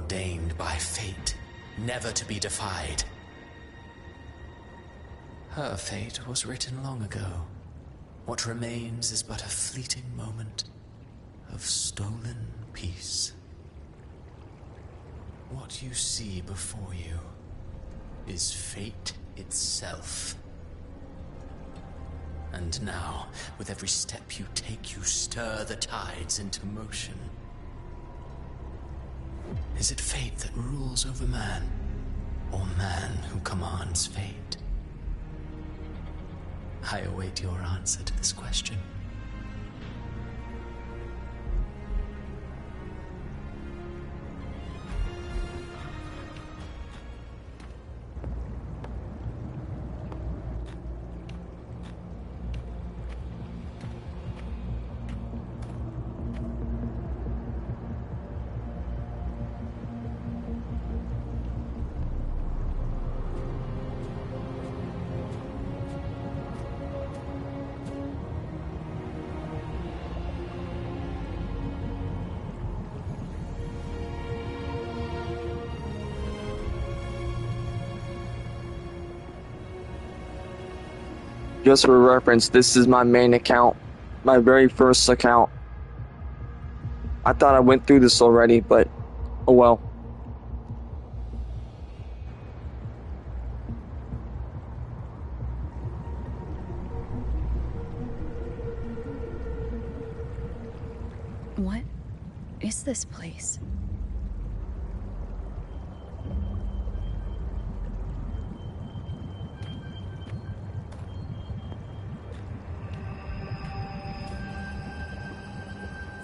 ordained by fate, never to be defied. Her fate was written long ago. What remains is but a fleeting moment of stolen peace. What you see before you is fate itself. And now, with every step you take, you stir the tides into motion. Is it fate that rules over man, or man who commands fate? I await your answer to this question. Just for reference, this is my main account. My very first account. I thought I went through this already, but oh well. What is this place?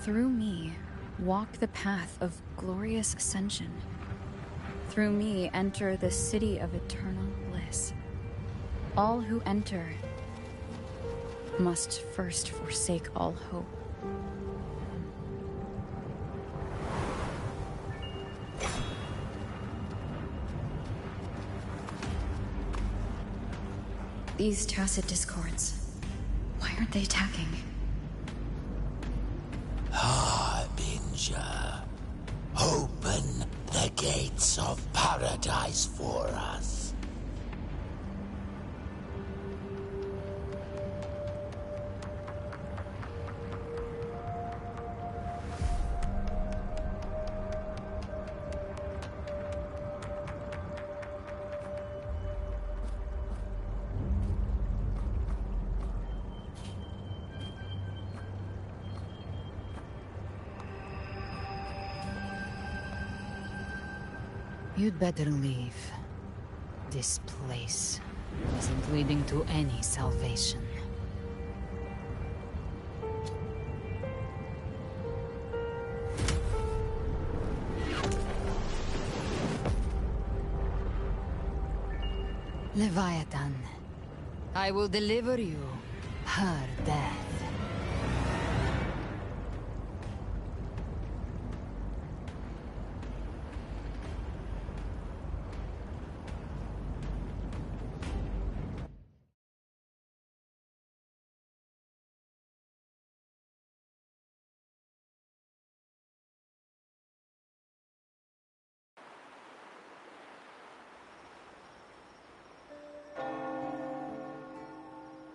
Through me, walk the path of glorious ascension. Through me, enter the city of eternal bliss. All who enter must first forsake all hope. These tacit discords, why aren't they attacking? Harbinger, open the gates of paradise for us. You'd better leave. This place isn't leading to any salvation. Leviathan, I will deliver you her death.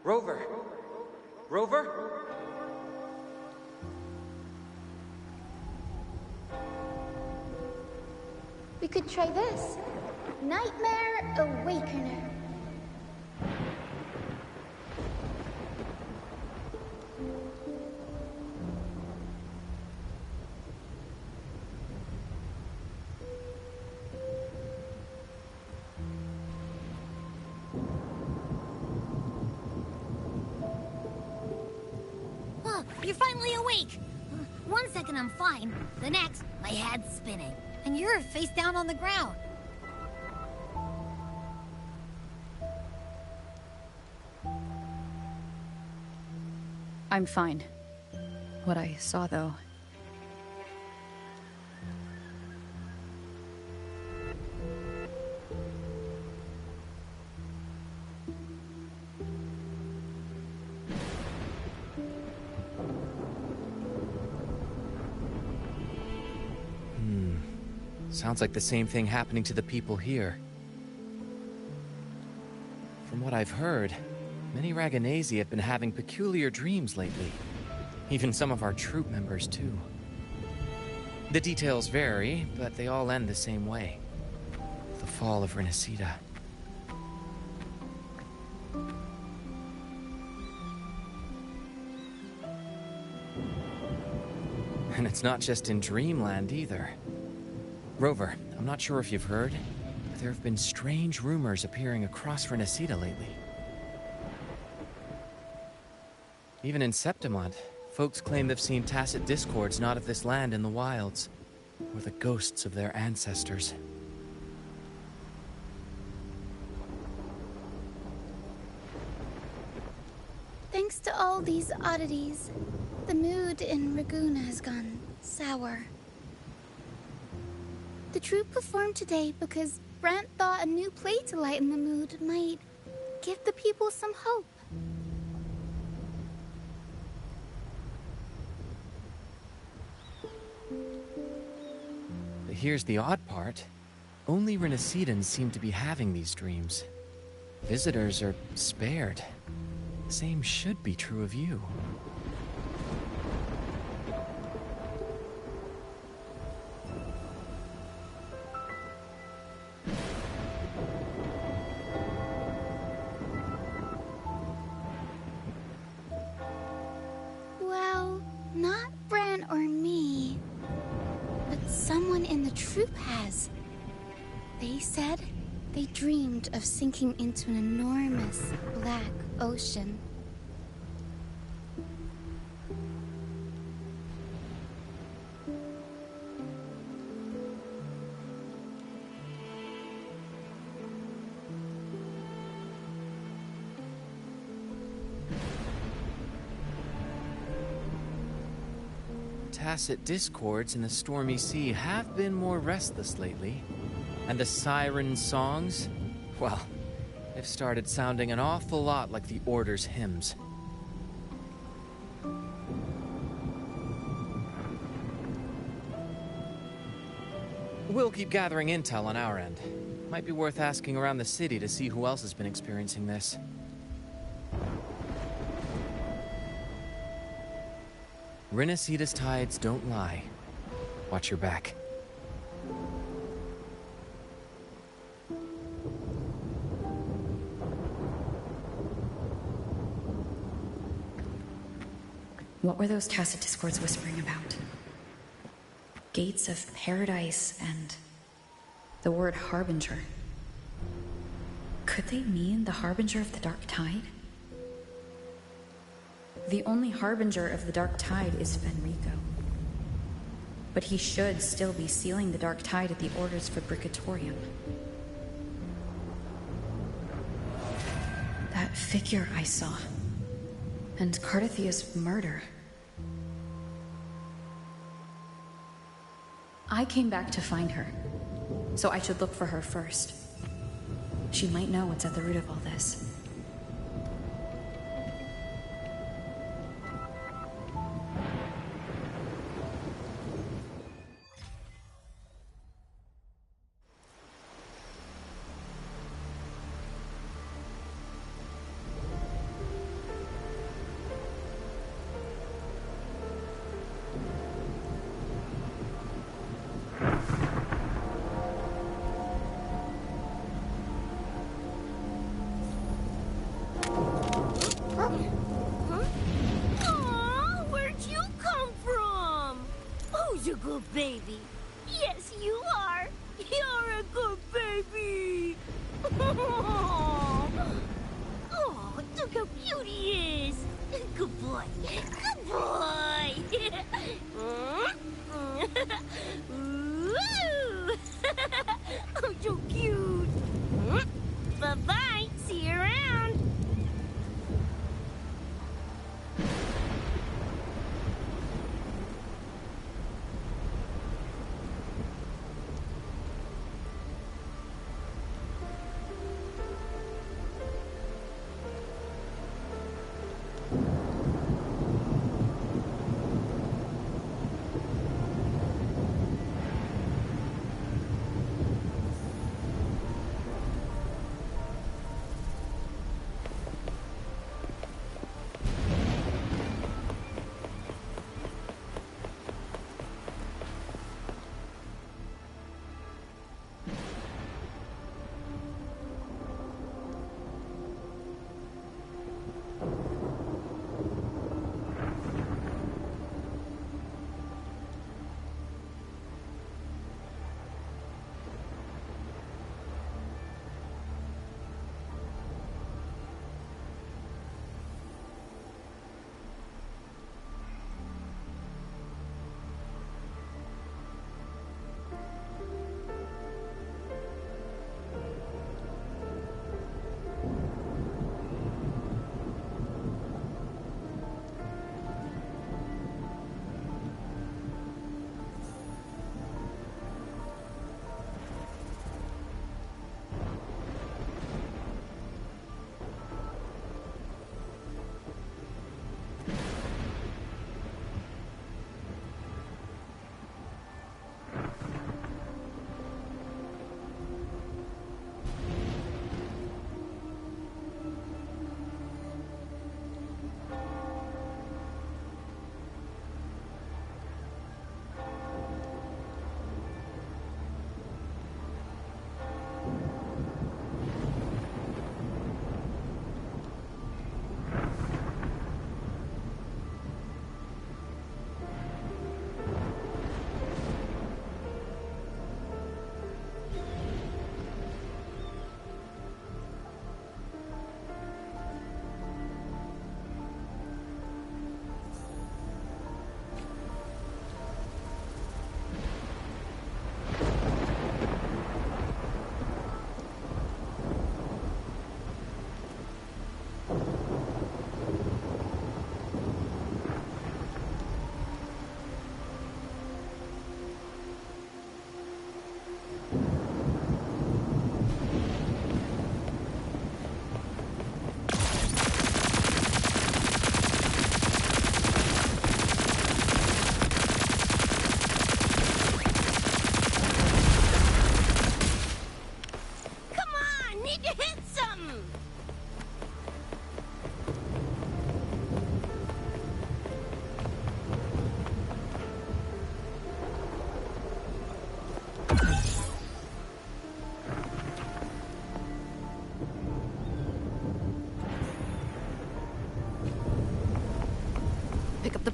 Rover! Rover? We could try this. Nightmare Awakener. You're finally awake! 1 second I'm fine, the next, my head's spinning. And you're face down on the ground. I'm fine. What I saw, though... Sounds like the same thing happening to the people here. From what I've heard, many Raganesi have been having peculiar dreams lately. Even some of our troop members, too. The details vary, but they all end the same way. The fall of Rinascita. And it's not just in Dreamland either. Rover, I'm not sure if you've heard, but there have been strange rumors appearing across Rinascita lately. Even in Septimont, folks claim they've seen tacit discords not of this land in the wilds, or the ghosts of their ancestors. Thanks to all these oddities, the mood in Raguna has gone sour. The troupe performed today because Brant thought a new play to lighten the mood might give the people some hope. But here's the odd part. Only Rinascitans seem to be having these dreams. Visitors are spared. The same should be true of you. Well, not Bran or me, but someone in the troupe has. They said they dreamed of sinking into an enormous black ocean. Tacit discords in the stormy sea have been more restless lately. And the siren songs, well, they've started sounding an awful lot like the Order's hymns. We'll keep gathering intel on our end. Might be worth asking around the city to see who else has been experiencing this. Rinascita's tides don't lie. Watch your back. What were those tacit discords whispering about? Gates of paradise and the word harbinger. Could they mean the harbinger of the dark tide? The only harbinger of the dark tide is Fenrico. But he should still be sealing the dark tide at the orders for Bricatorium. That figure I saw. And Cardathia's murder. I came back to find her, so I should look for her first. She might know what's at the root of all this. Baby. Yes, you are. You're a good baby. Oh, look how cute he is. Good boy. Good boy. Ooh. Oh, so cute. Bye-bye. See you around.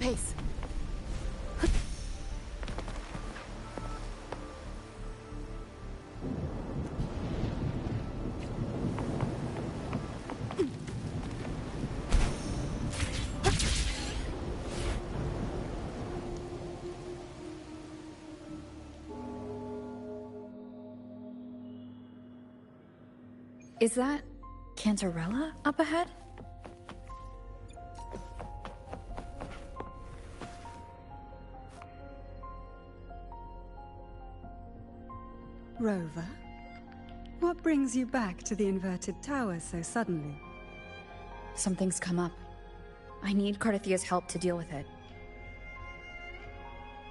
pace. Is that Cantarella up ahead? Rover, what brings you back to the inverted tower so suddenly? Something's come up. I need Cardathia's help to deal with it.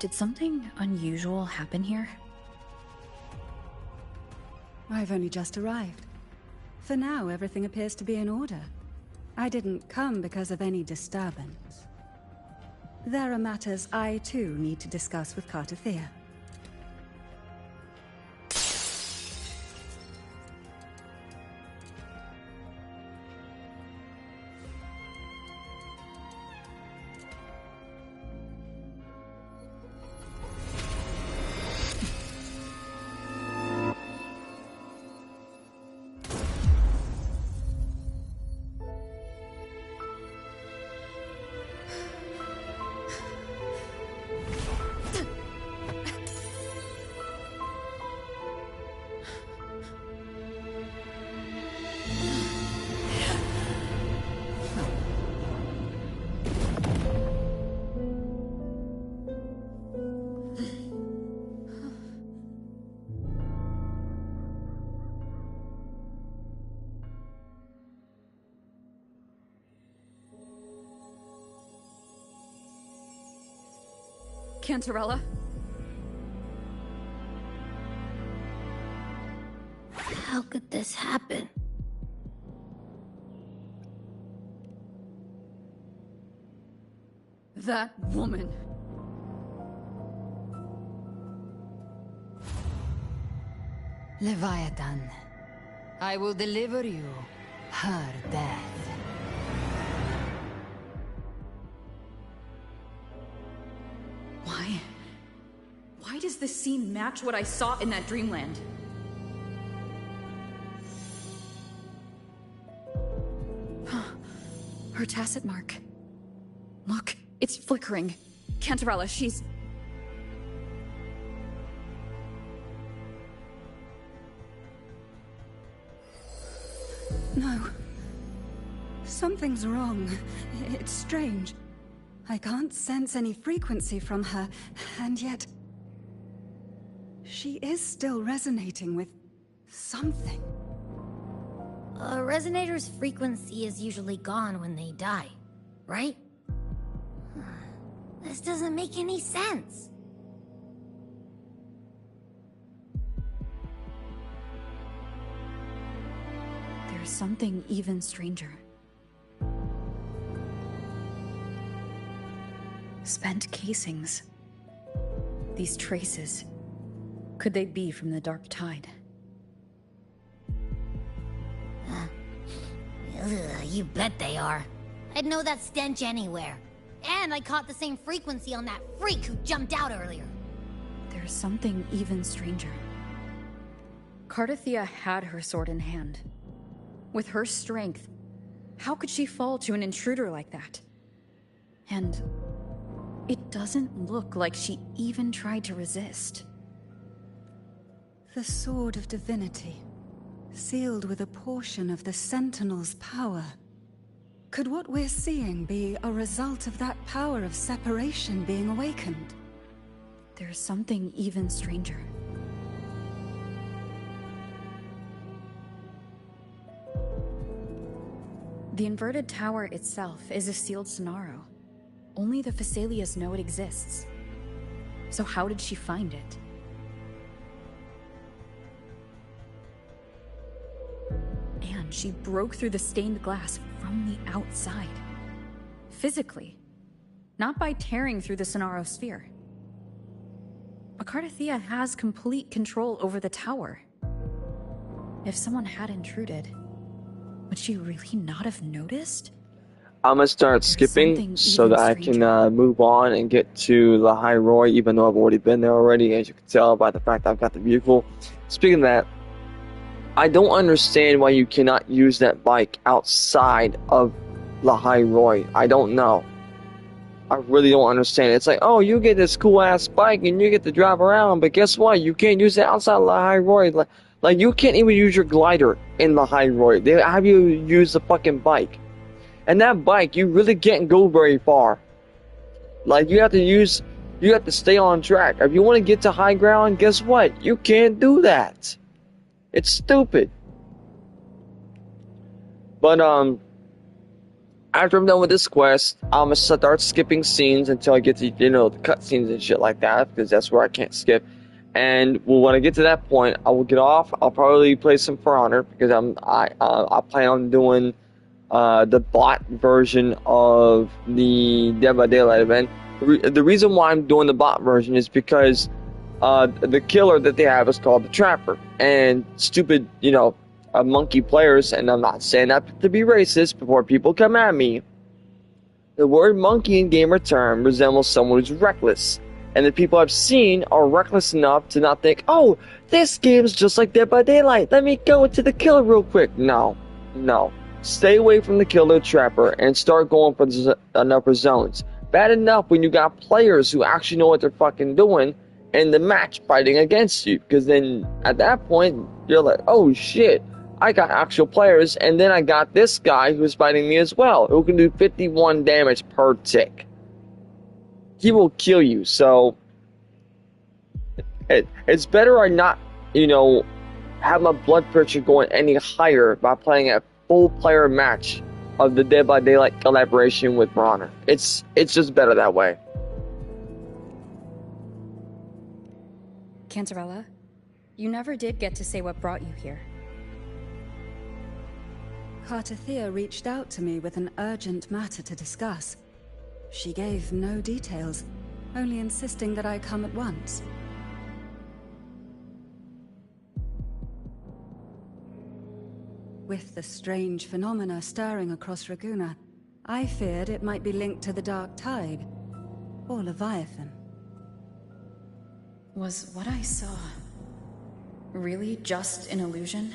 Did something unusual happen here? I've only just arrived. For now, everything appears to be in order. I didn't come because of any disturbance. There are matters I, too, need to discuss with Cardathia. Cantarella? How could this happen? That woman. Leviathan, I will deliver you her death. Why does this scene match what I saw in that dreamland? Her tacit mark. Look, it's flickering. Cantarella, she's... No. Something's wrong. It's strange. I can't sense any frequency from her, and yet... she is still resonating with something. A resonator's frequency is usually gone when they die, right? This doesn't make any sense. There's something even stranger. Spent casings. These traces. Could they be from the Dark Tide? You bet they are. I'd know that stench anywhere. And I caught the same frequency on that freak who jumped out earlier. There's something even stranger. Cardathia had her sword in hand. With her strength, how could she fall to an intruder like that? And it doesn't look like she even tried to resist. The Sword of Divinity, sealed with a portion of the Sentinel's power. Could what we're seeing be a result of that power of separation being awakened? There's something even stranger. The inverted tower itself is a sealed Sonaro. Only the Phasalias know it exists. So how did she find it? And she broke through the stained glass from the outside. Physically. Not by tearing through the Sonaro sphere. But Cardathia has complete control over the tower. If someone had intruded, would she really not have noticed? I'm gonna start skipping so that I can move on and get to the High Roy, even though I've already been there already, as you can tell by the fact I've got the vehicle. Speaking of that, I don't understand why you cannot use that bike outside of the High Roy. I don't know. I really don't understand. It's like, oh, you get this cool ass bike and you get to drive around, but guess what? You can't use it outside of the High Roy. Like you can't even use your glider in the High Roy. They have you use the fucking bike. And that bike, you really can't go very far. Like you have to stay on track. If you want to get to high ground, guess what? You can't do that. It's stupid. But after I'm done with this quest, I'm gonna start skipping scenes until I get to, you know, the cutscenes and shit like that, because that's where I can't skip. And when I get to that point, I will get off. I'll probably play some For Honor, because I plan on doing the bot version of the Dead by Daylight event. The reason why I'm doing the bot version is because the killer that they have is called the Trapper, and stupid, you know, monkey players, and I'm not saying that to be racist before people come at me. The word monkey in gamer term resembles someone who's reckless, and the people I've seen are reckless enough to not think, oh, this game's just like Dead by Daylight, let me go into the killer real quick. No. Stay away from the killer Trapper and start going for the upper zones. Bad enough when you got players who actually know what they're fucking doing in the match fighting against you, because then at that point you're like, oh shit, I got actual players, and then I got this guy who's fighting me as well, who can do 51 damage per tick. He will kill you, so it's better I not, you know, have my blood pressure going any higher by playing a full player match of the Dead by Daylight collaboration with For Honor. It's just better that way. Cantarella, you never did get to say what brought you here. Cartathea reached out to me with an urgent matter to discuss. She gave no details, only insisting that I come at once. With the strange phenomena stirring across Raguna, I feared it might be linked to the Dark Tide, or Leviathan. Was what I saw really just an illusion?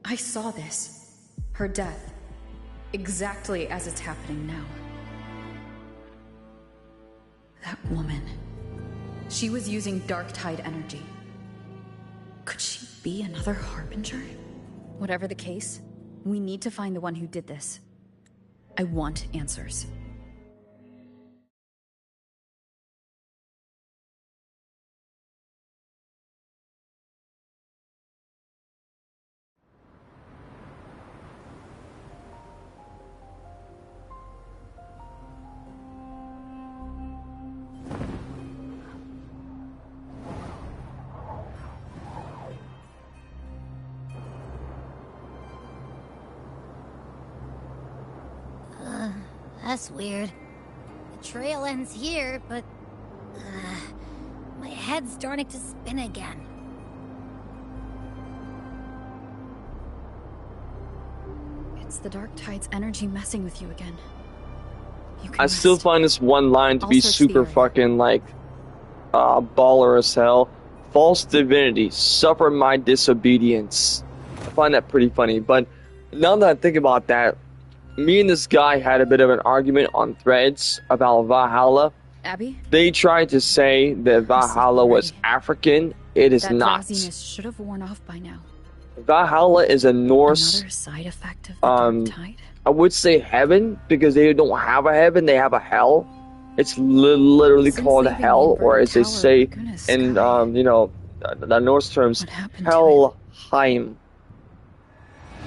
I saw this, her death, exactly as it's happening now. That woman, she was using Dark Tide energy. Could she be another Harbinger? Whatever the case, we need to find the one who did this. I want answers. That's weird. The trail ends here, but my head's starting to spin again. It's the Dark Tide's energy messing with you again. I still find this one line to be super fucking like baller as hell. False divinity, suffer my disobedience. I find that pretty funny, but now that I think about that, me and this guy had a bit of an argument on Threads about Valhalla. Abby? They tried to say that Valhalla was African. It is not. That drowsiness should have worn off by now. Valhalla is a Norse. Another side effect of the Dark Tide? I would say heaven, because they don't have a heaven, they have a hell. It's literally called a hell, or as they say in you know, the Norse terms, Helheim.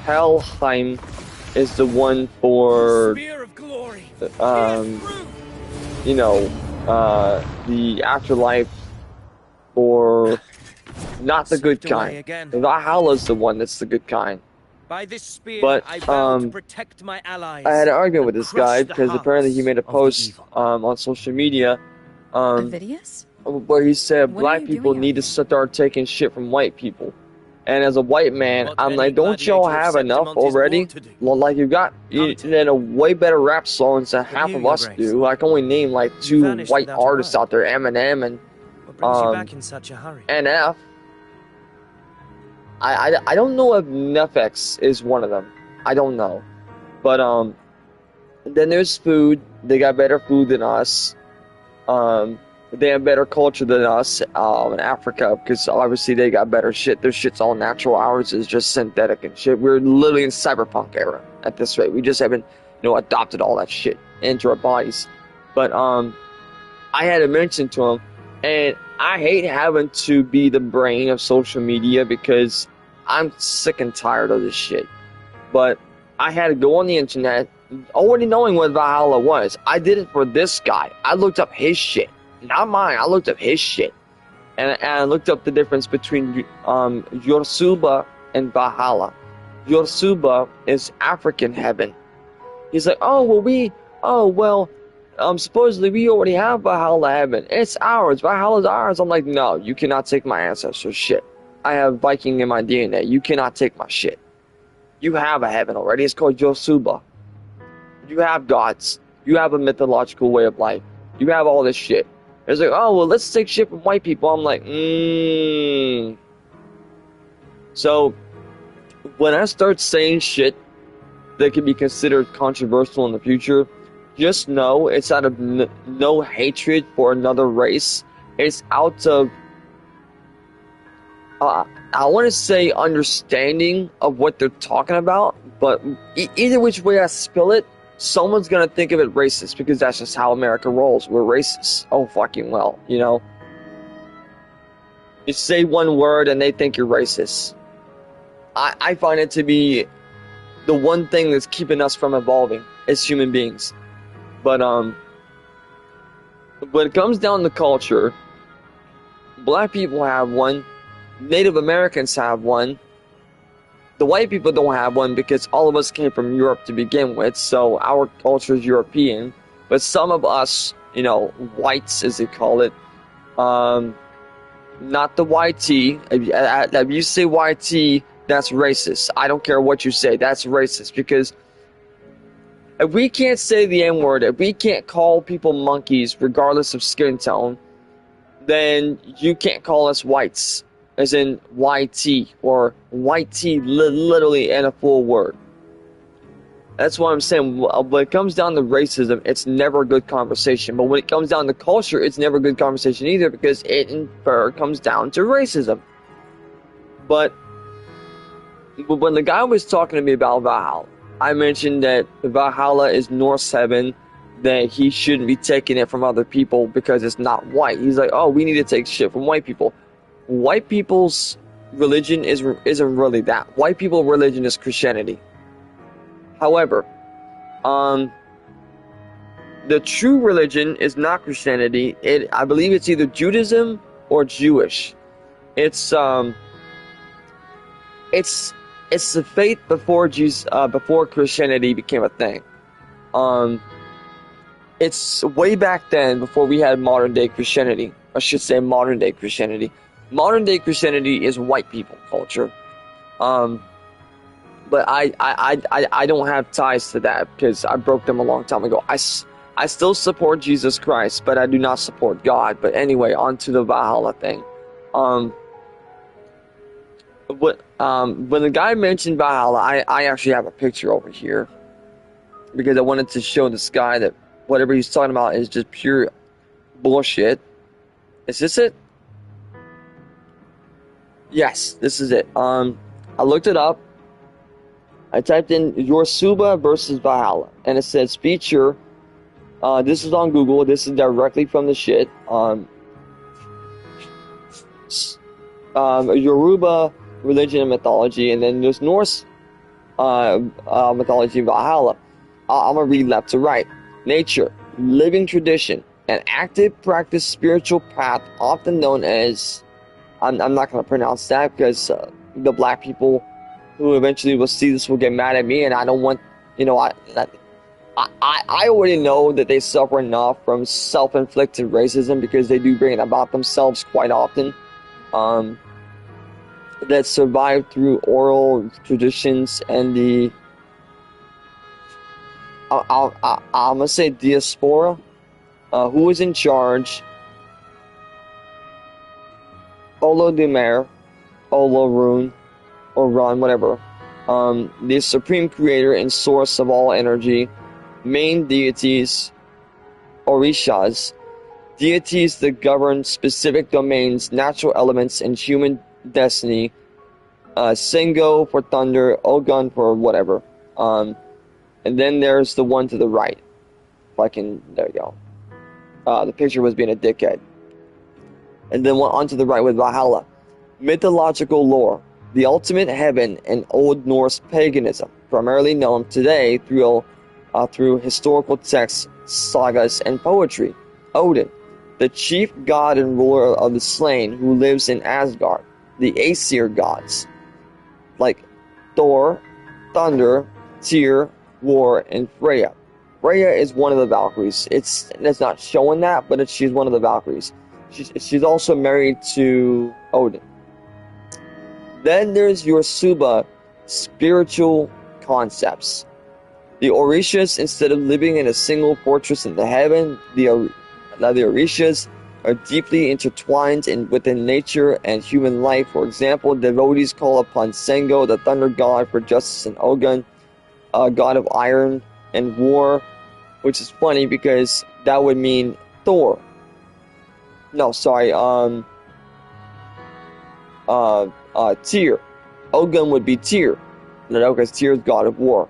Helheim is the one for you know, the afterlife, for not the good kind. Valhalla is the one that's the good kind. By this spear, But I vow to protect my allies. I had an argument with this guy because apparently he made a post on social media Avidius? where he said black people need to start taking shit from white people. And as a white man, What I'm any like, don't y'all gladiator of have enough Septimonte is already? born to do. Well, like, you got a way better rap songs than half you, of Your us Grace? do. I can only name like You two vanished white without a artists word. out there, Eminem and What brings you back in such a hurry? NF. I don't know if Nefex is one of them. I don't know. But then there's food. They got better food than us. They have better culture than us in Africa, because obviously they got better shit. Their shit's all natural. Ours is just synthetic and shit. We're literally in cyberpunk era at this rate. We just haven't, adopted all that shit into our bodies. But I had to mention to him, and I hate having to be the brain of social media because I'm sick and tired of this shit. But I had to go on the internet, already knowing what Valhalla was. I did it for this guy. I looked up his shit. Not mine. I looked up his shit. And I looked up the difference between Yorsuba and Valhalla. Yorsuba is African heaven. He's like, supposedly we already have Valhalla heaven. It's ours. Valhalla's ours. I'm like, no, you cannot take my ancestors' shit. I have Viking in my DNA. You cannot take my shit. You have a heaven already. It's called Yosuba. You have gods. You have a mythological way of life. You have all this shit. It's like, let's take shit from white people. I'm like, So, when I start saying shit that can be considered controversial in the future, just know it's out of no hatred for another race. It's out of, I want to say understanding of what they're talking about, but either which way I spill it, someone's going to think of it racist, because that's just how America rolls. We're racist. Oh, fucking well, You say one word and they think you're racist. I find it to be the one thing that's keeping us from evolving as human beings. But when it comes down to culture, black people have one, Native Americans have one. The white people don't have one because all of us came from Europe to begin with, so our culture is European. But some of us, whites as they call it, not the YT. If you say YT, that's racist. I don't care what you say, that's racist, because if we can't say the N-word, if we can't call people monkeys regardless of skin tone, then you can't call us whites, as in YT, or YT literally in a full word. That's what I'm saying. When it comes down to racism, it's never a good conversation. But when it comes down to culture, it's never a good conversation either, because it comes down to racism. But when the guy was talking to me about Valhalla, I mentioned that Valhalla is Norse heaven, that he shouldn't be taking it from other people because it's not white. He's like, we need to take shit from white people. White people's religion isn't really that. White people's religion is Christianity. However, the true religion is not Christianity. I believe it's either Judaism or Jewish. It's the faith before Jesus, before Christianity became a thing. It's way back then, before we had modern day Christianity. I should say modern day Christianity. Modern day Christianity is white people culture. But I don't have ties to that because I broke them a long time ago. I still support Jesus Christ, but I do not support God. But anyway, on to the Valhalla thing. When the guy mentioned Valhalla, I actually have a picture over here because I wanted to show this guy that whatever he's talking about is just pure bullshit. Is this it? Yes, this is it. I looked it up. I typed in Yorsuba versus Valhalla, and it says feature. This is on Google. This is directly from the shit. Yoruba religion and mythology, and then there's Norse mythology, Valhalla. I'm gonna read left to right. Nature, living tradition, an active practice, spiritual path, often known as. I'm not gonna pronounce that because the black people who eventually will see this will get mad at me, and I don't want, I already know that they suffer enough from self-inflicted racism because they do bring it about themselves quite often. that survived through oral traditions and the I'm gonna say diaspora, who was in charge. Olo Dumer, Olo Rune, or Ron, whatever. The supreme creator and source of all energy, main deities, Orishas, deities that govern specific domains, natural elements, and human destiny. Sengo for thunder, Ogun for whatever. And then there's the one to the right. If I can, there you go. The picture was being a dickhead. And then one on to the right with Valhalla. Mythological lore. The ultimate heaven in Old Norse paganism, primarily known today through historical texts, sagas, and poetry. Odin, the chief god and ruler of the slain who lives in Asgard. The Aesir gods, like Thor, Thunder, Tyr, War, and Freya. Freya is one of the Valkyries. It's not showing that, but she's one of the Valkyries. She's also married to Odin. Then there's your Suba spiritual concepts. The Orishas, instead of living in a single fortress in the heaven, the Orishas are deeply intertwined within nature and human life. For example, devotees call upon Sengo, the thunder god, for justice, and Ogun, god of iron and war, which is funny because that would mean Thor. No, sorry, Tyr. Ogun would be Tyr. No, because Tyr is god of war.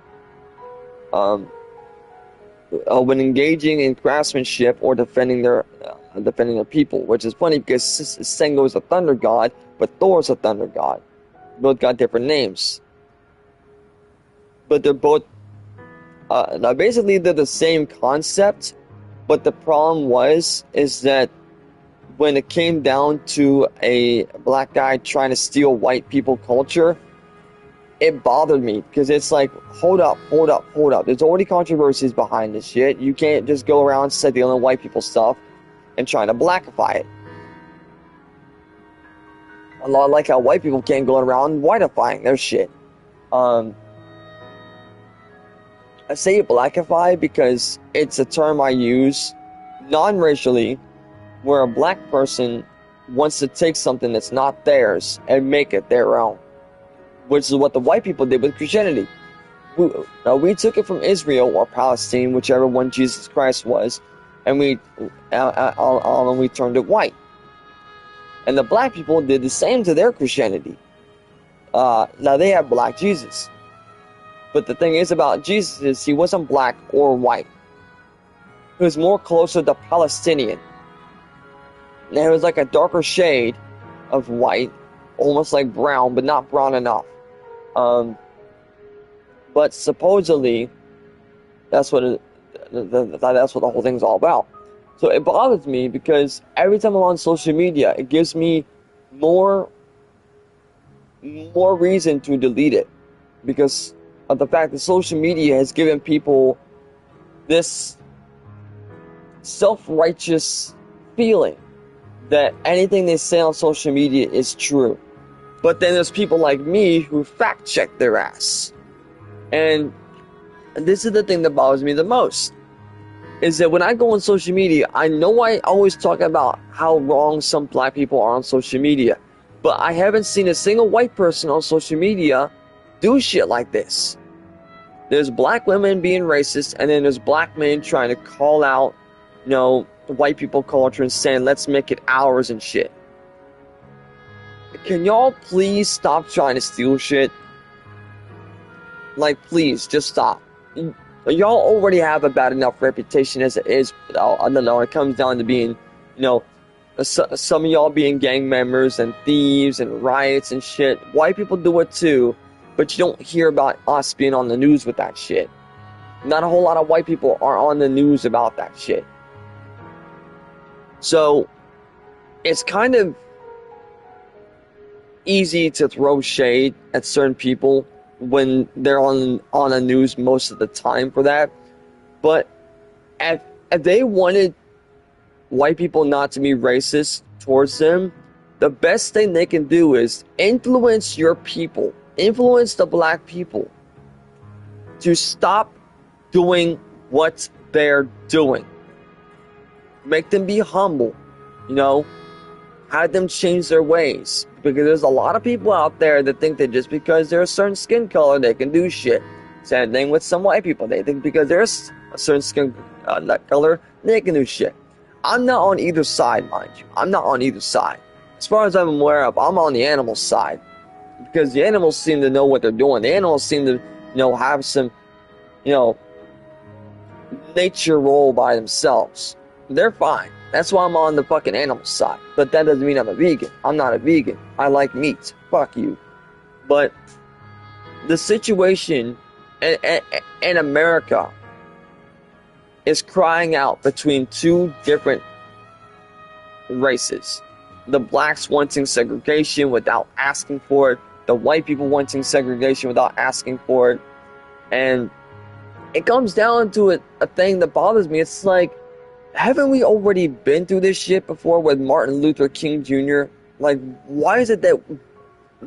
When engaging in craftsmanship or defending their people, which is funny because Sengo is a thunder god, but Thor is a thunder god. Both got different names, but they're both now basically they're the same concept. But the problem is that when it came down to a black guy trying to steal white people culture, it bothered me because it's like, hold up. There's already controversies behind this shit. You can't just go around stealing white people stuff and trying to blackify it. A lot like how white people can't go around whiteifying their shit. I say blackify because it's a term I use non-racially, where a black person wants to take something that's not theirs and make it their own, which is what the white people did with Christianity. We took it from Israel or Palestine, whichever one Jesus Christ was, and we turned it white. And the black people did the same to their Christianity. Now they have black Jesus, but the thing is about Jesus is he wasn't black or white. He was more closer to Palestinian. Now it was like a darker shade of white, almost like brown, but not brown enough. But supposedly, that's what the whole thing's all about. So it bothers me because every time I'm on social media, it gives me more reason to delete it, because of the fact that social media has given people this self-righteous feeling that anything they say on social media is true. But then there's people like me who fact check their ass. And this is the thing that bothers me the most, is that when I go on social media, I know I always talk about how wrong some black people are on social media, but I haven't seen a single white person on social media do shit like this. There's black women being racist, and then there's black men trying to call out, white people culture and saying, let's make it ours and shit. Can y'all please stop trying to steal shit? Like, please, just stop. Y'all already have a bad enough reputation as it is. I don't know, it comes down to being, some of y'all being gang members and thieves and riots and shit. White people do it too, but you don't hear about us being on the news with that shit. Not a whole lot of white people are on the news about that shit. So, it's kind of easy to throw shade at certain people when they're on the news most of the time for that. But if they wanted white people not to be racist towards them, the best thing they can do is influence your people, influence the black people to stop doing what they're doing. Make them be humble, you know, have them change their ways. Because there's a lot of people out there that think that just because they're a certain skin color, they can do shit. Same thing with some white people. They think because they're a certain skin color, they can do shit. I'm not on either side, mind you. I'm not on either side. As far as I'm aware of, I'm on the animal side. Because the animals seem to know what they're doing. The animals seem to, have some, nature role by themselves. They're fine. That's why I'm on the fucking animal side. But that doesn't mean I'm a vegan. I'm not a vegan. I like meat. Fuck you. But the situation in America is crying out between two different races. The blacks wanting segregation without asking for it. The white people wanting segregation without asking for it. And it comes down to a thing that bothers me. It's like, haven't we already been through this shit before with Martin Luther King Jr.? Like, why is it that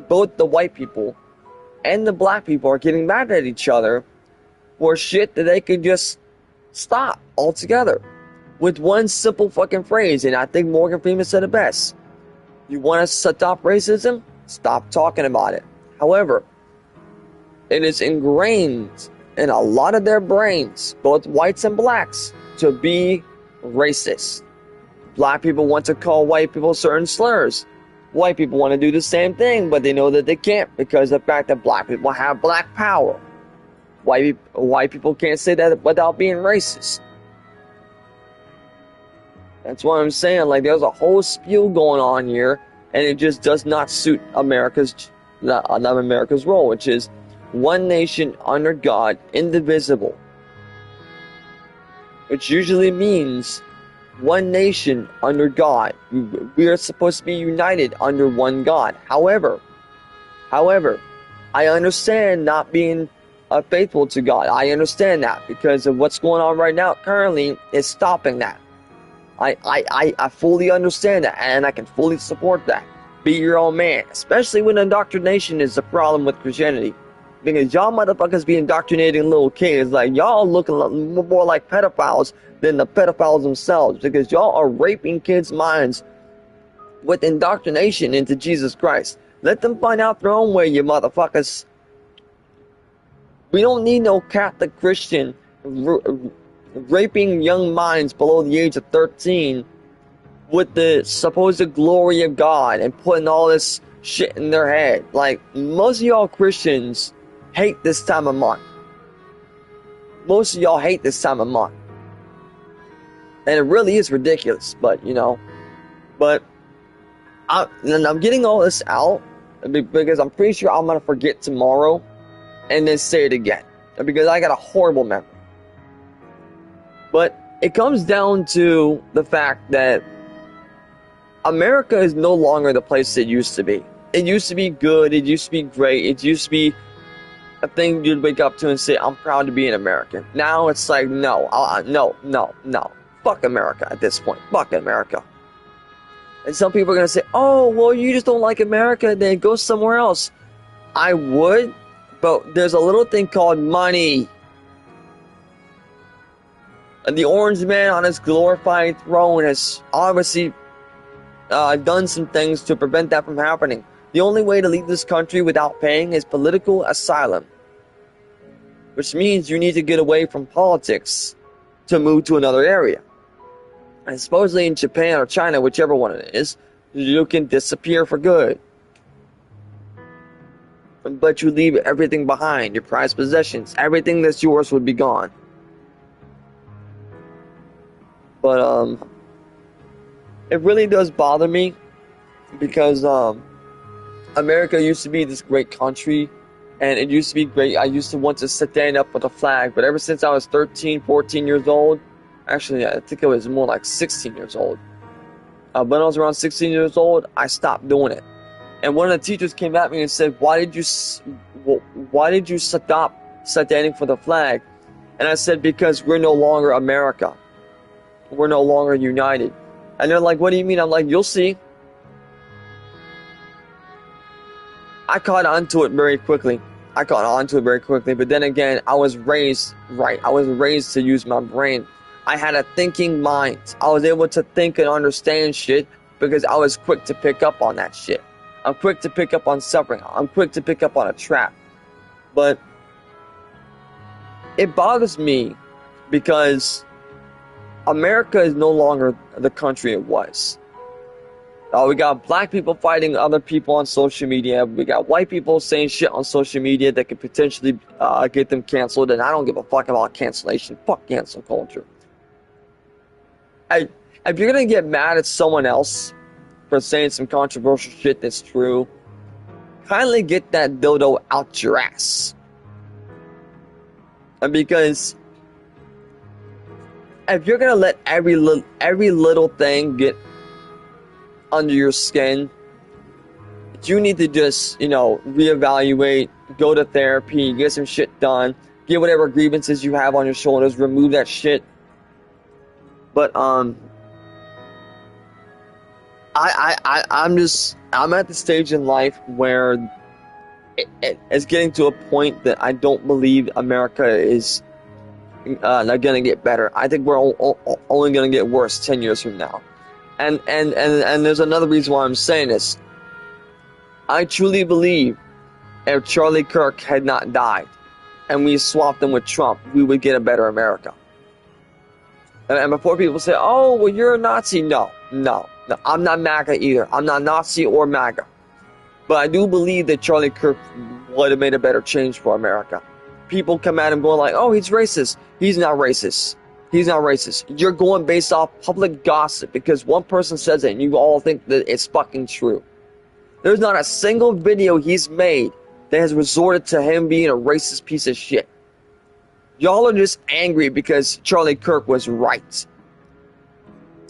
both the white people and the black people are getting mad at each other for shit that they could just stop altogether with one simple fucking phrase? And I think Morgan Freeman said it best. You want to stop racism? Stop talking about it. However, it is ingrained in a lot of their brains, both whites and blacks, to be racist. Black people want to call white people certain slurs. White people want to do the same thing, but they know that they can't because of the fact that black people have black power. White people can't say that without being racist. That's what I'm saying. Like, there's a whole spiel going on here, and it just does not suit America's role, which is one nation under God, indivisible. Which usually means one nation under God. We are supposed to be united under one God. However, I understand not being faithful to God. I understand that because of what's going on right now currently is stopping that. I fully understand that, and I can fully support that. Be your own man, especially when indoctrination is the problem with Christianity. Because y'all motherfuckers be indoctrinating little kids. Like, y'all look more like pedophiles than the pedophiles themselves. Because y'all are raping kids' minds with indoctrination into Jesus Christ. Let them find out their own way, you motherfuckers. We don't need no Catholic Christian raping young minds below the age of 13 with the supposed glory of God and putting all this shit in their head. Like, most of y'all Christians hate this time of month. Most of y'all hate this time of month. And it really is ridiculous, but But I'm getting all this out because I'm pretty sure I'm going to forget tomorrow and then say it again. Because I got a horrible memory. But it comes down to the fact that America is no longer the place it used to be. It used to be good. It used to be great. It used to be a thing you'd wake up to and say, I'm proud to be an American. Now it's like, no. Fuck America at this point. Fuck America. And some people are going to say, oh, well, you just don't like America, then go somewhere else. I would, but there's a little thing called money. And the orange man on his glorified throne has obviously done some things to prevent that from happening. The only way to leave this country without paying is political asylum. Which means you need to get away from politics to move to another area. And supposedly in Japan or China, whichever one it is, you can disappear for good. But you leave everything behind, your prized possessions, everything that's yours would be gone. But it really does bother me because America used to be this great country, and it used to be great. I used to want to stand up with a flag, but ever since I was 13, 14 years old, actually I think it was more like 16 years old. When I was around 16 years old, I stopped doing it. And one of the teachers came at me and said, why did you stop standing for the flag? And I said, because we're no longer America. We're no longer united. And they're like, what do you mean? I'm like, you'll see. I caught onto it very quickly. But then again, I was raised right. I was raised to use my brain. I had a thinking mind. I was able to think and understand shit because I was quick to pick up on that shit. I'm quick to pick up on suffering. I'm quick to pick up on a trap. But it bothers me because America is no longer the country it was. We got black people fighting other people on social media. We got white people saying shit on social media that could potentially get them canceled. And I don't give a fuck about cancellation. Fuck cancel culture. If you're gonna get mad at someone else for saying some controversial shit that's true, kindly get that dildo out your ass. And because if you're gonna let every little thing get under your skin, you need to just, reevaluate, go to therapy, get some shit done, get whatever grievances you have on your shoulders, remove that shit. But I'm at the stage in life where it's getting to a point that I don't believe America is not gonna get better. I think we're only gonna get worse 10 years from now. And there's another reason why I'm saying this. I truly believe if Charlie Kirk had not died and we swapped him with Trump, we would get a better America. And before people say, oh, well, you're a Nazi. No, I'm not MAGA either. I'm not Nazi or MAGA. But I do believe that Charlie Kirk would have made a better change for America. People come at him going like, oh, he's racist. He's not racist. You're going based off public gossip because one person says it and you all think that it's fucking true. There's not a single video he's made that has resorted to him being a racist piece of shit. Y'all are just angry because Charlie Kirk was right.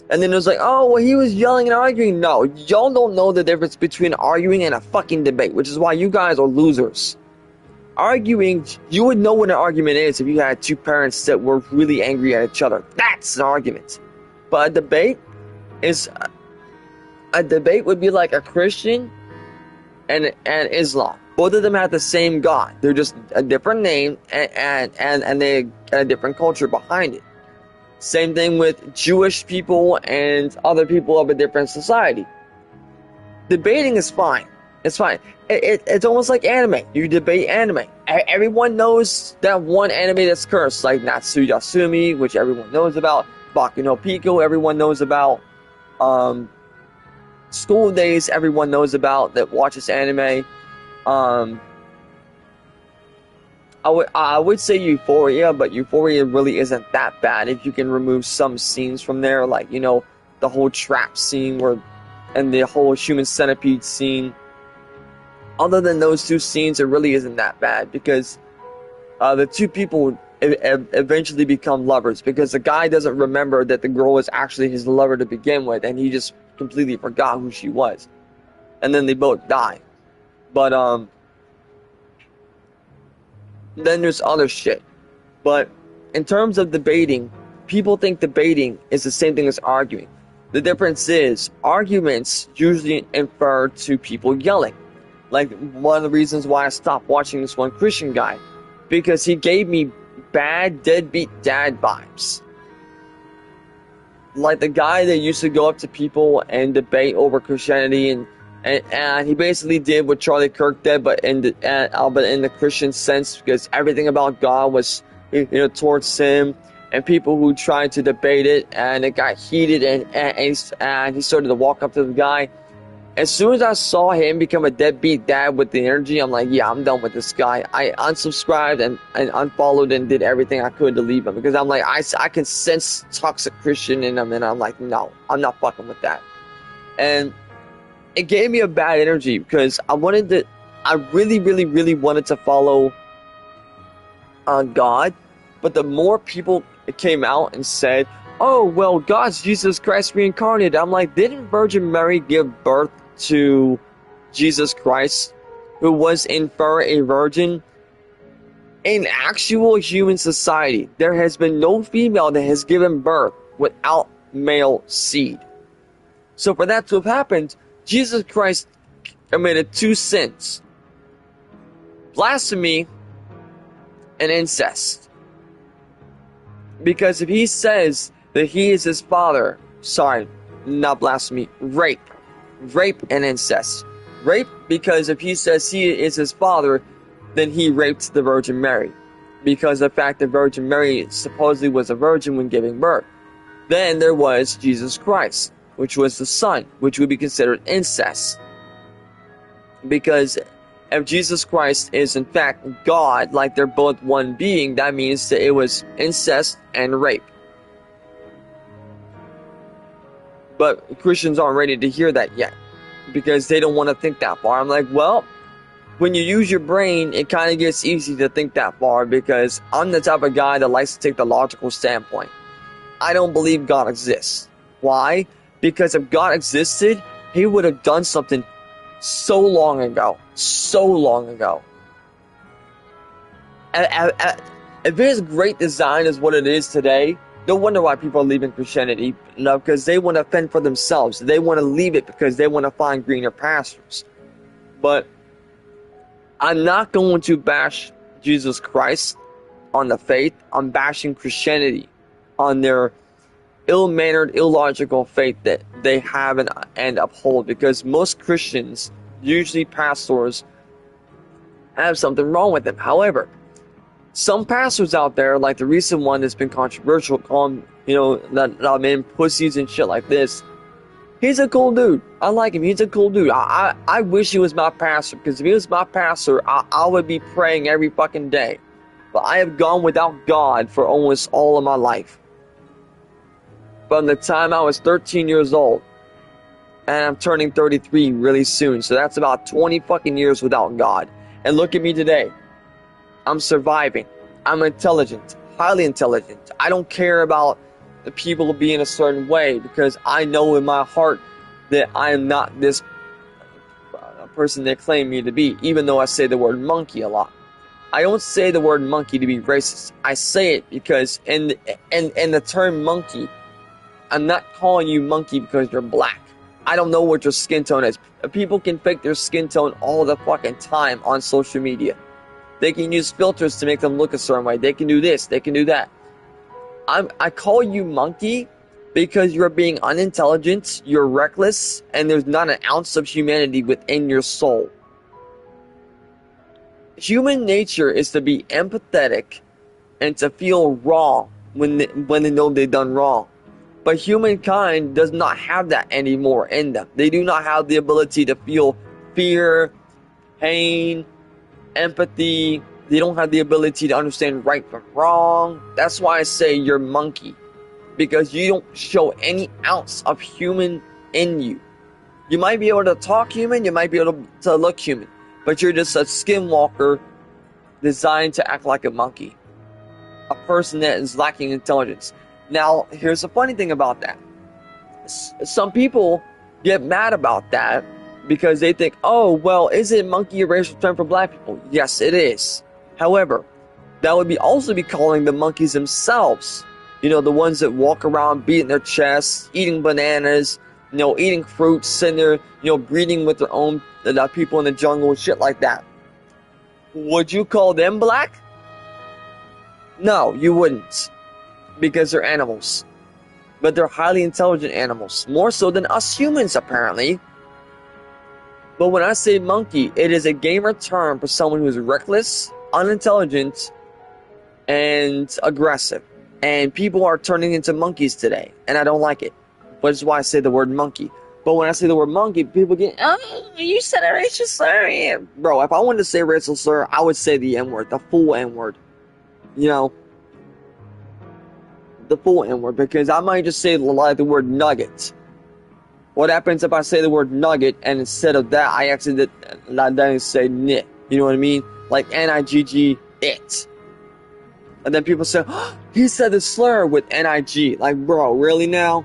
And then it was like, oh, well, he was yelling and arguing. No, y'all don't know the difference between arguing and a fucking debate, which is why you guys are losers. Arguing, you would know what an argument is if you had two parents that were really angry at each other. That's an argument. But a debate would be like a Christian and Islam. Both of them have the same God. They're just a different name and they got a different culture behind it. Same thing with Jewish people and other people of a different society. Debating is fine. It's fine. It's almost like anime. You debate anime. Everyone knows that one anime that's cursed, like Natsu Yasumi, which everyone knows about. Baku no Pico, everyone knows about. School Days, everyone knows about that watches anime. I would say Euphoria, but Euphoria really isn't that bad if you can remove some scenes from there, like the whole trap scene and the whole human centipede scene. Other than those two scenes, it really isn't that bad because the two people eventually become lovers because the guy doesn't remember that the girl was actually his lover to begin with, and he just completely forgot who she was, and then they both die. But then there's other shit. But in terms of debating, people think debating is the same thing as arguing. The difference is arguments usually infer to people yelling. Like one of the reasons why I stopped watching this one Christian guy, because he gave me bad deadbeat dad vibes. Like the guy that used to go up to people and debate over Christianity, and he basically did what Charlie Kirk did, but in the Christian sense, because everything about God was towards him, and people who tried to debate it, and it got heated, and he started to walk up to the guy. As soon as I saw him become a deadbeat dad with the energy, I'm like, yeah, I'm done with this guy. I unsubscribed and unfollowed and did everything I could to leave him because I'm like, I can sense toxic Christian in him, and I'm like, no, I'm not fucking with that. And it gave me a bad energy because I really, really, really wanted to follow God, but the more people came out and said, oh, well, God's Jesus Christ reincarnated, I'm like, didn't Virgin Mary give birth to Jesus Christ, who was in fur a virgin? In actual human society, there has been no female that has given birth without male seed. So for that to have happened, Jesus Christ committed two sins. blasphemy and incest. Because if he says that he is his father, sorry, not blasphemy, rape and incest. Rape, because if he says he is his father, then he raped the Virgin Mary. Because the fact that Virgin Mary supposedly was a virgin when giving birth. Then there was Jesus Christ, which was the son, which would be considered incest. Because if Jesus Christ is in fact God, like they're both one being, that means that it was incest and rape. But Christians aren't ready to hear that yet, because they don't want to think that far. I'm like, well, when you use your brain, it kind of gets easy to think that far, because I'm the type of guy that likes to take the logical standpoint. I don't believe God exists. Why? Because if God existed, he would have done something so long ago. So long ago. If his great design is what it is today, no wonder why people are leaving Christianity. No, because they want to fend for themselves. They want to leave it because they want to find greener pastures. But I'm not going to bash Jesus Christ on the faith. I'm bashing Christianity on their ill-mannered, illogical faith that they have and uphold. Because most Christians, usually pastors, have something wrong with them. However, some pastors out there, like the recent one that's been controversial, calling, that men pussies and shit like this. He's a cool dude. I like him. He's a cool dude. I wish he was my pastor, because if he was my pastor, I would be praying every fucking day. But I have gone without God for almost all of my life. From the time I was 13 years old. And I'm turning 33 really soon. So that's about 20 fucking years without God. And look at me today. I'm surviving. I'm intelligent. Highly intelligent. I don't care about the people being a certain way, because I know in my heart that I am not this person they claim me to be, even though I say the word monkey a lot. I don't say the word monkey to be racist. I say it because in the term monkey, I'm not calling you monkey because you're black. I don't know what your skin tone is. People can fake their skin tone all the fucking time on social media. They can use filters to make them look a certain way. They can do this. They can do that. I call you monkey because you're being unintelligent, you're reckless, and there's not an ounce of humanity within your soul. Human nature is to be empathetic and to feel wrong when they know they've done wrong. But humankind does not have that anymore in them. They do not have the ability to feel fear, pain, empathy. They don't have the ability to understand right from wrong. That's why I say you're monkey. Because you don't show any ounce of human in you. You might be able to talk human, you might be able to look human. But you're just a skinwalker designed to act like a monkey. A person that is lacking intelligence. Now, here's the funny thing about that. Some people get mad about that because they think, oh, well, is it monkey a racial term for black people? Yes, it is. However, that would also be calling the monkeys themselves. The ones that walk around beating their chests, eating bananas, eating fruits, sitting there, breeding with their own people in the jungle and shit like that. Would you call them black? No, you wouldn't. Because they're animals. But they're highly intelligent animals. More so than us humans, apparently. But when I say monkey, it is a gamer term for someone who is reckless, unintelligent, and aggressive. And people are turning into monkeys today. And I don't like it. Which is why I say the word monkey. But when I say the word monkey, people get, oh, you said a racial slur. Yeah. Bro, if I wanted to say racial slur, I would say the N-word. The full N-word. The full N-word, because I might just say like the word nugget. What happens if I say the word nugget and instead of that I accidentally say nit? You know what I mean? Like N-I-G-G, it. And then people say, oh, he said the slur with N-I-G. Like, bro, really now?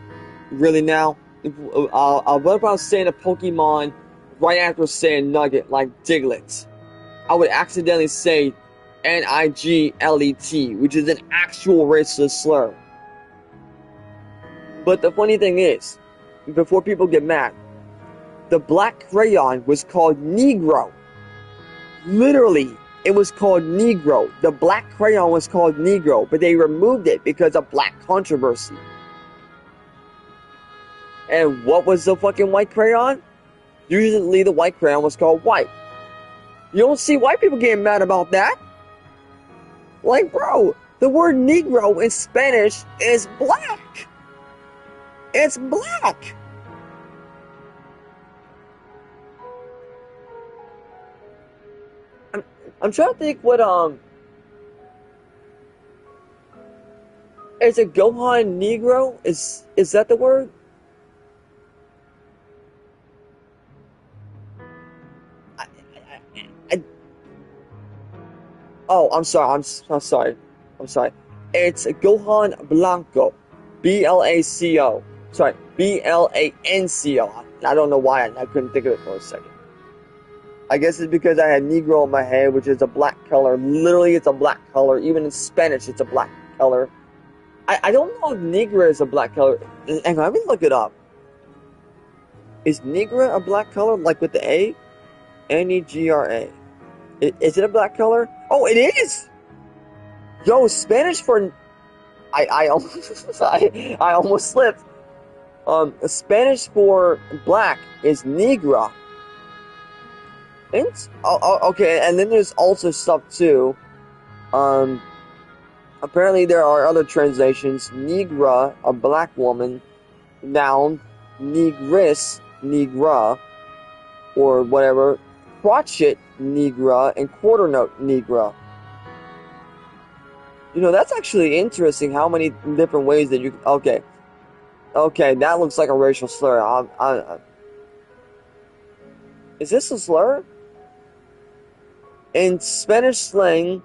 Really now? What if I was saying a Pokemon right after saying nugget, like Diglett? I would accidentally say N-I-G-L-E-T, which is an actual racist slur. But the funny thing is, before people get mad, the black crayon was called Negro. Literally, it was called Negro. The black crayon was called Negro, but they removed it because of black controversy. And what was the fucking white crayon? Usually the white crayon was called white. You don't see white people getting mad about that. Like, bro, the word Negro in Spanish is black. It's black. I'm trying to think what, is it Gohan Negro? Is that the word? Oh, I'm sorry. I'm sorry. I'm sorry. It's Gohan Blanco, B-L-A-C-O. Sorry, B-L-A-N-C-O. I don't know why I couldn't think of it for a second. I guess it's because I had Negro in my head, which is a black color. Literally, it's a black color. Even in Spanish, it's a black color. I don't know if Negra is a black color. Hang on, let me look it up. Is Negra a black color, like with the A? N-E-G-R-A. Is it a black color? Oh, it is! Yo, Spanish for... I almost slipped. Spanish for black is negra. Okay, and then there's also stuff too. Apparently there are other translations. Negra, a black woman. Noun. Negris, negra. Or whatever. Crotchet, negra. And quarter note, negra. You know, that's actually interesting how many different ways that you... Okay. Okay, that looks like a racial slur. Is this a slur? In Spanish slang,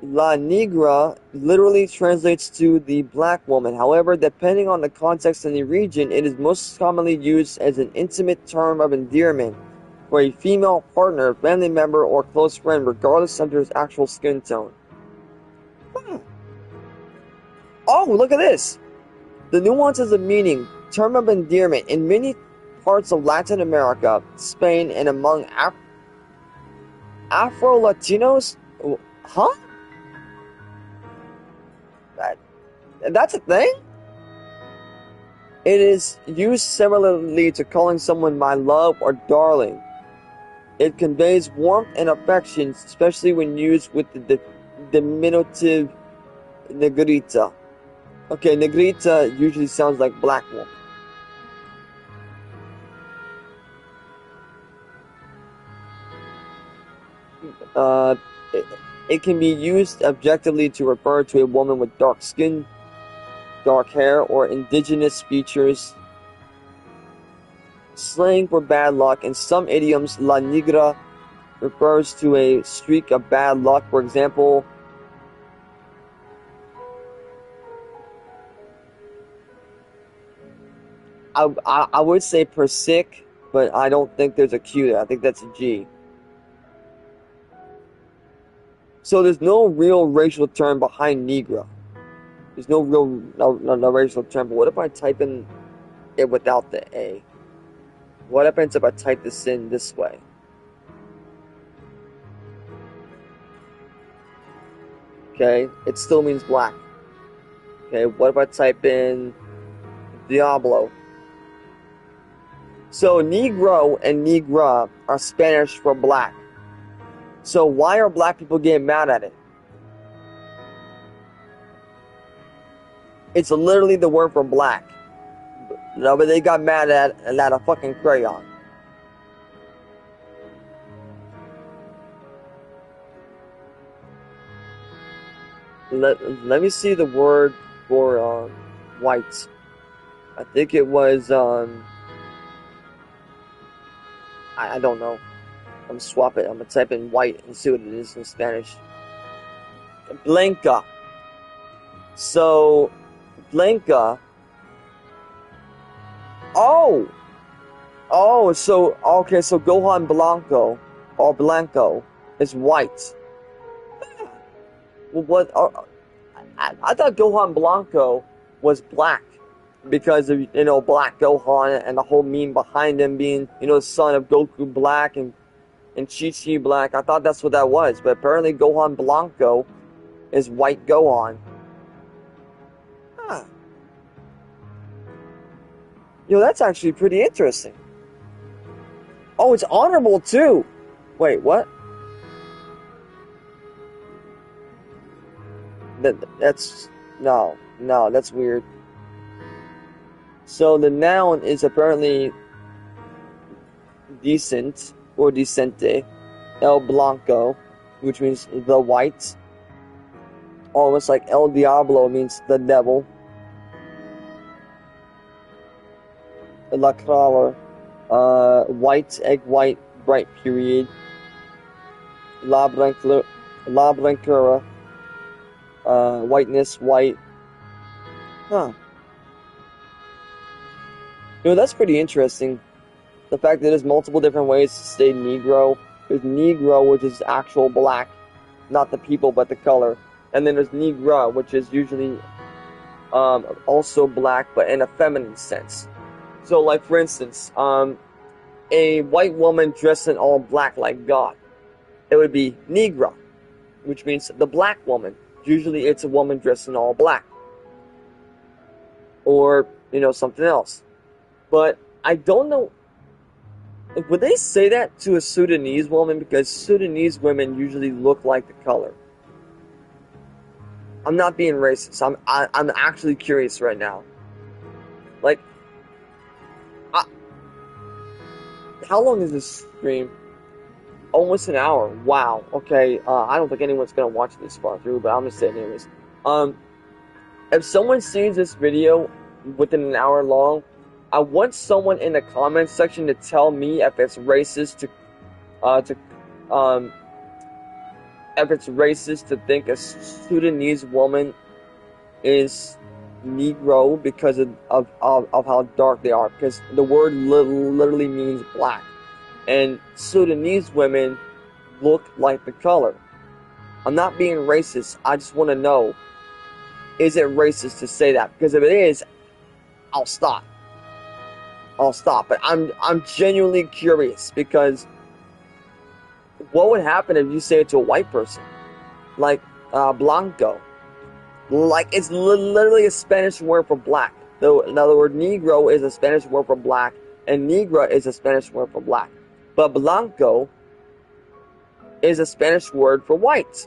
la negra literally translates to the black woman. However, depending on the context and the region, it is most commonly used as an intimate term of endearment for a female partner, family member, or close friend, regardless of their actual skin tone. Oh, look at this! The nuances of meaning, term of endearment, in many parts of Latin America, Spain, and among Afro-Latinos? Huh? That's a thing? It is used similarly to calling someone my love or darling. It conveys warmth and affection, especially when used with the diminutive negrita. Okay, negrita usually sounds like black woman. It can be used objectively to refer to a woman with dark skin, dark hair, or indigenous features. Slang for bad luck. In some idioms, la negra refers to a streak of bad luck. For example, I would say persic, but I don't think there's a Q there. I think that's a G. So there's no real racial term behind negra. There's no real no racial term. But what if I type in it without the A? What happens if I type this in this way? Okay, it still means black. Okay, what if I type in Diablo? So Negro and Negra are Spanish for black. So why are black people getting mad at it? It's literally the word for black. No, but they got mad at a fucking crayon. Let me see the word for white. I think it was I don't know. I'm gonna swap it. I'm gonna type in white and see what it is in Spanish. Blanca. So Blanca. Oh, so okay. So Gohan Blanco or Blanco is white. Well, what? I thought Gohan Blanco was black because of Black Gohan and the whole meme behind him being the son of Goku Black and and Chi-Chi black. I thought that's what that was, but apparently Gohan Blanco is white Gohan. Huh. Yo, that's actually pretty interesting. Oh, it's honorable too. Wait, what? That's no, that's weird. So the noun is apparently decent or decente. El Blanco, which means the white. Almost like El Diablo means the devil. La Crawler, white, egg white, bright period. La Blancura, whiteness, white. Huh. You know, that's pretty interesting. The fact that there's multiple different ways to say Negro. There's Negro, which is actual black, not the people, but the color. And then there's Negra, which is usually also black, but in a feminine sense. So, like, for instance, a white woman dressed in all black like God. It would be Negra, which means the black woman. Usually it's a woman dressed in all black. Or, you know, something else. But I don't know. Would they say that to a Sudanese woman? Because Sudanese women usually look like the color. I'm not being racist. I'm actually curious right now. Like, how long is this stream? Almost an hour. Wow. Okay. I don't think anyone's gonna watch this far through, but I'm gonna say it anyways. If someone sees this video within an hour long, I want someone in the comments section to tell me if it's racist if it's racist to think a Sudanese woman is Negro because of how dark they are. Because the word literally means black. And Sudanese women look like the color. I'm not being racist. I just want to know, is it racist to say that? Because if it is, I'll stop. But I'm genuinely curious, because what would happen if you say it to a white person? Like, Blanco. Like, it's literally a Spanish word for black. In other words, Negro is a Spanish word for black, and Negra is a Spanish word for black. But Blanco is a Spanish word for white.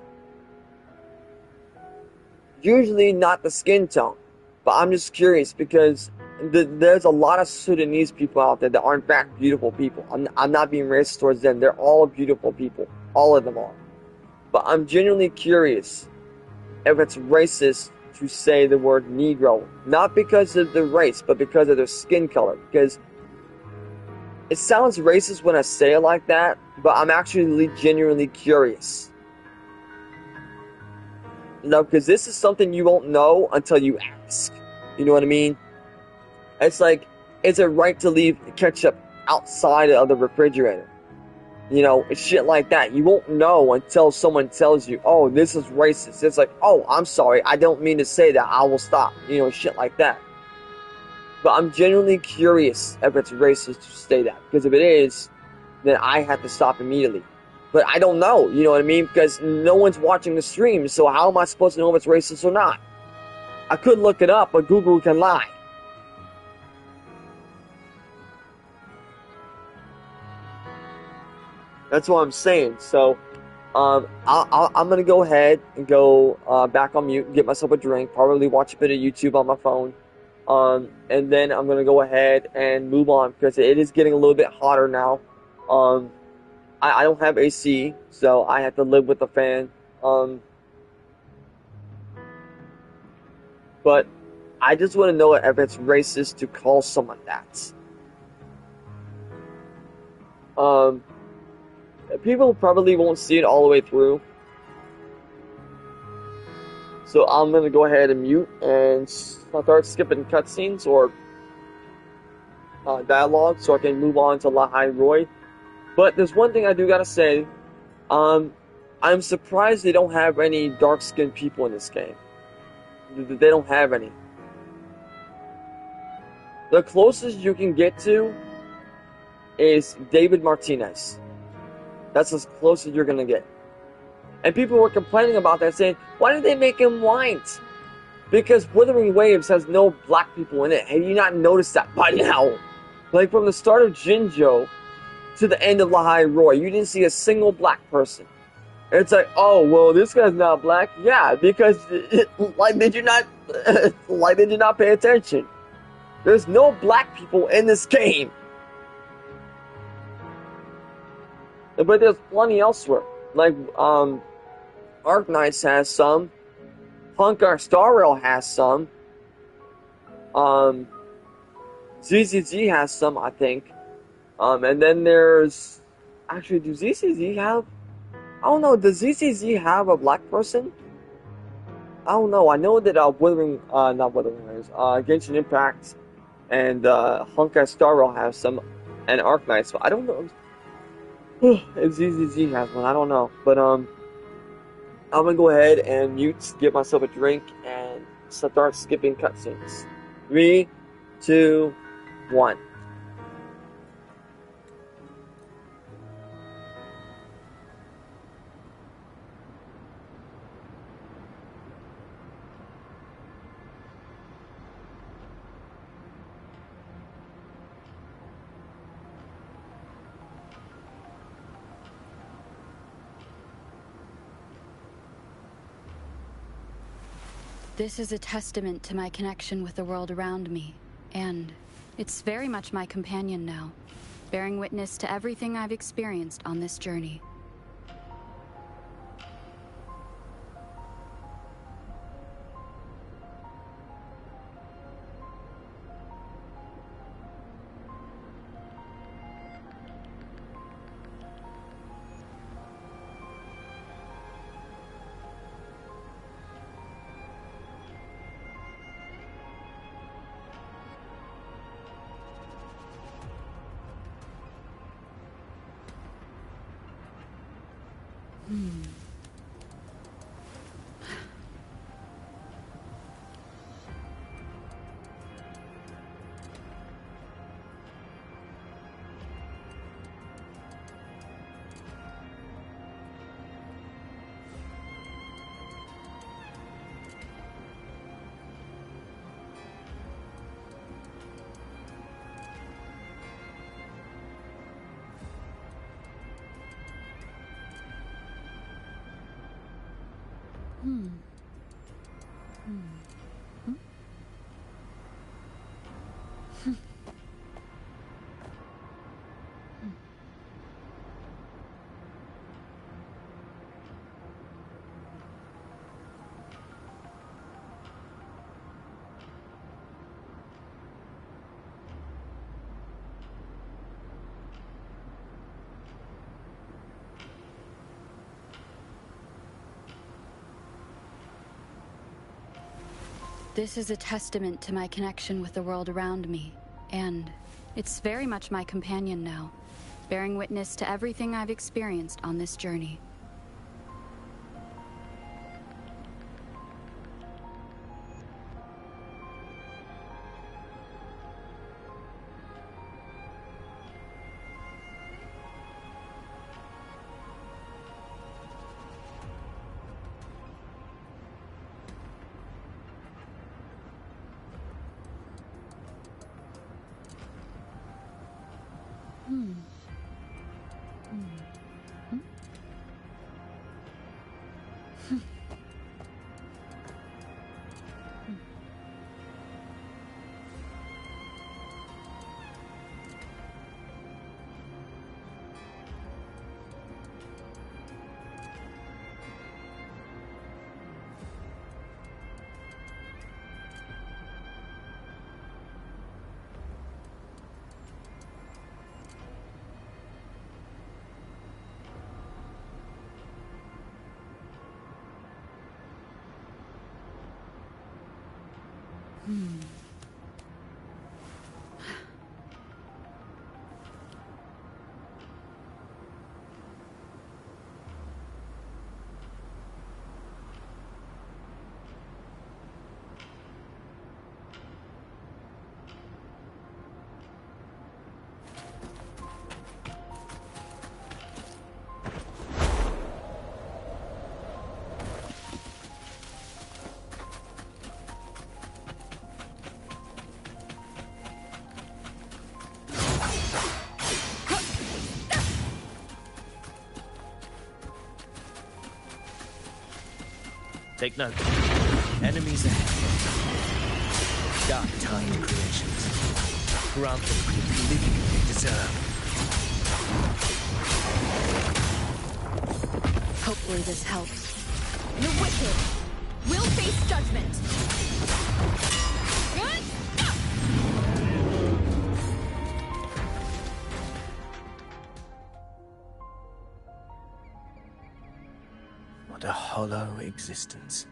Usually not the skin tone. But I'm just curious, because there's a lot of Sudanese people out there that are in fact beautiful people. I'm not being racist towards them. They're all beautiful people. All of them are. But I'm genuinely curious if it's racist to say the word Negro. Not because of the race, but because of their skin color. Because it sounds racist when I say it like that, but I'm actually genuinely curious. No, because this is something you won't know until you ask. You know what I mean? It's like, is it right to leave ketchup outside of the refrigerator? You know, it's shit like that. You won't know until someone tells you, oh, this is racist. It's like, oh, I'm sorry, I don't mean to say that, I will stop. You know, shit like that. But I'm genuinely curious if it's racist to say that. Because if it is, then I have to stop immediately. But I don't know, you know what I mean? Because no one's watching the stream, so how am I supposed to know if it's racist or not? I could look it up, but Google can lie. That's what I'm saying. So, I'm gonna go ahead and go back on mute, get myself a drink, probably watch a bit of YouTube on my phone, and then I'm gonna go ahead and move on, because it is getting a little bit hotter now. I don't have AC, so I have to live with the fan. But I just want to know if it's racist to call someone that. People probably won't see it all the way through. So I'm going to go ahead and mute and start skipping cutscenes or dialogue so I can move on to Lahai Roy. But there's one thing I do gotta say. I'm surprised they don't have any dark-skinned people in this game. They don't have any. The closest you can get to is David Martinez. That's as close as you're gonna get. And people were complaining about that, saying, why did they make him white? Because Wuthering Waves has no black people in it. Have you not noticed that by now? Like, from the start of Jinjo to the end of Lahai Roy, you didn't see a single black person. And it's like, oh, well, this guy's not black. Yeah, because, like, did you not pay attention? There's no black people in this game. But there's plenty elsewhere. Like, Arc Knights has some. Punkar Star Rail has some. ZZZ has some, I think. And then there's... Actually, do ZZZ have... I don't know, does ZZZ have a black person? I don't know. I know that not Wuthering Waves, Genshin Impact and Honkai Star Rail have some, and Arc Knights, but I don't know if ZZZ has one. I don't know. But I'm gonna go ahead and mute, get myself a drink, and start skipping cutscenes. 3, 2, 1. This is a testament to my connection with the world around me, and it's very much my companion now, bearing witness to everything I've experienced on this journey. This is a testament to my connection with the world around me, and it's very much my companion now, bearing witness to everything I've experienced on this journey. Take note. Enemies ahead. Dark Tide creations. Grant them the oblivion they deserve. Hopefully this helps. The wicked will face judgment. What a hollow existence.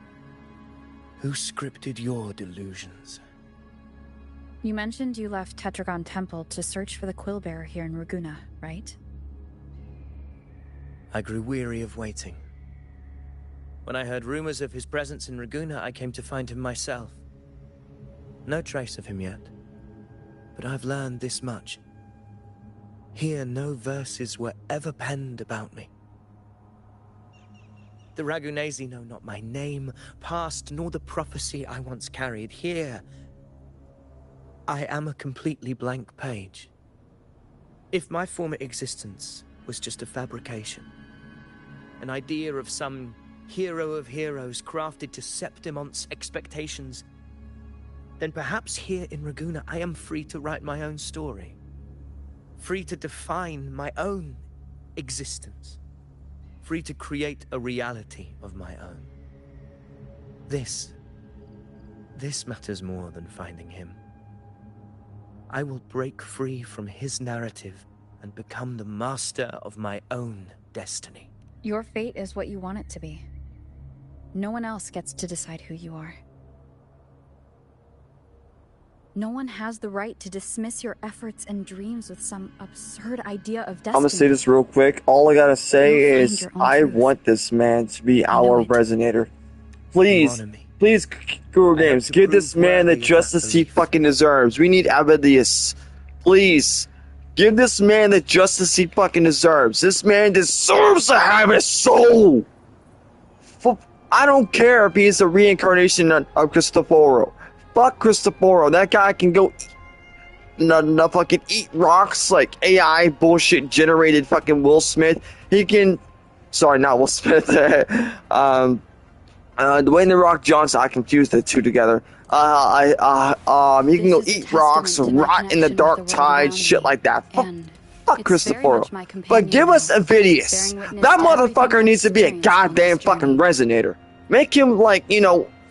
Who scripted your delusions? You mentioned you left Tetragon Temple to search for the Quillbearer here in Raguna, right? I grew weary of waiting. When I heard rumors of his presence in Raguna, I came to find him myself. No trace of him yet, but I've learned this much. Here, no verses were ever penned about me. The Ragunesi know not my name, past, nor the prophecy I once carried. Here, I am a completely blank page. If my former existence was just a fabrication, an idea of some hero of heroes crafted to Septimont's expectations, then perhaps here in Raguna I am free to write my own story. Free to define my own existence. Free to create a reality of my own. This matters more than finding him. I will break free from his narrative and become the master of my own destiny. Your fate is what you want it to be. No one else gets to decide who you are. No one has the right to dismiss your efforts and dreams with some absurd idea of destiny. I'm gonna say this real quick. All I gotta say is, I want this man to be our resonator. Please, please, Google Games, give this man the justice he fucking deserves. We need Abadius. Please, give this man the justice he fucking deserves. This man deserves to have his soul. I don't care if he's a reincarnation of Cristoforo. Fuck Cristoforo. That guy can go fucking eat rocks like AI bullshit generated fucking Will Smith. He can, sorry, not Will Smith. Dwayne The Rock Johnson. I confused the two together. He can go eat rocks, rot in the dark tide, shit like that. Fuck Cristoforo. But give us Avidius. That motherfucker needs to be a goddamn fucking resonator. Make him like,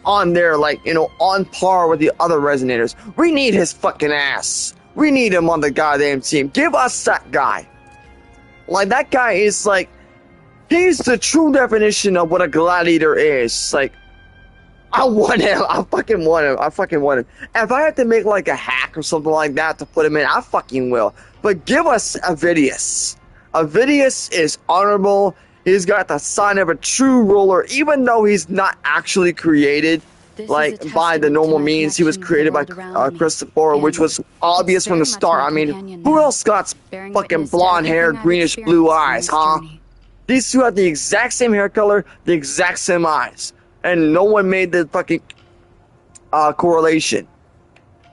on there, like, on par with the other resonators. We need his fucking ass. We need him on the goddamn team. Give us that guy. Like, that guy is like, he's the true definition of what a gladiator is. Like, I want him. I fucking want him. I fucking want him. If I have to make like a hack or something like that to put him in, I fucking will. But give us Avidius. Avidius is honorable. He's got the sign of a true ruler, even though he's not actually created like by the normal means. He was created by Cristoforo, which was obvious from the start. I mean, who else got fucking blonde hair, greenish blue eyes, huh? These two have the exact same hair color, the exact same eyes, and no one made the fucking correlation.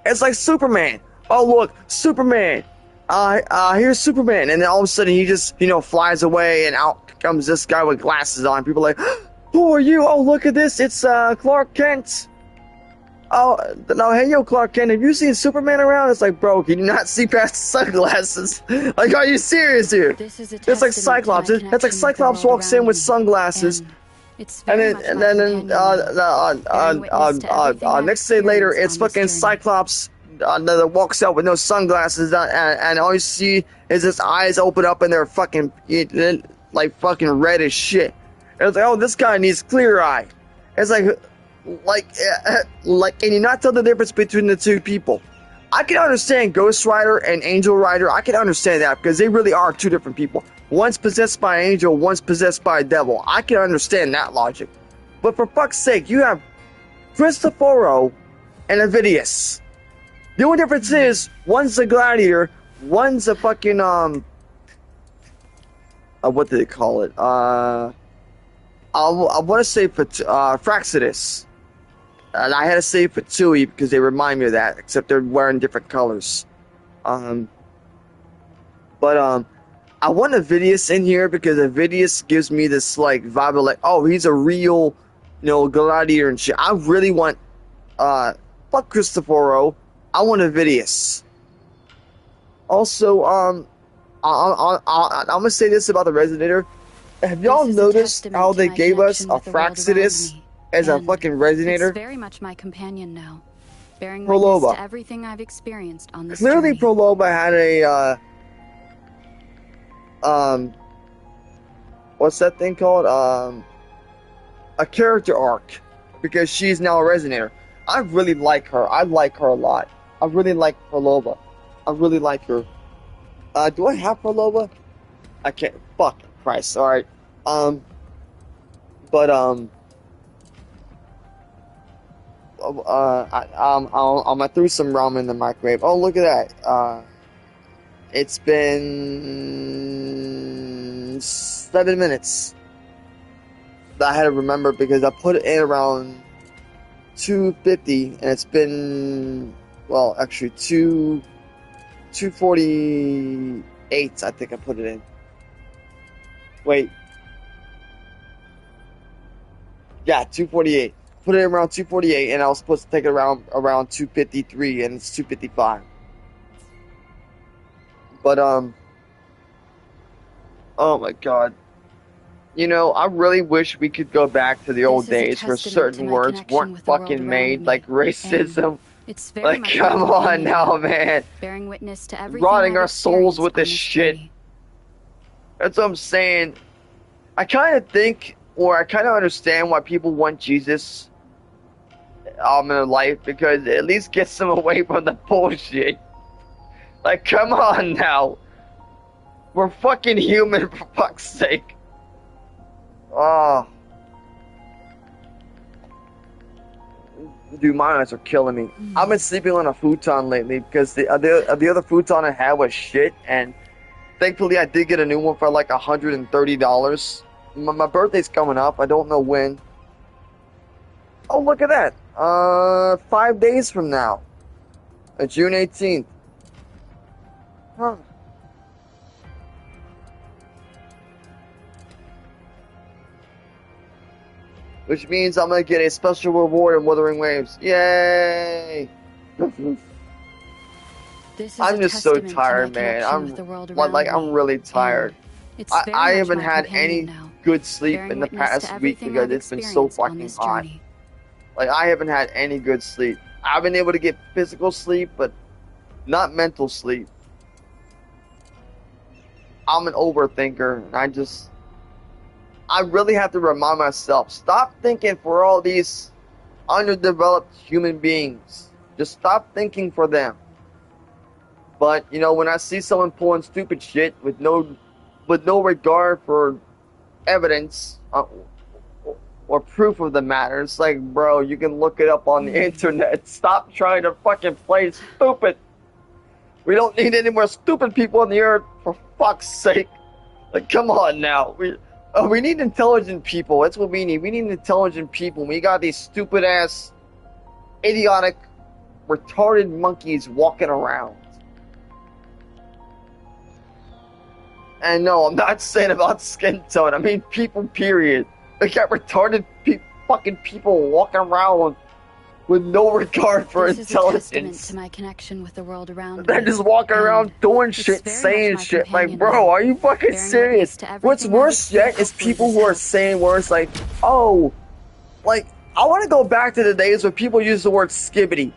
It's like Superman. Oh look, Superman. Here's Superman, and then all of a sudden he just, flies away, and out comes this guy with glasses on. People are like, who are you? Oh, look at this. It's Clark Kent. Oh, no, hey, yo, Clark Kent, have you seen Superman around? It's like, bro, can you not see past the sunglasses? Like, are you serious here? It's like Cyclops. It's like Cyclops walks in with sunglasses. And then next day later, it's fucking Cyclops that walks out with no sunglasses, and all you see is his eyes open up and they're fucking like fucking red as shit. And it's like, oh, this guy needs clear eye. It's like, can you not tell the difference between the two people? I can understand Ghost Rider and Angel Rider. I can understand that because they really are two different people. One's possessed by an angel, one's possessed by a devil. I can understand that logic. But for fuck's sake, you have Cristoforo and Avidius. The only difference is, one's a gladiator, one's a fucking, what do they call it? I want to say Fraxidus. And I had to say Patui because they remind me of that, except they're wearing different colors. But I want Avidius in here because Avidius gives me this, like, vibe of, like, oh, he's a real Gladiator and shit. I really want, fuck Cristoforo. I want Avidius. Also, I'm gonna say this about the Resonator. Have y'all noticed how they gave us a Fraxidus as a fucking Resonator? It's very much my companion now, bearing Proloba. witness to everything I've experienced on this Clearly, journey. Proloba had a what's that thing called? A character arc, because she's now a Resonator. I really like her. I like her a lot. I really like Proloba. I really like her. Do I have Proloba? I can't. Fuck Christ. All right. I'm gonna throw some ramen in the microwave. Oh, look at that. It's been 7 minutes. I had to remember because I put it in around 2:50, and it's been, well, actually 2:48. I think I put it in. Wait. Yeah, 2:48. Put it around 2:48, and I was supposed to take it around 2:53, and it's 2:55. But oh my god. I really wish we could go back to the old days where certain words weren't fucking made, like racism. It's very like, come on now, man. Bearing witness to everything Rotting I've our souls with this experienced on shit. That's what I'm saying. I kind of think, or I kind of understand why people want Jesus in their life, because it at least gets them away from the bullshit. Like, come on now. We're fucking human, for fuck's sake. Oh. Dude, my eyes are killing me. I've been sleeping on a futon lately because the other futon I had was shit, and thankfully I did get a new one for like $130. My birthday's coming up. I don't know when. Oh, look at that. 5 days from now. June 18th. Huh. Which means I'm gonna get a special reward in Wuthering Waves. Yay! I'm just so tired, man. I'm really tired. I haven't had any good sleep in the past week because it's been so fucking hot. Like, I haven't had any good sleep. I've been able to get physical sleep, but not mental sleep. I'm an overthinker, and I really have to remind myself, stop thinking for all these underdeveloped human beings. Just stop thinking for them. But, when I see someone pulling stupid shit with no regard for evidence or proof of the matter, it's like, bro, you can look it up on the internet. Stop trying to fucking play stupid. We don't need any more stupid people on the earth, for fuck's sake. Like, come on now. We need intelligent people. That's what we need. We need intelligent people. We got these stupid-ass, idiotic, retarded monkeys walking around. And no, I'm not saying about skin tone. I mean people, period. They got retarded fucking people walking around with no regard for intelligence. Is a testament to my connection with the world around They're me. just walking around doing shit, saying shit. Like, bro, are you fucking serious? What's worse yet is people who are saying words like, oh, like, I want to go back to the days where people use the word skibbity.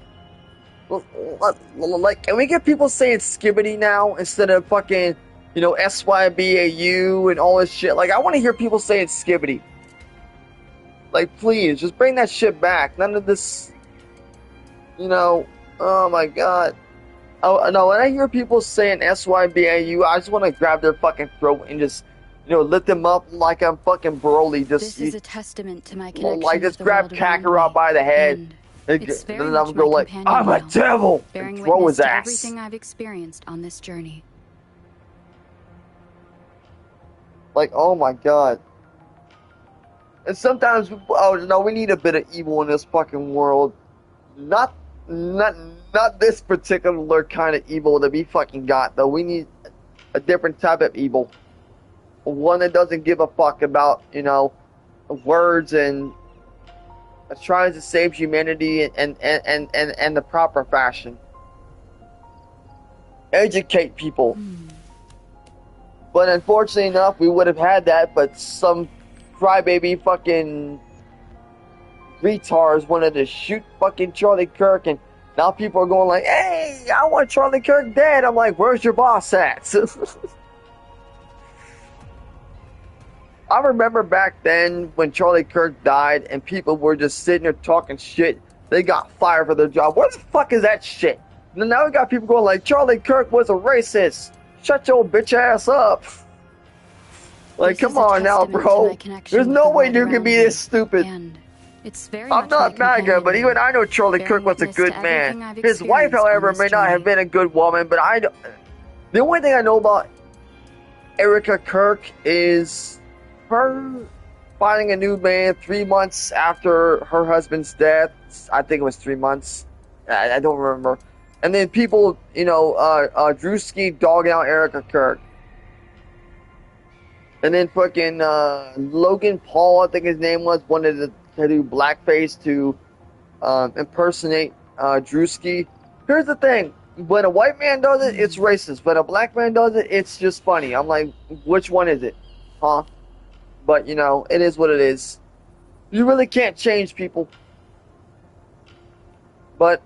Like, can we get people saying skibbity now instead of fucking, SYBAU and all this shit? Like, I want to hear people saying skibbity. Like, please, just bring that shit back. None of this, oh my god. Oh, no, when I hear people saying SYBAU, I just want to grab their fucking throat and just, lift them up like I'm fucking Broly. This is a testament to my connection like, just with the grab world around Kakarot me. by the head. And It's very then much I'm go my like, companion I'm a now, devil! bearing And throw witness his to ass. everything I've experienced on this journey. Like, oh my god. And sometimes, we need a bit of evil in this fucking world. Not this particular kind of evil that we fucking got, though. We need a different type of evil. One that doesn't give a fuck about, words and trying to save humanity and the proper fashion. Educate people. But unfortunately enough, we would have had that, but some crybaby fucking retards wanted to shoot fucking Charlie Kirk, and now people are going like, hey, I want Charlie Kirk dead. I'm like, where's your boss at? I remember back then when Charlie Kirk died and people were just sitting there talking shit. They got fired for their job. Where the fuck is that shit? And now we got people going like, Charlie Kirk was a racist. Shut your bitch ass up. Like, come on now, bro. There's no way you can be this stupid. I'm not MAGA, but even I know Charlie Kirk was a good man. His wife, however, may not have been a good woman, but the only thing I know about Erica Kirk is her finding a new man 3 months after her husband's death. I think it was 3 months. I don't remember. And then people, Drewski dogging out Erica Kirk. And then fucking Logan Paul, I think his name was, wanted to do blackface to impersonate Drewski. Here's the thing. When a white man does it, it's racist. When a black man does it, it's just funny. I'm like, which one is it? Huh? But, it is what it is. You really can't change people. But,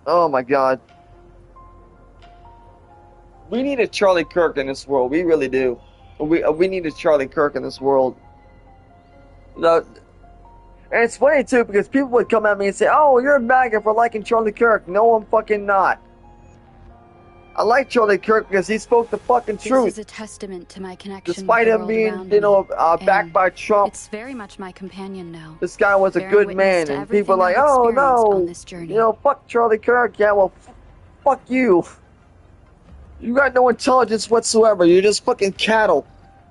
oh my god. We need a Charlie Kirk in this world. We really do. We need a Charlie Kirk in this world. And it's funny, too, because people would come at me and say, oh, you're a MAGA for liking Charlie Kirk. No, I'm fucking not. I like Charlie Kirk because he spoke the fucking truth. This is a testament to my connection despite with the him world being, around me. backed by Trump. It's very much my companion now. This guy was a good man, and people are like, oh no, fuck Charlie Kirk. Yeah, well, fuck you. You got no intelligence whatsoever. You're just fucking cattle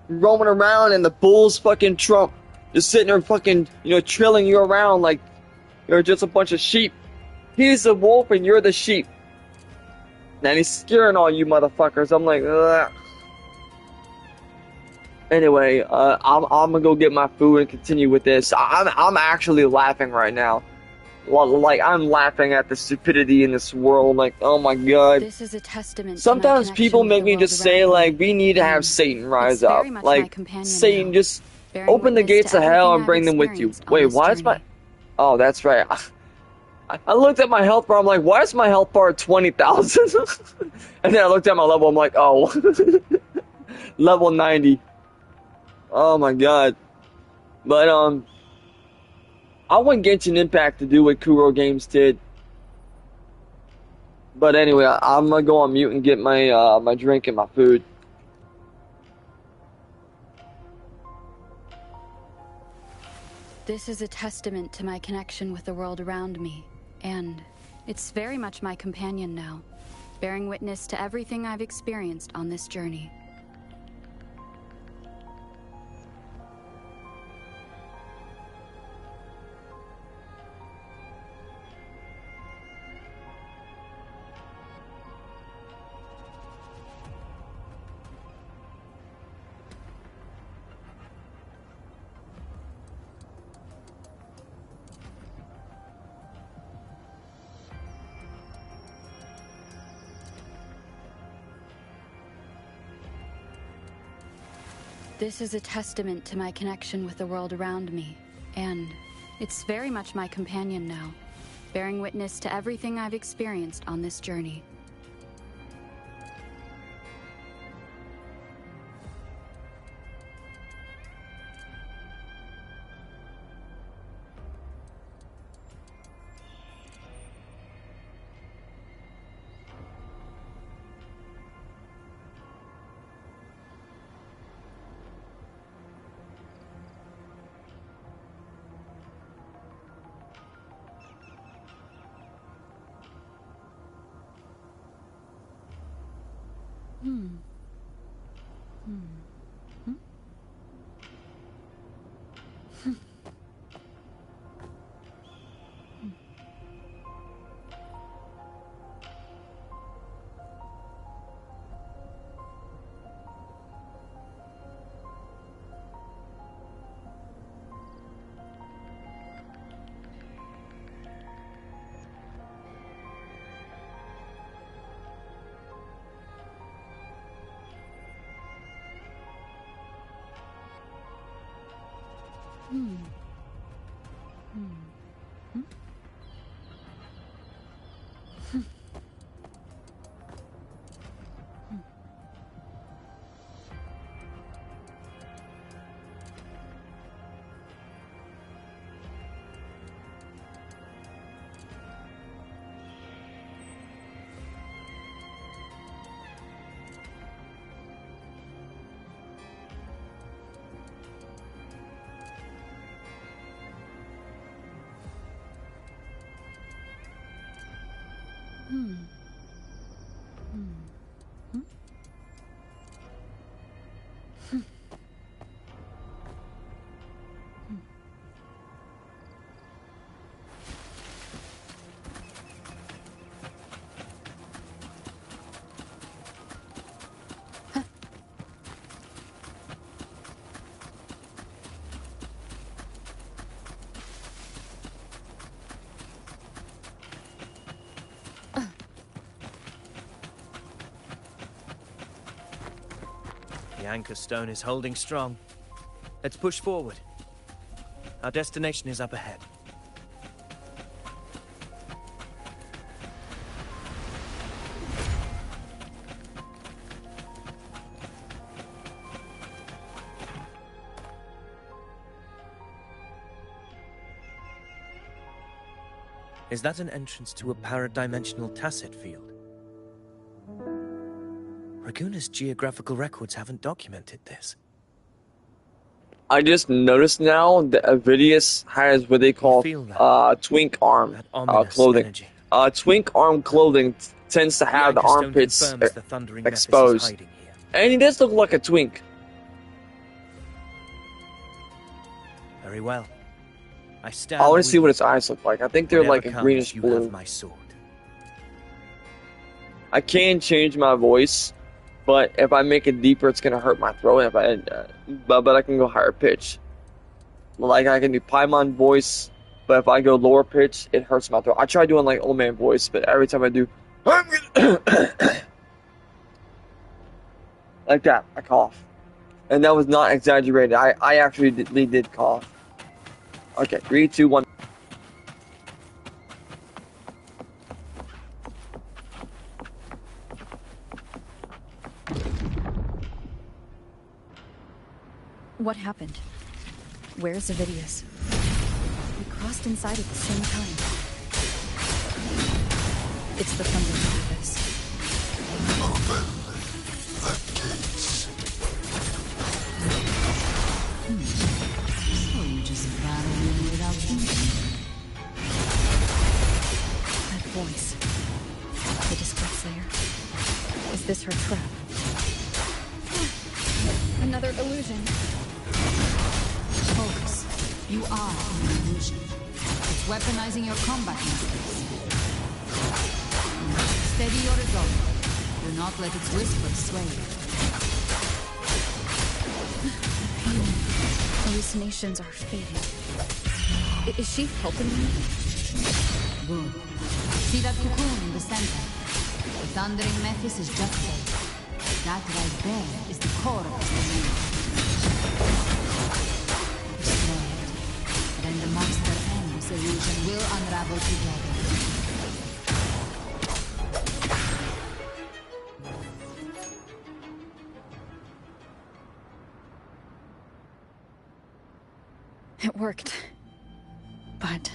roaming around, and the bull's fucking Trump. Just sitting there fucking, trilling you around like you're just a bunch of sheep. He's the wolf and you're the sheep. And he's scaring all you motherfuckers. I'm like, ugh. Anyway, I'm gonna go get my food and continue with this. I'm actually laughing right now. Like, I'm laughing at the stupidity in this world. Like, oh my god. This is a testament. Sometimes people make me just say, like, we need to have Satan rise up. Like, Satan, just open the gates of hell and bring them with you. Wait, why is my... Oh, that's right. I looked at my health bar, I'm like, why is my health bar at 20,000? And then I looked at my level, I'm like, oh. Level 90. Oh my god. But, I want Genshin Impact to do what Kuro Games did. But anyway, I'm gonna go on mute and get my, my drink and my food. This is a testament to my connection with the world around me, and it's very much my companion now, bearing witness to everything I've experienced on this journey. This is a testament to my connection with the world around me, and it's very much my companion now, bearing witness to everything I've experienced on this journey. The anchor stone is holding strong. Let's push forward. Our destination is up ahead. Is that an entrance to a paradimensional tacit field? Raguna's geographical records haven't documented this. I just noticed now that Avidius has what they call twink arm clothing. Twink arm clothing tends to have the armpits exposed. And he does look like a twink. Very well. I want to see what his eyes look like. I think they're like a greenish blue. My sword. I can change my voice, but if I make it deeper, it's gonna hurt my throat. But I can go higher pitch. Like I can do Paimon voice, but if I go lower pitch, it hurts my throat. I try doing like old man voice, but every time I do, like that, I cough, and that was not exaggerated. I actually did cough. Okay, 3, 2, 1. What happened? Where's Avidius? We crossed inside at the same time. It's the Thunder Purpose. Open the gates. So you just battle me without thinking. That voice. The Discord Slayer. Is this her trap? Another illusion. Focus. You are an illusion. It's weaponizing your combat methods. Steady your resolve. Do not let its whispers sway you. Hallucinations are fading. Is she helping me? Good. See that cocoon in the center? The thundering Mephis is just there. That right there is the core of the domain. Destroy it. Then the monster and this illusion will unravel together. It worked. But...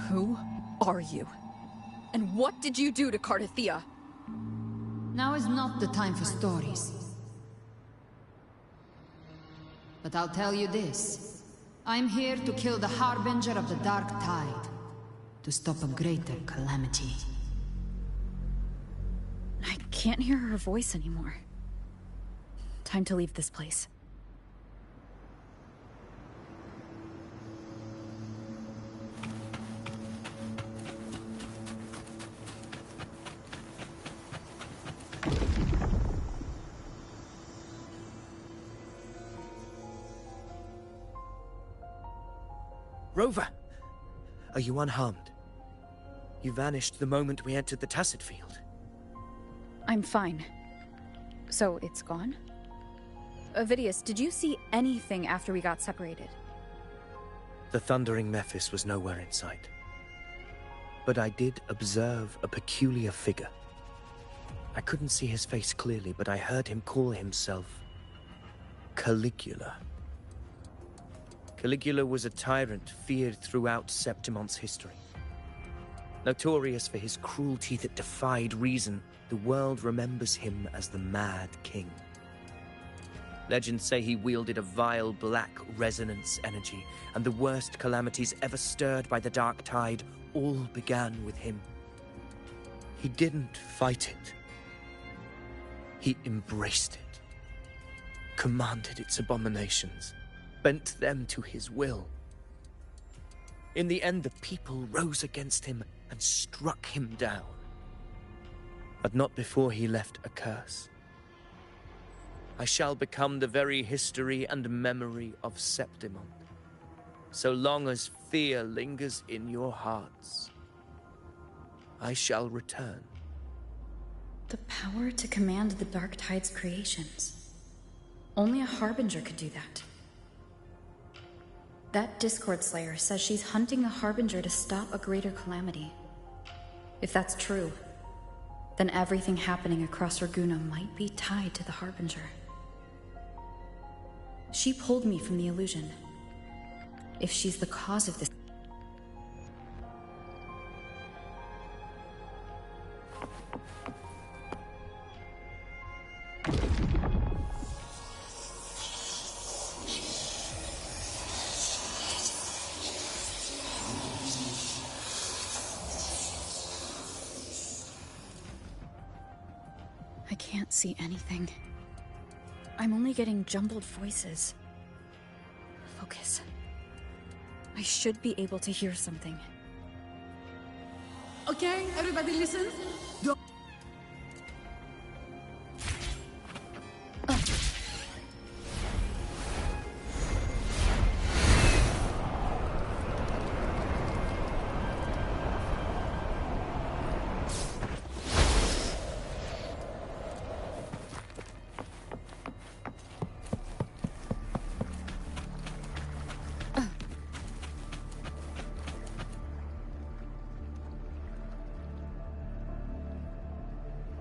who are you? And what did you do to Cardathia? Now is not the time for stories. But I'll tell you this. I'm here to kill the Harbinger of the Dark Tide. To stop a greater calamity. I can't hear her voice anymore. Time to leave this place. Rover! Are you unharmed? You vanished the moment we entered the Tacit Field. I'm fine. So it's gone? Vidius, did you see anything after we got separated? The thundering Mephis was nowhere in sight. But I did observe a peculiar figure. I couldn't see his face clearly, but I heard him call himself Caligula. Caligula was a tyrant feared throughout Septimon's history. Notorious for his cruelty that defied reason, the world remembers him as the Mad King. Legends say he wielded a vile black resonance energy, and the worst calamities ever stirred by the Dark Tide all began with him. He didn't fight it. He embraced it, commanded its abominations, bent them to his will. In the end, the people rose against him and struck him down. But not before he left a curse. I shall become the very history and memory of Septimon, so long as fear lingers in your hearts. I shall return. The power to command the Dark Tide's creations. Only a Harbinger could do that. That Discord Slayer says she's hunting a Harbinger to stop a greater calamity. If that's true, then everything happening across Raguna might be tied to the Harbinger. She pulled me from the illusion. If she's the cause of this... I can't see anything. I'm only getting jumbled voices. Focus. I should be able to hear something. Okay, everybody listen.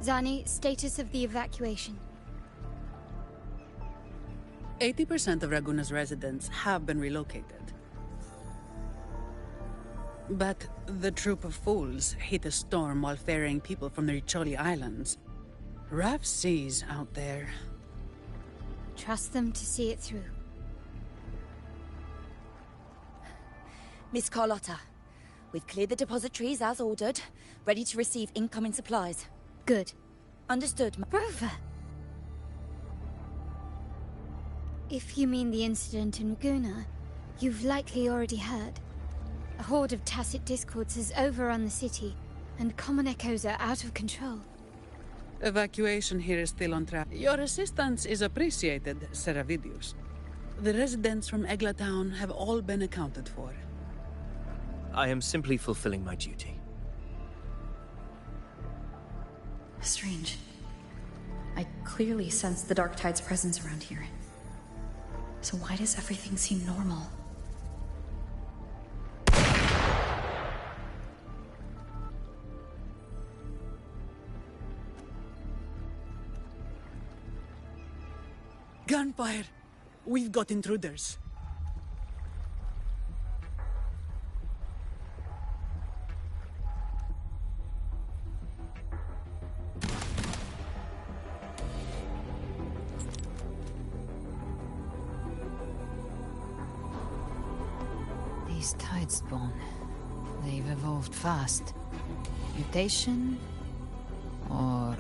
Zani, status of the evacuation. 80% of Raguna's residents have been relocated. But the troop of fools hit a storm while ferrying people from the Riccioli Islands. Rough seas out there. Trust them to see it through. Miss Carlotta, we've cleared the depositories as ordered, ready to receive incoming supplies. Good. Understood, Rover! If you mean the incident in Raguna, you've likely already heard. A horde of tacit discords has overrun the city, and common echoes are out of control. Evacuation here is still on track. Your assistance is appreciated, Seravidius. The residents from Eglatown have all been accounted for. I am simply fulfilling my duty. Strange. I clearly sense the Dark Tide's presence around here. So why does everything seem normal? Gunfire! We've got intruders. These Tidespawn, they've evolved fast. Mutation? Or...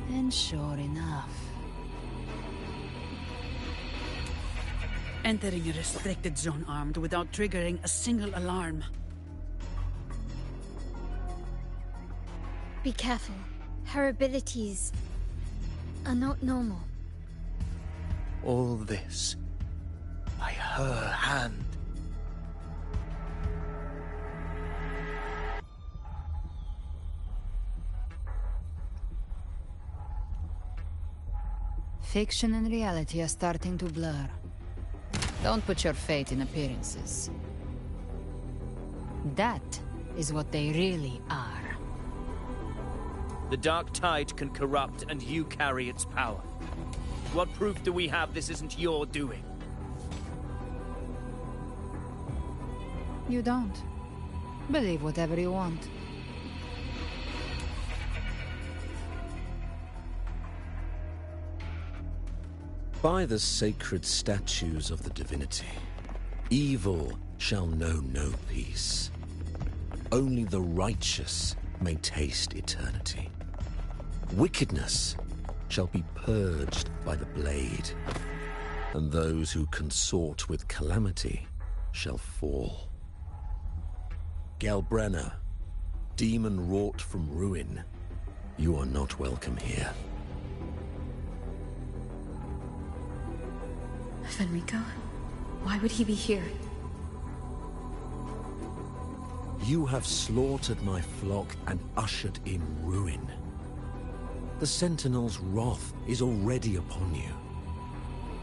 And sure enough... Entering a restricted zone armed without triggering a single alarm. Be careful. Her abilities are not normal. All this by her hand. Fiction and reality are starting to blur. Don't put your faith in appearances. That is what they really are. The Dark Tide can corrupt, and you carry its power. What proof do we have this isn't your doing? You don't. Believe whatever you want. By the sacred statues of the divinity, evil shall know no peace. Only the righteous may taste eternity. Wickedness shall be purged by the blade, and those who consort with calamity shall fall. Gelbrenna, demon wrought from ruin, you are not welcome here. Fenrico? Why would he be here? You have slaughtered my flock and ushered in ruin. The Sentinel's wrath is already upon you.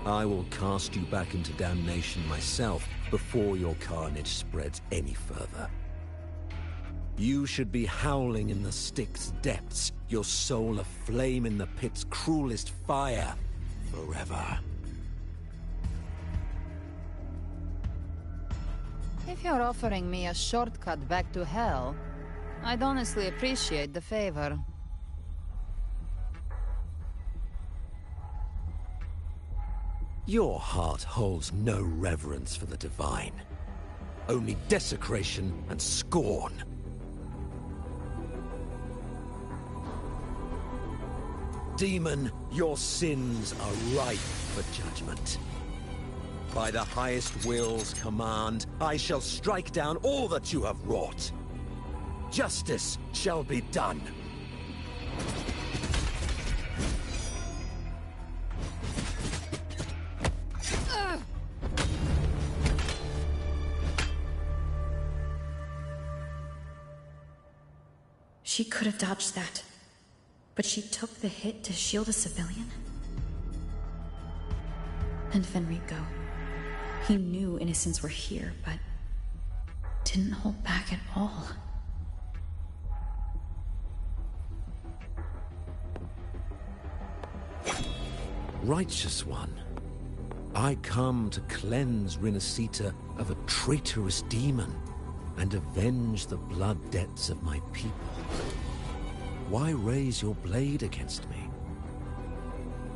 I will cast you back into damnation myself before your carnage spreads any further. You should be howling in the Styx's depths, your soul aflame in the pit's cruelest fire, forever. If you're offering me a shortcut back to hell, I'd honestly appreciate the favor. Your heart holds no reverence for the divine. Only desecration and scorn. Demon, your sins are ripe for judgment. By the highest will's command, I shall strike down all that you have wrought. Justice shall be done. She could have dodged that, but she took the hit to shield a civilian? And Fenrico, he knew innocents were here, but didn't hold back at all. Righteous one, I come to cleanse Rinascita of a traitorous demon and avenge the blood debts of my people. Why raise your blade against me?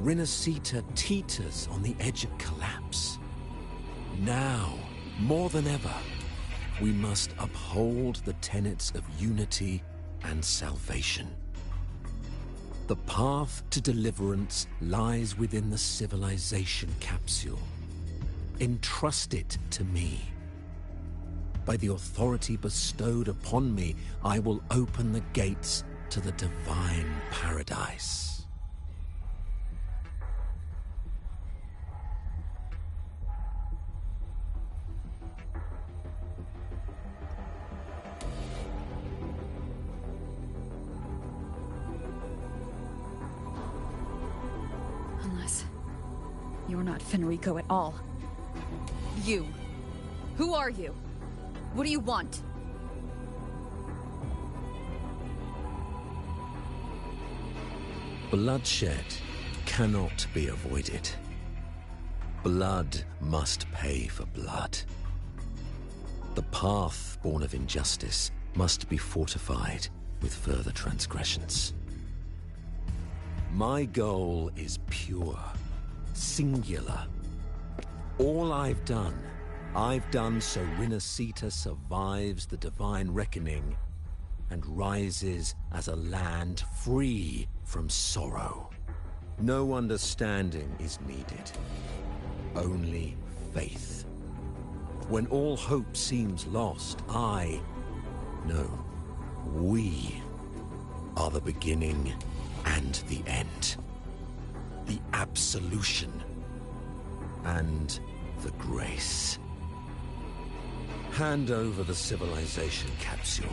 Rinascita teeters on the edge of collapse. Now, more than ever, we must uphold the tenets of unity and salvation. The path to deliverance lies within the civilization capsule. Entrust it to me. By the authority bestowed upon me, I will open the gates to the divine paradise. Unless you're not Fenrico at all. You. Who are you? What do you want? Bloodshed cannot be avoided. Blood must pay for blood. The path born of injustice must be fortified with further transgressions. My goal is pure, singular. All I've done so Rinascita survives the divine reckoning and rises as a land free from sorrow. No understanding is needed, only faith. When all hope seems lost, we are the beginning and the end. The absolution and the grace. Hand over the civilization capsule.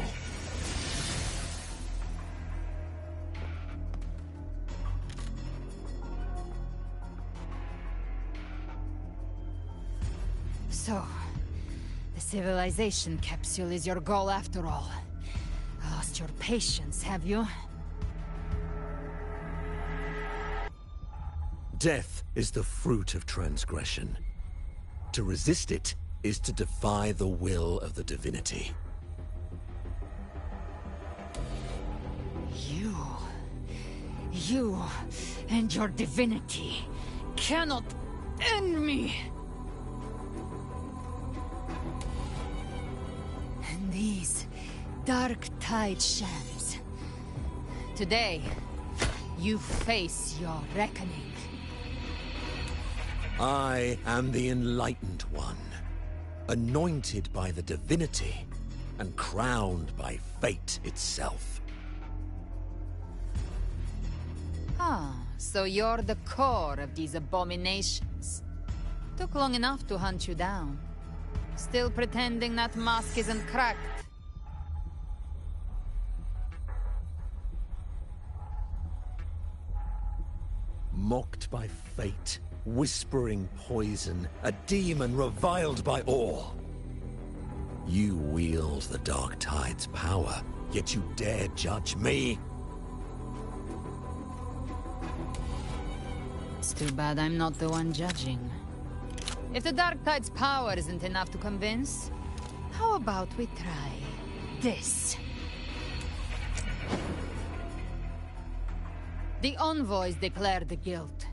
So, the civilization capsule is your goal after all. Lost your patience, have you? Death is the fruit of transgression. To resist it is to defy the will of the divinity. You and your divinity cannot end me. And these dark tide shams. Today, you face your reckoning. I am the Enlightened One, anointed by the divinity and crowned by fate itself. Ah, so you're the core of these abominations. Took long enough to hunt you down. Still pretending that mask isn't cracked. Mocked by fate, whispering poison, a demon reviled by all. You wield the Dark Tide's power, yet you dare judge me? It's too bad I'm not the one judging. If the Dark Tide's power isn't enough to convince, how about we try this? The envoys declare the guilt,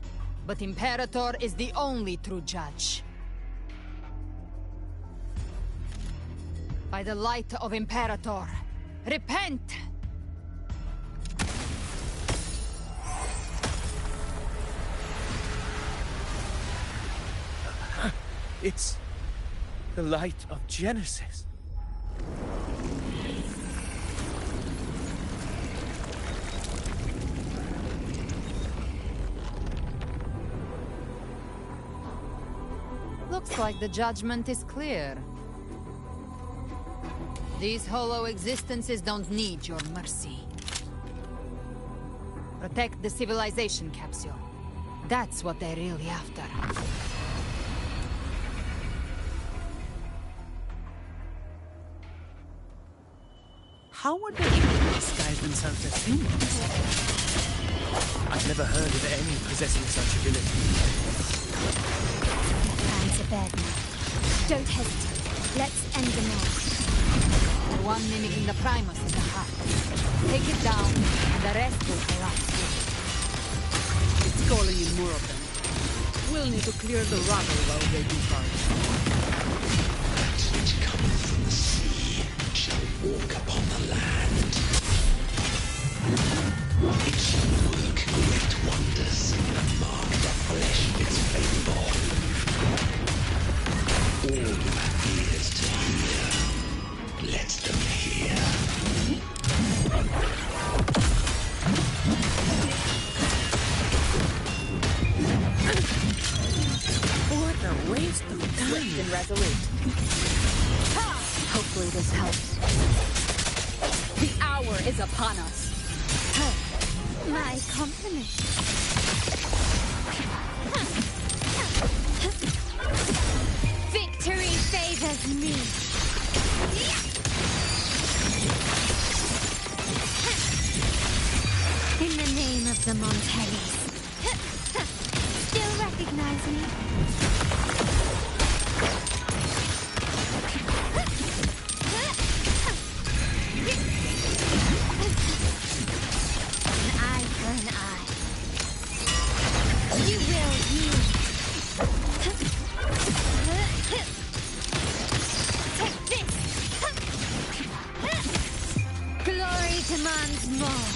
but Imperator is the only true judge. By the light of Imperator, repent! It's the light of Genesis. Looks like the judgment is clear. These hollow existences don't need your mercy. Protect the civilization capsule. That's what they're really after. How would they even disguise themselves as humans? I've never heard of any possessing such ability. Plans are bad now. Don't hesitate. Let's end the match. The one mimicking the Primus is a heart. Take it down, and the rest will collapse. It's calling in more of them. We'll need to clear the rubble while they depart. That which cometh from the sea shall walk upon the land. It shall work great wonders and mark the flesh its fable. All who have ears to hear, let them hear. What a waste of time. Swift and resolute. Hopefully this helps. The hour is upon us. My compliments. Victory favors me. In the name of the Montellis. Still recognize me? An eye for an eye. You will yield. Take this! Glory demands more.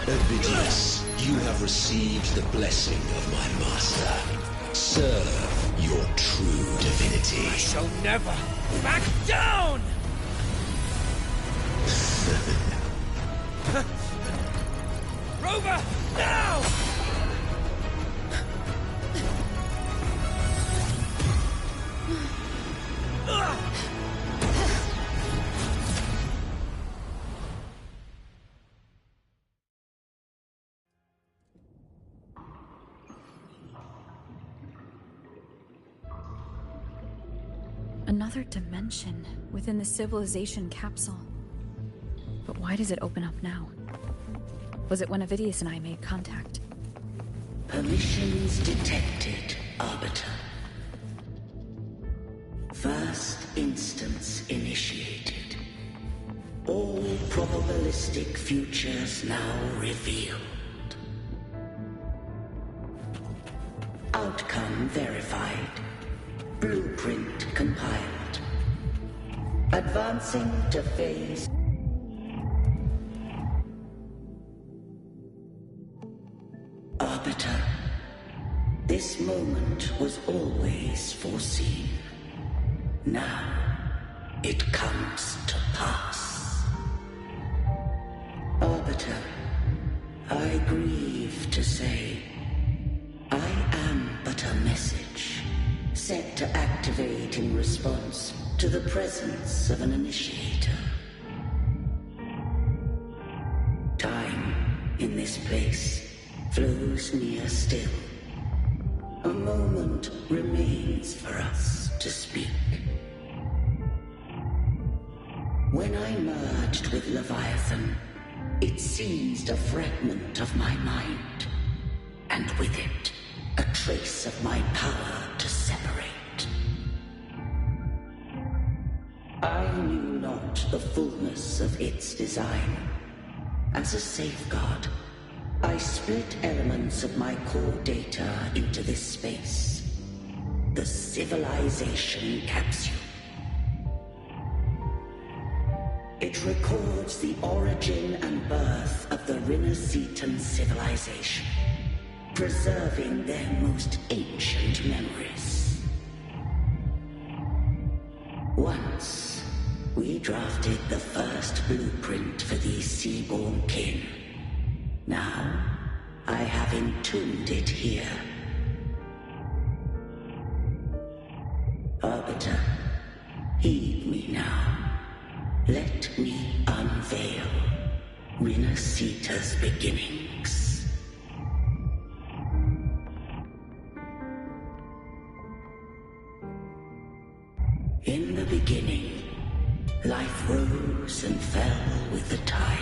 Ovidius, you have received the blessing of my master. Serve your true divinity. I shall never back down! Rover, now! Another dimension within the civilization capsule. But why does it open up now? Was it when Avidius and I made contact? Permissions detected, Arbiter. First instance initiated. All probabilistic futures now revealed. Outcome verified. Blueprint compiled. Advancing to phase. Arbiter, this moment was always foreseen. Now, it comes to pass. Arbiter, I grieve to say, I am but a message, set to activate in response to the presence of an initiator. Time, in this place, flows near still. A moment remains for us to speak. When I merged with Leviathan, it seized a fragment of my mind, and with it, a trace of my power to separate. I knew not the fullness of its design. As a safeguard, I split elements of my core data into this space. The civilization capsule. It records the origin and birth of the Rinascitan civilization, preserving their most ancient memories. Once, we drafted the first blueprint for these seaborn kin. Now, I have entombed it here. Arbiter, heed me now. Let me unveil Rinascita's beginnings. In the beginning, life rose and fell with the tide.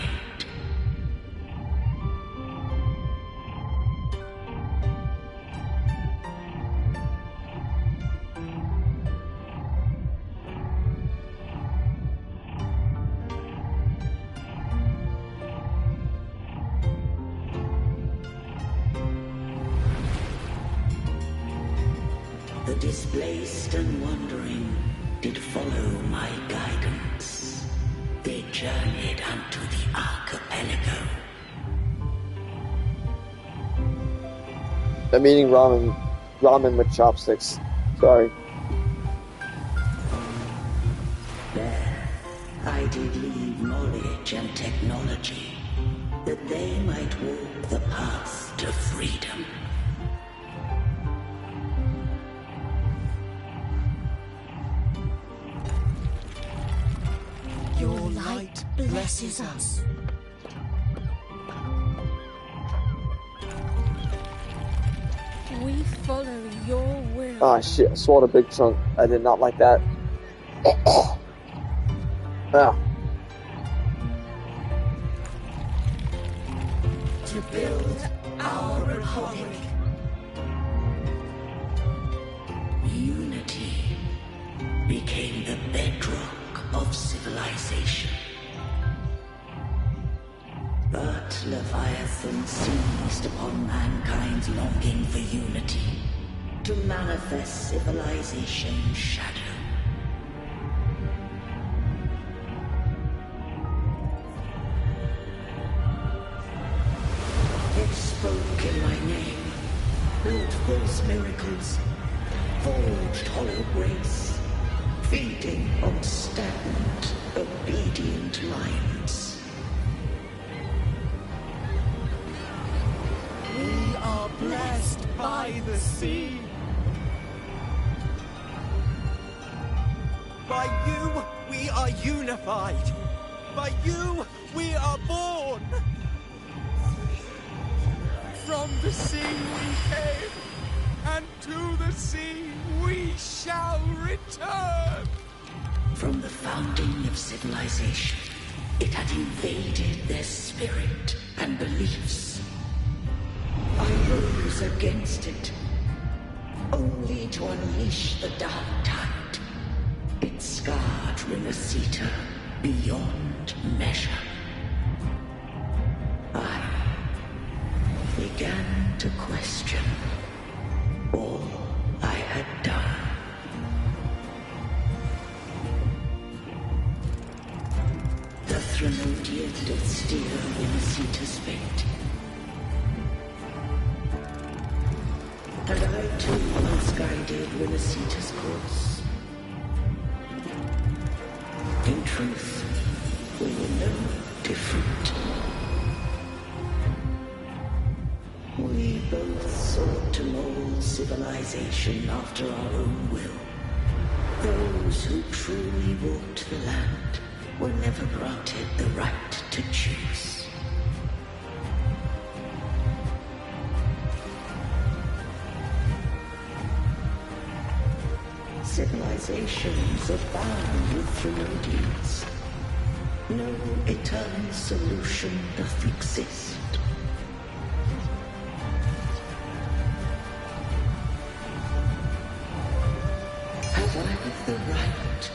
The displaced and wandering did follow my guidance. They journeyed unto the archipelago. I'm eating ramen with chopsticks. Sorry. There, I did leave knowledge and technology, that they might walk the path to freedom. Your light blesses us. We follow your will. Ah, shit. I swallowed a big chunk. I did not like that. Ah. To build our republic. Unity became the bedrock of civilization. But Leviathan seized upon mankind's longing for unity to manifest civilization's shadow. It spoke in my name, built false miracles, forged hollow grace, feeding on stagnant, obedient minds. We are blessed by the sea. By you, we are unified. By you, we are born. From the sea we came, and to the sea we shall return. From the founding of civilization, it had invaded their spirit and beliefs. I rose against it, only to unleash the dark tide. It scarred Rinascita beyond measure. I began to question all I had done. The Threnodian did steer Rinascita's fate. And I too misguided Rinascita's course. In truth, we were no different. We both sought to mold civilization after our own will. Those who truly walked the land were never granted the right to choose. Civilizations abound with Threnodians. No eternal solution doth exist. Have I the right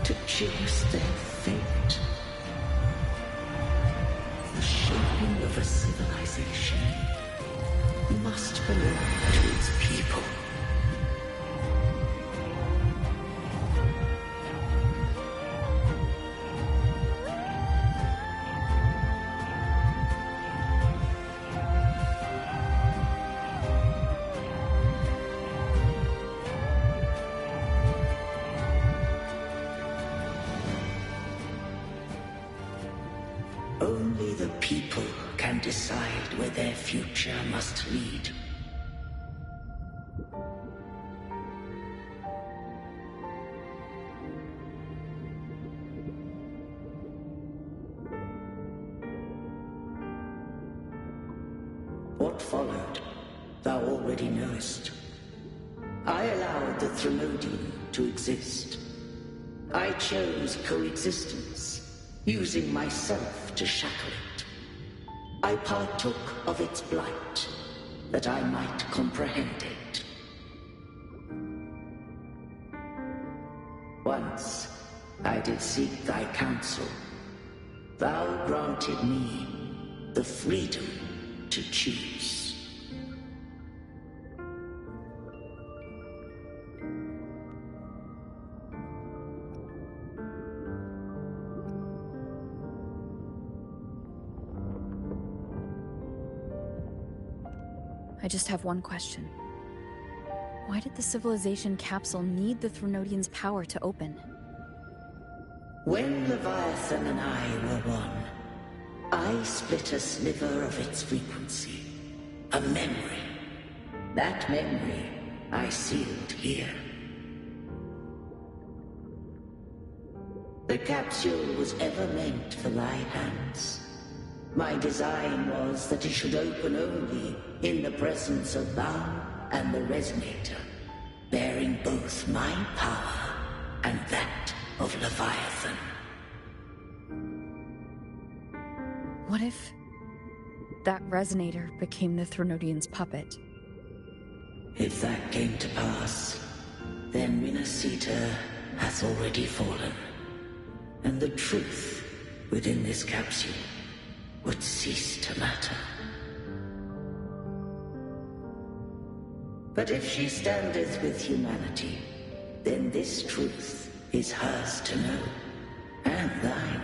to choose their fate? The shaping of a civilization must belong to its people. Only the people can decide where their future must lead. What followed, thou already knowest. I allowed the Threnodian to exist. I chose coexistence, using myself to shackle it. I partook of its blight, that I might comprehend it. Once I did seek thy counsel. Thou granted me the freedom to choose. I just have one question. Why did the civilization capsule need the Threnodian's power to open? When Leviathan and I were one, I split a sliver of its frequency. A memory. That memory I sealed here. The capsule was ever meant for thy hands. My design was that it should open only in the presence of thou and the Resonator, bearing both my power and that of Leviathan. What if that Resonator became the Threnodian's puppet? If that came to pass, then Rinascita has already fallen, and the truth within this capsule would cease to matter. But if she standeth with humanity, then this truth is hers to know, and thine.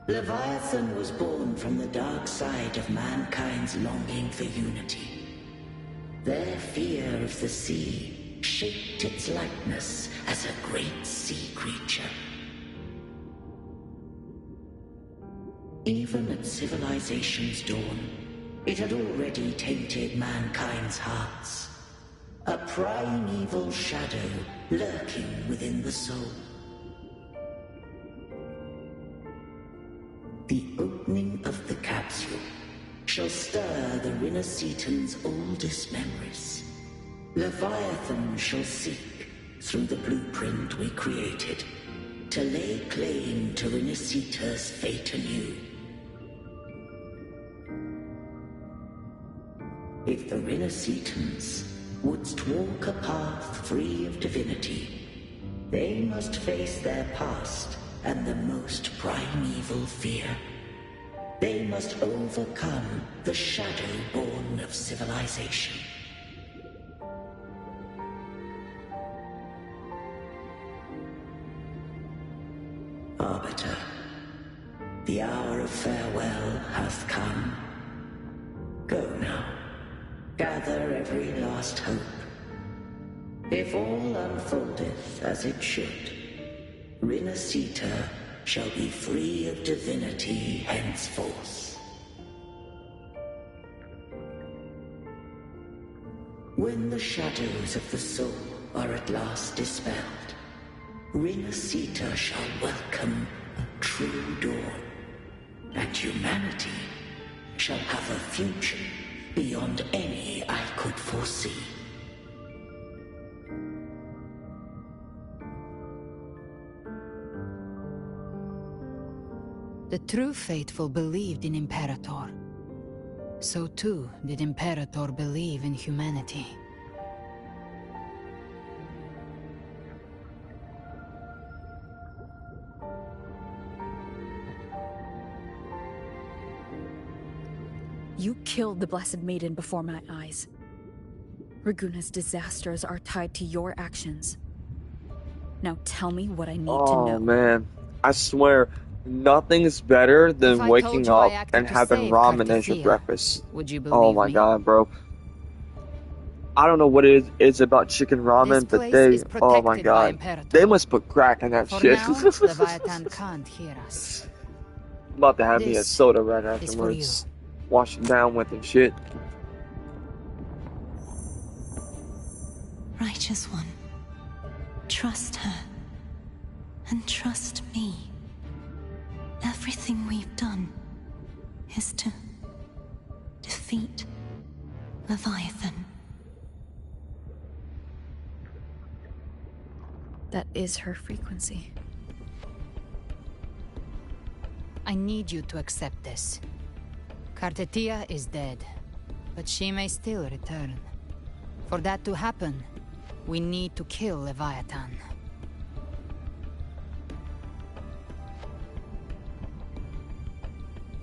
Leviathan was born from the dark side of mankind's longing for unity. Their fear of the sea shaped its likeness as a great sea creature. Even at civilization's dawn, it had already tainted mankind's hearts. A primeval shadow lurking within the soul. The opening of the capsule shall stir the Rinascitan's oldest memories. Leviathan shall seek through the blueprint we created to lay claim to Rinascita's fate anew. If the Rinascitans wouldst walk a path free of divinity, they must face their past and the most primeval fear. They must overcome the shadow born of civilization. Arbiter, the hour of farewell hath come. Go now, gather every last hope. If all unfoldeth as it should, Rinascita shall be free of divinity henceforth. When the shadows of the soul are at last dispelled, Rinascita shall welcome a true dawn, and humanity shall have a future beyond any I could foresee. The true faithful believed in Imperator. So too did Imperator believe in humanity. You killed the Blessed Maiden before my eyes. Raguna's disasters are tied to your actions. Now tell me what I need to know. Oh man, I swear, nothing's better than waking up and having ramen as your breakfast. Would you believe Oh my me? god, bro. I don't know what it is about chicken ramen, but they, oh my god, they must put crack in that For shit. now, Leviathan can't hear us. I'm about to have me a This soda right is for you. afterwards. Wash it down with and shit. Righteous One, trust her. And trust me. Everything we've done is to defeat Leviathan. That is her frequency. I need you to accept this. Cartetia is dead, but she may still return. For that to happen, we need to kill Leviathan.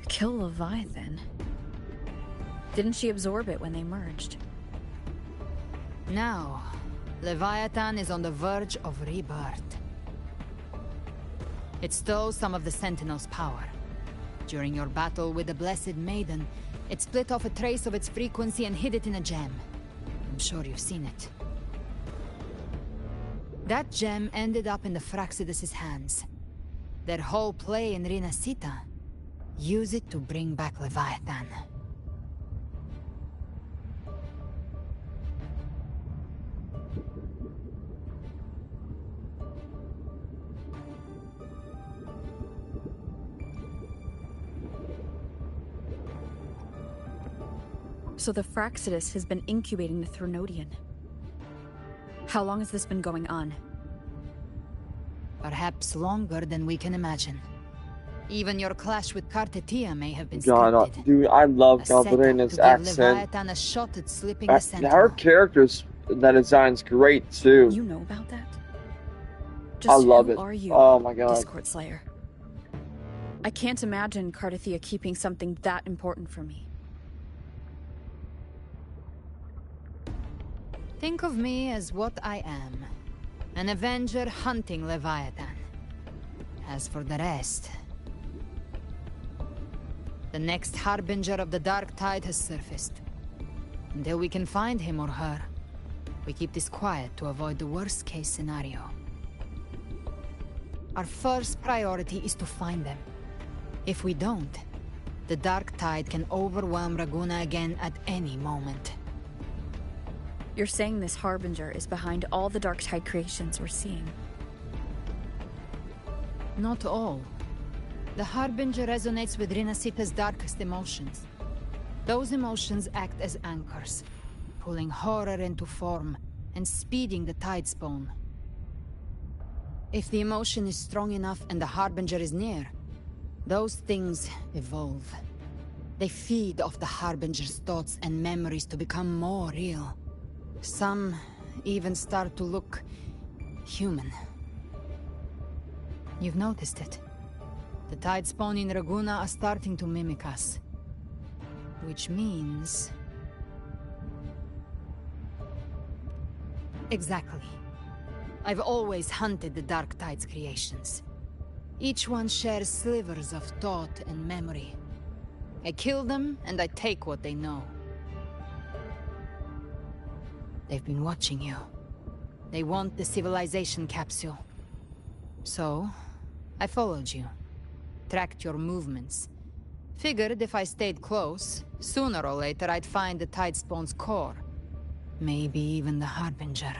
Kill Leviathan? Didn't she absorb it when they merged? Now, Leviathan is on the verge of rebirth. It stole some of the Sentinel's power. During your battle with the Blessed Maiden, it split off a trace of its frequency and hid it in a gem. I'm sure you've seen it. That gem ended up in the Fraxidus' hands. Their whole play in Rinascita. Use it to bring back Leviathan. So the Fraxidus has been incubating the Thronodian. How long has this been going on? Perhaps longer than we can imagine. Even your clash with Cartetia may have been God, scripted. dude, I love A setup Galvarina's to give accent. Leviathan a shot at slipping the Sentinel. Her character's, that design's great too. You know about that? I love who it. Are you, Oh my god. Discord Slayer? I can't imagine Cartetia keeping something that important from me. Think of me as what I am. An Avenger hunting Leviathan. As for the rest... The next Harbinger of the Dark Tide has surfaced. Until we can find him or her, we keep this quiet to avoid the worst-case scenario. Our first priority is to find them. If we don't, the Dark Tide can overwhelm Raguna again at any moment. You're saying this Harbinger is behind all the Dark Tide creations we're seeing? Not all. The Harbinger resonates with Rinascita's darkest emotions. Those emotions act as anchors, pulling horror into form and speeding the Tidespawn. If the emotion is strong enough and the Harbinger is near, those things evolve. They feed off the Harbinger's thoughts and memories to become more real. Some even start to look human. You've noticed it. The Tidespawn in Raguna are starting to mimic us. Which means... Exactly. I've always hunted the Dark Tide's creations. Each one shares slivers of thought and memory. I kill them, and I take what they know. They've been watching you. They want the civilization capsule. So, I followed you. Tracked your movements. Figured if I stayed close, sooner or later I'd find the Tidespawn's core. Maybe even the Harbinger.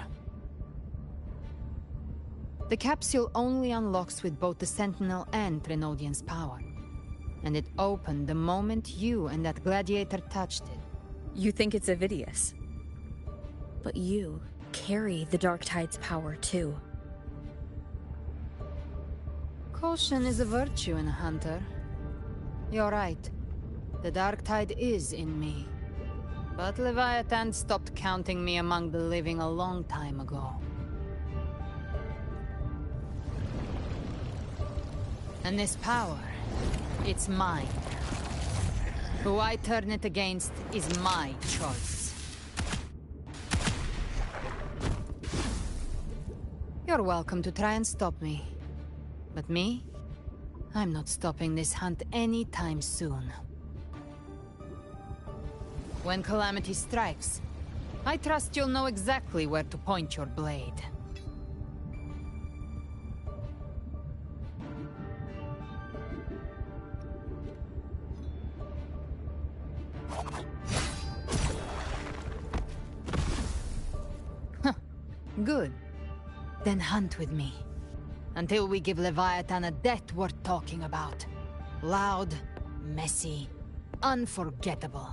The capsule only unlocks with both the Sentinel and Trinodian's power. And it opened the moment you and that gladiator touched it. You think it's Avidius. But you carry the Dark Tide's power too. Caution is a virtue in a hunter. You're right. The Dark Tide is in me. But Leviathan stopped counting me among the living a long time ago. And this power, it's mine. Who I turn it against is my choice. You're welcome to try and stop me. But me? I'm not stopping this hunt anytime soon. When calamity strikes, I trust you'll know exactly where to point your blade. Huh. Good. Then hunt with me. Until we give Leviathan a death worth talking about. Loud, messy, unforgettable.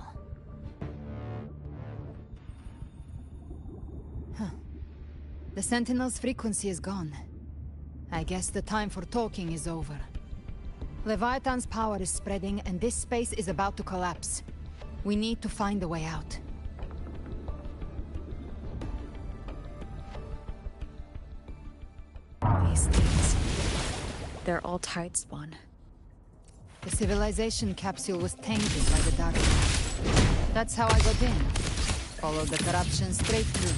Huh. The Sentinel's frequency is gone. I guess the time for talking is over. Leviathan's power is spreading and this space is about to collapse. We need to find a way out. These things, they're all Tidespawn. The civilization capsule was tainted by the Dark Tide. That's how I got in. Followed the corruption straight through.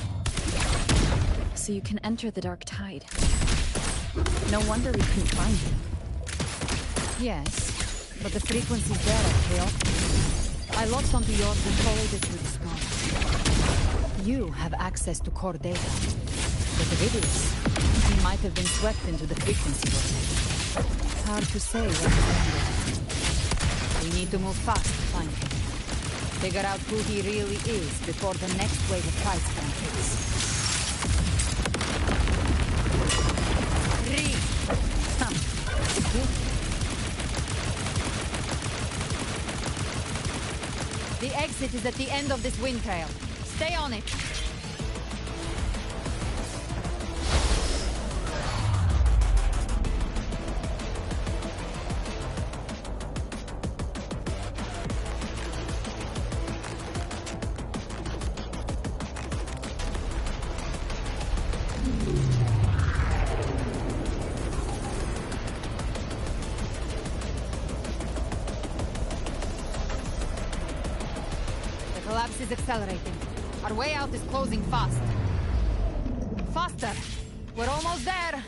So you can enter the Dark Tide. No wonder we couldn't find you. Yes, but the frequencies there are chaotic. I locked onto yours and followed it through the storm. You have access to core data. But the Avidius, he might have been swept into the frequency vortex. Hard to say what to do. We need to move fast to find him. Figure out who he really is before the next wave of Tidespawn hits. The exit is at the end of this wind trail. Stay on it. Collapse is accelerating. Our way out is closing fast. Faster! We're almost there!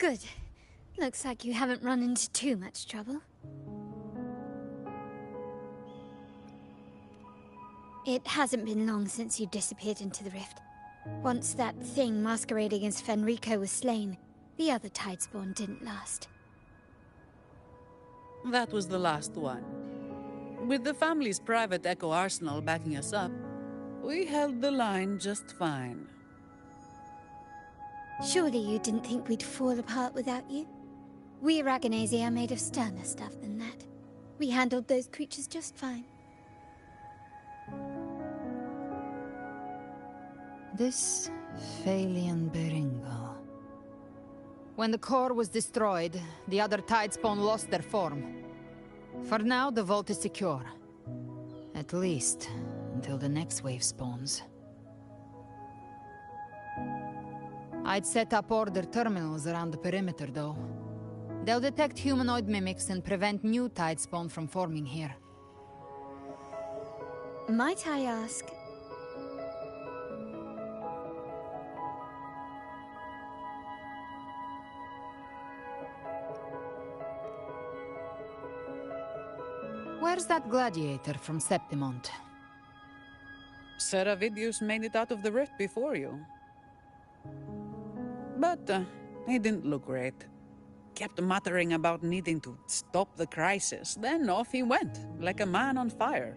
Good. Looks like you haven't run into too much trouble. It hasn't been long since you disappeared into the rift. Once that thing masquerading as Fenrico was slain, the other Tidespawn didn't last. That was the last one. With the family's private Echo arsenal backing us up, we held the line just fine. Surely you didn't think we'd fall apart without you? We Raganese are made of sterner stuff than that. We handled those creatures just fine. This Phalian Beringal. When the core was destroyed, the other Tidespawn lost their form. For now, the vault is secure. At least, until the next wave spawns. I'd set up order terminals around the perimeter, though. They'll detect humanoid mimics and prevent new Tidespawn from forming here. Might I ask... Where's that gladiator from Septimont? Seravidius made it out of the rift before you. But he didn't look great. Kept muttering about needing to stop the crisis, then off he went, like a man on fire.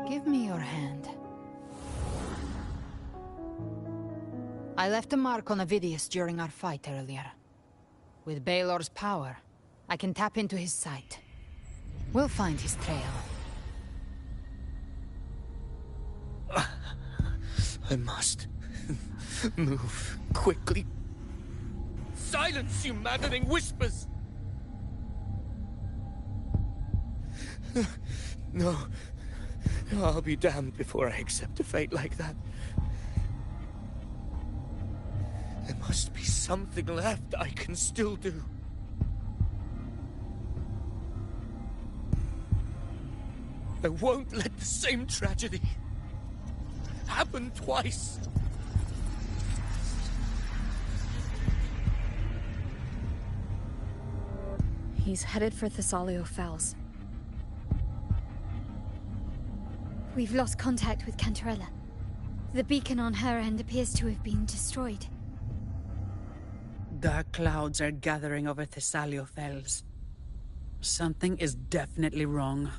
Give me your hand. I left a mark on Avidius during our fight earlier. With Baelor's power, I can tap into his sight. We'll find his trail. I must move quickly. Silence, you maddening whispers! No. I'll be damned before I accept a fate like that. There must be something left I can still do. I won't let the same tragedy happen twice. He's headed for Thessalio Fells. We've lost contact with Cantarella. The beacon on her end appears to have been destroyed. Dark clouds are gathering over Thessalio Fells. Something is definitely wrong.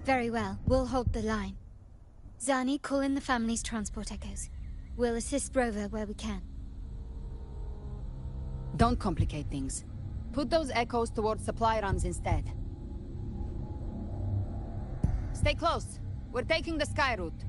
Very well, we'll hold the line. Zani, call in the family's transport echoes. We'll assist Rover where we can. Don't complicate things. Put those echoes towards supply runs instead. Stay close. We're taking the sky route.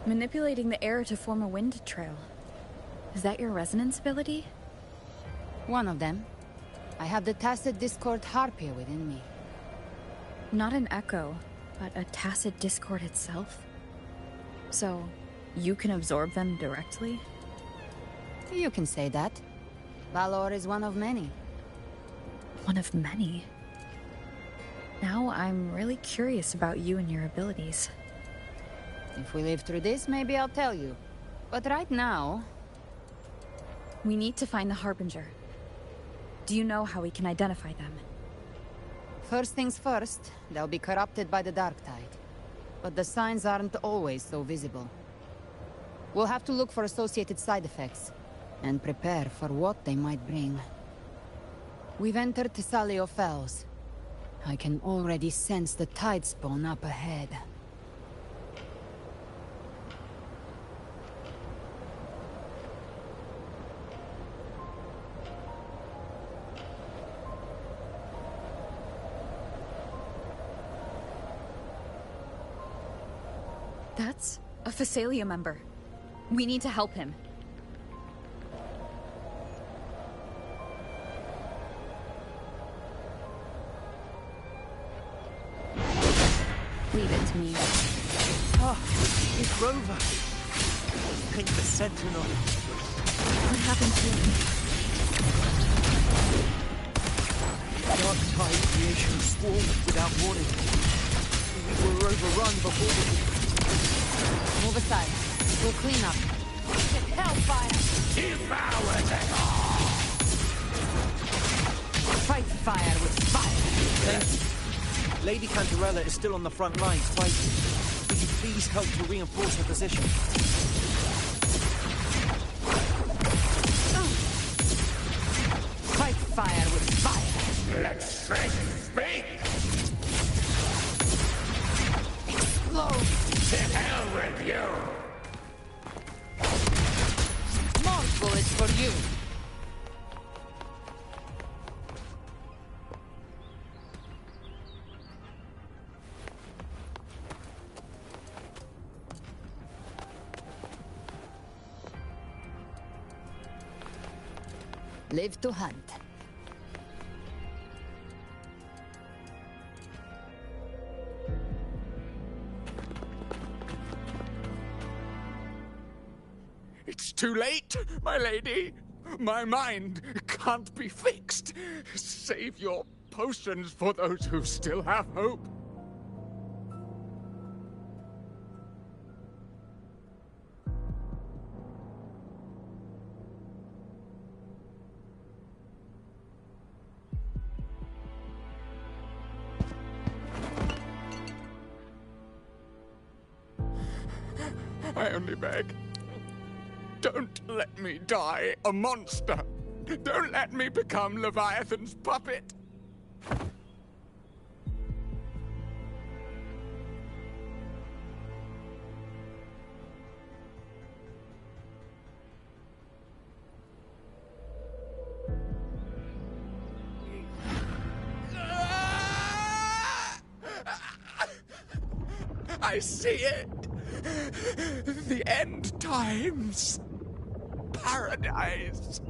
Manipulating the air to form a wind trail. Is that your resonance ability? One of them. I have the Tacit Discord Harpia within me. Not an echo, but a Tacit Discord itself? So, you can absorb them directly? You can say that. Valor is one of many. One of many? Now I'm really curious about you and your abilities. If we live through this, maybe I'll tell you. But right now... We need to find the Harbinger. Do you know how we can identify them? First things first, they'll be corrupted by the Dark Tide. But the signs aren't always so visible. We'll have to look for associated side effects, and prepare for what they might bring. We've entered Thessalio Fells. I can already sense the Tidespawn up ahead. That's a Phasalia member. We need to help him. Leave it to me. Ah, it's Rover. Think the Sentinel. What happened to him? Dark Tide creation swarmed without warning. We were overrun before we could... Move aside. We'll clean up. Hellfire! Devour them all! Fight fire with fire! Thank you. Lady Cantarella is still on the front lines fighting. Could you please help to reinforce her position? Fight fire with fire! Let strength speak! Explode! To hell with you! More bullets for you! Live to hunt. It's too late, my lady. My mind can't be fixed. Save your potions for those who still have hope. I only beg. Don't let me die a monster. Don't let me become Leviathan's puppet. I see it. The end times. Paradise.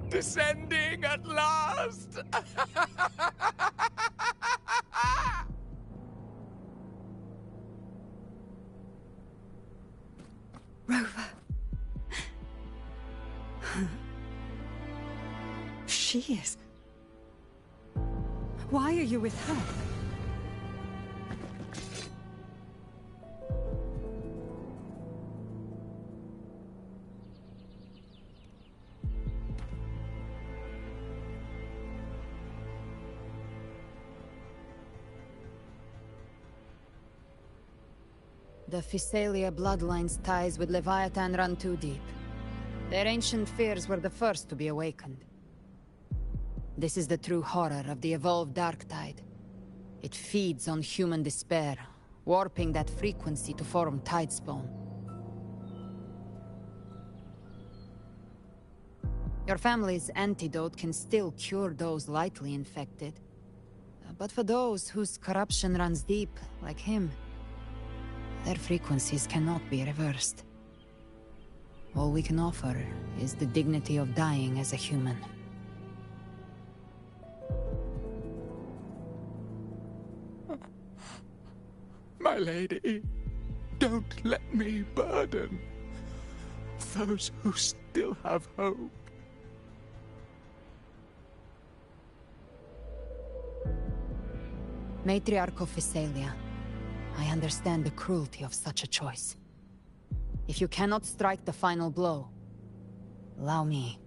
Descending at last. Rover. She is. Why are you with her? The Phasalia bloodline's ties with Leviathan run too deep. Their ancient fears were the first to be awakened. This is the true horror of the evolved Dark Tide. It feeds on human despair, warping that frequency to form Tidespawn. Your family's antidote can still cure those lightly infected. But for those whose corruption runs deep, like him, their frequencies cannot be reversed. All we can offer is the dignity of dying as a human. My lady, don't let me burden those who still have hope. Matriarch of Physalia, I understand the cruelty of such a choice. If you cannot strike the final blow, allow me.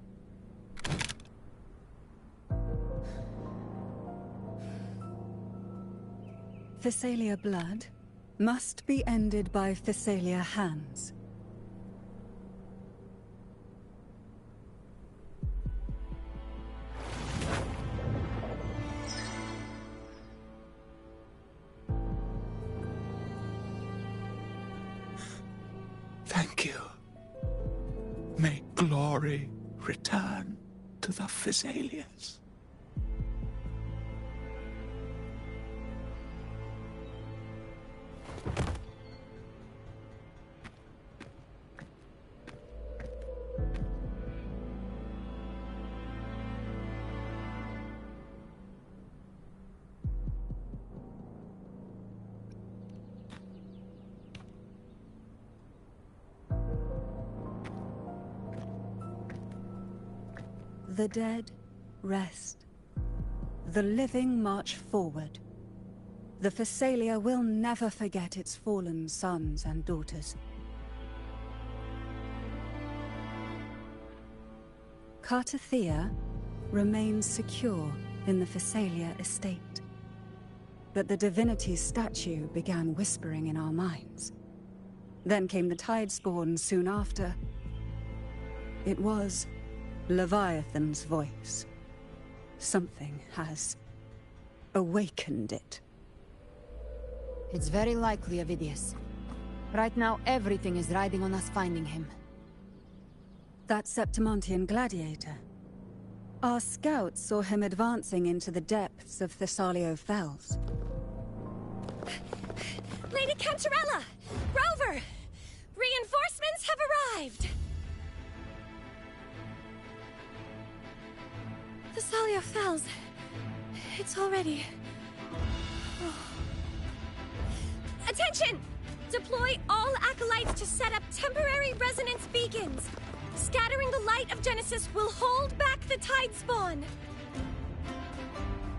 Physalia blood must be ended by Physalia hands. Thank you. May glory return to the Physalians. The dead rest. The living march forward. The Physalia will never forget its fallen sons and daughters. Cartathea remains secure in the Physalia estate. But the divinity's statue began whispering in our minds. Then came the Tidespawn soon after. It was Leviathan's voice. Something has awakened it. It's very likely, Avidius. Right now, everything is riding on us finding him. That Septimontian gladiator. Our scouts saw him advancing into the depths of Thessalio Fells. Lady Cantarella! Rover! Reinforcements have arrived! Thessalio Fells. It's already... Oh. Attention! Deploy all acolytes to set up temporary resonance beacons. Scattering the light of Genesis will hold back the Tidespawn.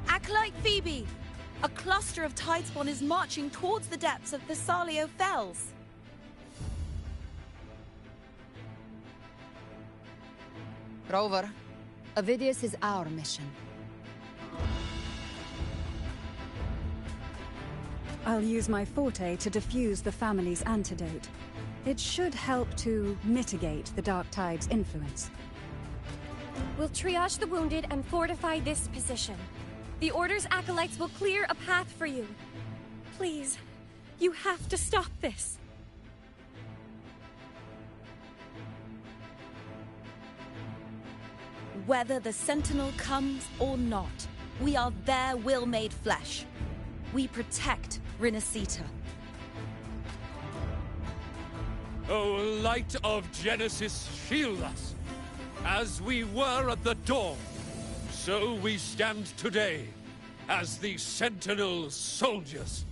Acolyte Phoebe! A cluster of Tidespawn is marching towards the depths of Thessalio Fells. Rover, Avidius is our mission. I'll use my forte to defuse the family's antidote. It should help to mitigate the Dark Tide's influence. We'll triage the wounded and fortify this position. The Order's acolytes will clear a path for you. Please, you have to stop this. Whether the Sentinel comes or not, we are their will made flesh. We protect rinascita. O light of Genesis, shield us. As we were at the dawn, so we stand today as the Sentinel soldiers.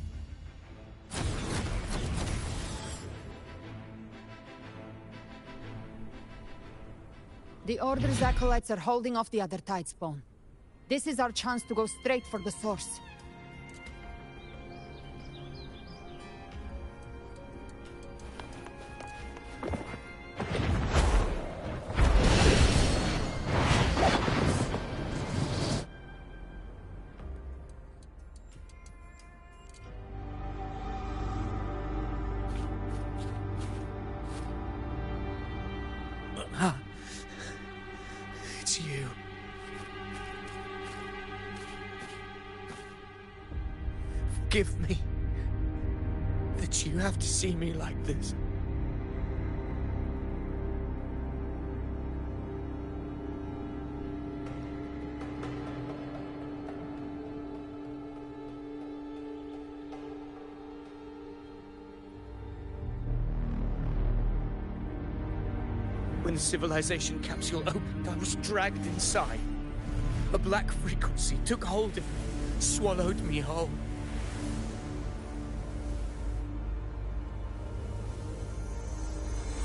The Order's acolytes are holding off the other Tidespawn. This is our chance to go straight for the source. It's you. Forgive me that you have to see me like this. When the civilization capsule opened, I was dragged inside. A black frequency took hold of me, swallowed me whole.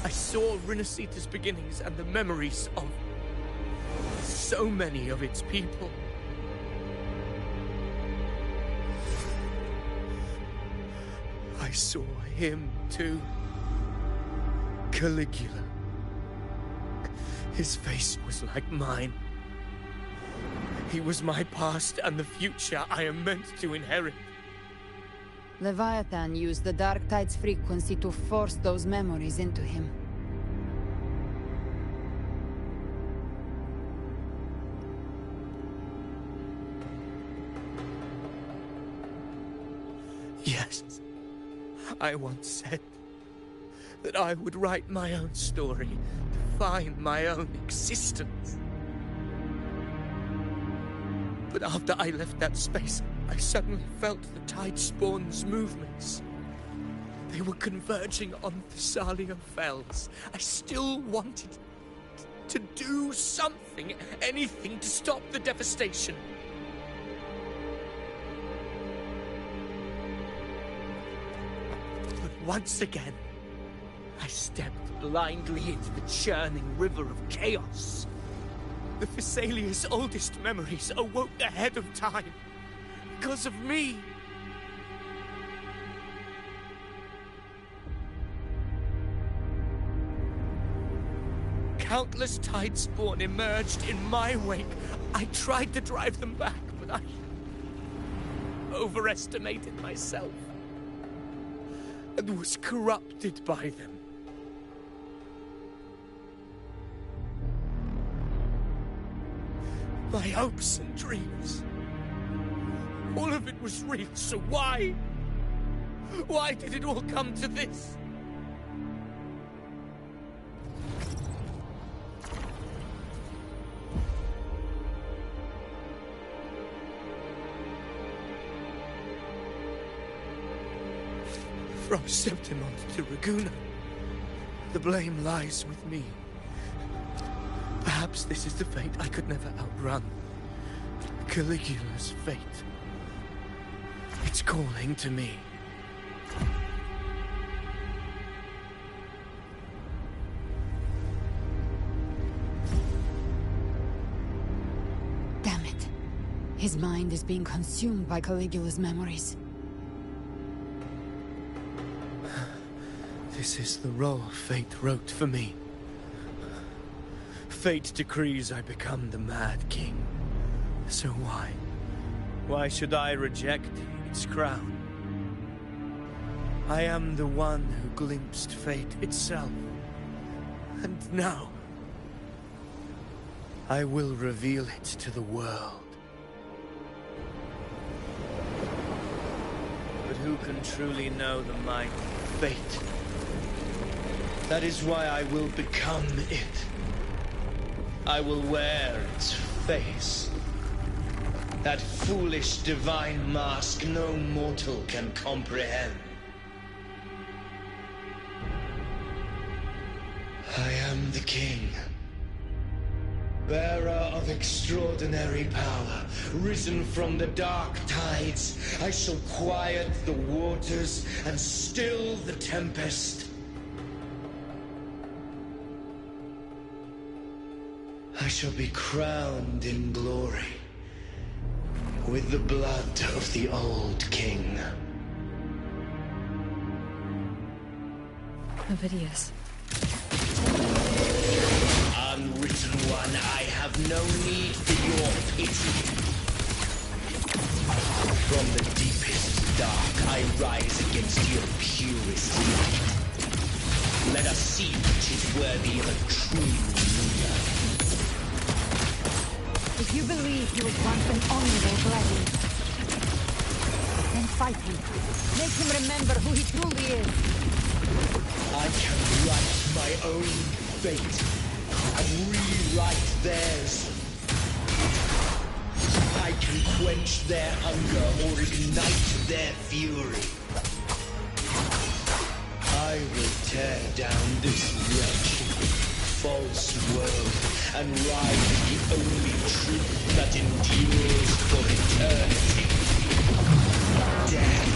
I saw Rinascita's beginnings and the memories of so many of its people. I saw him too. Caligula. His face was like mine. He was my past and the future I am meant to inherit. Leviathan used the Dark Tide's frequency to force those memories into him. Yes, I once said that I would write my own story, define my own existence. But after I left that space, I suddenly felt the Tidespawn's movements. They were converging on Thessalia Fells. I still wanted to do something, anything to stop the devastation. But once again, I stepped blindly into the churning river of chaos. The Thessalia's oldest memories awoke ahead of time. Because of me. Countless Tidespawn emerged in my wake. I tried to drive them back, but I overestimated myself and was corrupted by them. My hopes and dreams. All of it was real, so why? Why did it all come to this? From Septimont to Raguna, the blame lies with me. Perhaps this is the fate I could never outrun. Caligula's fate. It's calling to me. Damn it. His mind is being consumed by Caligula's memories. This is the role fate wrote for me. Fate decrees I become the Mad King. So why? Why should I reject its crown? I am the one who glimpsed fate itself. And now, I will reveal it to the world. But who can truly know the mind of fate? That is why I will become it. I will wear its face. That foolish divine mask no mortal can comprehend. I am the king, bearer of extraordinary power, risen from the dark tides. I shall quiet the waters and still the tempest. I shall be crowned in glory with the blood of the old king. Ovidius. Unwritten one, I have no need for your pity. From the deepest dark, I rise against your purest light. Let us see which is worthy of a true ruler. If you believe he was once an honorable gladiator, then fight him. Make him remember who he truly is. I can write my own fate and rewrite theirs. I can quench their hunger or ignite their fury. I will tear down this wretched, false world and ride the only truth that endures for eternity. Death.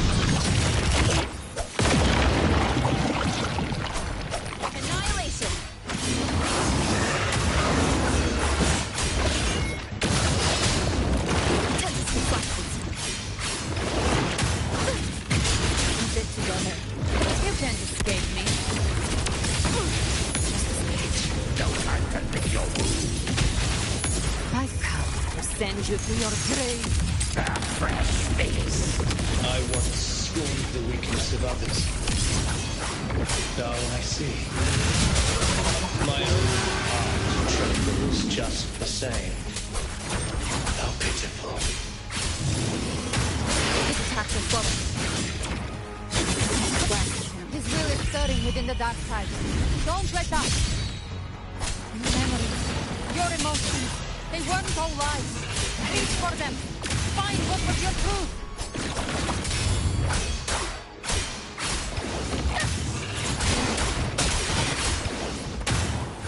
Annihilation. Keep it together. can't escape me. Don't I can lick your wound? I've come to send you to your grave. A fresh face. I once scorned the weakness of others. Now I see. My own heart trembles just the same. How pitiful. This attack is falling. His will is stirring within the dark side. Don't let up. Your memories, your emotions, they weren't all lies. Reach for them. Find what was your truth.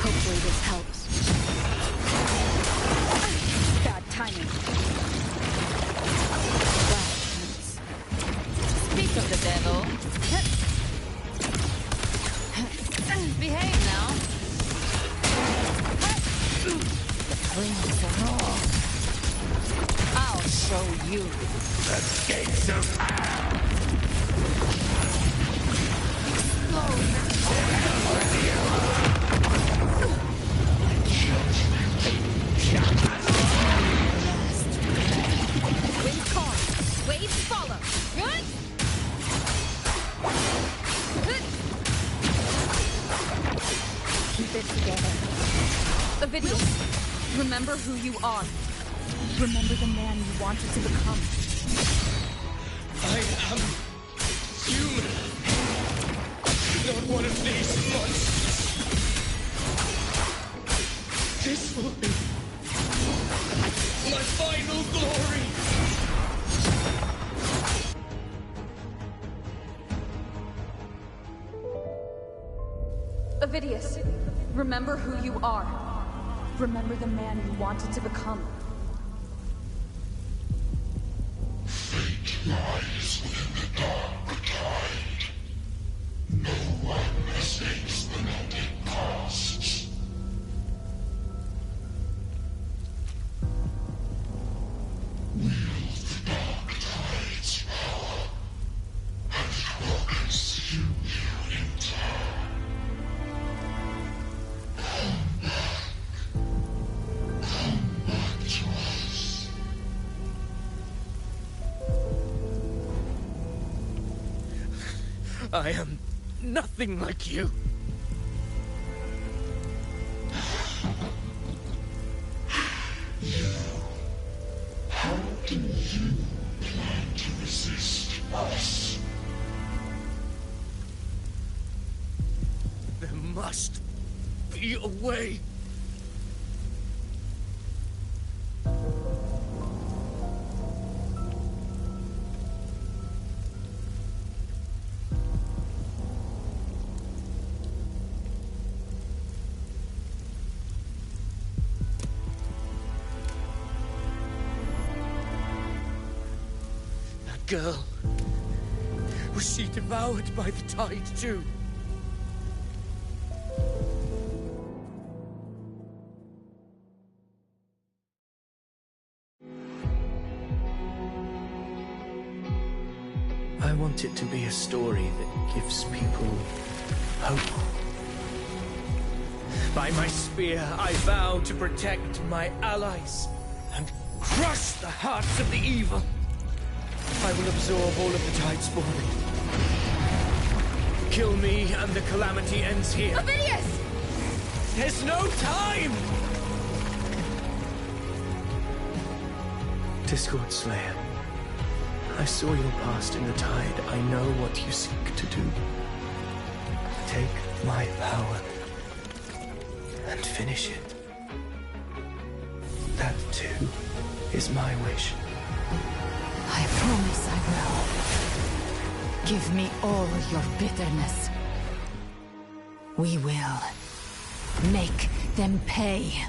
Hopefully this helps. Bad timing. Speak of the devil. Behave now. The flames are raw. I'll show you. The gates of hell. Wind calm. Waves follow. Good? Keep it together. Ovidius, remember who you are. Remember the man you wanted to become. I am human. Not one of these monsters. This will be my final glory. Ovidius, remember who you are. Remember the man you wanted to become. Fate lies within the dark tide. No one escapes the melting past. Wield the dark tide's power, and it will consume you in turn. Come back to us. I am nothing like you. How do you plan to resist us? There must be a way. That girl. Was she devoured by the tide too? I want it to be a story that gives people hope. By my spear, I vow to protect my allies and crush the hearts of the evil. I will absorb all of the Tidespawn. Kill me and the calamity ends here. Ovidius! There's no time! Discord Slayer, I saw your past in the tide. I know what you seek to do. Take my power and finish it. That too is my wish. I promise I will. Give me all your bitterness. We will make them pay.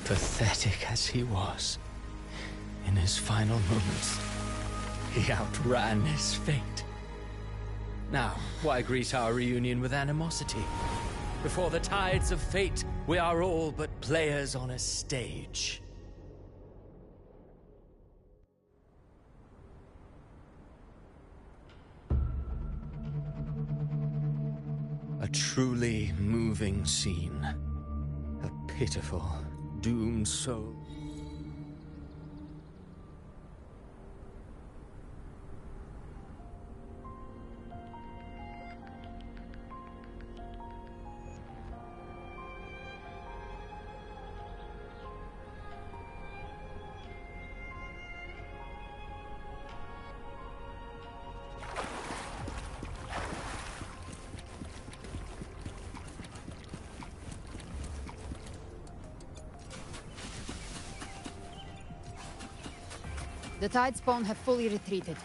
Pathetic as he was, in his final moments, he outran his fate. Now, why greet our reunion with animosity? Before the tides of fate We are all but players on a stage. A truly moving scene. A pitiful, doomed soul. The Tidespawn have fully retreated.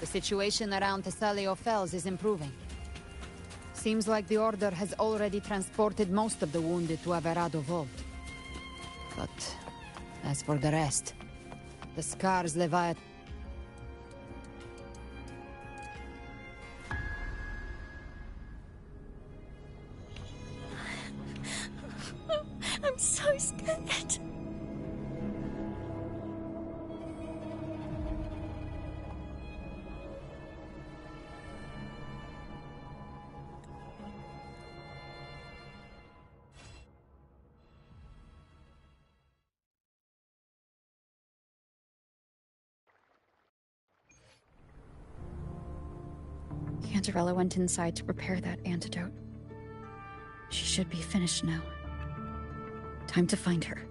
The situation around Thessalio Fells is improving. Seems like the Order has already transported most of the wounded to Averado Vault. But as for the rest, the scars Leviathan... I'm so scared. Cantarella went inside to prepare that antidote. She should be finished now. Time to find her.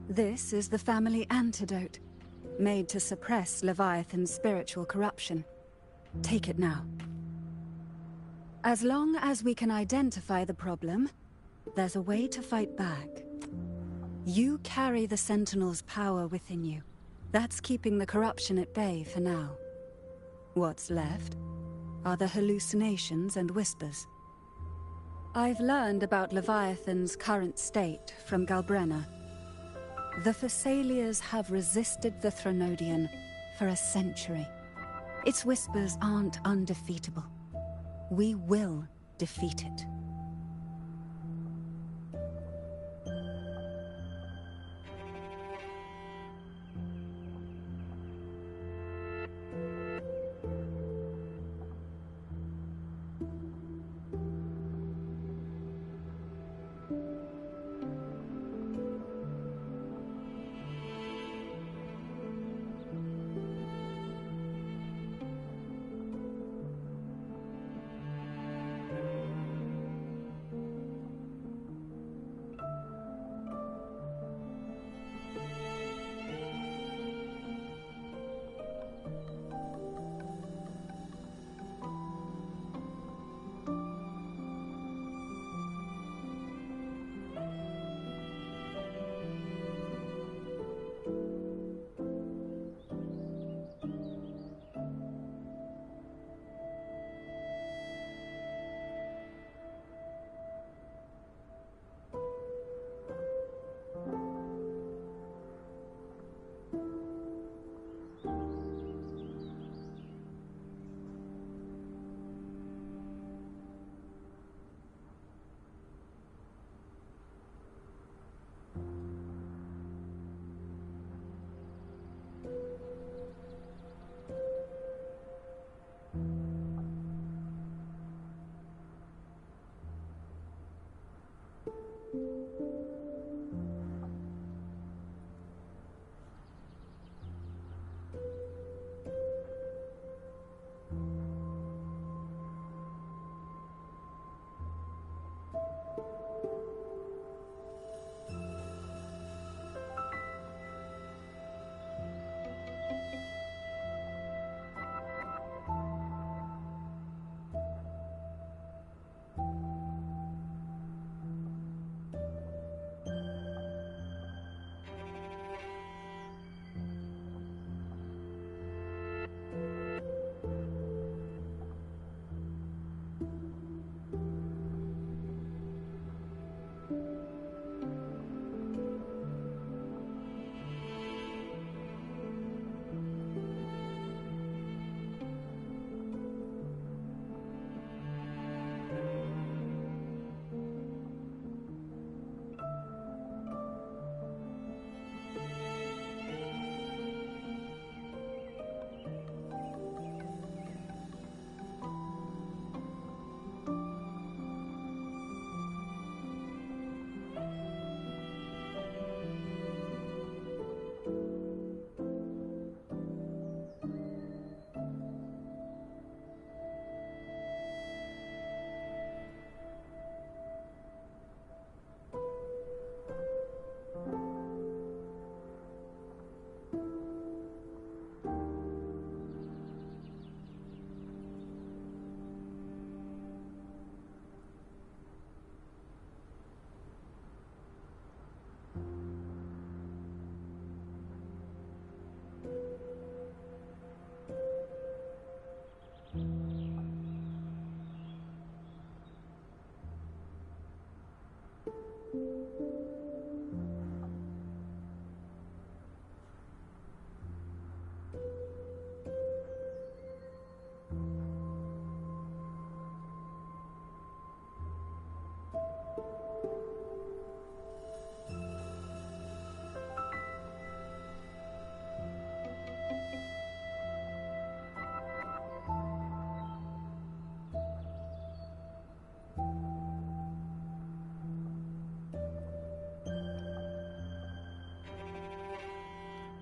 This is the family antidote, made to suppress Leviathan's spiritual corruption. Take it now. As long as we can identify the problem, there's a way to fight back. You carry the Sentinel's power within you. That's keeping the corruption at bay for now. What's left are the hallucinations and whispers. I've learned about Leviathan's current state from Galbrenna. The Thessalians have resisted the Threnodian for a century. Its whispers aren't undefeatable. We will defeat it.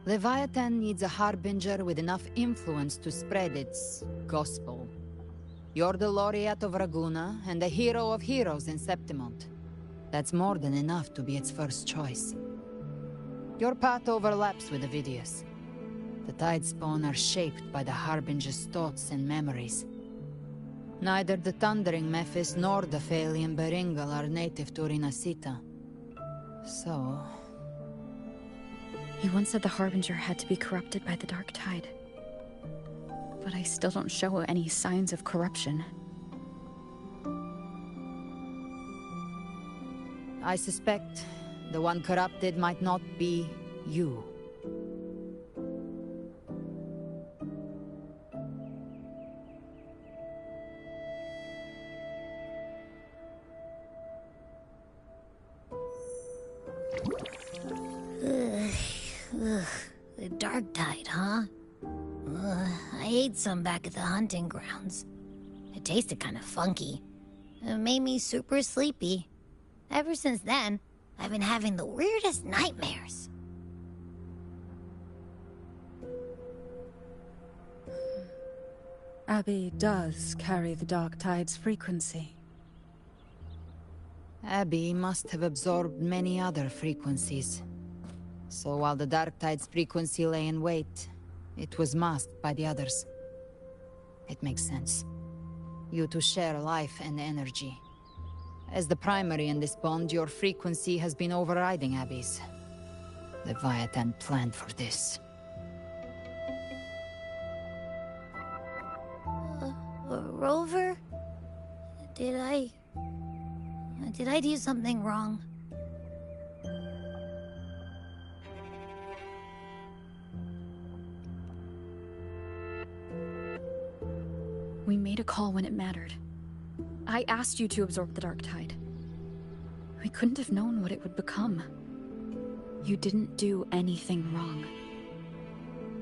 Leviathan needs a harbinger with enough influence to spread its gospel. You're the laureate of Raguna and the hero of heroes in Septimont. That's more than enough to be its first choice. Your path overlaps with Ovidius. The Tidespawn are shaped by the harbinger's thoughts and memories. Neither the Thundering Mephis nor the Phalian Beringal are native to Rinascita. So... You once said the Harbinger had to be corrupted by the Dark Tide. But I still don't show any signs of corruption. I suspect the one corrupted might not be you. The Dark Tide, huh? I ate some back at the hunting grounds. It tasted kind of funky. It made me super sleepy. Ever since then, I've been having the weirdest nightmares. Abby does carry the Dark Tide's frequency. Abby must have absorbed many other frequencies. So while the Dark Tide's frequency lay in wait, it was masked by the others. It makes sense. You two share life and energy. As the primary in this bond, your frequency has been overriding Abby's. Leviathan planned for this. Rover? Did I do something wrong? We made a call when it mattered. I asked you to absorb the Dark Tide. We couldn't have known what it would become. You didn't do anything wrong.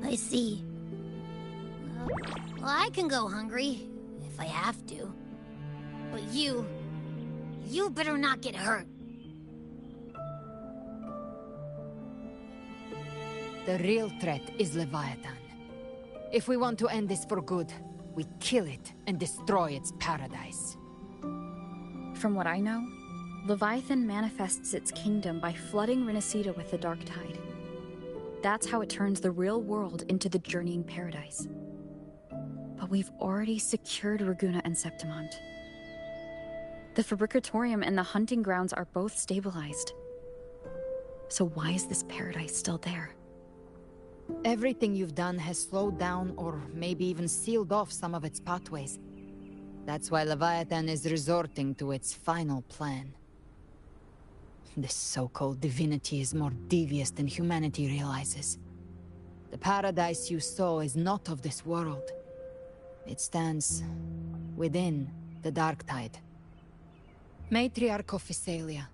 I see. Well, I can go hungry, if I have to. But you better not get hurt. The real threat is Leviathan. If we want to end this for good, we kill it and destroy its paradise. From what I know, Leviathan manifests its kingdom by flooding Rinascita with the Dark Tide. That's how it turns the real world into the journeying paradise. But we've already secured Raguna and Septimont. The Fabricatorium and the hunting grounds are both stabilized. So why is this paradise still there? Everything you've done has slowed down or maybe even sealed off some of its pathways. That's why Leviathan is resorting to its final plan. This so-called divinity is more devious than humanity realizes. The paradise you saw is not of this world. It stands within the Dark Tide. Matriarch of Physalia,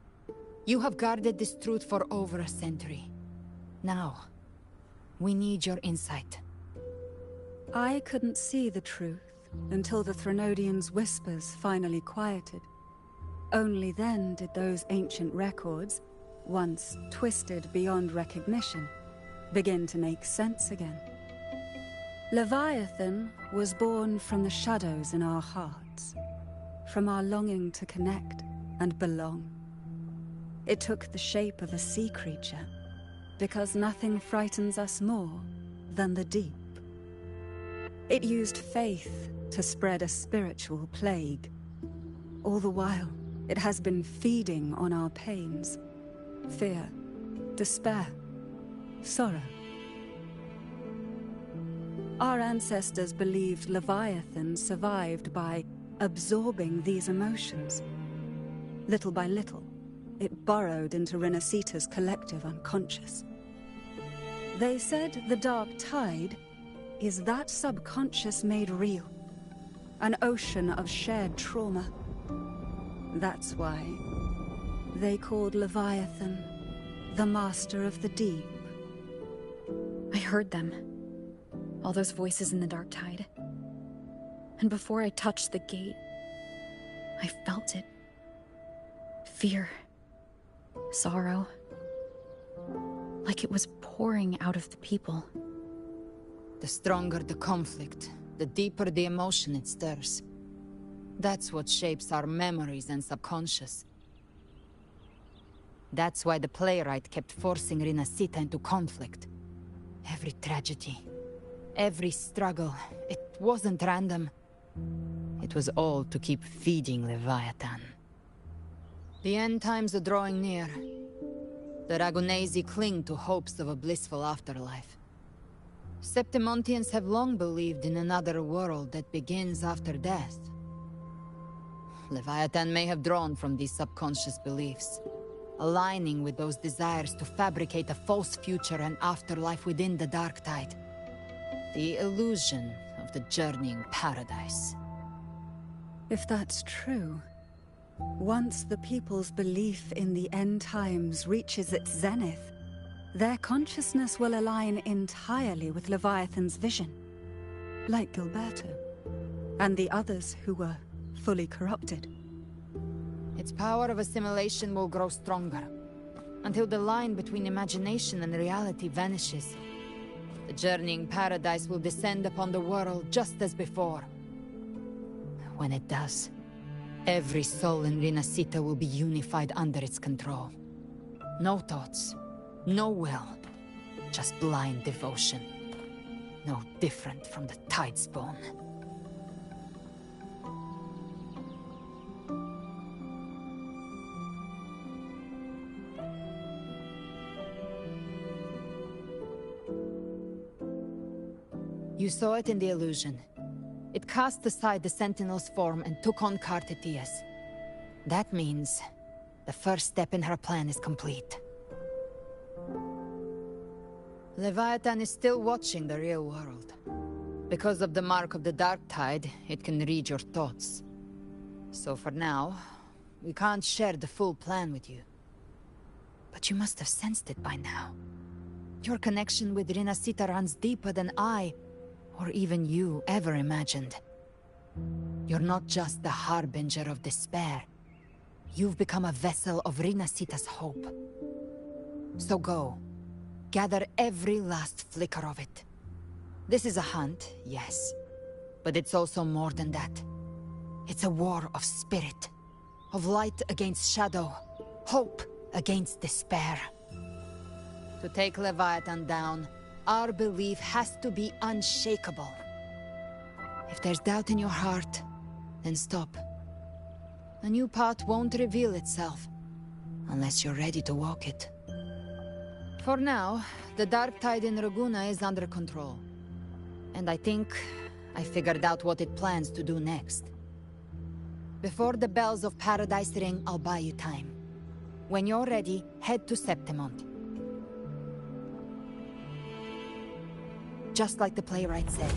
you have guarded this truth for over a century. Now, we need your insight. I couldn't see the truth until the Threnodians' whispers finally quieted. Only then did those ancient records, once twisted beyond recognition, begin to make sense again. Leviathan was born from the shadows in our hearts, from our longing to connect and belong. It took the shape of a sea creature, because nothing frightens us more than the deep. It used faith to spread a spiritual plague. All the while, it has been feeding on our pains, fear, despair, sorrow. Our ancestors believed Leviathan survived by absorbing these emotions. Little by little, it burrowed into Rinascita's collective unconscious. They said the Dark Tide is that subconscious made real, an ocean of shared trauma. That's why they called Leviathan the Master of the Deep. I heard them. All those voices in the Dark Tide. And before I touched the gate, I felt it. Fear. Sorrow. like it was pouring out of the people. The stronger the conflict, the deeper the emotion it stirs. That's what shapes our memories and subconscious. That's why the playwright kept forcing Rinascita into conflict. Every tragedy, every struggle, it wasn't random. It was all to keep feeding Leviathan. The end times are drawing near. The Ragunesi cling to hopes of a blissful afterlife. Septimontians have long believed in another world that begins after death. Leviathan may have drawn from these subconscious beliefs, aligning with those desires to fabricate a false future and afterlife within the Dark Tide. The illusion of the journeying paradise. If that's true, once the people's belief in the end times reaches its zenith, their consciousness will align entirely with Leviathan's vision, like Gilberto, and the others who were fully corrupted. Its power of assimilation will grow stronger, until the line between imagination and reality vanishes. The journeying paradise will descend upon the world just as before. When it does, every soul in Rinascita will be unified under its control. No thoughts, no will, just blind devotion. No different from the Tidespawn. You saw it in the illusion. It cast aside the Sentinel's form and took on Cartetia's. That means the first step in her plan is complete. Leviathan is still watching the real world. Because of the mark of the Dark Tide, it can read your thoughts. So for now, we can't share the full plan with you. But you must have sensed it by now. Your connection with Rinascita runs deeper than I, or even you, ever imagined. You're not just the harbinger of despair. You've become a vessel of Rinascita's hope. So go. Gather every last flicker of it. This is a hunt, yes. But it's also more than that. It's a war of spirit. Of light against shadow. Hope against despair. To take Leviathan down, our belief has to be unshakable. If there's doubt in your heart, then stop. A new path won't reveal itself, unless you're ready to walk it. For now, the Dark Tide in Raguna is under control. And I think I figured out what it plans to do next. Before the bells of Paradise ring, I'll buy you time. When you're ready, head to Septimont. Just like the playwright said,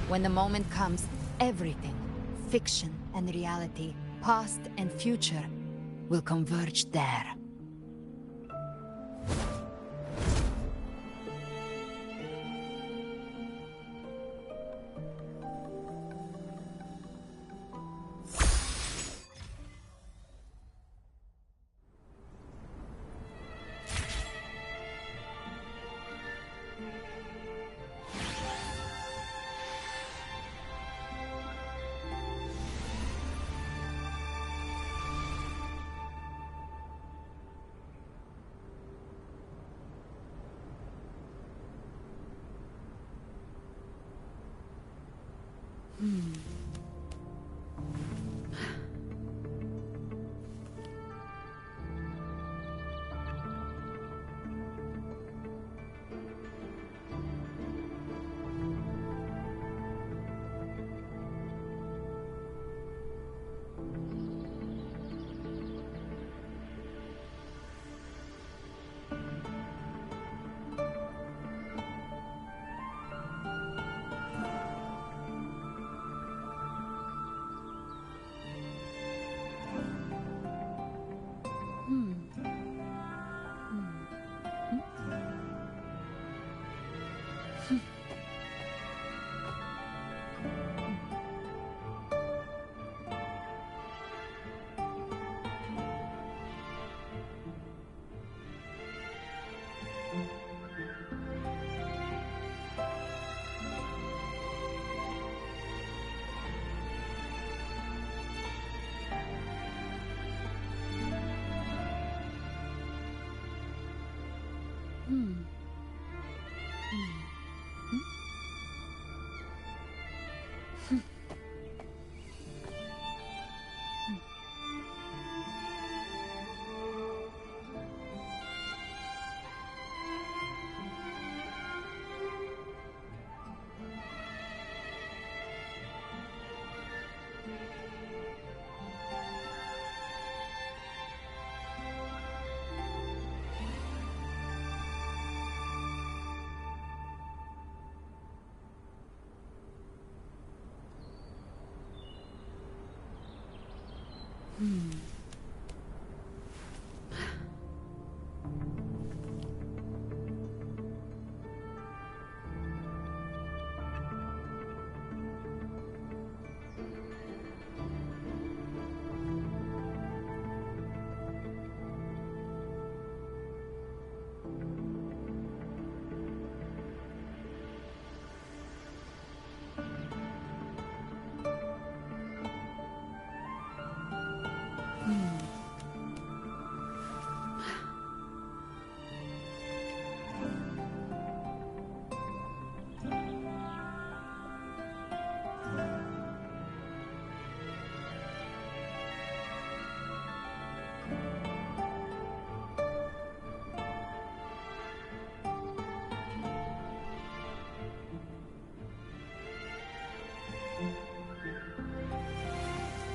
when the moment comes, everything, fiction and reality, past and future, will converge there.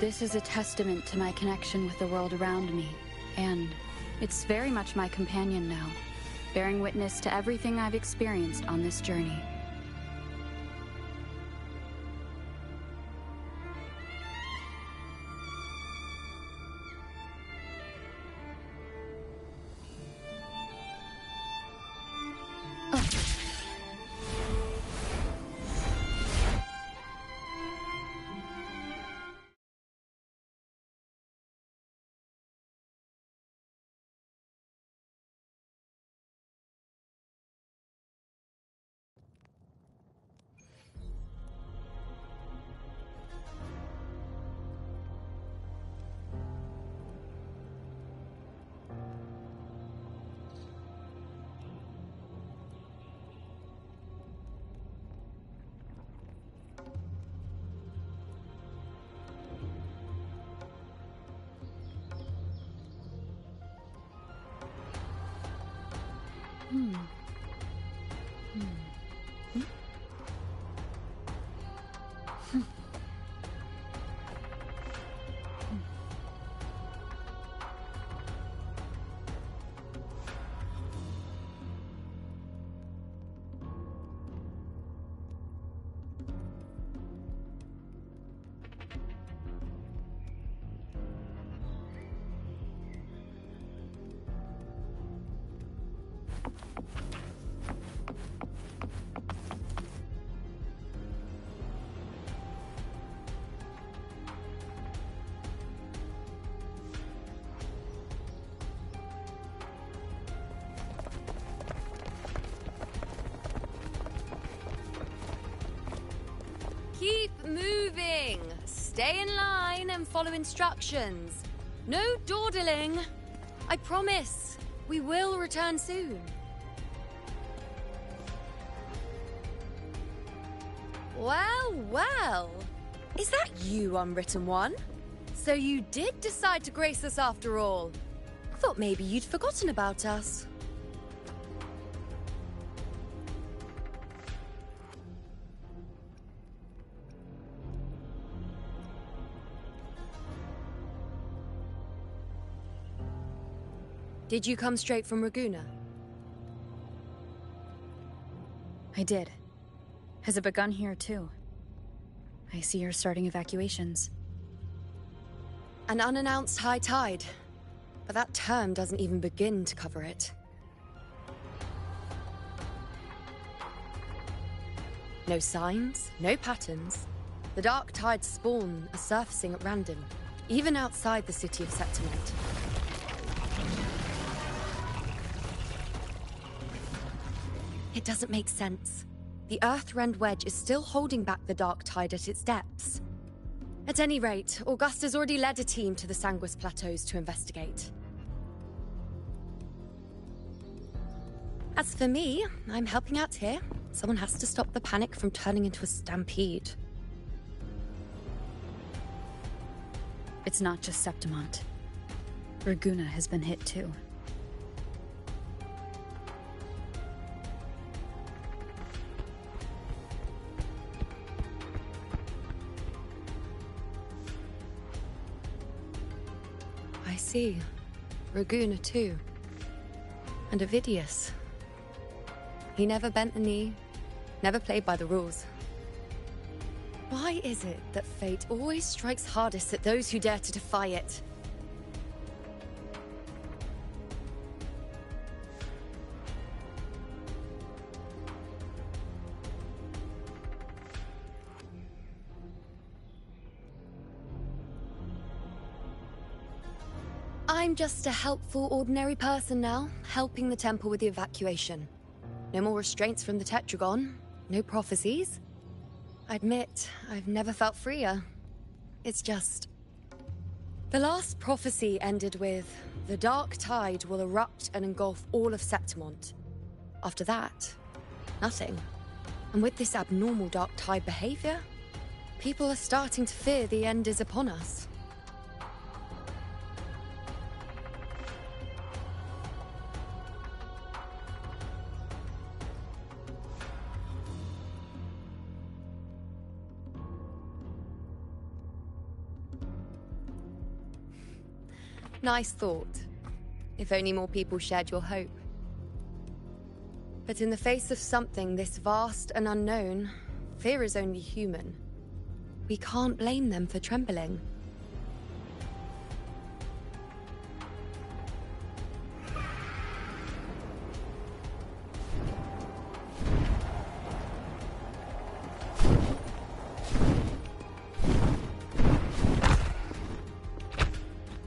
This is a testament to my connection with the world around me, and it's very much my companion now, bearing witness to everything I've experienced on this journey. Keep moving! Stay in line and follow instructions. No dawdling. I promise, we will return soon. Well, well. Is that you, Unwritten One? So you did decide to grace us after all. Thought maybe you'd forgotten about us. Did you come straight from Raguna? I did. Has it begun here, too? I see you're starting evacuations. An unannounced high tide. But that term doesn't even begin to cover it. No signs, no patterns. The dark tide's spawn are surfacing at random, even outside the city of Septimate. It doesn't make sense. The Earthrend Wedge is still holding back the dark tide at its depths. At any rate, Augusta's already led a team to the Sanguis Plateaus to investigate. As for me, I'm helping out here. Someone has to stop the panic from turning into a stampede. It's not just Septimont. Raguna has been hit too. I see. Raguna too. And Ovidius. He never bent the knee, never played by the rules. Why is it that fate always strikes hardest at those who dare to defy it? I'm just a helpful, ordinary person now, helping the temple with the evacuation. No more restraints from the Tetragon, no prophecies. I admit, I've never felt freer. It's just... The last prophecy ended with, the dark tide will erupt and engulf all of Septimont. After that, nothing. And with this abnormal dark tide behavior, people are starting to fear the end is upon us. Nice thought. If only more people shared your hope. But in the face of something this vast and unknown, fear is only human. We can't blame them for trembling.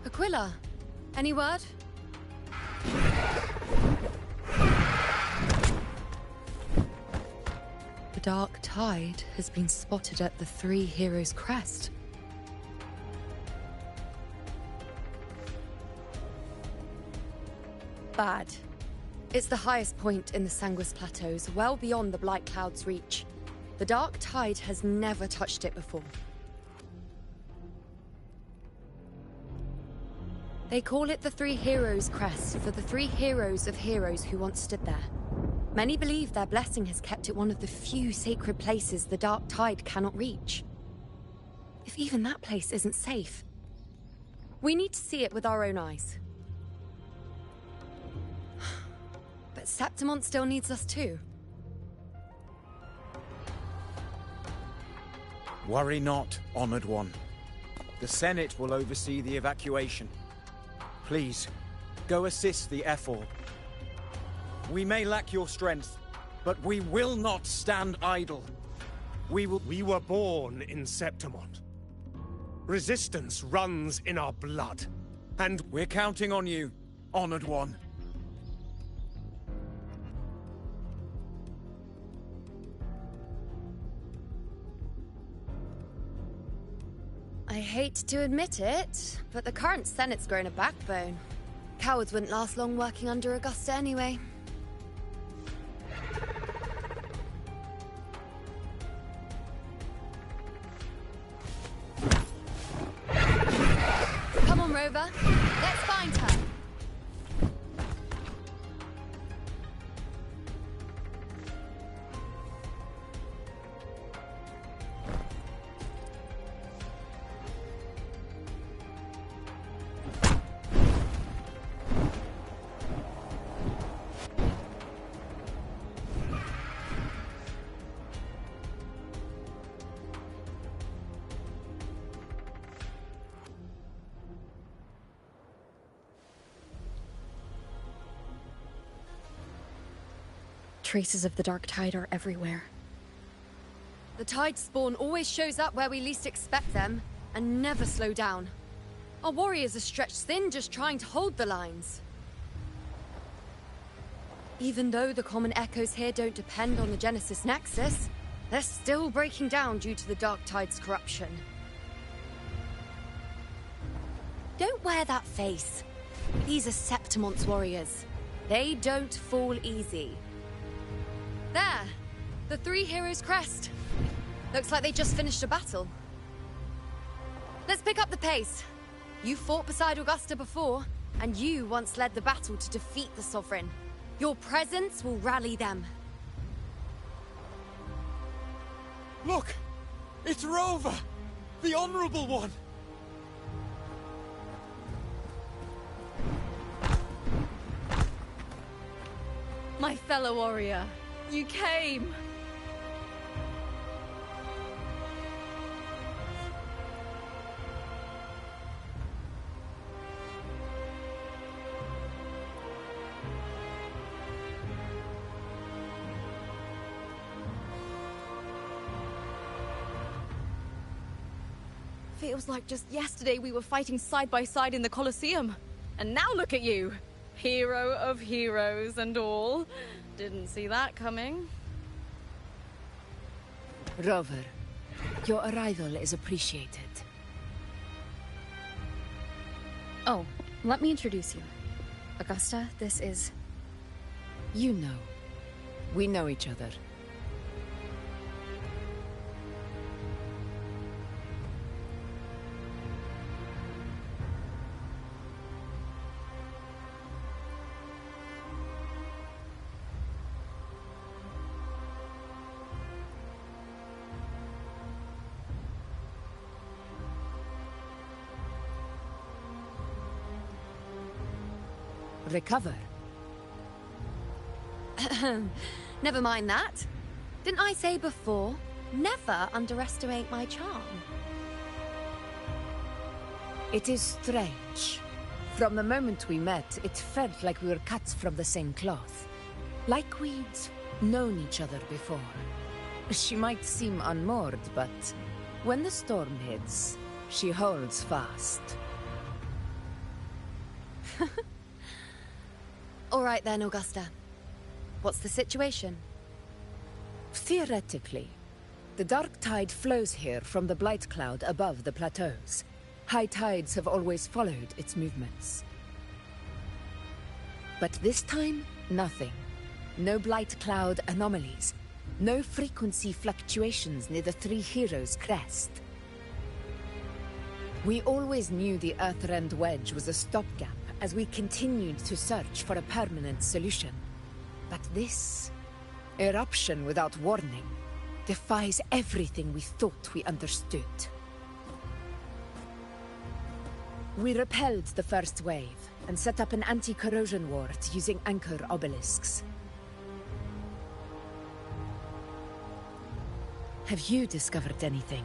Aquila, any word? The dark tide has been spotted at the Three Heroes' Crest. Bad. It's the highest point in the Sanguis Plateaus, well beyond the Blight Cloud's reach. The dark tide has never touched it before. They call it the Three Heroes' Crest for the three heroes of heroes who once stood there. Many believe their blessing has kept it one of the few sacred places the dark tide cannot reach. If even that place isn't safe, we need to see it with our own eyes. But Septimont still needs us too. Worry not, Honored One. The Senate will oversee the evacuation. Please, go assist the Ephor. We may lack your strength, but we will not stand idle. We were born in Septimont. Resistance runs in our blood. And we're counting on you, Honored One. I hate to admit it, but the current Senate's grown a backbone. Cowards wouldn't last long working under Augusta anyway. Come on, Rover. Let's find her. Traces of the dark tide are everywhere. The tide spawn always shows up where we least expect them, and never slow down. Our warriors are stretched thin just trying to hold the lines. Even though the common echoes here don't depend on the Genesis Nexus, they're still breaking down due to the dark tide's corruption. Don't wear that face. These are Septimont's warriors. They don't fall easy. There! The three heroes' crest. Looks like they just finished a battle. Let's pick up the pace. You fought beside Augusta before, and you once led the battle to defeat the Sovereign. Your presence will rally them. Look! It's Rover! The Honorable One! My fellow warrior, you came! Feels like just yesterday we were fighting side by side in the Colosseum. And now look at you! Hero of heroes and all. Didn't see that coming. Rover, your arrival is appreciated. Oh, let me introduce you. Augusta, this is... You know. We know each other. Recover. Never mind that. Didn't I say before, never underestimate my charm? It is strange. From the moment we met, it felt like we were cut from the same cloth. Like we'd known each other before. She might seem unmoored, but when the storm hits, she holds fast. All right then, Augusta. What's the situation? Theoretically, the dark tide flows here from the blight cloud above the plateaus. High tides have always followed its movements. But this time, nothing. No blight cloud anomalies. No frequency fluctuations near the Three Heroes' crest. We always knew the Earthrend Wedge was a stopgap as we continued to search for a permanent solution. But this eruption without warning defies everything we thought we understood. We repelled the first wave and set up an anti-corrosion ward using anchor obelisks. Have you discovered anything?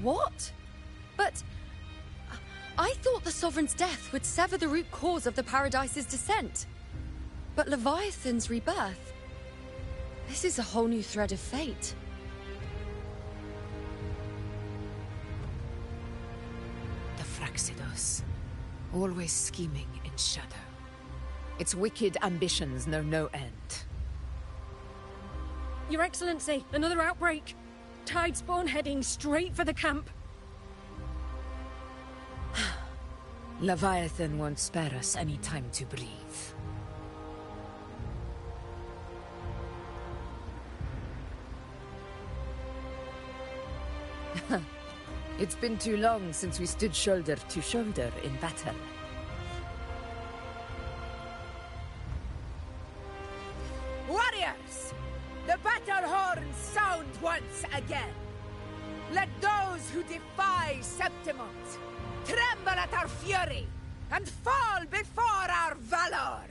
What? But I thought the Sovereign's death would sever the root cause of the Paradise's descent. But Leviathan's rebirth... This is a whole new thread of fate. The Fraxidos. Always scheming in shadow. Its wicked ambitions know no end. Your Excellency, another outbreak. Tidespawn heading straight for the camp. Leviathan won't spare us any time to breathe. It's been too long since we stood shoulder to shoulder in battle. Warriors! The battle horns sound once again. Let those who defy Septimont tremble at our fury and fall before our valor!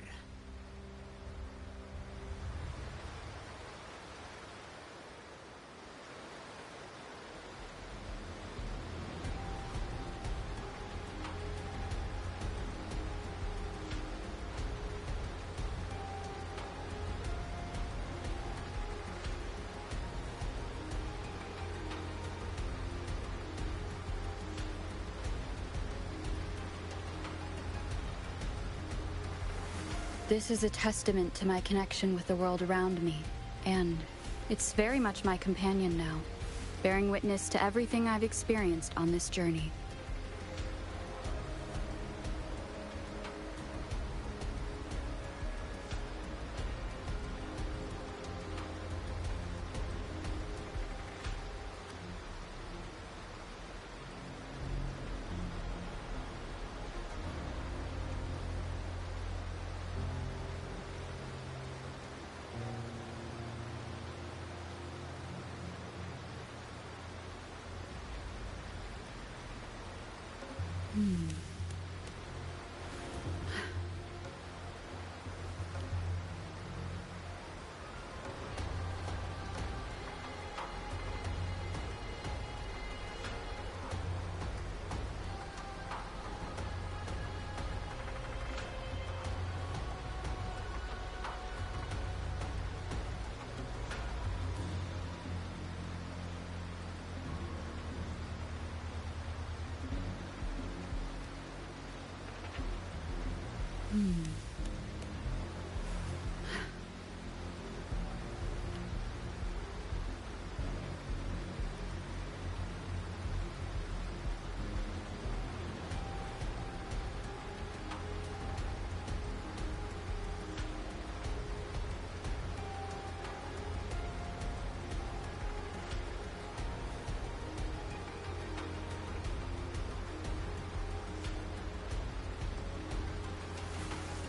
This is a testament to my connection with the world around me, and it's very much my companion now, bearing witness to everything I've experienced on this journey.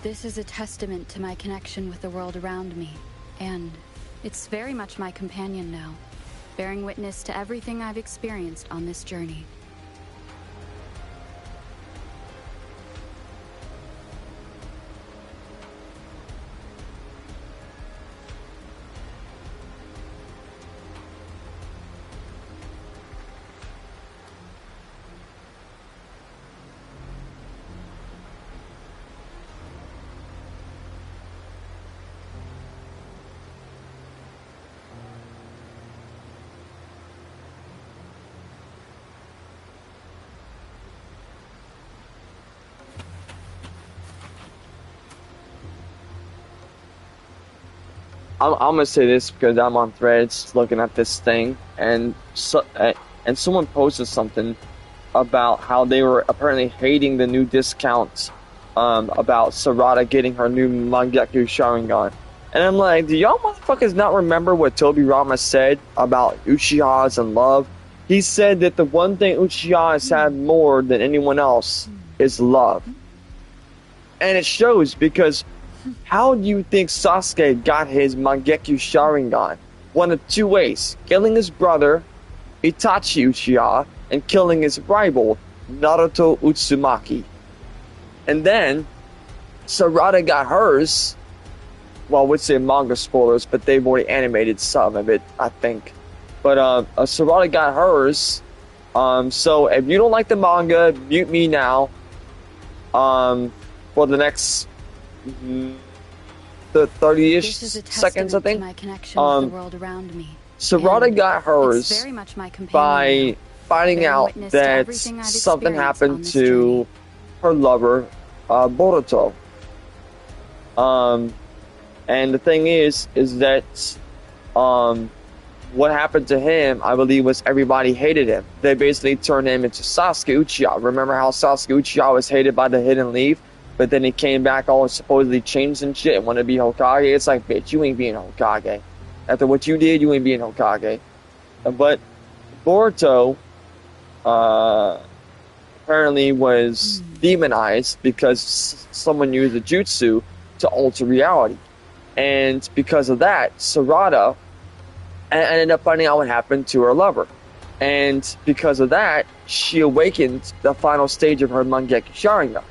This is a testament to my connection with the world around me, and it's very much my companion now, bearing witness to everything I've experienced on this journey. I'm gonna say this because I'm on Threads looking at this thing, and someone posted something about how they were apparently hating the new discounts about Sarada getting her new Mangekyou Sharingan. And I'm like, do y'all motherfuckers not remember what Toby Rama said about Uchihas and love? He said that the one thing Uchiha has had more than anyone else is love. And it shows, because how do you think Sasuke got his Mangekyou Sharingan? One of two ways: killing his brother, Itachi Uchiha, and killing his rival, Naruto Uzumaki. And then, Sarada got hers. Well, I would say manga spoilers, but they've already animated some of it, I think. But Sarada got hers So if you don't like the manga, mute me now. For the next 30-ish This is a seconds, I testament think. to my connection with the world around me. Sarada And got it's hers very much my companion by now. finding Bearing out witness to that everything I've something experienced on happened this to her lover, Boruto. And the thing is that, what happened to him, I believe, was everybody hated him. They basically turned him into Sasuke Uchiha. Remember how Sasuke Uchiha was hated by the Hidden Leaf? But then he came back all supposedly changed and shit and wanted to be Hokage. It's like, bitch, you ain't being Hokage. After what you did, you ain't being Hokage. But Boruto, apparently was demonized because someone used a jutsu to alter reality. And because of that, Sarada ended up finding out what happened to her lover. And because of that, she awakened the final stage of her Mangekyo Sharingan.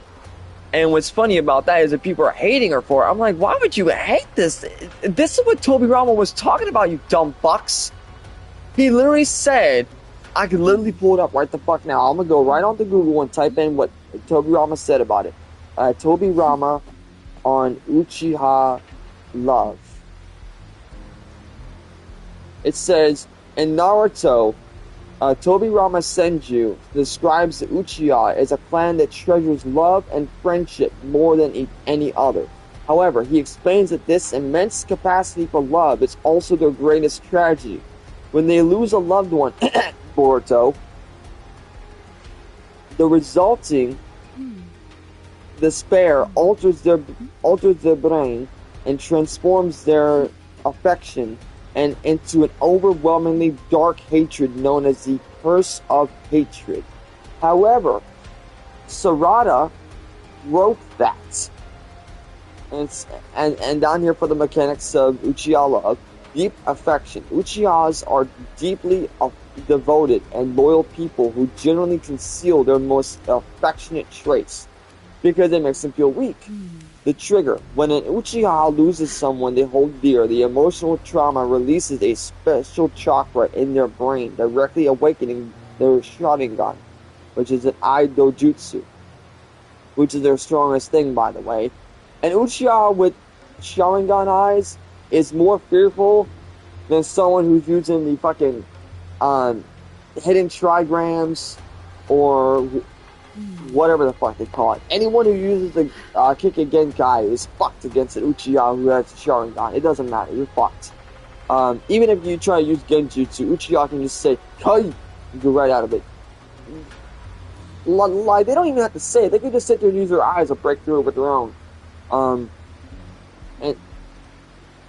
And what's funny about that is that people are hating her for it. I'm like, why would you hate this? This is what Tobirama was talking about, you dumb fucks. He literally said, I could literally pull it up right the fuck now. I'm gonna go right onto Google and type in what Tobirama said about it. Tobirama on Uchiha love. It says, in Naruto, Tobirama Senju describes the Uchiha as a clan that treasures love and friendship more than any other. However, he explains that this immense capacity for love is also their greatest tragedy. When they lose a loved one, Boruto, the resulting despair alters their brain and transforms their affection and into an overwhelmingly dark hatred known as the Curse of Hatred. However, Sarada wrote that. And down here for the mechanics of Uchiha love, deep affection. Uchihas are deeply devoted and loyal people who generally conceal their most affectionate traits because it makes them feel weak. The trigger. When an Uchiha loses someone they hold dear, the emotional trauma releases a special chakra in their brain, directly awakening their Sharingan, which is an Aido Jutsu, which is their strongest thing, by the way. An Uchiha with Sharingan eyes is more fearful than someone who's using the fucking hidden trigrams or whatever the fuck they call it. Anyone who uses the Kikki is fucked against an Uchiha who has Sharingan. It doesn't matter. You're fucked. Even if you try to use Genjutsu, Uchiha can just say, Kai! You go right out of it. Like, they don't even have to say it. They can just sit there and use their eyes to break through it with their own.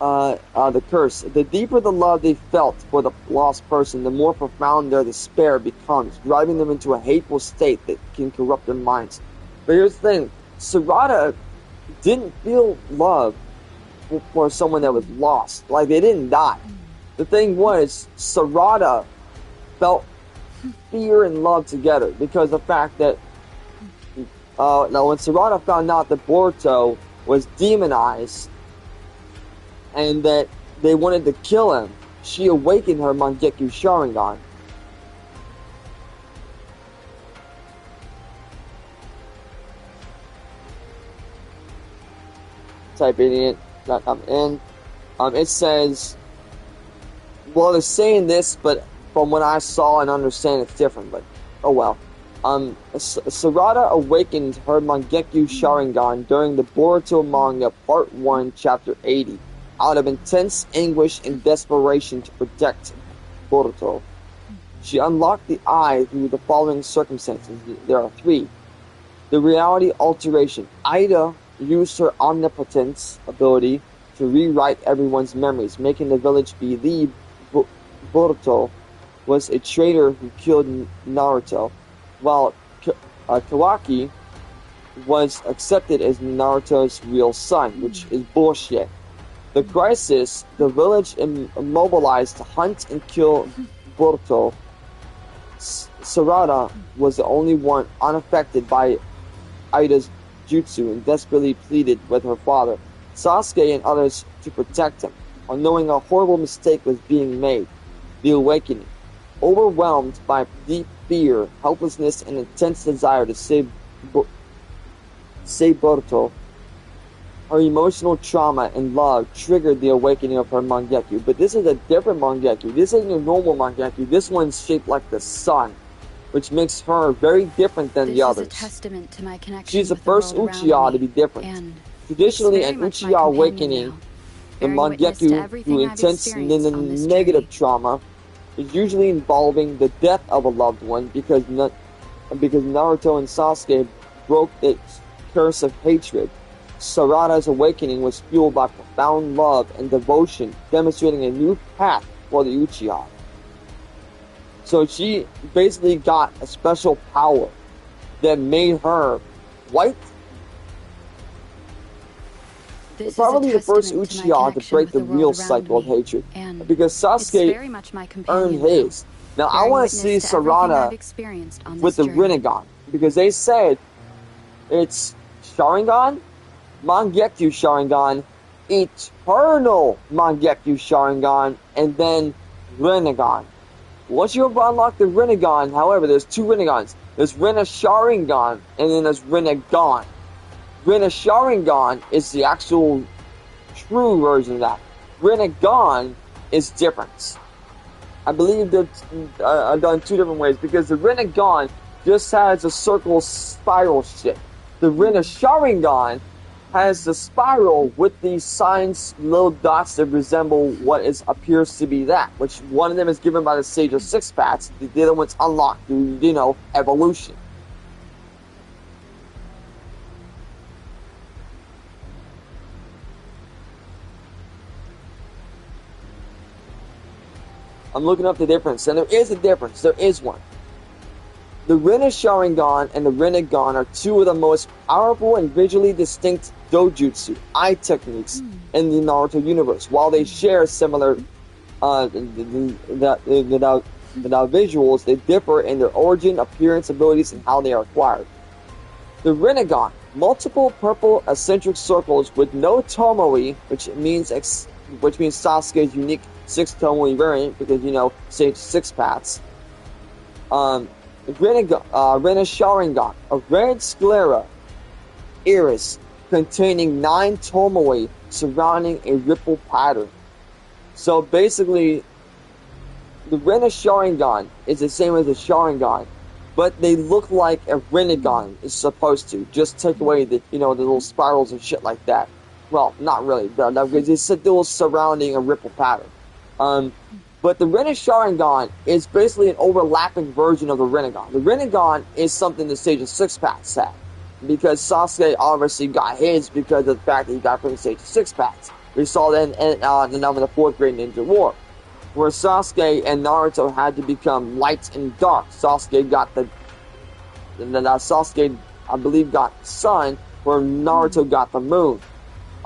The curse. The deeper the love they felt for the lost person, the more profound their despair becomes, driving them into a hateful state that can corrupt their minds. But here's the thing. Sarada didn't feel love for someone that was lost. Like, they didn't die. The thing was, Sarada felt fear and love together because the fact that now when Sarada found out that Boruto was demonized and that they wanted to kill him, she awakened her Mangekyo Sharingan. Typing it, it says, well, they're saying this, but from what I saw and understand, it's different, but oh well. Sarada awakened her Mangekyo Sharingan during the Boruto manga Part 1, Chapter 80, out of intense anguish and desperation to protect Boruto. She unlocked the eye through the following circumstances. There are three. The reality alteration. Ida used her omnipotence ability to rewrite everyone's memories, making the village believe Boruto was a traitor who killed Naruto, while Kawaki was accepted as Naruto's real son, which is bullshit. The crisis, the village immobilized to hunt and kill Boruto. Sarada was the only one unaffected by Ida's jutsu and desperately pleaded with her father, Sasuke, and others to protect him, on knowing a horrible mistake was being made. The awakening. Overwhelmed by deep fear, helplessness, and intense desire to save Boruto. Her emotional trauma and love triggered the awakening of her Mangekyo. But this is a different Mangekyo. This isn't a normal Mangekyo. This one's shaped like the sun, which makes her very different than the others. This is a testament to my connection She's the with first the world Uchiha around to be me, different. and Traditionally, it's an very much my Uchiha companion awakening, now, the bearing witness to Mangekyo everything through I've intense experienced on this negative trauma, is usually involving the death of a loved one because Naruto and Sasuke broke its curse of hatred. Sarada's awakening was fueled by profound love and devotion, demonstrating a new path for the Uchiha. So she basically got a special power that made her white. This Probably is a the first testament to my Uchiha to connection break with the the real world cycle of around me, hatred. and Because it's Sasuke very much my companion earned his. Now I bearing want to witness see to everything I've Sarada experienced on with this the journey. Rinnegan. Because they said it's Sharingan, Mangekyo Sharingan, Eternal Mangekyo Sharingan, and then Rinnegan. Once you unlock the Rinnegan, however, there's two Rinnegans. There's Rinna Sharingan, and then there's Rinnegan. Rinna Sharingan is the actual true version of that. Rinnegan is different. I believe that I've done two different ways, because the Rinnegan just has a circle spiral shit. The Rinna Sharingan has the spiral with these signs, little dots that resemble what appears to be that, which one of them is given by the Sage of Six Paths, the other one's unlocked through, evolution. I'm looking up the difference, and there is a difference. There is one. The Rinna Sharingan and the Rinnegan are two of the most powerful and visually distinct dojutsu, eye techniques in the Naruto universe. While they share similar visuals, they differ in their origin, appearance, abilities, and how they are acquired. The Rinnegan, multiple purple eccentric circles with no Tomoe, which means Sasuke's unique 6 Tomoe variant, because Sage 6 paths. Rinna Sharingan, a red sclera iris containing 9 Tomoe surrounding a ripple pattern. So basically, the Rinna Sharingan is the same as a Sharingan, but they look like a Rinnegan is supposed to. Just take away the little spirals and shit like that. Well, not really, because it's still surrounding a ripple pattern. But the Rinna Sharingan is basically an overlapping version of the Rinnegan. The Rinnegan is something the Sage of Six Paths had, because Sasuke obviously got his because of the fact that he got from the Sage of Six Paths. We saw that in the 4th Great Ninja War, where Sasuke and Naruto had to become light and dark. Sasuke got Sasuke, I believe, got sun, where Naruto got the moon.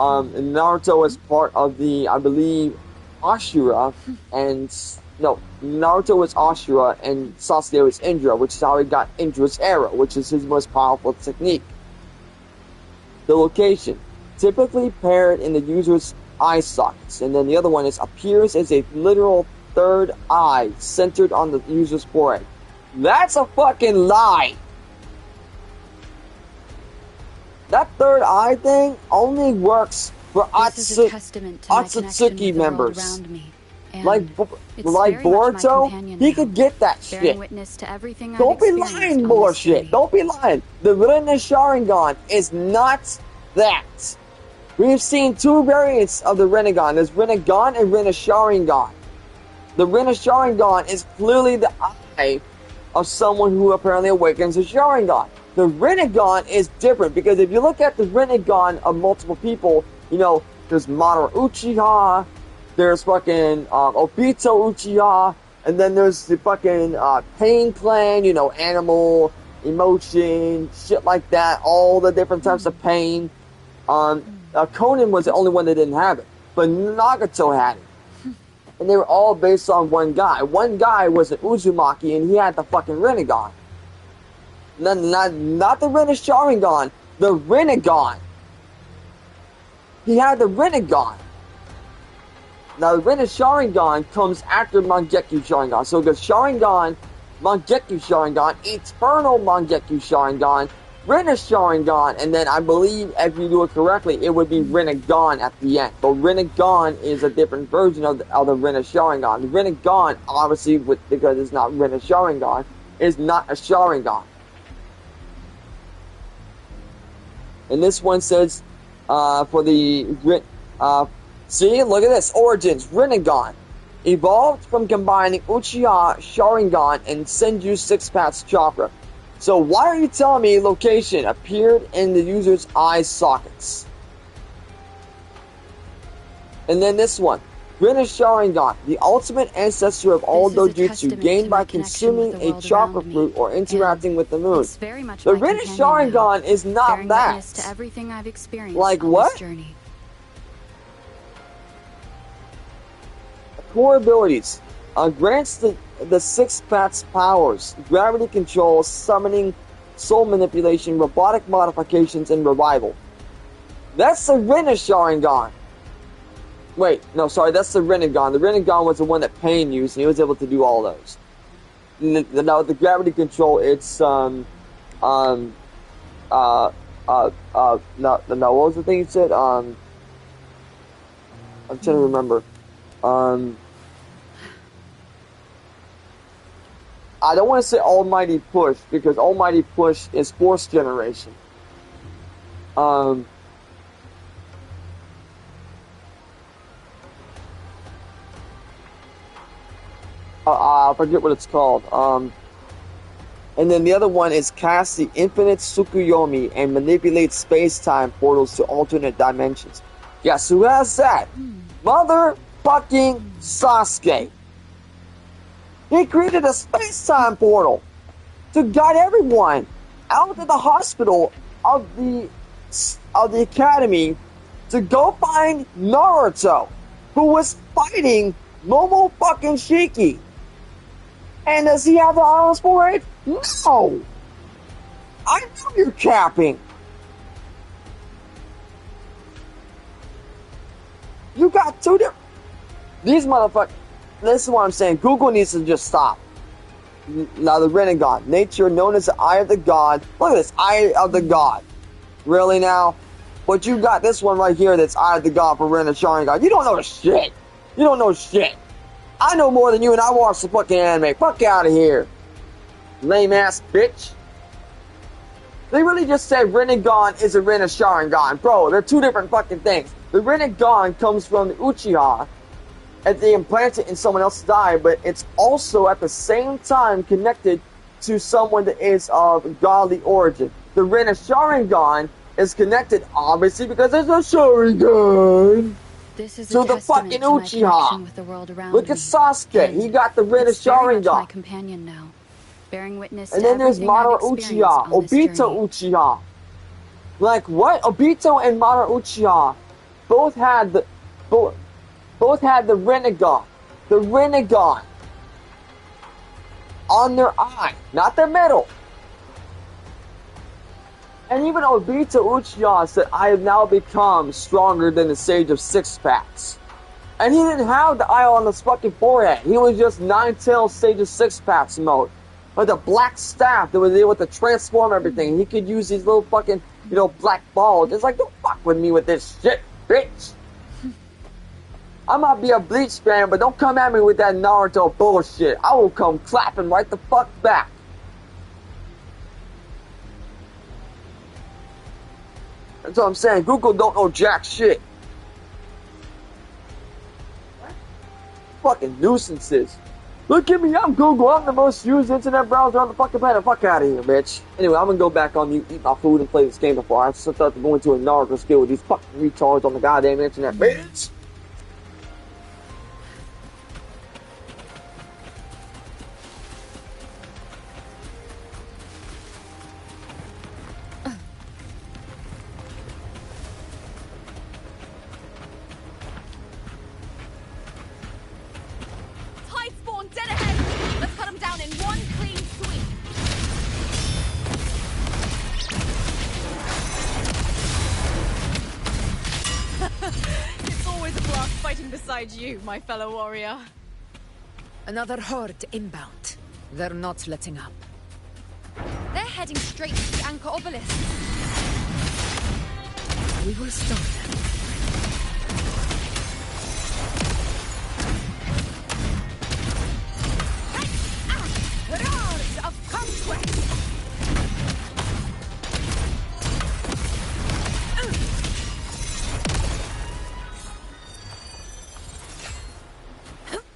And Naruto is part of the, I believe, Ashura, and Naruto was Ashura and Sasuke was Indra, which is how he got Indra's arrow, which is his most powerful technique. The location, typically paired in the user's eye sockets, and then the other one appears as a literal third eye centered on the user's forehead. That's a fucking lie! That third eye thing only works for Otsutsuki members. Like Boruto, he could get that shit. Don't be lying, bullshit. Don't be lying. The Rinna Sharingan is not that. We've seen 2 variants of the Rinnegan. There's Rinnegan and Rinna Sharingan. The Rinna Sharingan is clearly the eye of someone who apparently awakens a Sharingan. The Rinnegan is different, because if you look at the Rinnegan of multiple people, there's Madara Uchiha, there's fucking Obito Uchiha, and then there's the fucking Pain Clan, animal, emotion, shit like that, all the different types of pain. Conan was the only one that didn't have it, but Nagato had it. And they were all based on one guy. One guy was an Uzumaki, and he had the fucking Rinnegan. Not the Rinna Sharingan, the Rinnegan. He had the Rinnegan. Now, the Rinna Sharingan comes after Mangekyo Sharingan. So the Sharingan Mangekyou Sharingan, Eternal Mangekyou Sharingan, Rinna Sharingan, and then I believe if you do it correctly, it would be Rinnegan at the end. But Rinnegan is a different version of the Rinna Sharingan. The Rinnegan, obviously, because it's not Rinna Sharingan, is not a Sharingan. And this one says, for the, see, look at this, origins, Rinnegan. Evolved from combining Uchiha Sharingan and Senju Six Paths Chakra. So why are you telling me location appeared in the user's eye sockets? And then this one, Rinna Sharingan, the ultimate ancestor of all dojutsu, gained by consuming a chakra fruit or interacting with the moon. The Rinna Sharingan is not that. To everything I've experienced like on what? This journey. Core abilities. Grants the Six Paths powers, gravity control, summoning, soul manipulation, robotic modifications, and revival. That's the Rinna Sharingan. Wait, no, sorry, that's the Rinnegan. The Rinnegan was the one that Pain used, and he was able to do all those. Now, the gravity control, it's, no, what was the thing he said? I'm trying to remember. I don't want to say Almighty Push, because Almighty Push is Force Generation. I forget what it's called. And then the other one is cast the Infinite Tsukuyomi and manipulate space-time portals to alternate dimensions. Guess who has that? Motherfucking Sasuke. He created a space-time portal to guide everyone out of the hospital of the academy to go find Naruto, who was fighting Momo fucking Shiki. And does he have the arms for it? No! I know you're capping. You got two different... These motherfuckers... This is what I'm saying. Google needs to just stop. Now, the Rinnegan. Nature known as the Eye of the God. Look at this. Eye of the God. Really now? But you got this one right here that's Eye of the God for Rinna Sharingan. You don't know shit. You don't know shit. I know more than you, and I watch the fucking anime. Fuck out of here. Lame ass bitch. They really just said Rinnegan is a Rinna Sharingan. Bro, they're two different fucking things. The Rinnegan comes from the Uchiha, and they implant it in someone else's eye, but it's also at the same time connected to someone that is of godly origin. The Rinna Sharingan is connected, obviously, because there's a Sharingan. This is to the fucking Uchiha. With the world around Look at Sasuke. He got the Rinna Sharingan. My companion now, bearing witness and to then there's Madara Uchiha, Obito Uchiha. Like what? Obito and Madara Uchiha both had the Rinnegan. The Rinnegan on their eye, not their middle. And even Obito Uchiha said, I have now become stronger than the Sage of Six Paths. And he didn't have the eye on his fucking forehead. He was just Nine-Tailed Sage of Six Paths mode. With a black staff that was able to transform everything. He could use these little fucking, black balls. It's like, don't fuck with me with this shit, bitch. I might be a Bleach fan, but don't come at me with that Naruto bullshit. I will come clapping right the fuck back. That's what I'm saying. Google don't know jack shit. Fucking nuisances. Look at me, I'm Google. I'm the most used internet browser on the fucking planet. Fuck out of here, bitch. Anyway, I'm gonna go back on mute, eat my food, and play this game before I start to go into a Naruto skill with these fucking retards on the goddamn internet, bitch. Dead ahead! Let's cut him down in one clean sweep! It's always a blast fighting beside you, my fellow warrior. Another horde inbound. They're not letting up. They're heading straight to the Anchor Obelisk. We will stop them. Roars of conquest!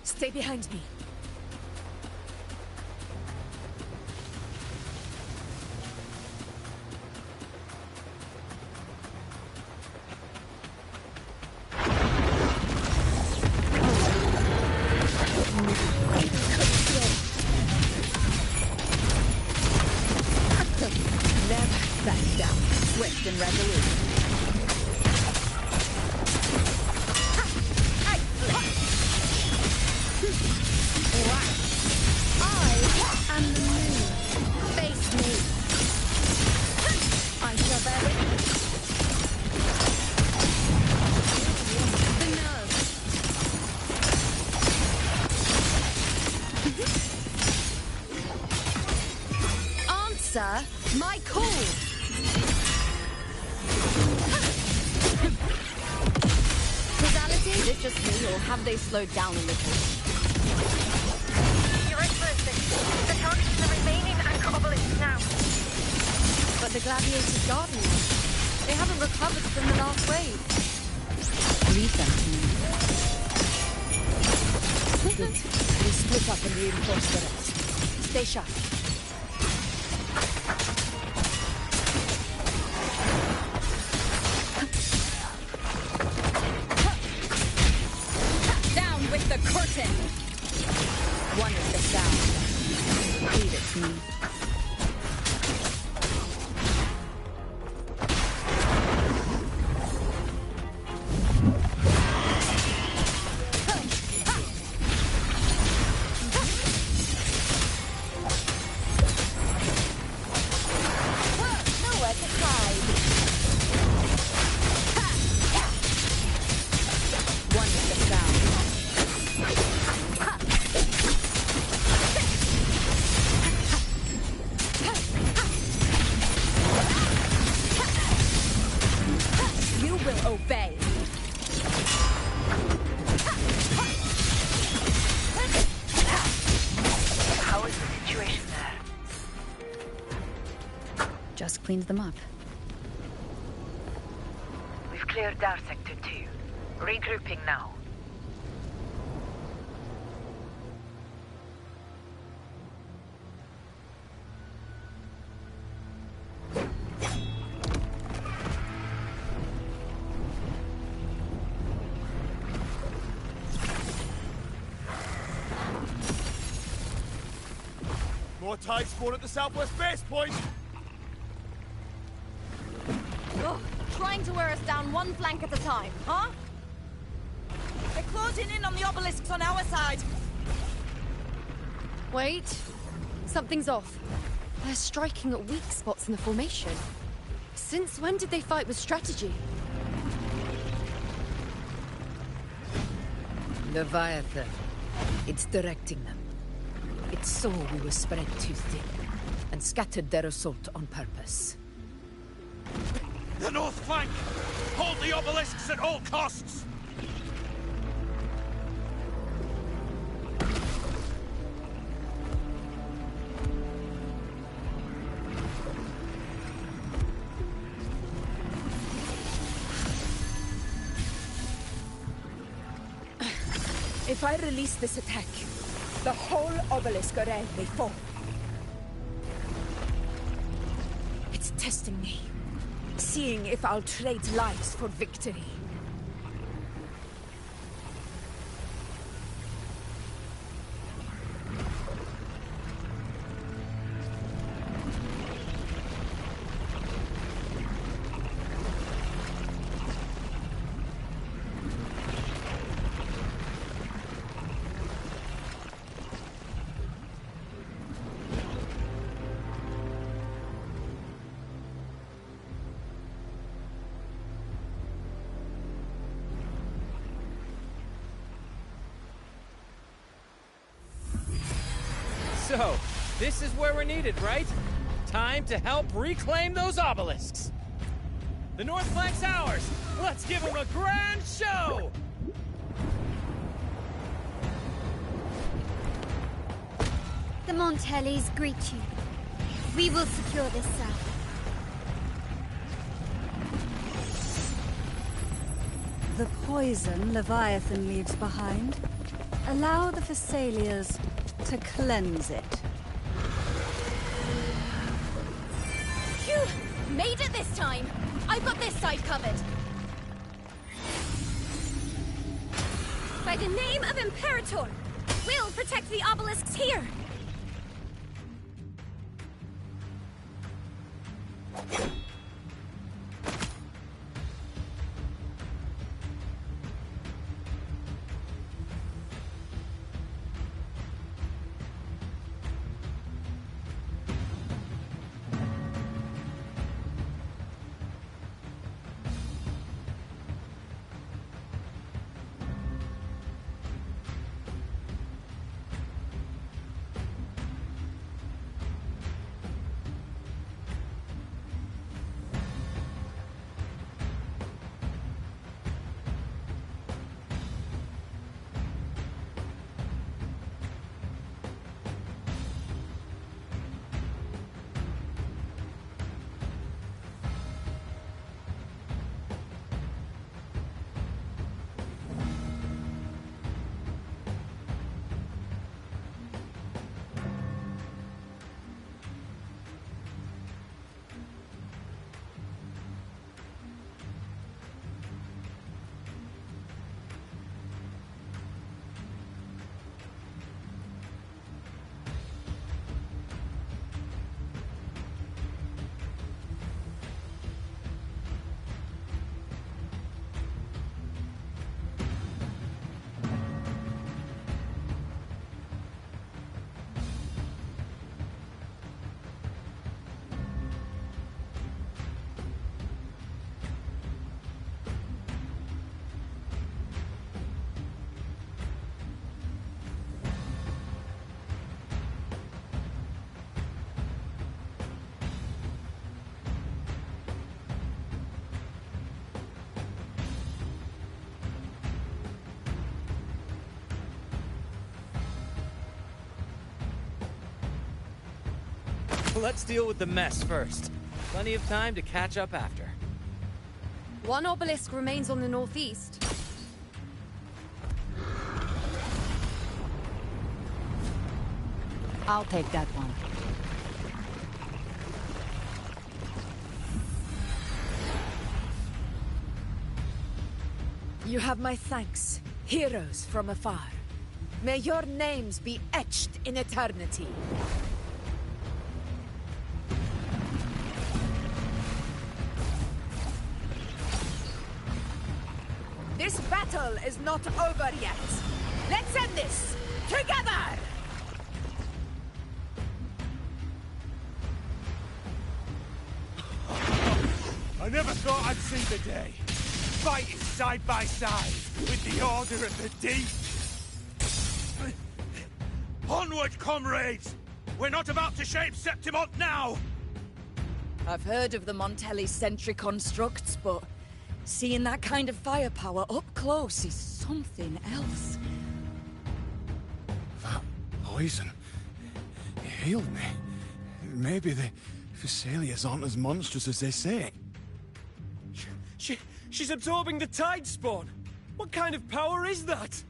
Stay behind me. Never back down. Swift and resolute. I am the moon. Face me. I shall bear it. The nerve. Answer my call. Causality? Is it just me, or have they slowed down a little? Your Excellency, the target is the remaining Anchor Obelisk now. But the Gladiator's Garden, they haven't recovered from the last wave. Leave them to me. Good. We split up and reinforce the rest. Stay sharp. Down with the curtain! One is the sound. Leave it to me. Nowhere to hide. One is the sound. You will obey. How is the situation there? Just cleaned them up. We've cleared our Sector 2. Regrouping now. More tide spawn at the southwest base point! Ugh, trying to wear us down one flank at a time, huh? They're closing in on the obelisks on our side. Wait. Something's off. They're striking at weak spots in the formation. Since when did they fight with strategy? Leviathan. It's directing them. It saw we were spread too thin, and scattered their assault on purpose. The north flank! Hold the obelisks at all costs! If I release this attack, the whole obelisk array may fall. It's testing me, seeing if I'll trade lives for victory. So, This is where we're needed, right? Time to help reclaim those obelisks. The North Flank's ours. Let's give them a grand show! The Montellis greet you. We will secure this cell. The poison Leviathan leaves behind, allow the Thessalians to cleanse it. Phew! Made it this time! I've got this side covered. By the name of Imperator, we'll protect the obelisks here! Let's deal with the mess first. Plenty of time to catch up after. One obelisk remains on the northeast. I'll take that one. You have my thanks, heroes from afar. May your names be etched in eternity. This battle is not over yet. Let's end this together! I never thought I'd see the day. Fighting side by side with the Order of the Deep. Onward, comrades! We're not about to shape Septimont now! I've heard of the Montelli sentry constructs, but seeing that kind of firepower up close is something else. That poison... it healed me. Maybe the Thessalians aren't as monstrous as they say. She's absorbing the tide spawn! What kind of power is that?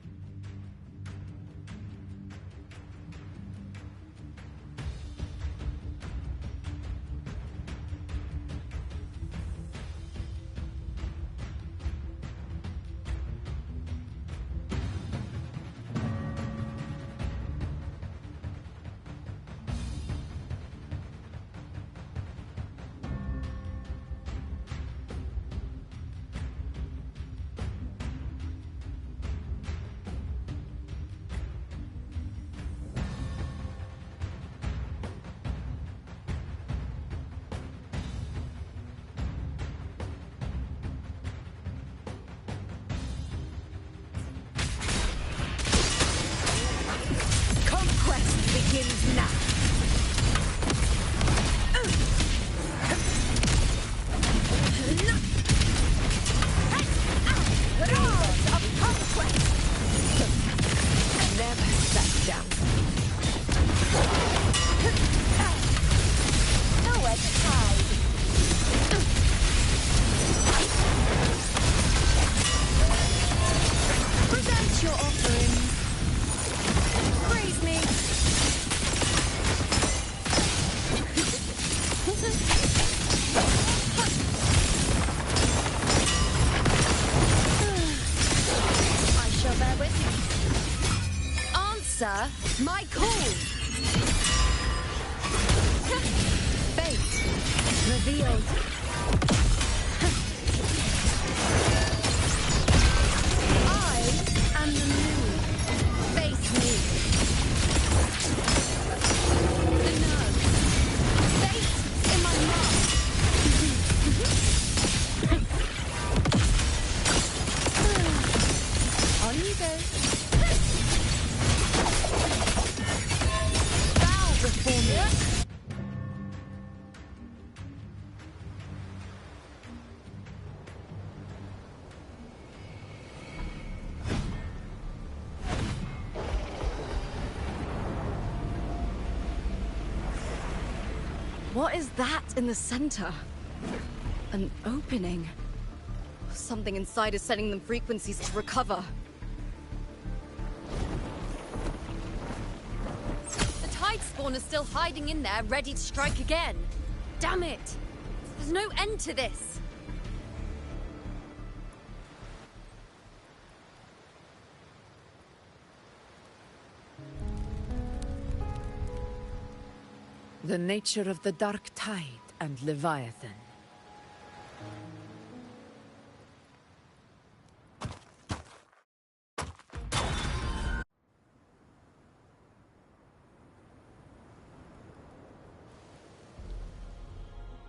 Begins now. sir. My call! Fate revealed. I am the moon. Face me. The nerve. Fate in my mark. On you go. Bow before me. What is that in the center? An opening. Something inside is sending them frequencies to recover. The tide spawn is still hiding in there, ready to strike again. Damn it! There's no end to this. The nature of the dark tide and Leviathan.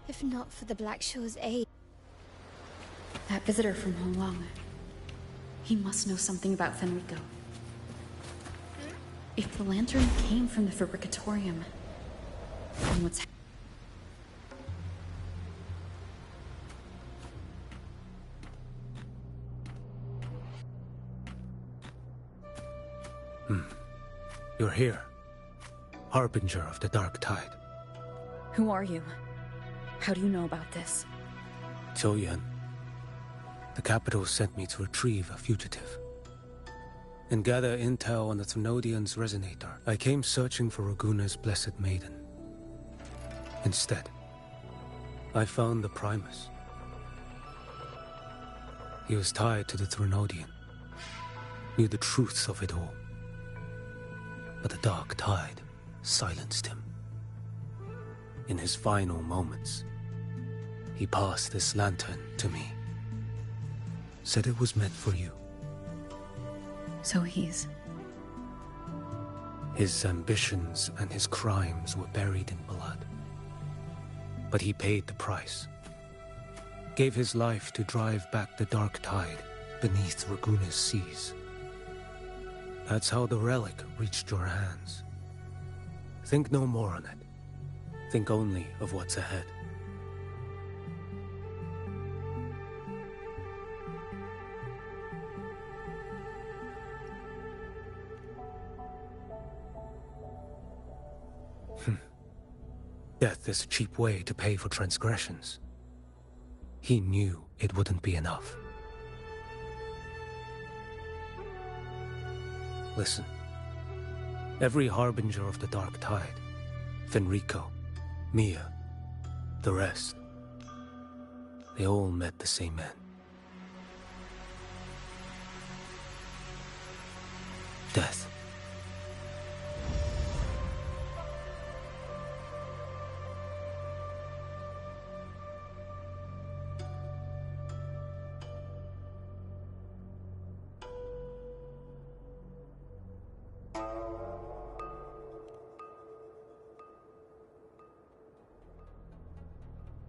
If not for the Black Shaw's aid. That visitor from Honglong. He must know something about Fenrico. If the lantern came from the Fabricatorium, then what's You're here. Harbinger of the Dark Tide. Who are you? How do you know about this? Choyan. The capital sent me to retrieve a fugitive and gather intel on the Thrunodian's resonator. I came searching for Raguna's Blessed Maiden. Instead, I found the Primus. He was tied to the Thrunodian, knew the truths of it all. But the Dark Tide silenced him. In his final moments, he passed this lantern to me. Said it was meant for you. So he's... His ambitions and his crimes were buried in blood. But he paid the price. Gave his life to drive back the Dark Tide beneath Raguna's seas. That's how the relic reached your hands. Think no more on it. Think only of what's ahead. Death is a cheap way to pay for transgressions. He knew it wouldn't be enough. Listen. Every harbinger of the Dark Tide, Fenrico, Mia, the rest, they all met the same end. Death.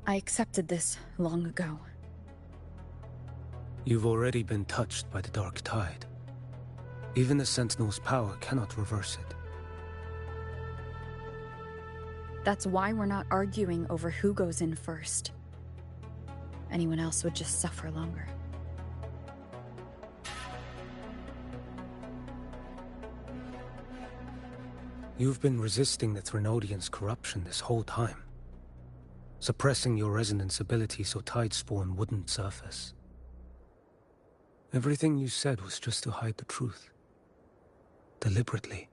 I accepted this long ago. You've already been touched by the Dark Tide. Even the Sentinel's power cannot reverse it. That's why we're not arguing over who goes in first. Anyone else would just suffer longer. You've been resisting the Thrunodian's corruption this whole time. Suppressing your resonance ability so Tidespawn wouldn't surface. Everything you said was just to hide the truth. Deliberately.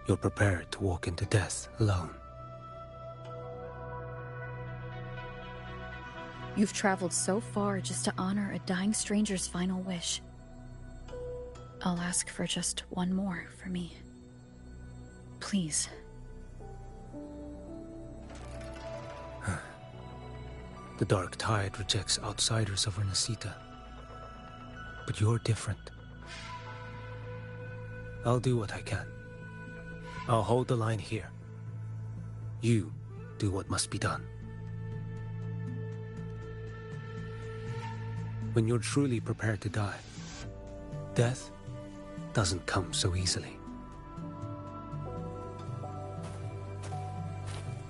You're prepared to walk into death alone. You've traveled so far just to honor a dying stranger's final wish. I'll ask for just one more for me. Please. The Dark Tide rejects outsiders of rinascita. But you're different. I'll do what I can. I'll hold the line here. You do what must be done. When you're truly prepared to die, death doesn't come so easily.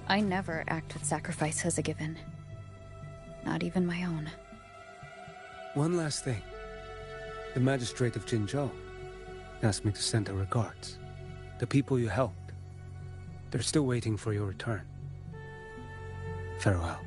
I never act with sacrifice as a given. Not even my own. One last thing. The magistrate of Jinzhou asked me to send her regards. The people you helped. They're still waiting for your return. Farewell.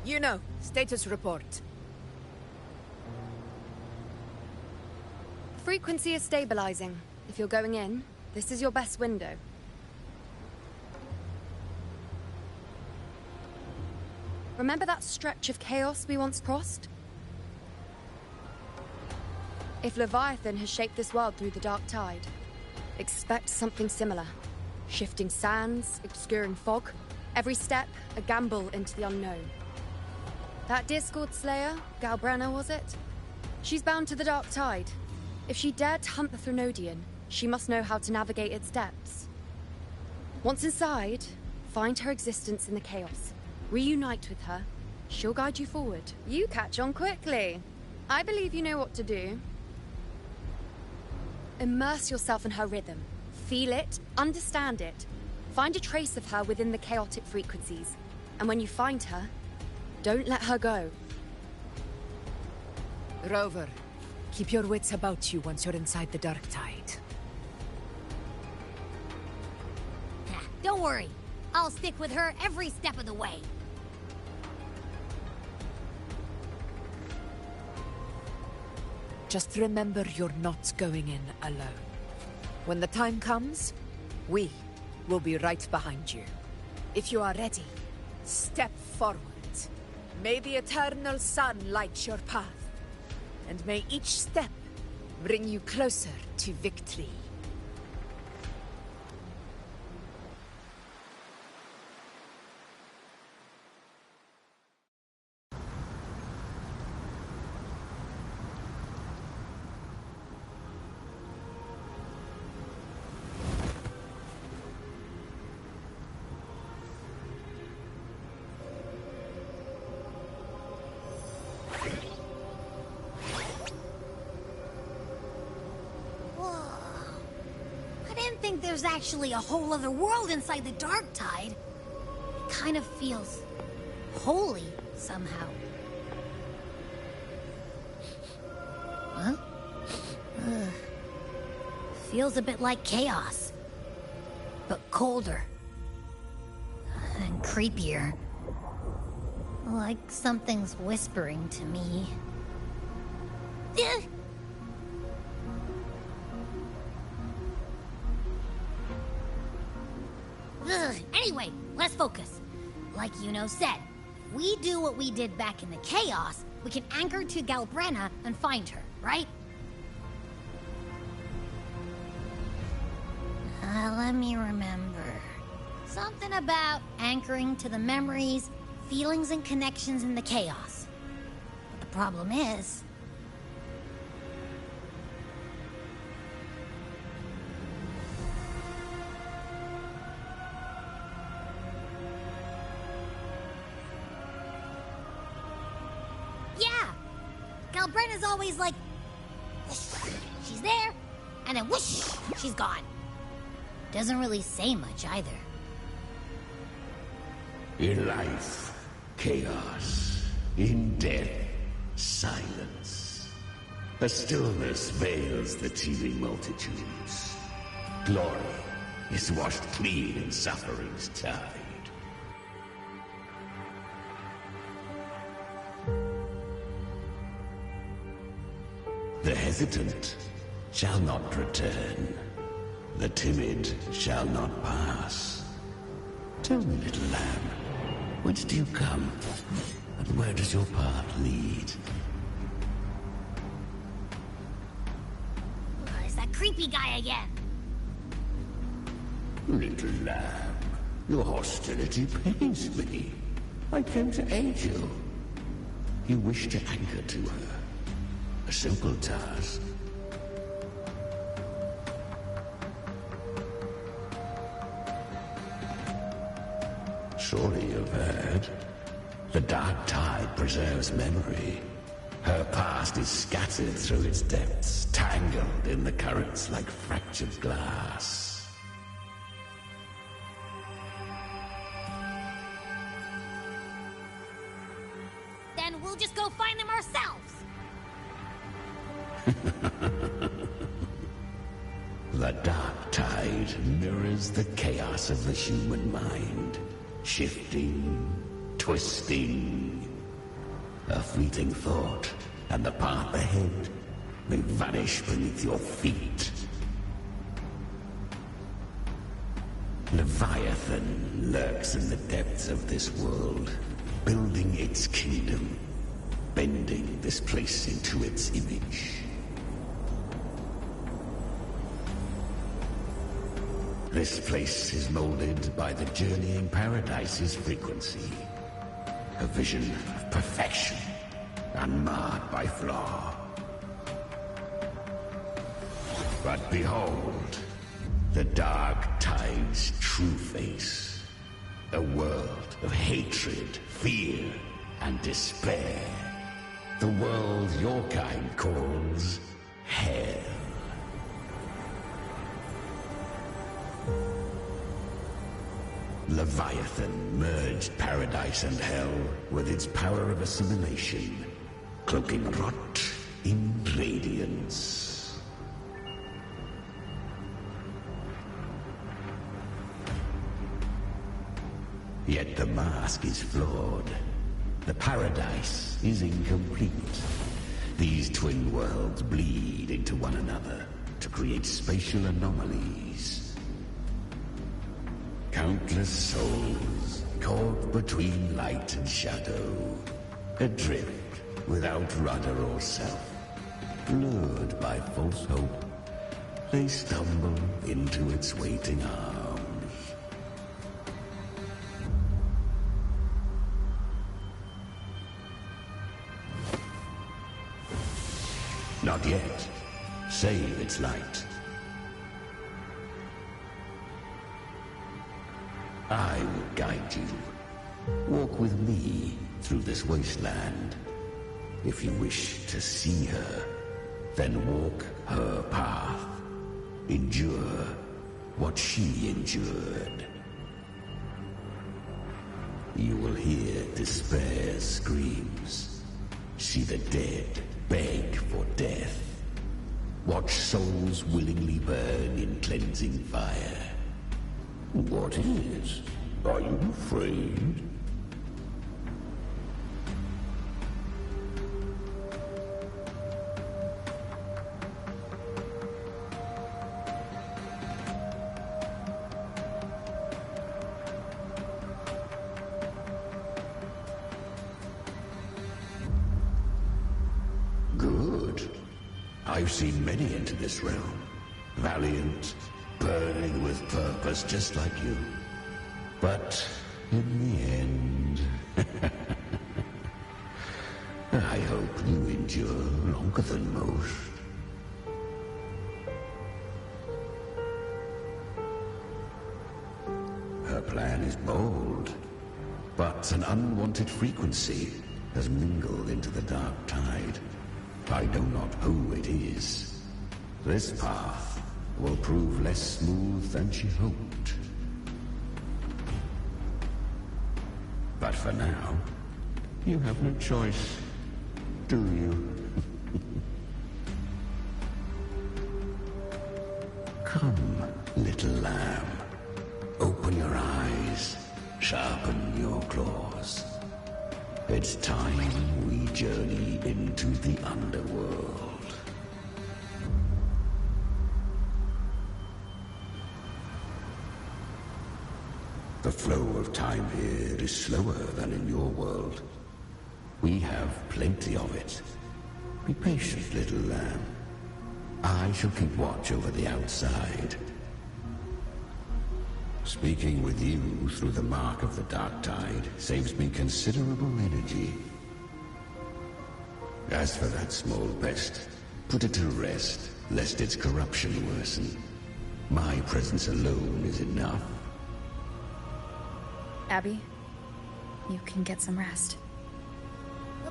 You know, status report. Frequency is stabilizing. If you're going in, this is your best window. Remember that stretch of chaos we once crossed? If Leviathan has shaped this world through the Dark Tide, expect something similar. Shifting sands, obscuring fog, every step a gamble into the unknown. That Discord Slayer, Galbrenna, was it? She's bound to the Dark Tide. If she dared to hunt the Threnodian, she must know how to navigate its depths. Once inside, find her existence in the chaos. Reunite with her. She'll guide you forward. You catch on quickly. I believe you know what to do. Immerse yourself in her rhythm. Feel it, understand it. Find a trace of her within the chaotic frequencies. And when you find her, don't let her go. Rover, keep your wits about you once you're inside the Dark Tide. Don't worry. I'll stick with her every step of the way. Just remember you're not going in alone. When the time comes, we will be right behind you. If you are ready, step forward. May the eternal sun light your path, and may each step bring you closer to victory. There's actually a whole other world inside the Dark Tide. It kind of feels holy somehow. Huh? Feels a bit like chaos, but colder and creepier. Like something's whispering to me. Anyway, let's focus. Like Yuno said, if we do what we did back in the chaos, we can anchor to Galbrenna and find her, right? Let me remember. Something about anchoring to the memories, feelings, and connections in the chaos. But the problem is, While Brenna's always like, whoosh, she's there, and then whoosh, she's gone. Doesn't really say much either. In life, chaos. In death, silence. A stillness veils the teeming multitudes. Glory is washed clean in suffering's tide. The hesitant shall not return. The timid shall not pass. Tell me, little lamb, whence do you come? And where does your path lead? It's that creepy guy again. Little lamb, your hostility pains me. I came to aid you. You wish to anchor to her. A simple task. Surely you've heard. The dark tide preserves memory. Her past is scattered through its depths, tangled in the currents like fractured glass. Then we'll just go find them ourselves. The dark tide mirrors the chaos of the human mind. Shifting, twisting. A fleeting thought, and the path ahead may vanish beneath your feet. Leviathan lurks in the depths of this world, building its kingdom, bending this place into its image. This place is molded by the journeying paradise's frequency. A vision of perfection, unmarred by flaw. But behold, the dark tide's true face. A world of hatred, fear, and despair. The world your kind calls hell. Leviathan merged paradise and hell with its power of assimilation, cloaking rot in radiance. Yet the mask is flawed. The paradise is incomplete. These twin worlds bleed into one another to create spatial anomalies. Countless souls caught between light and shadow, adrift without rudder or self, lured by false hope, they stumble into its waiting arms. Not yet. Save its light. I will guide you. Walk with me through this wasteland. If you wish to see her, then walk her path. Endure what she endured. You will hear despair's screams. See the dead beg for death. Watch souls willingly burn in cleansing fire. What is? Are you afraid? Good. I've seen many enter this realm. Valiant, burning with purpose just like you. But in the end, I hope you endure longer than most. Her plan is bold, but an unwanted frequency has mingled into the dark tide. I know not who it is. This path will prove less smooth than she hoped. But for now, you have no choice, do you? Come, little lamb. Open your eyes, sharpen your claws. It's time we journey into the underworld. The flow of time here is slower than in your world. We have plenty of it. Be patient, little lamb. I shall keep watch over the outside. Speaking with you through the mark of the dark tide saves me considerable energy. As for that small pest, put it to rest, lest its corruption worsen. My presence alone is enough. Abby, you can get some rest.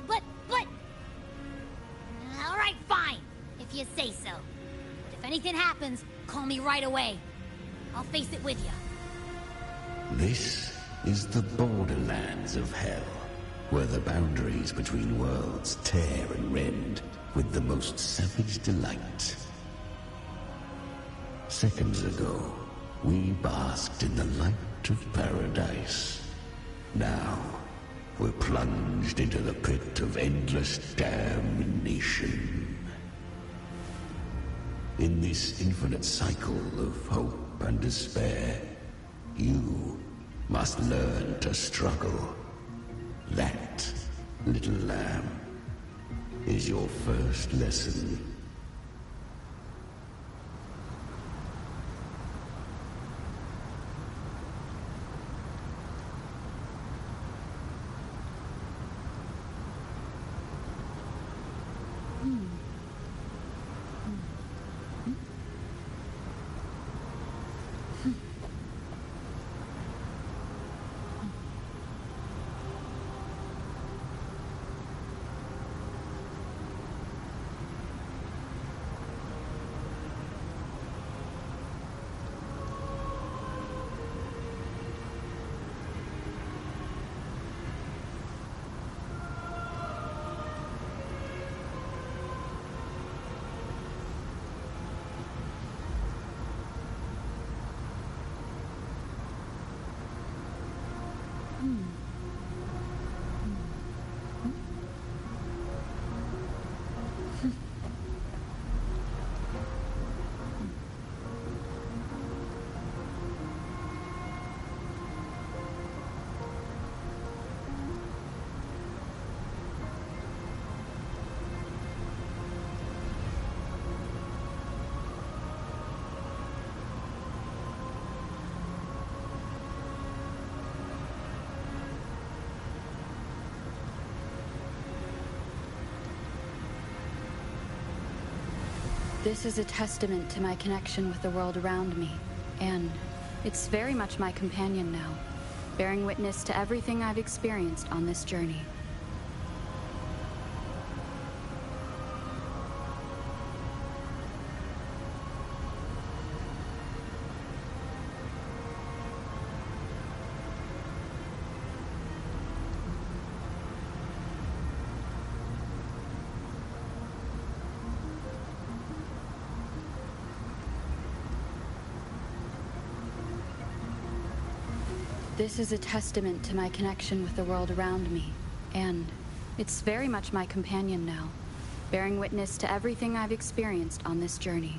But... All right, fine, if you say so. But if anything happens, call me right away. I'll face it with you. This is the borderlands of hell, where the boundaries between worlds tear and rend with the most savage delight. Seconds ago, we basked in the light of paradise. Now, we're plunged into the pit of endless damnation. In this infinite cycle of hope and despair, you must learn to struggle. That, little lamb, is your first lesson. This is a testament to my connection with the world around me, and it's very much my companion now, bearing witness to everything I've experienced on this journey. This is a testament to my connection with the world around me, and it's very much my companion now, bearing witness to everything I've experienced on this journey.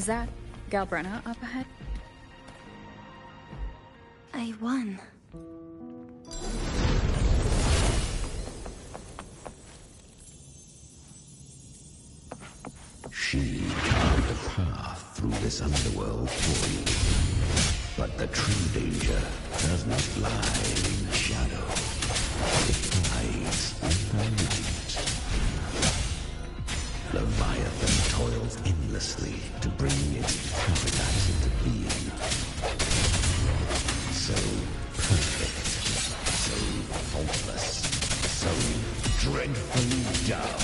Is that Galbrenna up ahead? I won. She carved a path through this underworld for you. But the true danger does not lie in the shadow. It hides under light. Leviathan toils endlessly to bring its paradise into being. So perfect, so faultless, so dreadfully dull.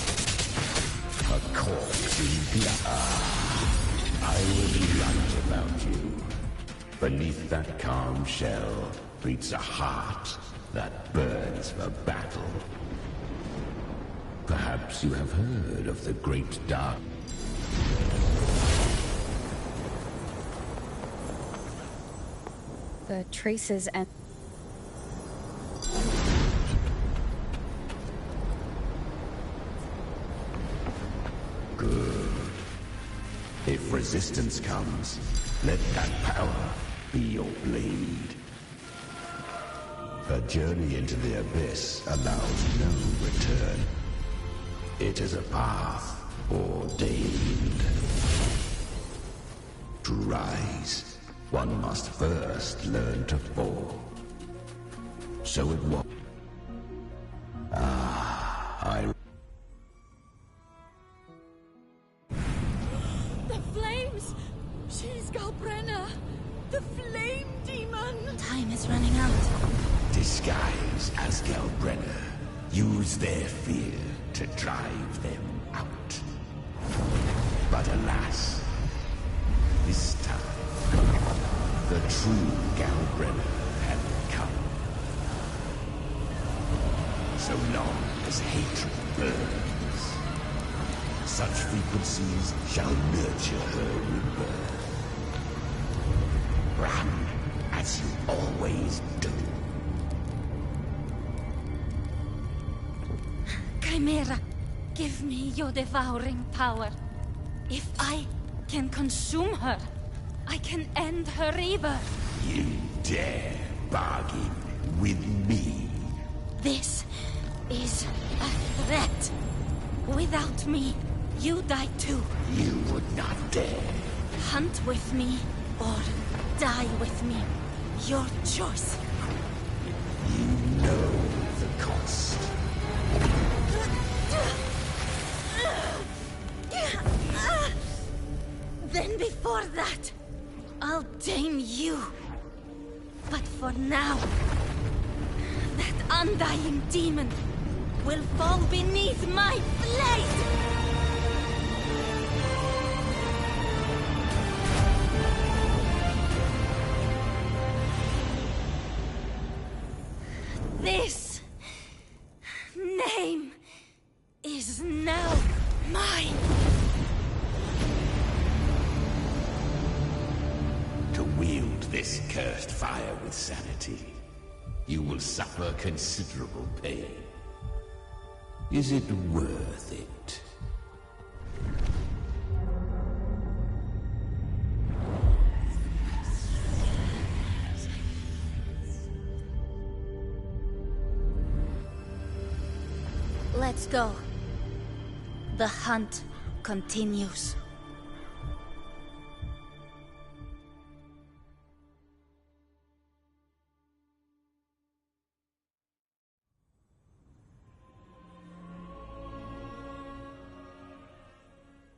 A corpse in blood. I will be right about you. Beneath that calm shell beats a heart that burns for battle. Perhaps you have heard of the Great Dark. The traces and... Good. If resistance comes, let that power be your blade. A journey into the abyss allows no return. It is a path ordained. To rise, one must first learn to fall. So it was. I... The flames! She's Galbrenna! The flame demon! Time is running out. Disguise as Galbrenna. Use their fear to drive them out. But alas, this time, the true Galbrenna had come. So long as hatred burns, such frequencies shall nurture her rebirth. Run as you always do. Chimera, give me your devouring power. If I can consume her, I can end her rebirth. You dare bargain with me? This is a threat. Without me, you die too. You would not dare. Hunt with me, or die with me. Your choice. You know the cost. Then before that, I'll tame you. But for now, that undying demon will fall beneath my blade! This name is now mine. To wield this cursed fire with sanity, you will suffer considerable pain. Is it worth it? Let's go. The hunt continues.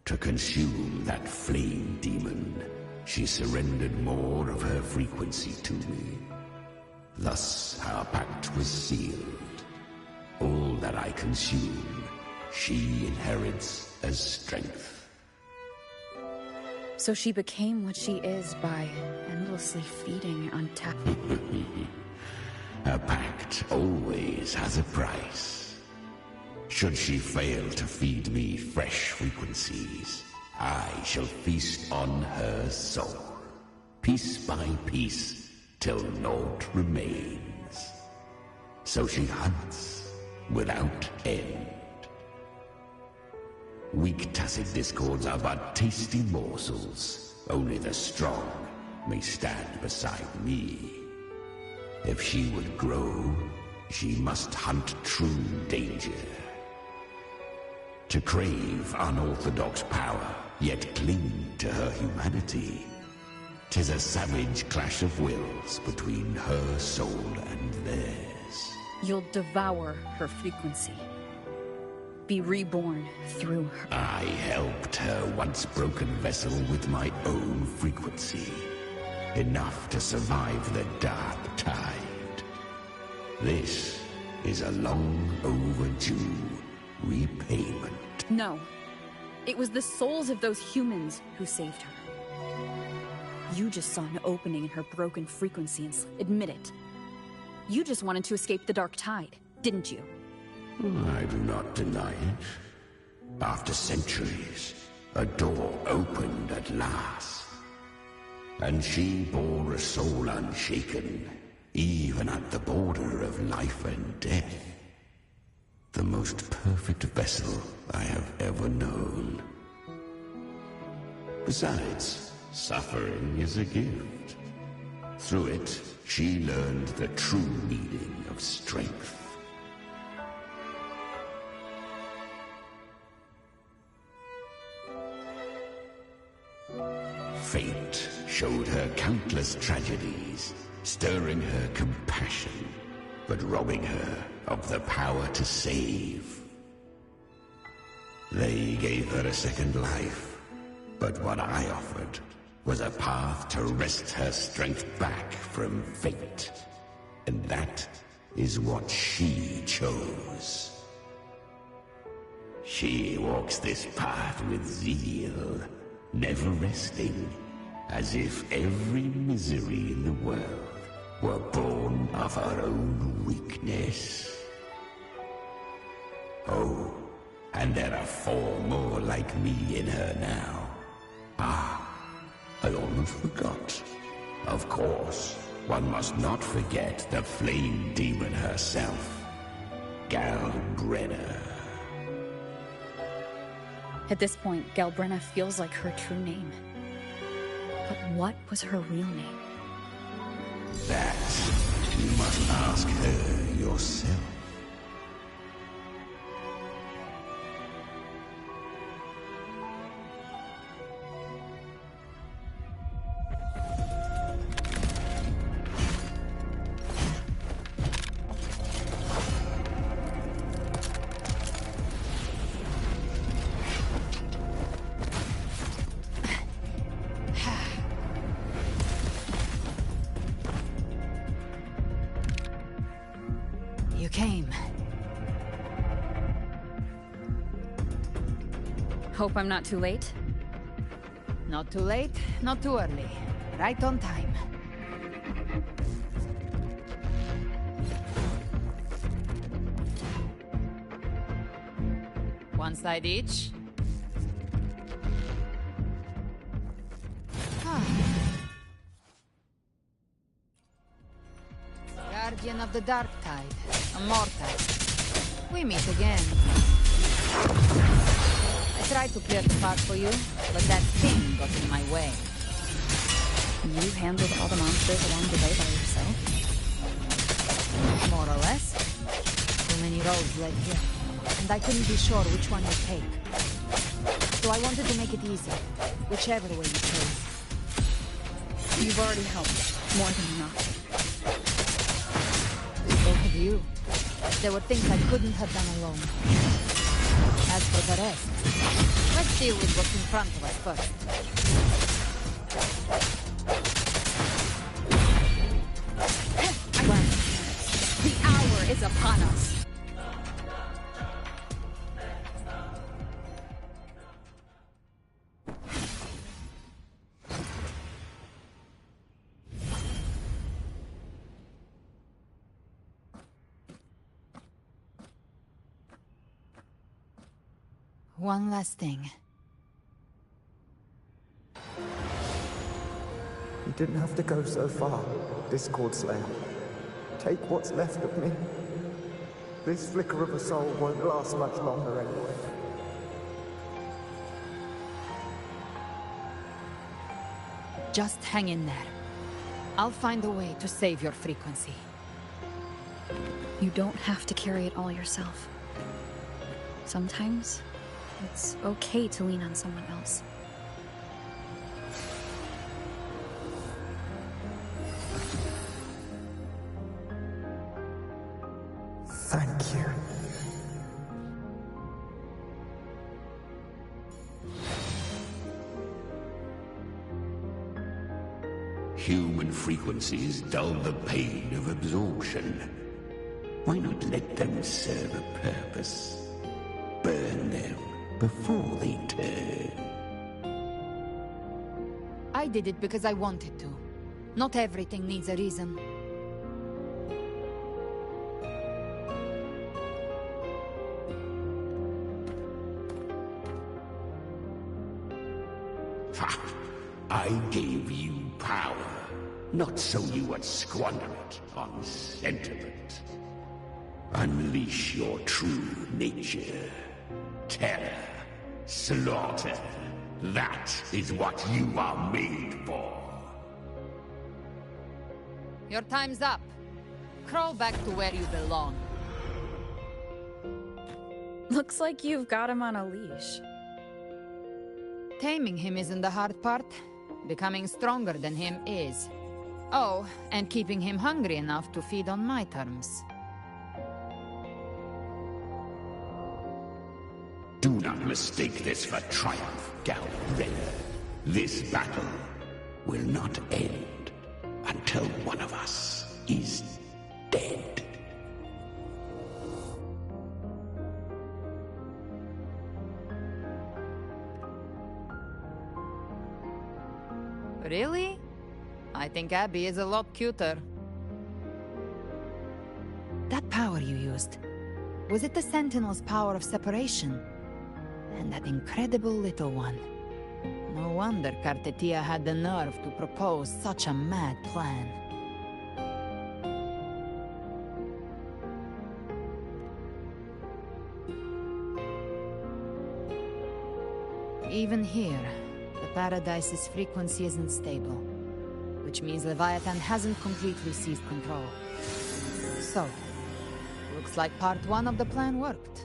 To consume that flame demon, she surrendered more of her frequency to me. Thus our pact was sealed. All that I consume, she inherits as strength. So she became what she is by endlessly feeding on tap. A pact always has a price. Should she fail to feed me fresh frequencies, I shall feast on her soul, piece by piece, till naught remains. So she hunts without end. Weak tacit discords are but tasty morsels, only the strong may stand beside me. If she would grow, she must hunt true danger. To crave unorthodox power, yet cling to her humanity, 'tis a savage clash of wills between her soul and theirs. You'll devour her frequency. Be reborn through her. I helped her once broken vessel with my own frequency. Enough to survive the dark tide. This is a long overdue repayment. No. It was the souls of those humans who saved her. You just saw an opening in her broken frequency and admit it. You just wanted to escape the dark tide, didn't you? I do not deny it. After centuries, a door opened at last. And she bore a soul unshaken, even at the border of life and death. The most perfect vessel I have ever known. Besides, suffering is a gift. Through it, she learned the true meaning of strength. Fate showed her countless tragedies, stirring her compassion, but robbing her of the power to save. They gave her a second life, but what I offered was a path to wrest her strength back from fate. And that is what she chose. She walks this path with zeal, never resting, as if every misery in the world were born of her own weakness. Oh, and there are 4 more like me in her now. Ah, I almost forgot. Of course, one must not forget the flame demon herself, Galbrenna. At this point, Galbrenna feels like her true name. But what was her real name? That you must ask her yourself. You came. Hope I'm not too late? Not too late, not too early. Right on time. One side each. Guardian of the Dark Tide, Immortal. We meet again. I tried to clear the path for you, but that thing got in my way. You handled all the monsters along the way by yourself? More or less. Too many roads led here, and I couldn't be sure which one to take. So I wanted to make it easy, whichever way you chose. You've already helped, more than enough. So have you. There were things I couldn't have done alone. As for the rest, let's deal with what's in front of us first. Well, the hour is upon us. One last thing. You didn't have to go so far, Discord Slayer. Take what's left of me. This flicker of a soul won't last much longer anyway. Just hang in there. I'll find a way to save your frequency. You don't have to carry it all yourself. Sometimes, it's okay to lean on someone else. Thank you. Human frequencies dull the pain of absorption. Why not let them serve a purpose? Burn them before they turn. I did it because I wanted to. Not everything needs a reason. Ha! I gave you power, not so you would squander it on sentiment. Unleash your true nature. Terror. Slaughter. That is what you are made for. Your time's up. Crawl back to where you belong. Looks like you've got him on a leash. Taming him isn't the hard part. Becoming stronger than him is. Oh, and keeping him hungry enough to feed on my terms. Do not mistake this for triumph, Galbrella. This battle will not end until one of us is dead. Really? I think Abby is a lot cuter. That power you used, was it the Sentinel's power of separation? And that incredible little one. No wonder Cartetia had the nerve to propose such a mad plan. Even here, the Paradise's frequency isn't stable, which means Leviathan hasn't completely seized control. So, looks like part one of the plan worked.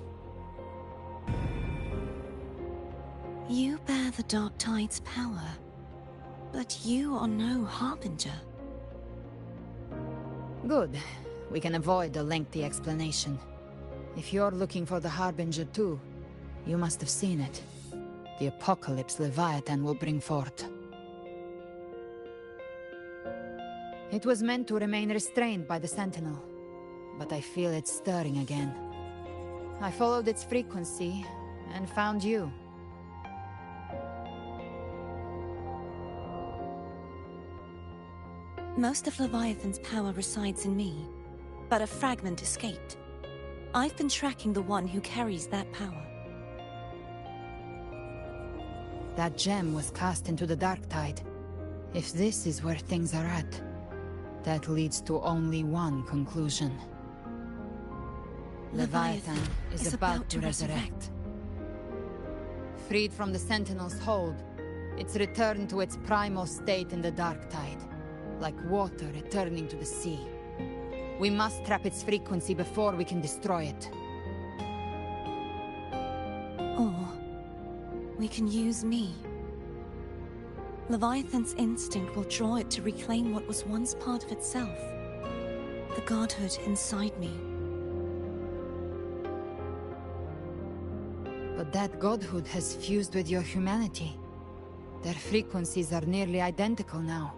You bear the Dark Tide's power, but you are no Harbinger. Good. We can avoid a lengthy explanation. If you're looking for the Harbinger too, you must have seen it. The apocalypse Leviathan will bring forth. It was meant to remain restrained by the Sentinel, but I feel it stirring again. I followed its frequency, and found you. Most of Leviathan's power resides in me, but a fragment escaped. I've been tracking the one who carries that power. That gem was cast into the Dark Tide. If this is where things are at, that leads to only one conclusion. Leviathan is about to resurrect. Freed from the Sentinel's hold, it's returned to its primal state in the Dark Tide, like water returning to the sea. We must trap its frequency before we can destroy it. Or we can use me. Leviathan's instinct will draw it to reclaim what was once part of itself. The godhood inside me. But that godhood has fused with your humanity. Their frequencies are nearly identical now.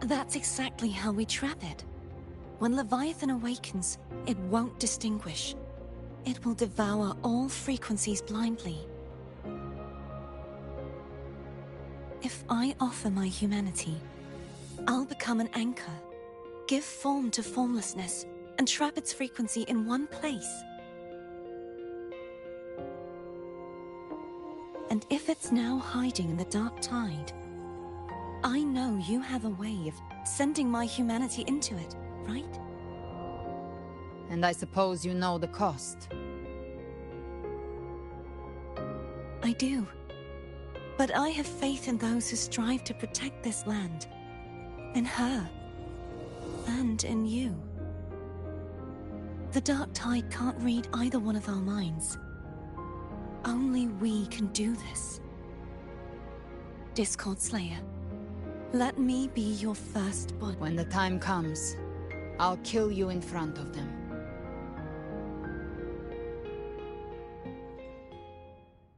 That's exactly how we trap it. When Leviathan awakens, it won't distinguish. It will devour all frequencies blindly. If I offer my humanity, I'll become an anchor, give form to formlessness, and trap its frequency in one place. And if it's now hiding in the Dark Tide, I know you have a way of sending my humanity into it, right? And I suppose you know the cost. I do. But I have faith in those who strive to protect this land. In her. And in you. The Dark Tide can't read either one of our minds. Only we can do this. Discord Slayer, let me be your firstborn. When the time comes, I'll kill you in front of them.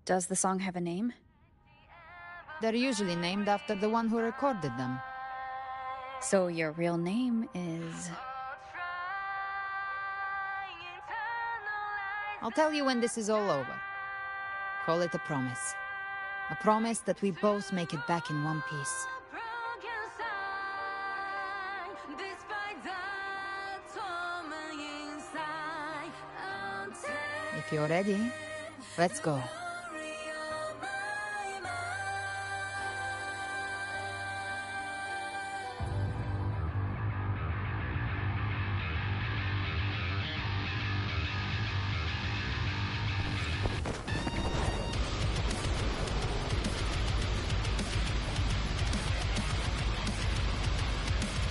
Does the song have a name? They're usually named after the one who recorded them. So your real name is... I'll tell you when this is all over. Call it a promise. A promise that we both make it back in one piece. If you're ready, let's go.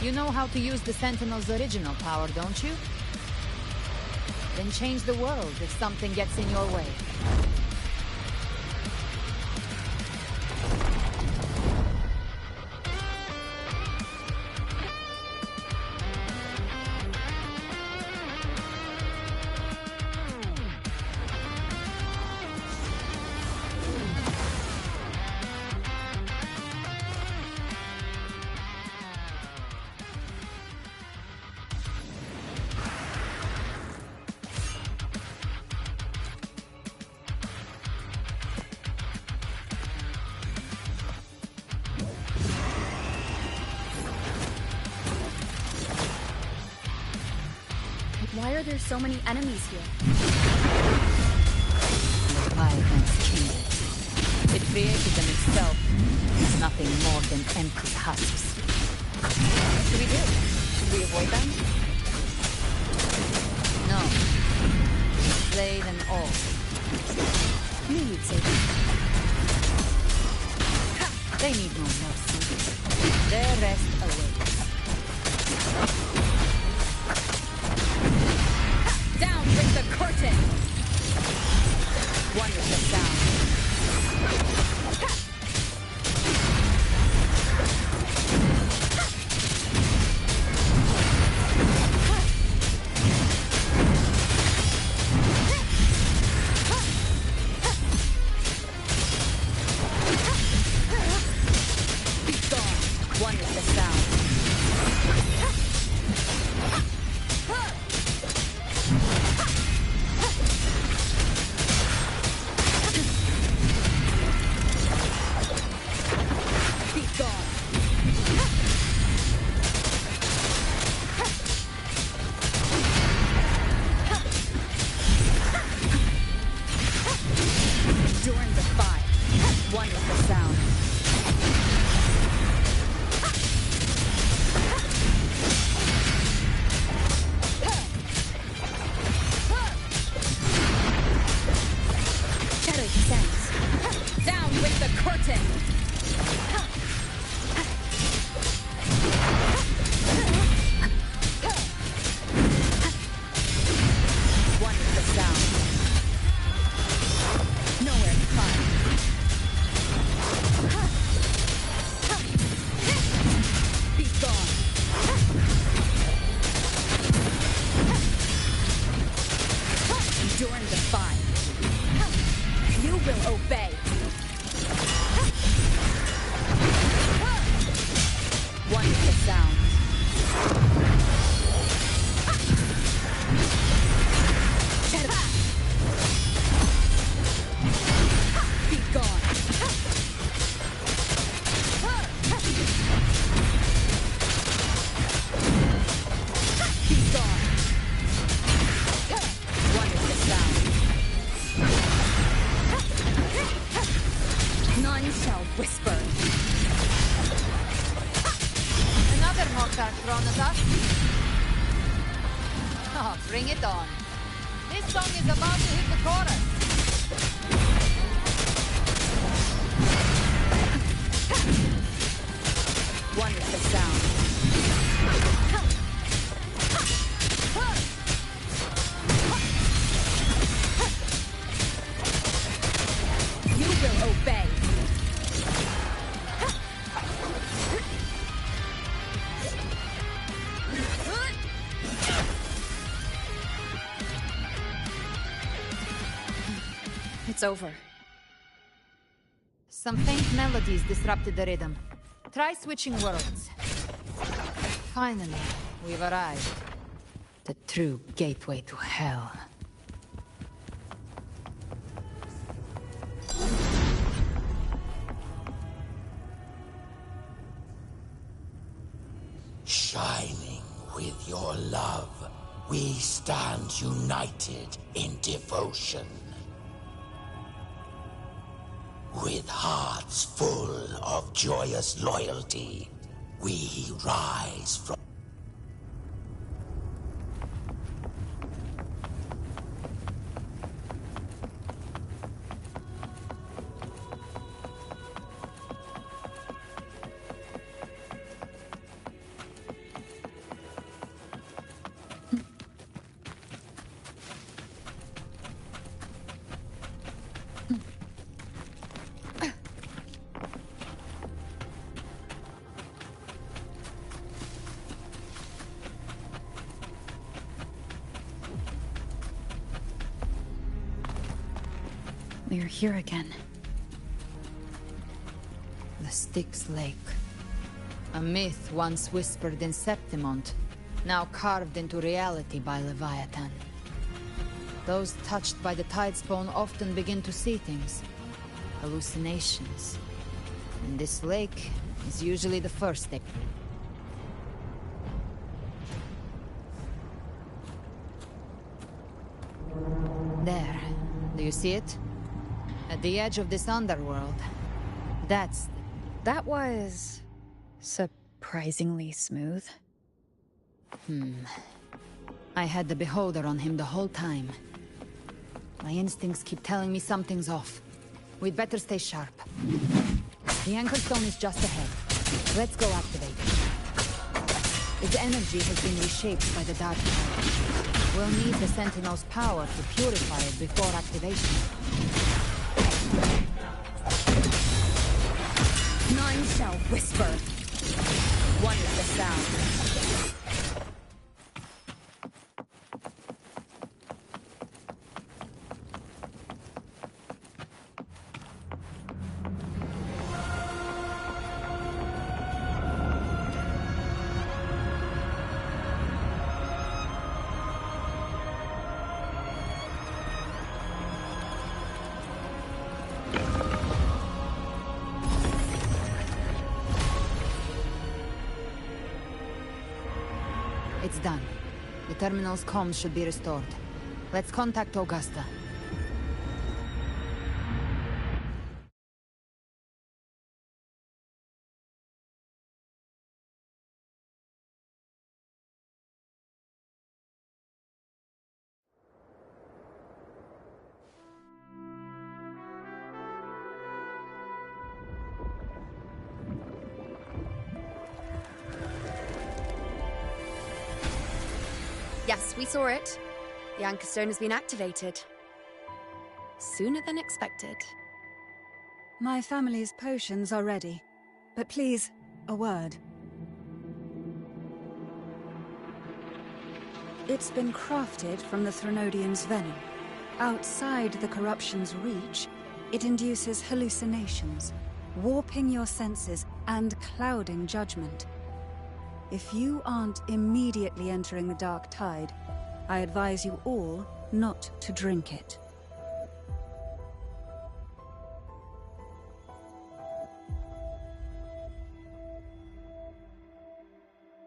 You know how to use the Sentinel's original power, don't you? Then change the world if something gets in your way. Why are there so many enemies here? Leviathan's kingdom. It created them itself. It's nothing more than empty husks. What should we do? Should we avoid them? No. Slay them all. Me would say that. They need no mercy. Their rest awaits. Down with the curtain! Wonderful sound. Be gone! Wonderful sound. During the fire, wonderful sound. Shadow descends. Down with the curtain. Wonderful sound. Nowhere to find. Be gone. During the fire, you will obey. Wonderful sound. Be gone. Be gone. Wonderful sound. None shall whisper. Another mortar thrown at us. Oh, bring it on. This song is about to hit the chorus. One is the sound. You will obey. It's over. Some faint melodies disrupted the rhythm. Try switching worlds. Finally, we've arrived. The true gateway to hell. Shining with your love, we stand united in devotion. With hearts full of joyous loyalty, we rise from... We're here again. The Styx Lake. A myth once whispered in Septimont, now carved into reality by Leviathan. Those touched by the Tidespawn often begin to see things. Hallucinations. And this lake is usually the first step. There. Do you see it? At the edge of this underworld. That was... surprisingly smooth. I had the Beholder on him the whole time. My instincts keep telling me something's off. We'd better stay sharp. The Anchor Stone is just ahead. Let's go activate it. Its energy has been reshaped by the Dark Tide. We'll need the Sentinel's power to purify it before activation. None shall whisper. One is the sound. It's done. The terminal's comms should be restored. Let's contact Augusta. Yes, we saw it. The Anchor Stone has been activated. Sooner than expected. My family's potions are ready. But please, a word. It's been crafted from the Threnodian's venom. Outside the corruption's reach, it induces hallucinations, warping your senses and clouding judgment. If you aren't immediately entering the Dark Tide, I advise you all not to drink it.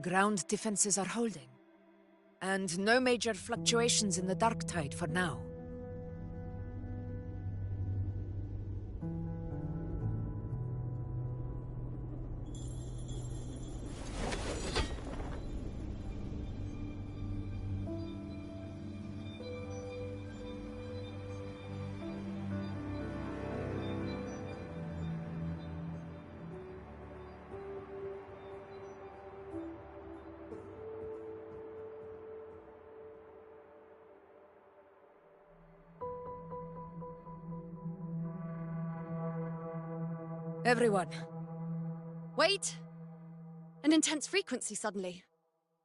Ground defenses are holding. And no major fluctuations in the Dark Tide for now. Everyone. Wait! An intense frequency suddenly.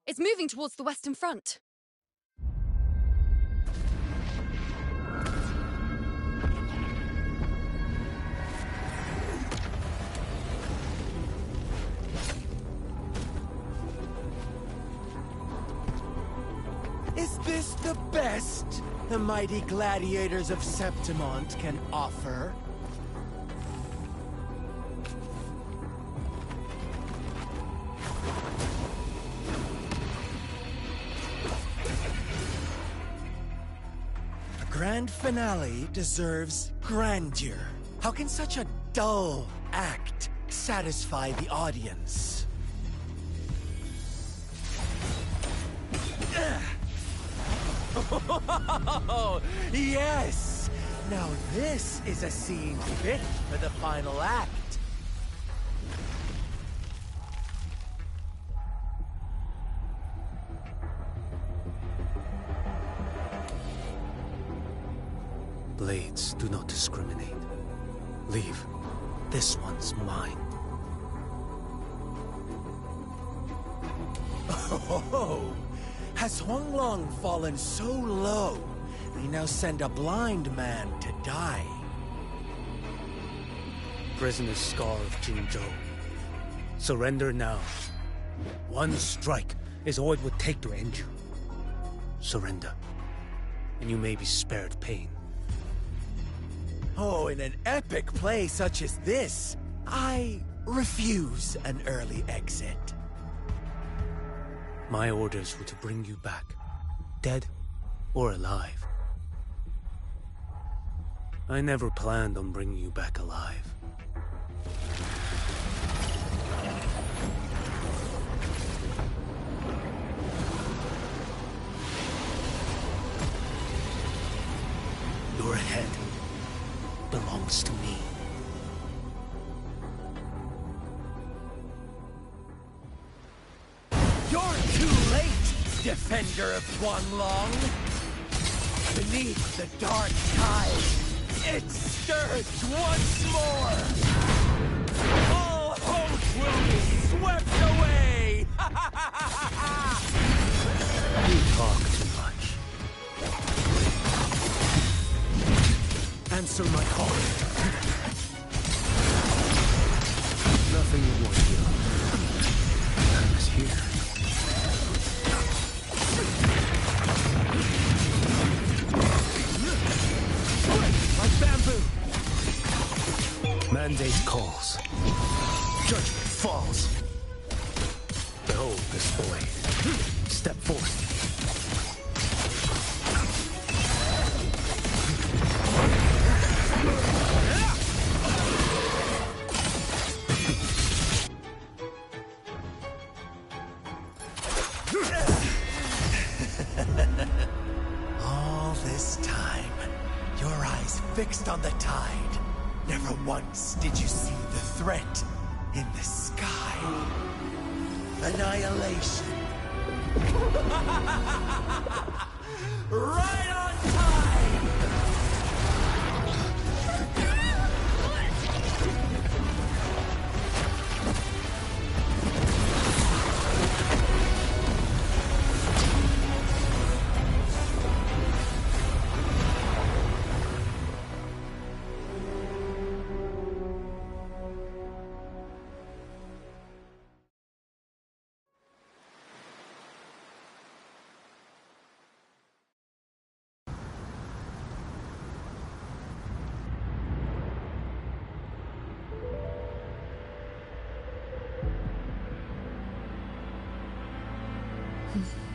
It's moving towards the Western Front. Is this the best the mighty gladiators of Septimont can offer? A grand finale deserves grandeur. How can such a dull act satisfy the audience? Oh, yes! Now this is a scene fit for the final act. Blades do not discriminate. Leave. This one's mine. Oh, has Huanglong fallen so low, they now send a blind man to die? Prisoner's Scar of Jingzhou. Surrender now. One strike is all it would take to end you. Surrender, and you may be spared pain. Oh, in an epic play such as this, I refuse an early exit. My orders were to bring you back, dead or alive. I never planned on bringing you back alive. Your head belongs to me. You're too late, defender of Huanglong! Beneath the dark tide, it stirs once more! All hope will be swept away! You talk too much. Answer my call. Nothing you want here. Time is here. Like bamboo! Mandate calls. Judgment falls. Behold this blade. Step forth. All this time, your eyes fixed on the tide. Never once did you see the threat in the sky. Annihilation. Right on time!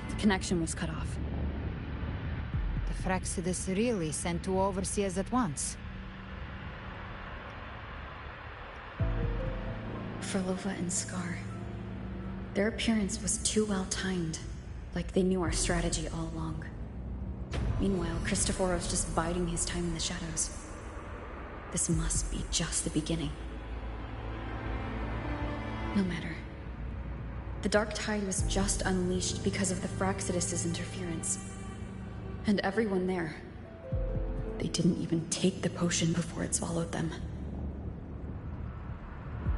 The connection was cut off. The Fraxidus really sent two overseers at once. Frolova and Scar. Their appearance was too well timed, like they knew our strategy all along. Meanwhile, Christophoros just biding his time in the shadows. This must be just the beginning. No matter. The Dark Tide was just unleashed because of the Fraxidus' interference. And everyone there, they didn't even take the potion before it swallowed them.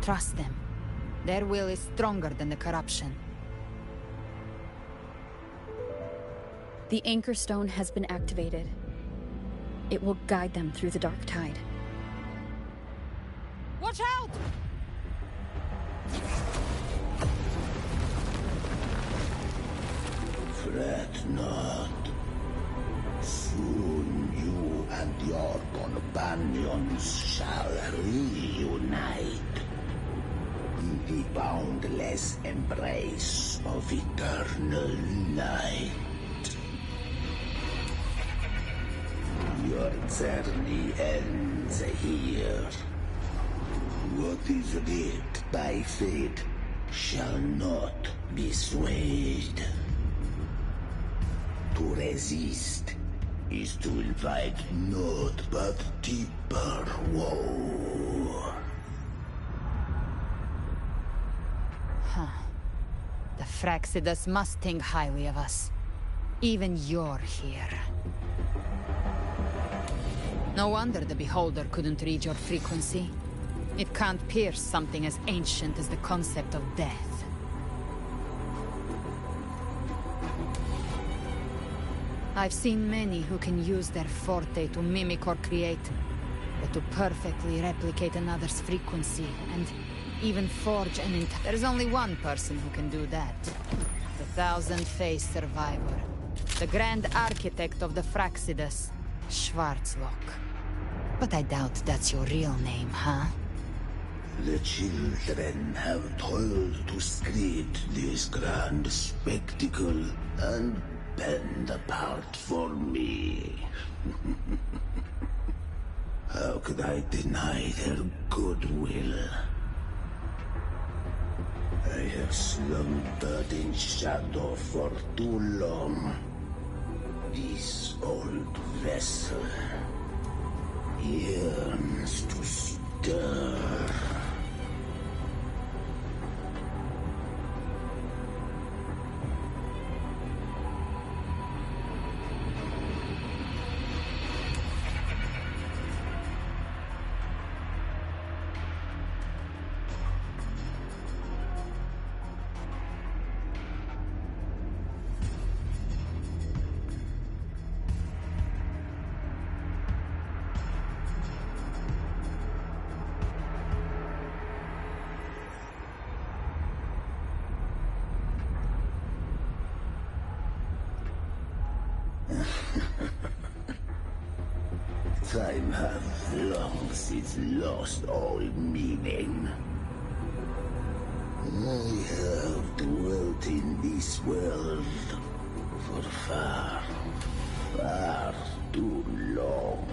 trust them. Their will is stronger than the corruption. The Anchor Stone has been activated. It will guide them through the Dark Tide. Watch out! Fret not. Soon you and your companions shall reunite in the boundless embrace of eternal light. Your journey ends here. What is writ by fate shall not be swayed. To resist is to invite naught but deeper woe. Huh. The Fraxidus must think highly of us. Even you're here. No wonder the Beholder couldn't read your frequency. It can't pierce something as ancient as the concept of death. I've seen many who can use their forte to mimic or create, but to perfectly replicate another's frequency, and even forge an entire... There's only one person who can do that. The thousand-faced survivor. The grand architect of the Fraxidus, Schwarzlock. But I doubt that's your real name, huh? The children have toiled to create this grand spectacle and bend apart for me. How could I deny their goodwill? I have slumbered in shadow for too long. This old vessel yearns to stir. Time hath long since lost all meaning. I have dwelt in this world for far, far too long.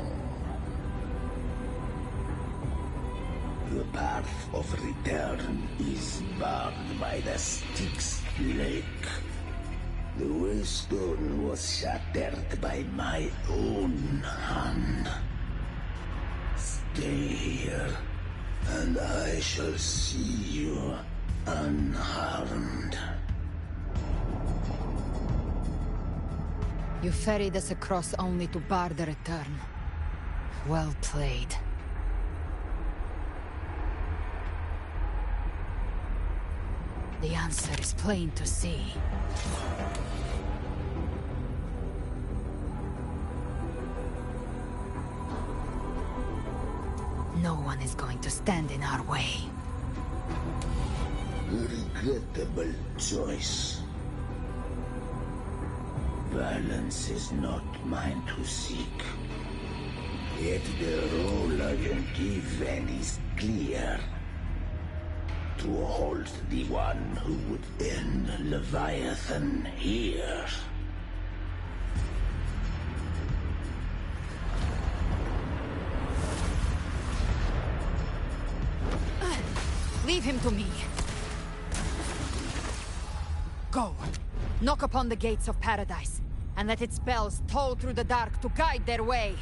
The path of return is barred by the Styx Lake. The Waystone was shattered by my own hand. Stay here, and I shall see you unharmed. You ferried us across only to bar the return. Well played. The answer is plain to see. No one is going to stand in our way. Regrettable choice. Violence is not mine to seek. Yet the role I am given is clear. To hold the one who would end Leviathan here. Leave him to me. Go. Knock upon the gates of paradise, and let its bells toll through the dark to guide their way.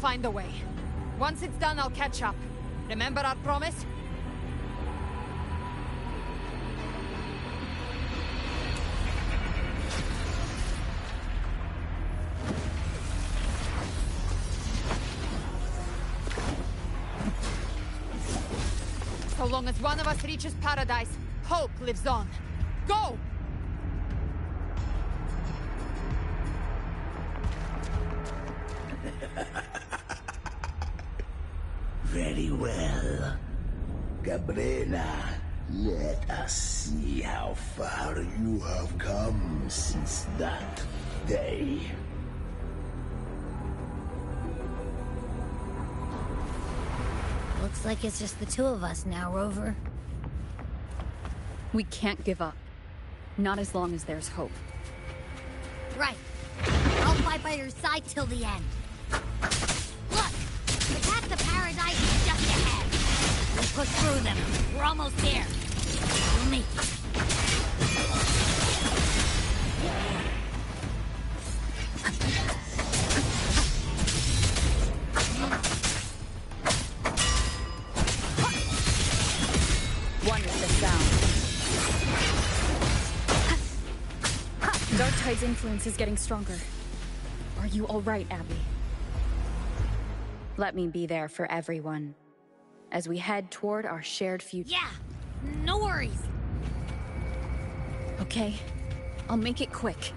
find a way. Once it's done, I'll catch up. Remember our promise? So long as one of us reaches paradise, hope lives on. Go! Very well. Cabrera, let us see how far you have come since that day. Looks like it's just the two of us now, Rover. We can't give up. Not as long as there's hope. Right. I'll fight by your side till the end. Look! The path to paradise is just ahead. We'll push through them. We're almost there. You'll make it. One is the sound. Dark Tide's influence is getting stronger. Are you all right, Abby? Let me be there for everyone as we head toward our shared future. Yeah, no worries. Okay, I'll make it quick.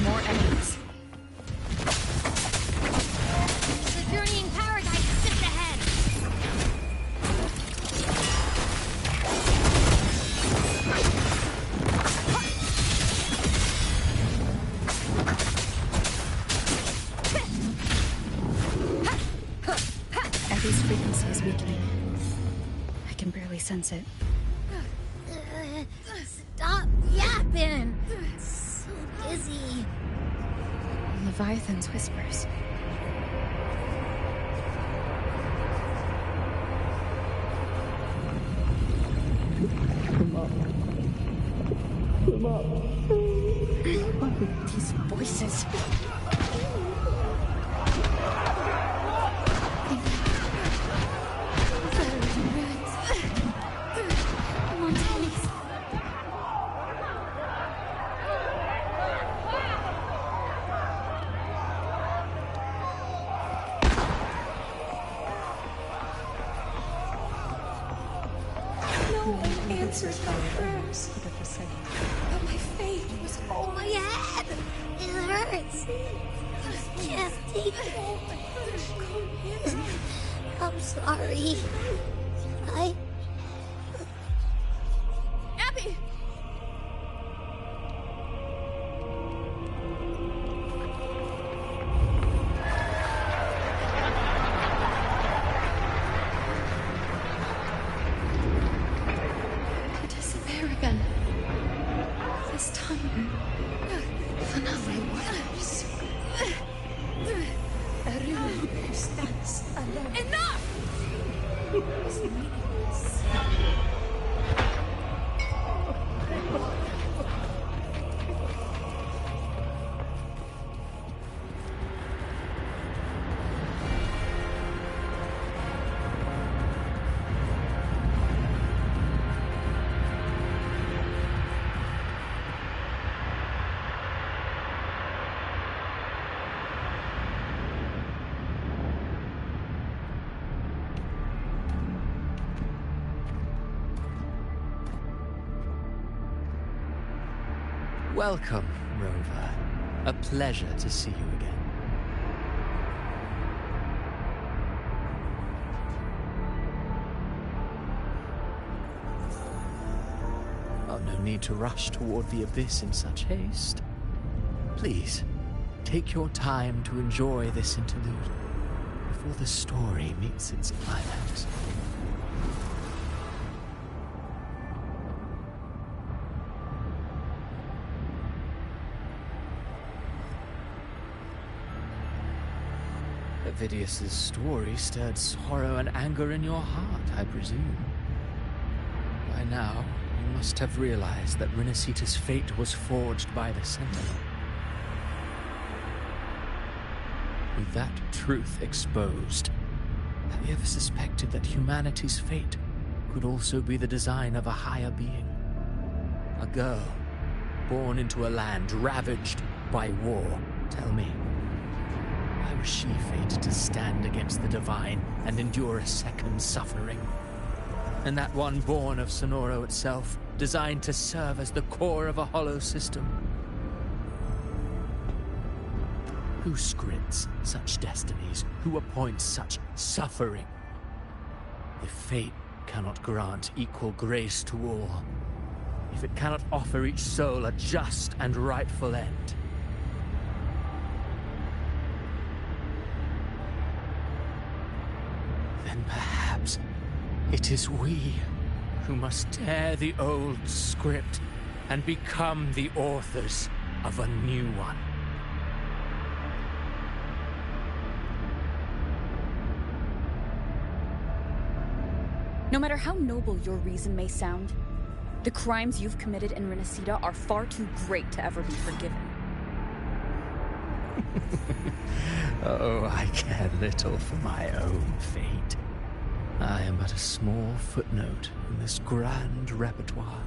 More enemies. The journeying paradise is just ahead. Abby's frequency is weakening. I can barely sense it. Stop yapping. So dizzy. Leviathan's whispers. Come up. These voices. No one answers my prayers. But my fate was all My head! It hurts. I can't take it. I'm sorry. Abby! I disappear again. This time, for nothing worse. A room who stands alone. Enough! Is meaningless. Welcome, Rover. A pleasure to see you again. Oh, no need to rush toward the abyss in such haste. Please, take your time to enjoy this interlude before the story meets its climax. Vidius's story stirred sorrow and anger in your heart, I presume. By now, you must have realized that rinascita's fate was forged by the Sentinel. With that truth exposed, have you ever suspected that humanity's fate could also be the design of a higher being? A girl, born into a land ravaged by war. Tell me, why was she fated to stand against the divine and endure a second's suffering? And that one born of Sonoro itself, designed to serve as the core of a hollow system? Who scripts such destinies? Who appoints such suffering? If fate cannot grant equal grace to all, if it cannot offer each soul a just and rightful end, then perhaps it is we who must tear the old script and become the authors of a new one. No matter how noble your reason may sound, the crimes you've committed in Rinascita are far too great to ever be forgiven. Oh, I care little for my own fate. I am but a small footnote in this grand repertoire.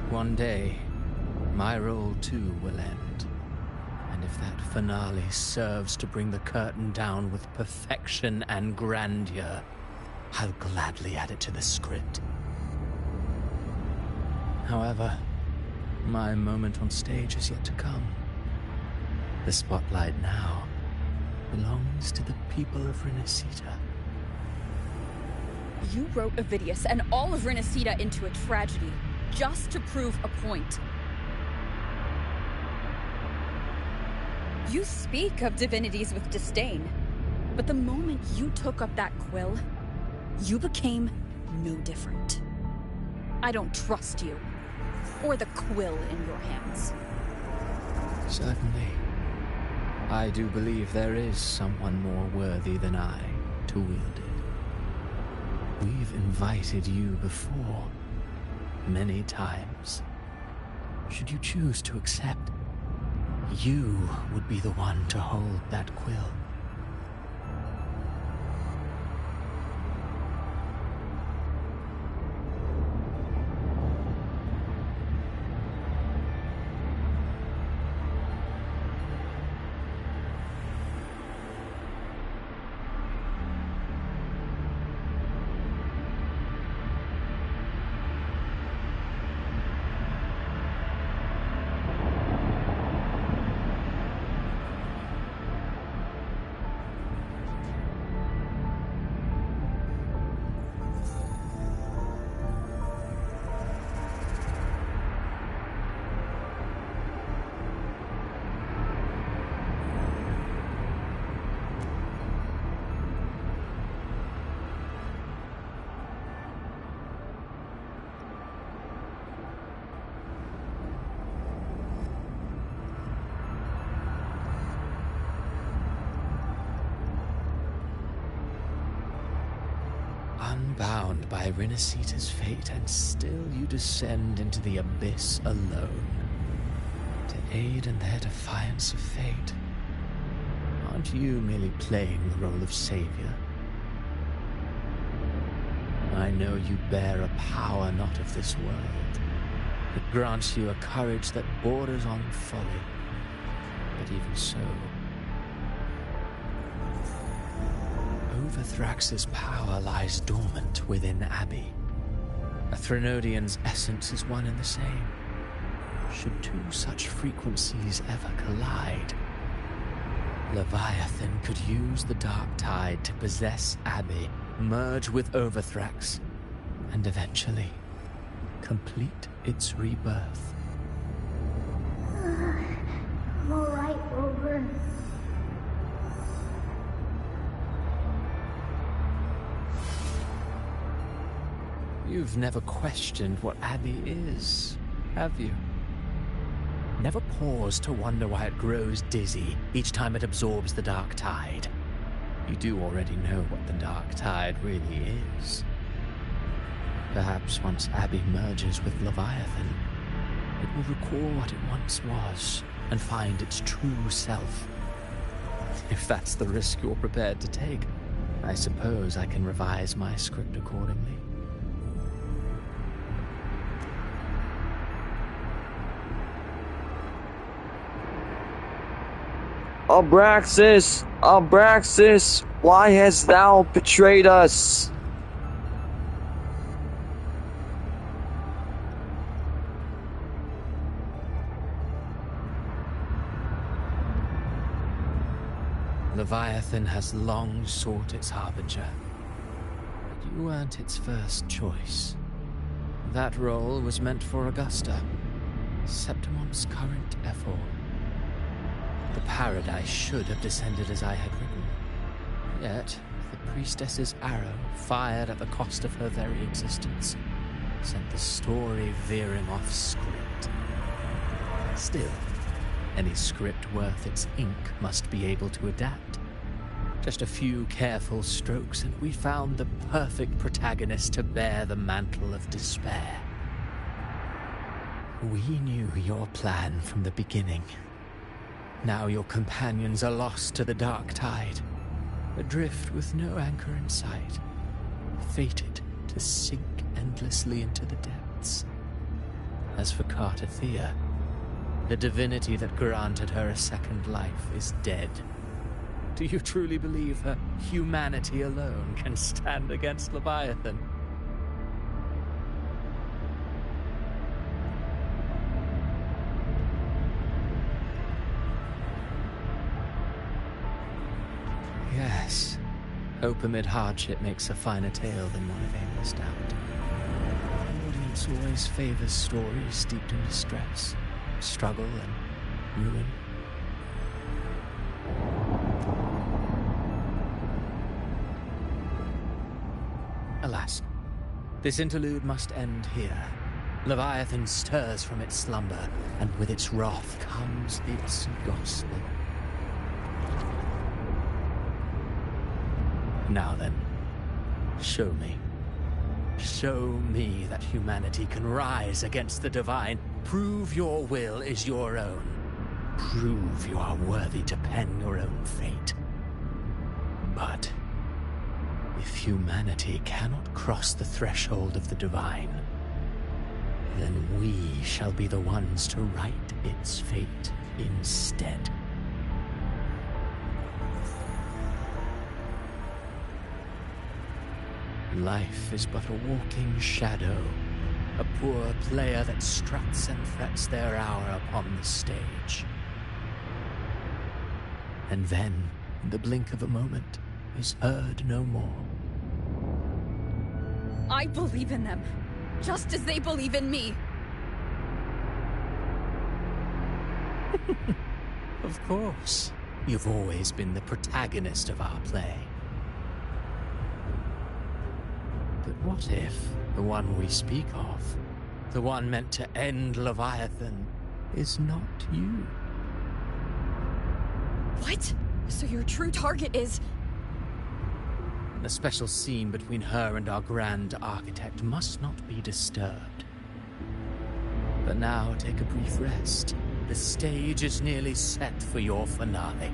One day, my role too will end. And if that finale serves to bring the curtain down with perfection and grandeur, I'll gladly add it to the script. However, my moment on stage is yet to come. The spotlight now belongs to the people of Rinascita. You wrote Vidius and all of Rinascita into a tragedy, just to prove a point. You speak of divinities with disdain, but the moment you took up that quill, you became no different. I don't trust you, or the quill in your hands. Certainly. I do believe there is someone more worthy than I to wield it. We've invited you before, many times. Should you choose to accept, you would be the one to hold that quill. Unbound by Rinascita's fate, and still you descend into the abyss alone, to aid in their defiance of fate. Aren't you merely playing the role of savior? I know you bear a power not of this world. It grants you a courage that borders on folly. But even so, Overthrax's power lies dormant within Abbey. A Threnodian's essence is one and the same. Should two such frequencies ever collide, Leviathan could use the dark tide to possess Abbey, merge with Overthrax, and eventually complete its rebirth. I'm alright, Rover. You've never questioned what Abbey is, have you? Never pause to wonder why it grows dizzy each time it absorbs the dark tide. You do already know what the dark tide really is. Perhaps once Abby merges with Leviathan, it will recall what it once was and find its true self. If that's the risk you're prepared to take, I suppose I can revise my script accordingly. Abraxas! Abraxas! Why hast thou betrayed us? Leviathan has long sought its harbinger, but you weren't its first choice. That role was meant for Augusta, Septimon's current ephor. The paradise should have descended as I had written. Yet, the priestess's arrow, fired at the cost of her very existence, sent the story veering off script. Still, any script worth its ink must be able to adapt. Just a few careful strokes and we found the perfect protagonist to bear the mantle of despair. We knew your plan from the beginning. Now your companions are lost to the dark tide, adrift with no anchor in sight, fated to sink endlessly into the depths. As for Cartathea, the divinity that granted her a second life is dead. Do you truly believe her humanity alone can stand against Leviathan? Yes. Hope amid hardship makes a finer tale than one of aimless doubt. The audience always favors stories steeped in distress, struggle, and ruin. Alas, this interlude must end here. Leviathan stirs from its slumber, and with its wrath comes its gospel. Now then, show me. Show me that humanity can rise against the divine. Prove your will is your own. Prove you are worthy to pen your own fate. But if humanity cannot cross the threshold of the divine, then we shall be the ones to write its fate instead. Life is but a walking shadow, a poor player that struts and frets their hour upon the stage. And then, in the blink of a moment, is heard no more. I believe in them, just as they believe in me. Of course. You've always been the protagonist of our play. But what if the one we speak of, the one meant to end Leviathan, is not you? What? So your true target is... The special scene between her and our grand architect must not be disturbed. But now take a brief rest. The stage is nearly set for your finale.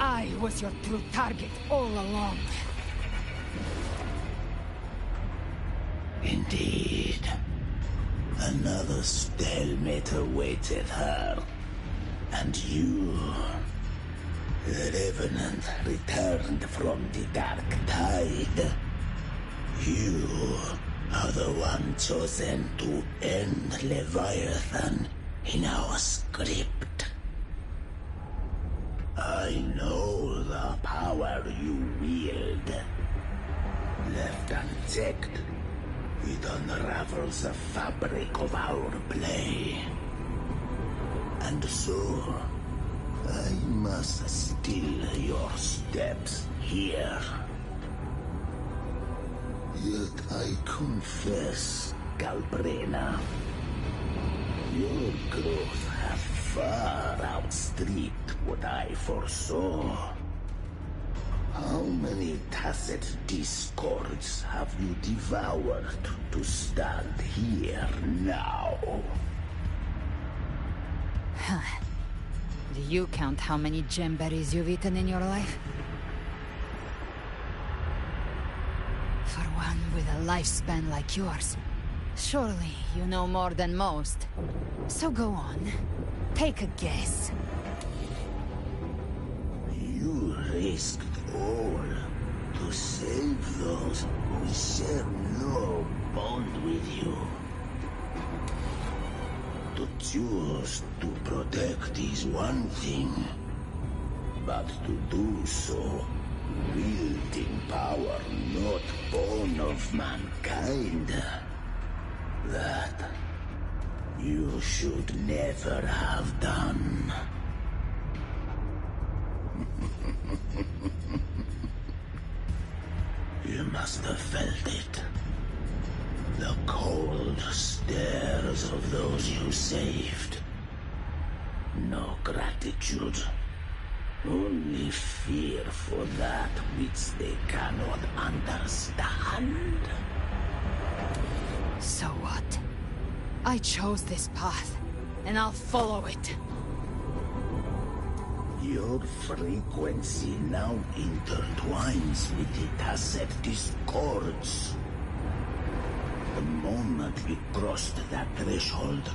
I was your true target all along. Indeed. Another stalemate awaited her. And you, the Revenant, returned from the Dark Tide. You are the one chosen to end Leviathan in our script. I know the power you wield. Left unchecked, it unravels the fabric of our play. And so, I must still your steps here. Yet I confess, Galbrena, your growth has far outstripped what I foresaw. How many tacit discords have you devoured to stand here now? Do you count how many gemberries you've eaten in your life? For one with a lifespan like yours, surely you know more than most. So go on, take a guess. You risked all to save those who share no bond with you. To choose to protect is one thing, but to do so wielding power not born of mankind, that you should never have done. You must have felt it. The cold stares of those you saved. No gratitude. Only fear for that which they cannot understand. So what? I chose this path, and I'll follow it. Your frequency now intertwines with the tacit discords. The moment you crossed that threshold,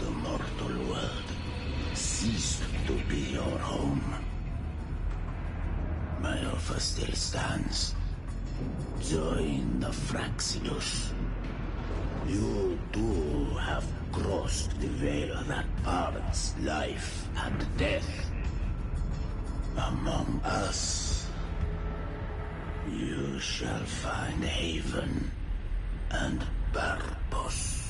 the mortal world ceased to be your home. My offer still stands. Join the Fraxidus. You too have crossed the veil that parts life and death. Among us, you shall find haven and purpose.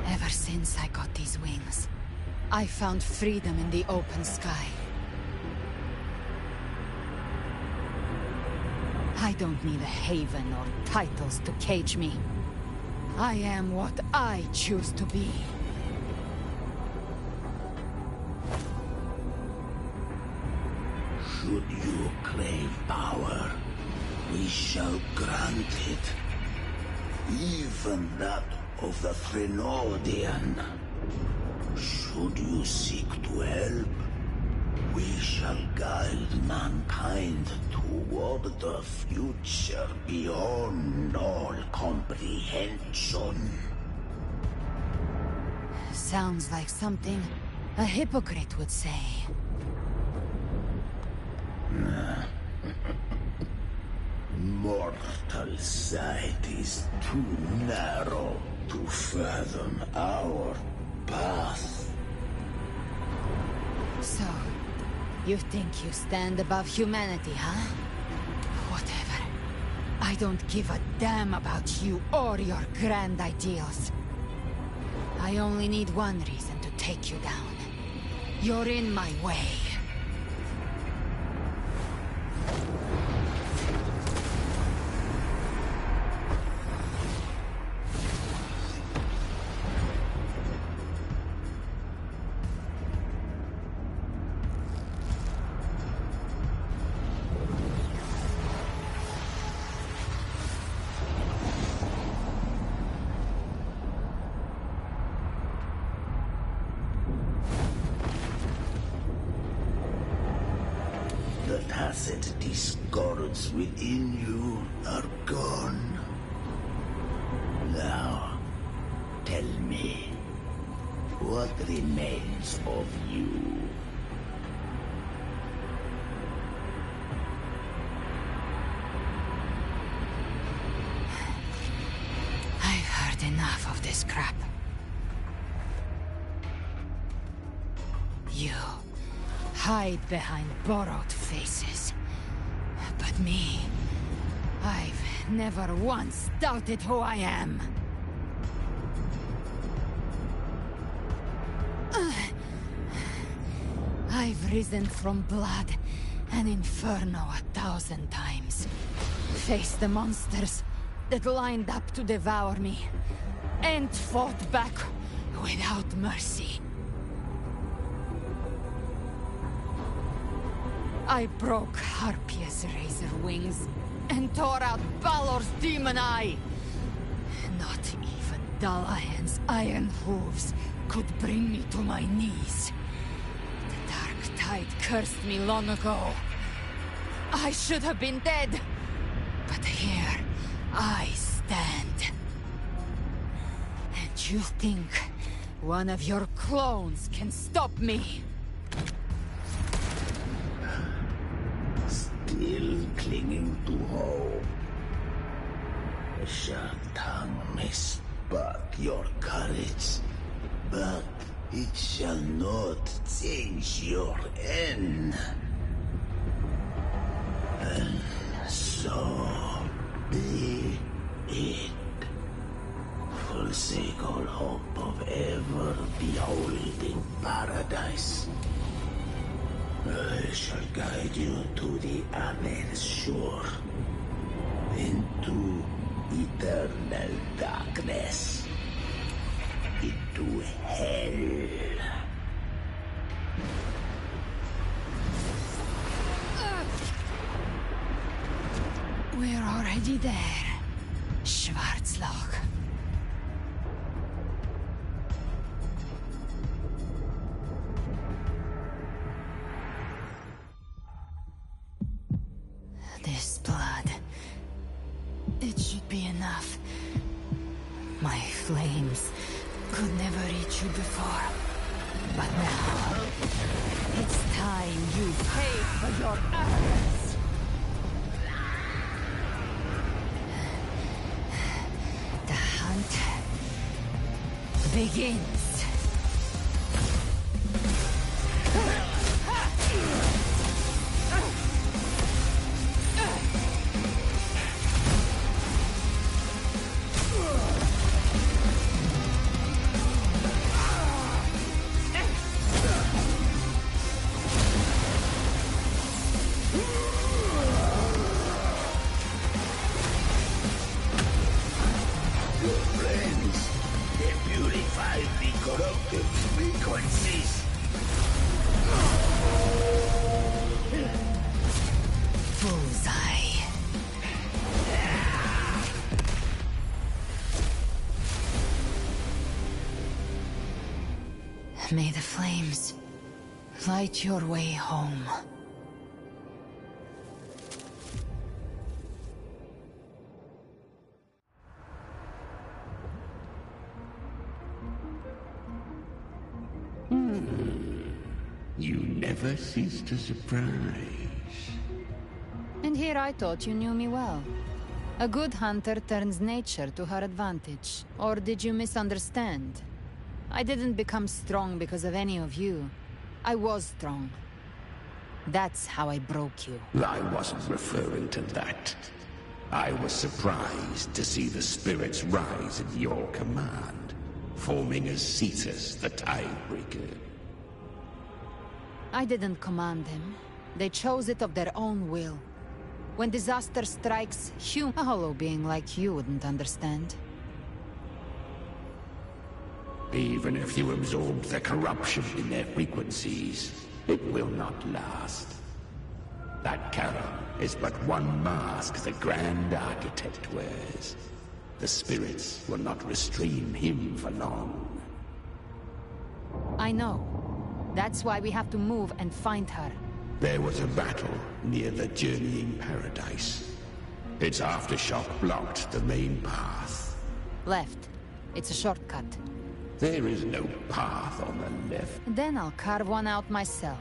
Ever since I got these wings, I found freedom in the open sky. I don't need a haven or titles to cage me. I am what I choose to be. Should you crave power, we shall grant it. Even that of the Frenodian. Should you seek to help, we shall guide mankind toward the future beyond all comprehension. Sounds like something a hypocrite would say. Mortal sight is too narrow to fathom our path. So, you think you stand above humanity, huh? Whatever. I don't give a damn about you or your grand ideals. I only need one reason to take you down. You're in my way. The tacit discords within you are gone. remains of you. I've heard enough of this crap. You hide behind borrowed faces. But me, I've never once doubted who I am. I've risen from blood and inferno 1,000 times. Faced the monsters that lined up to devour me, and fought back without mercy. I broke Harpia's razor wings and tore out Balor's demon eye. Not even Dalahan's iron hooves could bring me to my knees. The dark tide cursed me long ago. I should have been dead, but here I stand. And you think one of your clones can stop me? Still clinging to hope. A sharp tongue may spark your courage, but it shall not change your end. And so be it. Forsake all hope of ever beholding paradise. I shall guide you to the Amen shore, into eternal darkness, into hell. We're already there, Schwarzloch. This blood, it should be enough. My flames could never reach you before, but now it's time you pay for your arrogance. The hunt begins. May the flames light your way home. You never cease to surprise. And here I thought you knew me well. A good hunter turns nature to her advantage. Or did you misunderstand? I didn't become strong because of any of you. I was strong. That's how I broke you. I wasn't referring to that. I was surprised to see the spirits rise at your command, forming as Cetus, the Tidebreaker. I didn't command them. They chose it of their own will. When disaster strikes, a hollow being like you wouldn't understand. Even if you absorb the corruption in their frequencies, it will not last. That Charon is but one mask the Grand Architect wears. The spirits will not restrain him for long. I know. That's why we have to move and find her. There was a battle near the Journeying Paradise. Its aftershock blocked the main path. Left. It's a shortcut. There is no path on the left. Then I'll carve one out myself.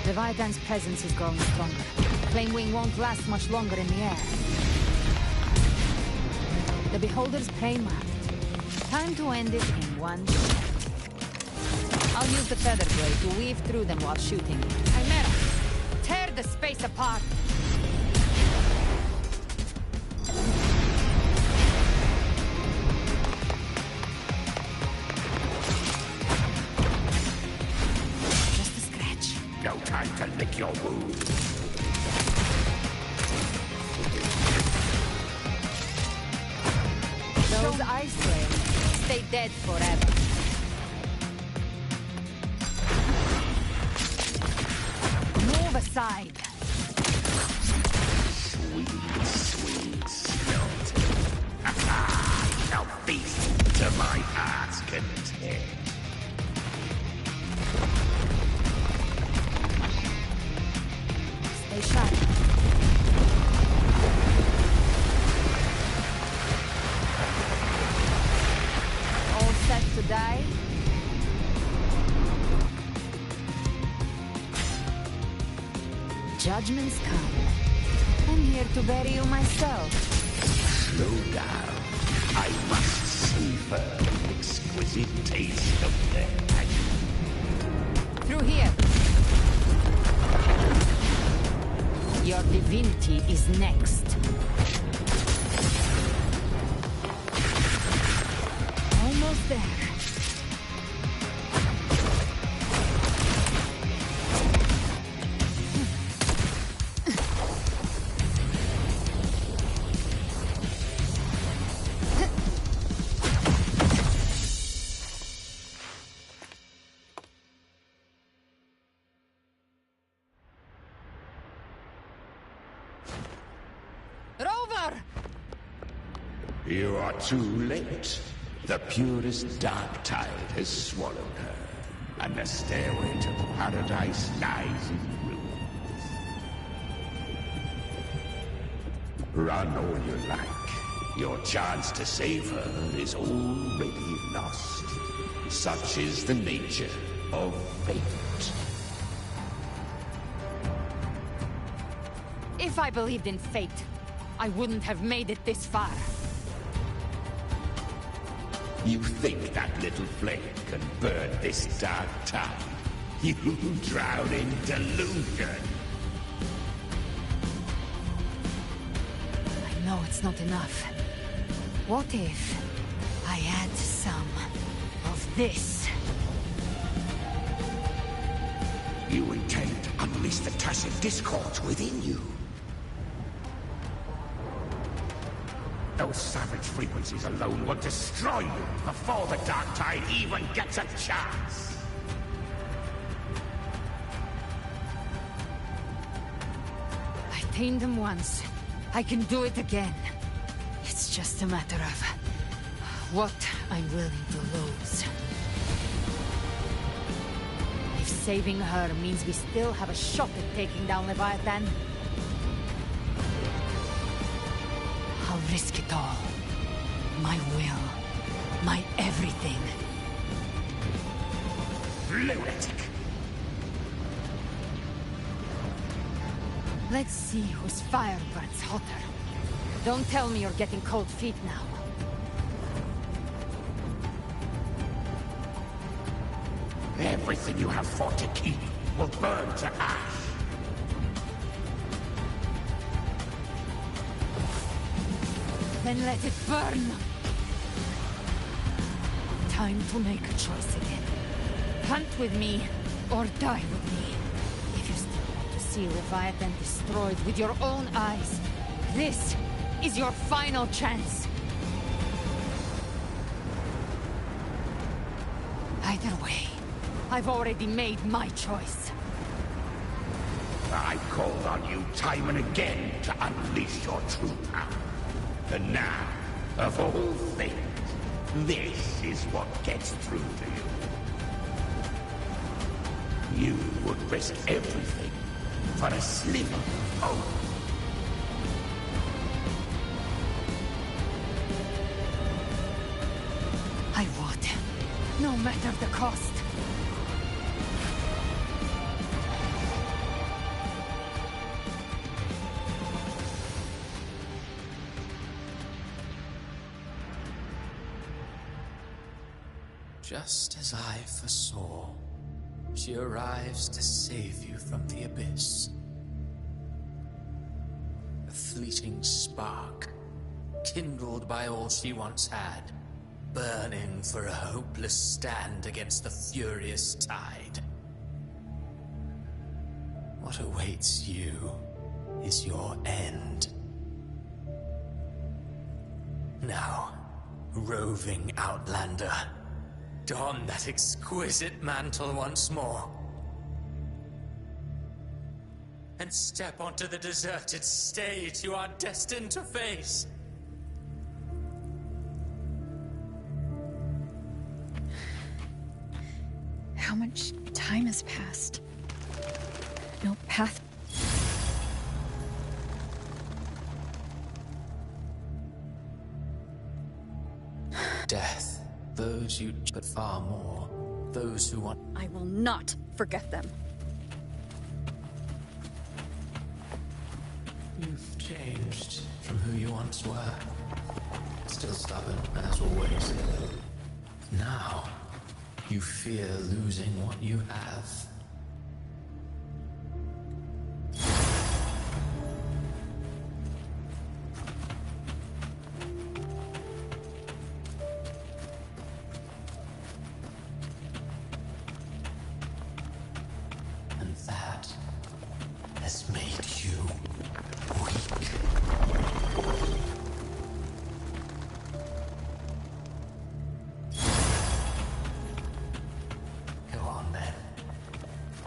Leviathan's presence is growing stronger. Flame Wing won't last much longer in the air. The Beholder's prey marked. Time to end it in one shot. I'll use the feather blade to weave through them while shooting. Chimera, tear the space apart! No time to lick your wounds. Those ice flames stay dead forever. Move aside. Sweet, sweet snot. Now feast to my heart's content. Stay sharp. All set to die? Judgment's come. I'm here to bury you myself. Slow down. I must savor the exquisite taste of death. Through here. Your divinity is next. Almost there. You are too late. The purest dark tide has swallowed her, and the stairway to paradise lies in ruins. Run all you like. Your chance to save her is already lost. Such is the nature of fate. If I believed in fate, I wouldn't have made it this far. You think that little flame can burn this dark tide? You drown in delusion! I know it's not enough. What if I add some of this? You intend to unleash the tacit discords within you. Those savage frequencies alone will destroy you before the Dark Tide even gets a chance. I tamed them once. I can do it again. It's just a matter of what I'm willing to lose. If saving her means we still have a shot at taking down Leviathan, I'll risk it all. My will. My everything. Lunatic! Let's see whose fire burns hotter. Don't tell me you're getting cold feet now. Everything you have fought to keep will burn to ash. Then let it burn! Time to make a choice again. Hunt with me, or die with me. If you still want to see Leviathan destroyed with your own eyes, this is your final chance. Either way, I've already made my choice. I called on you time and again to unleash your true power. And now, of all things, this is what gets through to you. You would risk everything for a sliver of hope. I would, no matter the cost. Just as I foresaw, she arrives to save you from the abyss. A fleeting spark, kindled by all she once had, burning for a hopeless stand against the furious tide. What awaits you is your end. Now, roving outlander, don that exquisite mantle once more. And step onto the deserted stage you are destined to face. How much time has passed? No path. Death. Those you, but far more, those who want. I will not forget them. You've changed from who you once were. Still stubborn, as always. Now, you fear losing what you have.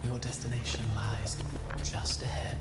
Your destination lies just ahead.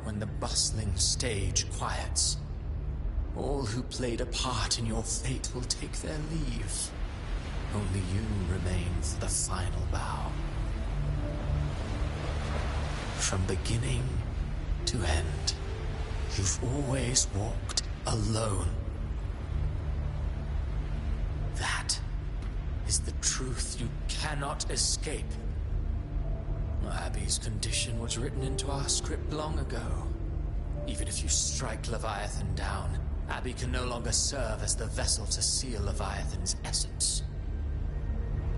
When the bustling stage quiets, all who played a part in your fate will take their leave. Only you remain for the final bow. From beginning to end, you've always walked alone. That is the truth you cannot escape. Abby's condition was written into our script long ago. Even if you strike Leviathan down, Abby can no longer serve as the vessel to seal Leviathan's essence.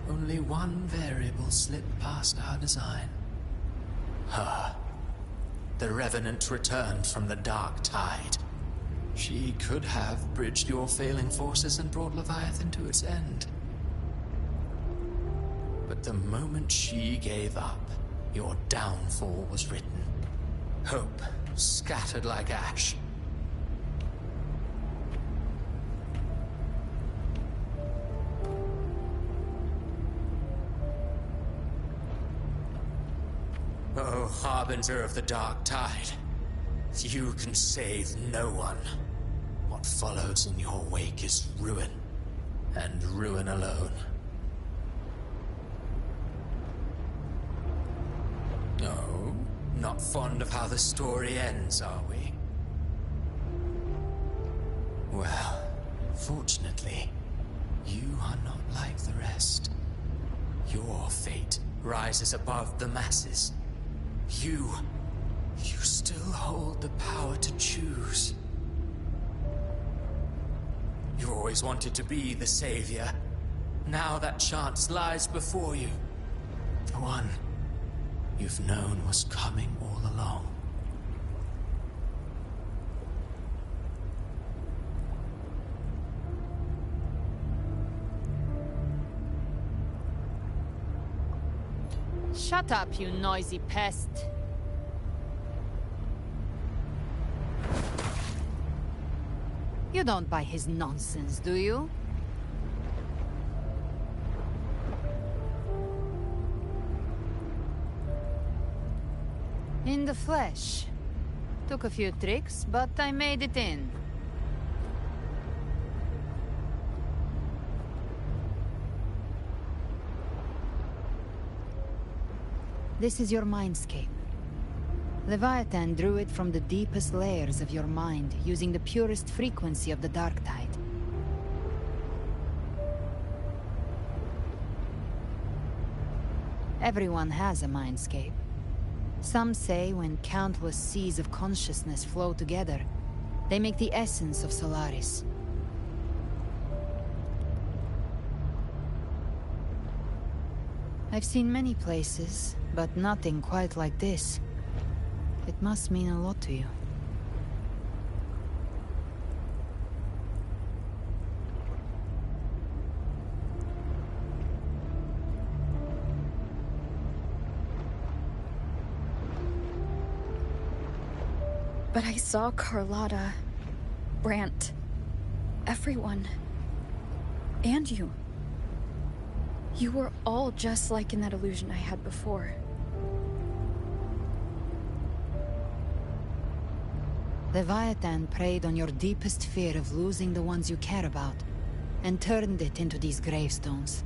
Only one variable slipped past our design. Her. The Revenant returned from the dark tide. She could have bridged your failing forces and brought Leviathan to its end. But the moment she gave up, your downfall was written. Hope scattered like ash. Oh, harbinger of the dark tide, you can save no one. What follows in your wake is ruin, and ruin alone. Oh, Not fond of how the story ends, are we? Well, fortunately, you are not like the rest. Your fate rises above the masses. You still hold the power to choose. You always wanted to be the savior. Now that chance lies before you. The one you've known was coming all along. Shut up, you noisy pest. You don't buy his nonsense, do you? In the flesh. Took a few tricks, but I made it in. This is your mindscape. Leviathan drew it from the deepest layers of your mind, using the purest frequency of the dark tide. Everyone has a mindscape. Some say when countless seas of consciousness flow together, they make the essence of Solaris. I've seen many places, but nothing quite like this. It must mean a lot to you. But I saw Carlotta, Brant, everyone. And you. You were all just like in that illusion I had before. Leviathan preyed on your deepest fear of losing the ones you care about, and turned it into these gravestones.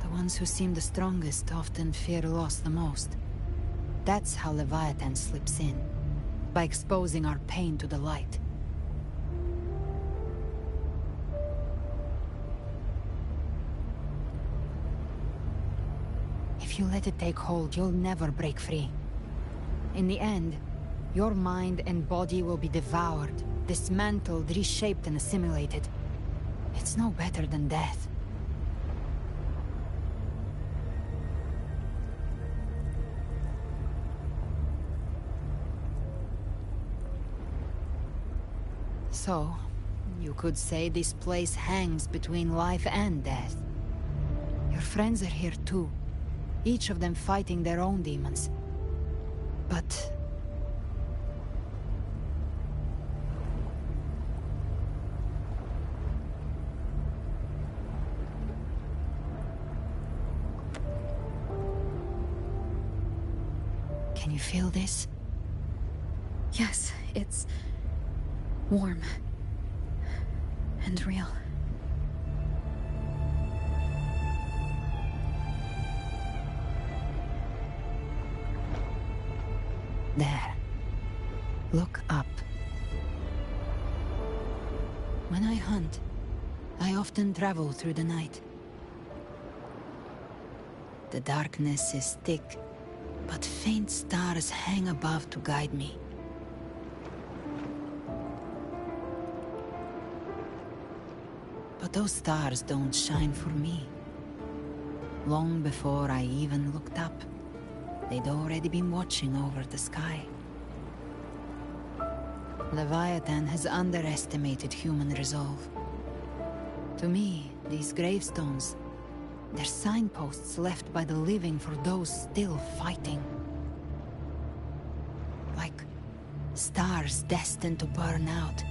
The ones who seem the strongest often fear loss the most. That's how Leviathan slips in, by exposing our pain to the light. If you let it take hold, you'll never break free. In the end, your mind and body will be devoured, dismantled, reshaped, and assimilated. It's no better than death. So, you could say this place hangs between life and death. Your friends are here too. Each of them fighting their own demons. But... can you feel this? Yes, it's warm and real. There. Look up. When I hunt, I often travel through the night. The darkness is thick, but faint stars hang above to guide me. But those stars don't shine for me. Long before I even looked up, they'd already been watching over the sky. Leviathan has underestimated human resolve. To me, these gravestones, they're signposts left by the living for those still fighting. Like stars destined to burn out,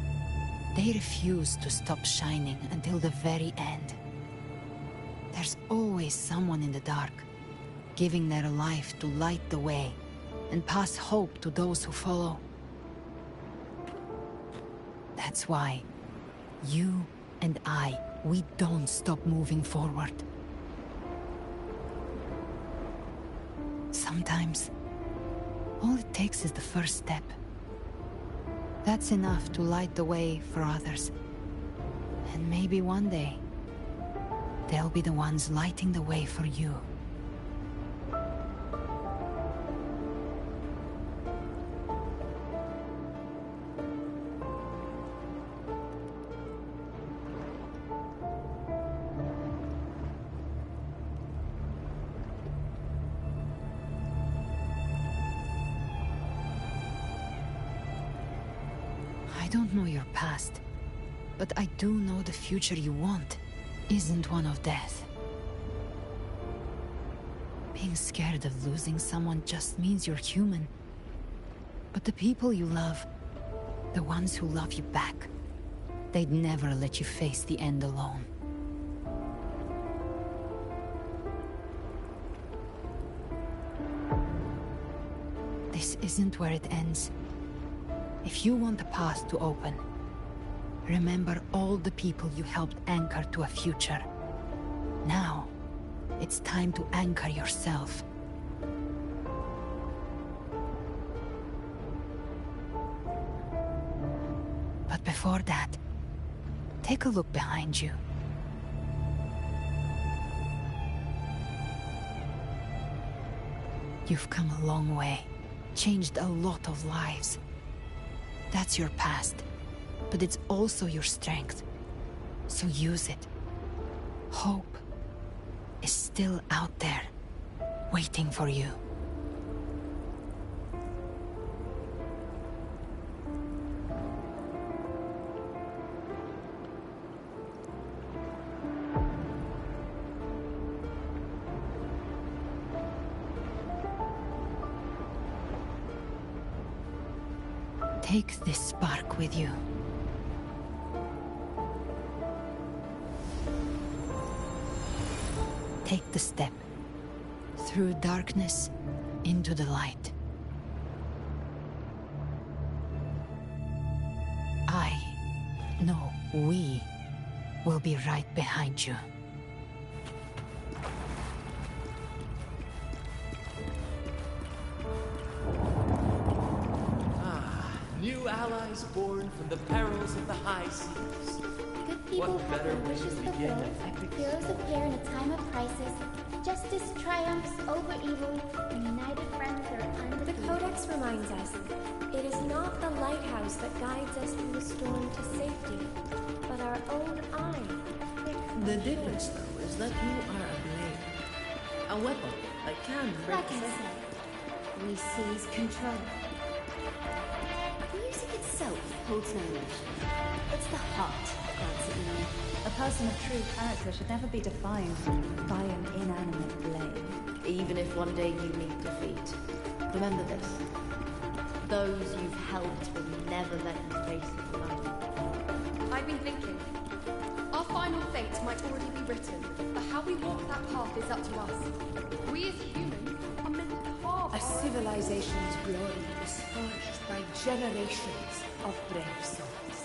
they refuse to stop shining until the very end. There's always someone in the dark, giving their life to light the way and pass hope to those who follow. That's why you and I, we don't stop moving forward. sometimes, all it takes is the first step. That's enough to light the way for others. And maybe one day, they'll be the ones lighting the way for you. I don't know your past, but I do know the future you want isn't one of death. Being scared of losing someone just means you're human. But the people you love, the ones who love you back, they'd never let you face the end alone. This isn't where it ends. If you want the path to open, remember all the people you helped anchor to a future. Now, it's time to anchor yourself. But before that, take a look behind you. You've come a long way, changed a lot of lives. That's your past, but it's also your strength. So use it. Hope is still out there, waiting for you. Take this spark with you. Take the step through darkness into the light. We will be right behind you. New allies born from the perils of the high seas. Good people What better way to begin an epic Heroes appear in a time of crisis. Justice triumphs over evil, and united friends are undefeated. The Codex reminds us, it is not the lighthouse that guides us through the storm to safety, but our own eye. The difference, though, is that you are a blade. A weapon that can break Like I said, we seize control. Music itself holds no emotion. It's the heart that grants it meaning. A person of true character should never be defined by an inanimate blade. Even if one day you meet defeat, remember this. Those you've helped will never let you face it alone. I've been thinking. Our final fate might already be written, but how we walk that path is up to us. We as humans are meant to carve A civilization's glory is forged by generations of brave souls.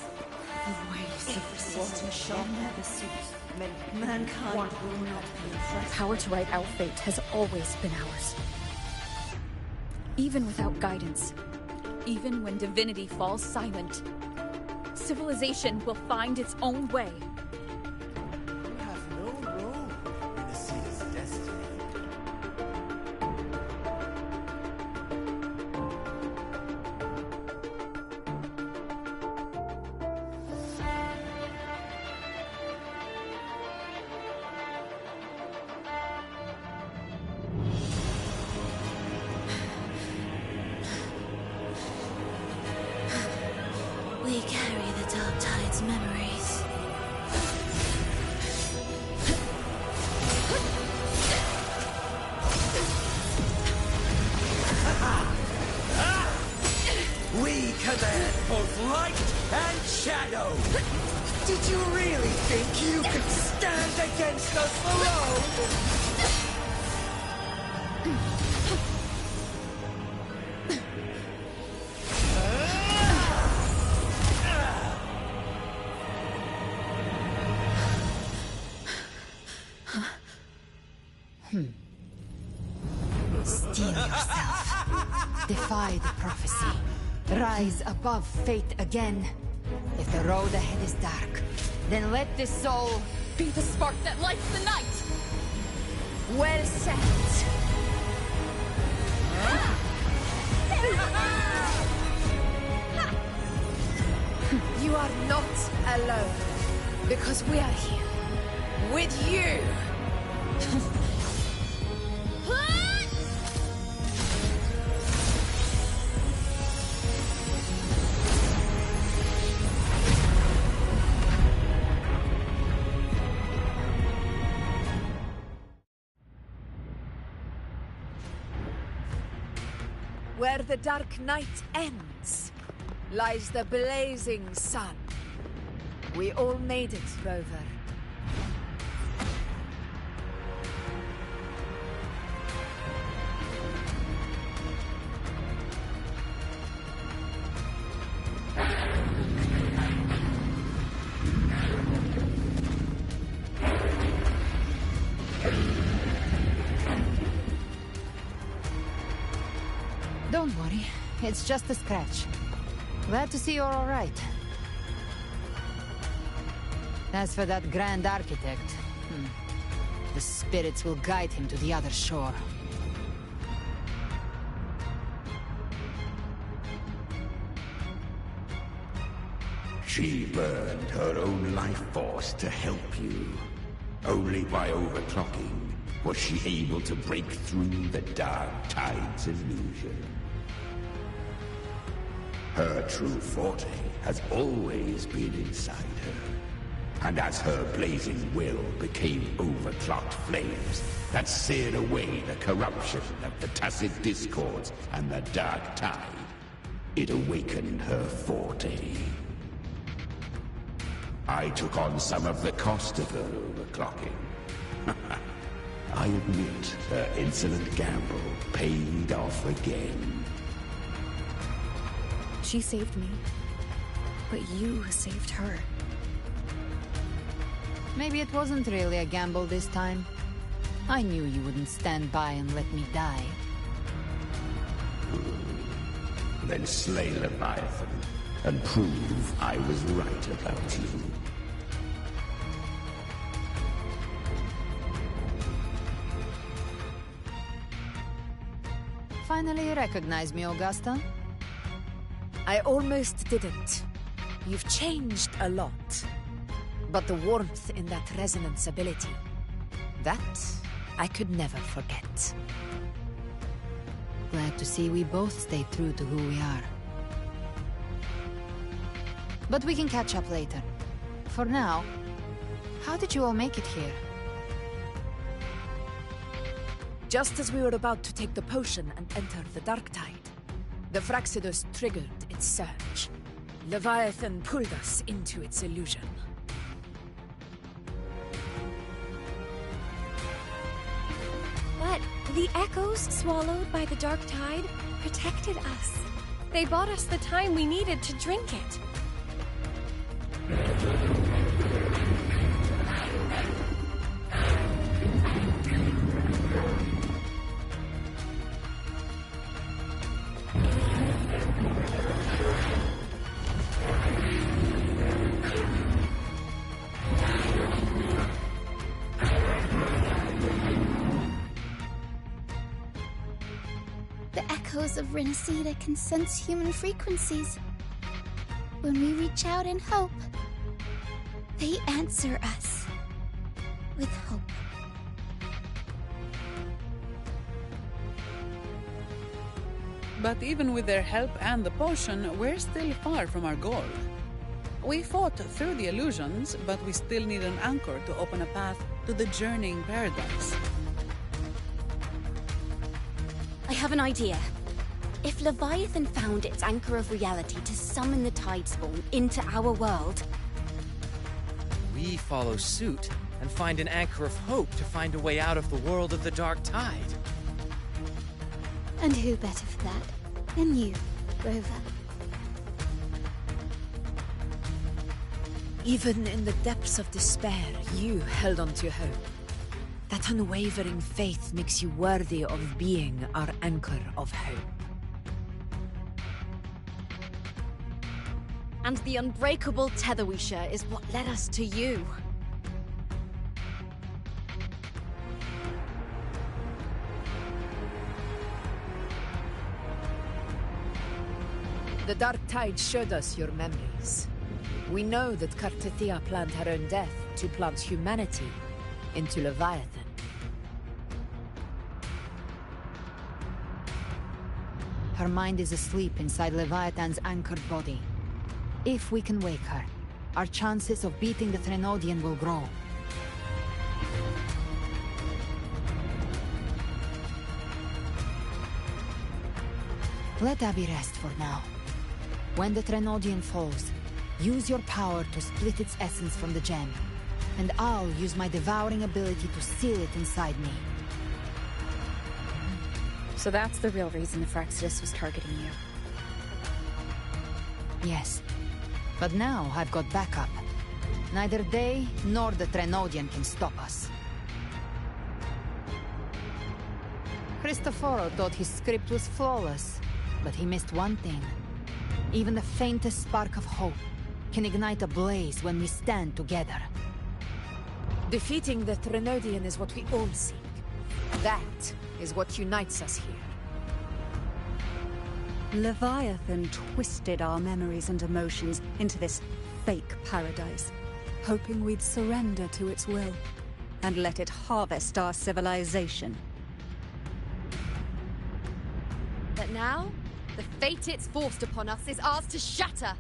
The waves of resistance shall never cease. Mankind will not be oppressed. Power to write our fate has always been ours. Even without guidance, even when divinity falls silent, civilization will find its own way. You have no role in the sea's destiny. We carry the Dark Tide's memories. We command both light and shadow! Did you really think you could stand against us alone? Steel yourself. have defied prophecy. Rise above fate again. If the road ahead is dark, then let this soul be the spark that lights the night! Well said. You are not alone, because we are here with you. Where the dark night ends, lies the blazing sun. We all made it, Rover. Don't worry, it's just a scratch. Glad to see you're all right. As for that Grand Architect, the spirits will guide him to the other shore. She burned her own life force to help you. Only by overclocking was she able to break through the dark tide's illusion. Her true forte has always been inside her. And as her blazing will became overclocked flames that seared away the corruption of the tacit discords and the dark tide, it awakened her forte. I took on some of the cost of her overclocking. I admit her insolent gamble paid off again. She saved me, but you saved her. Maybe it wasn't really a gamble this time. I knew you wouldn't stand by and let me die. Then slay Leviathan and prove I was right about you. Finally recognize me, Augusta? I almost didn't. You've changed a lot. But the warmth in that resonance ability, that I could never forget. Glad to see we both stay true to who we are. But we can catch up later. For now, how did you all make it here? Just as we were about to take the potion and enter the dark tide, the Fraxidus triggered its surge. Leviathan pulled us into its illusion. But the echoes swallowed by the dark tide protected us. They bought us the time we needed to drink it. The echoes of Rinascita can sense human frequencies. When we reach out in hope, they answer us with hope. But even with their help and the potion, we're still far from our goal. We fought through the illusions, but we still need an anchor to open a path to the journeying paradise. I have an idea. If Leviathan found its anchor of reality to summon the Tidespawn into our world... We follow suit and find an anchor of hope to find a way out of the world of the dark tide. And who better for that than you, Rover? Even in the depths of despair, you held on to hope. That unwavering faith makes you worthy of being our anchor of hope. And the unbreakable tether we share is what led us to you. The Dark Tide showed us your memories. We know that Cartithia planned her own death to plant humanity into Leviathan. Her mind is asleep inside Leviathan's anchored body. If we can wake her, our chances of beating the Threnodian will grow. Let Abby rest for now. When the Threnodian falls, use your power to split its essence from the gem, and I'll use my devouring ability to seal it inside me. So that's the real reason the Phraxidus was targeting you. Yes. But now I've got backup. Neither they nor the Threnodian can stop us. Cristoforo thought his script was flawless, but he missed one thing. Even the faintest spark of hope can ignite a blaze when we stand together. Defeating the Threnodian is what we all seek. That is what unites us here. Leviathan twisted our memories and emotions into this fake paradise, hoping we'd surrender to its will and let it harvest our civilization. But now, the fate it's forced upon us is ours to shatter.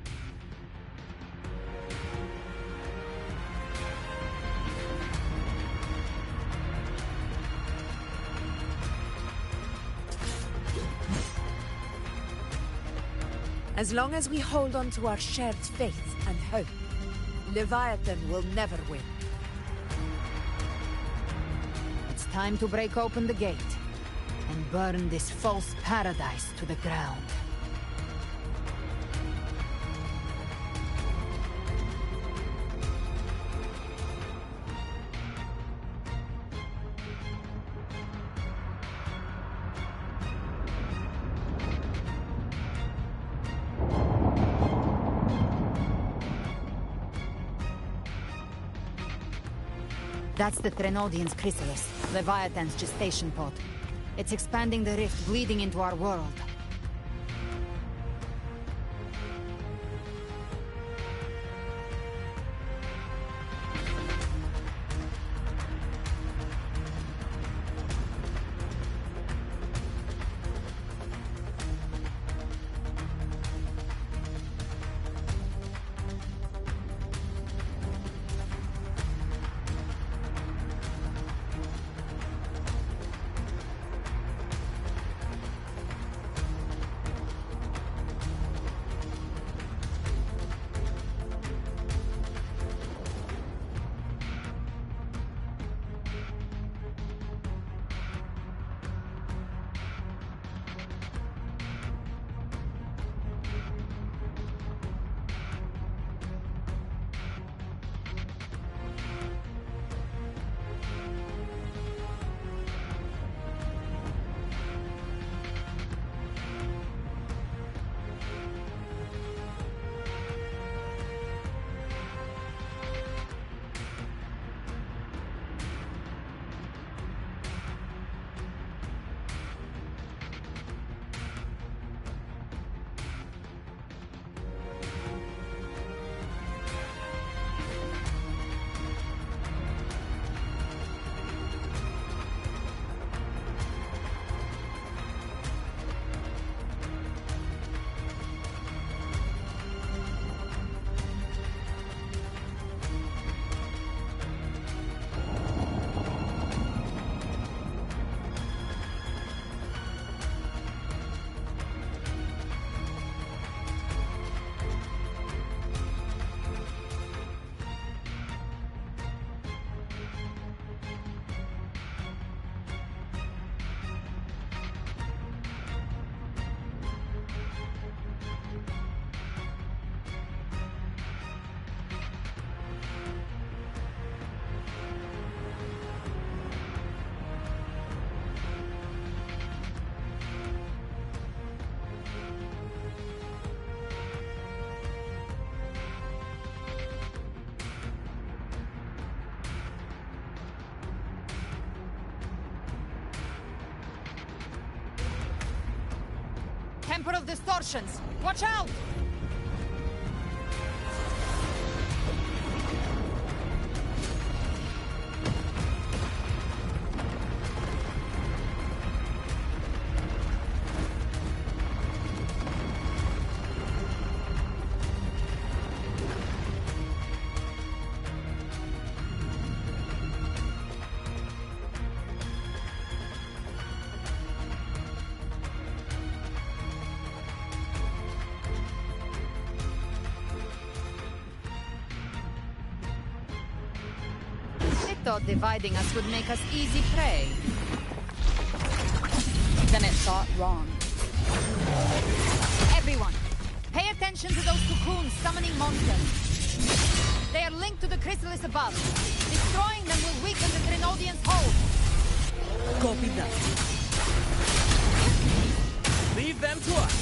As long as we hold on to our shared faith and hope, Leviathan will never win. It's time to break open the gate and burn this false paradise to the ground. That's the Threnodian's chrysalis, Leviathan's gestation pod. It's expanding the rift, bleeding into our world. Temper of Distortions! Watch out! Thought dividing us would make us easy prey. Then it thought wrong. Everyone, pay attention to those cocoons summoning monsters. They are linked to the chrysalis above. Destroying them will weaken the Grenadians' hold. Copy that. Leave them to us.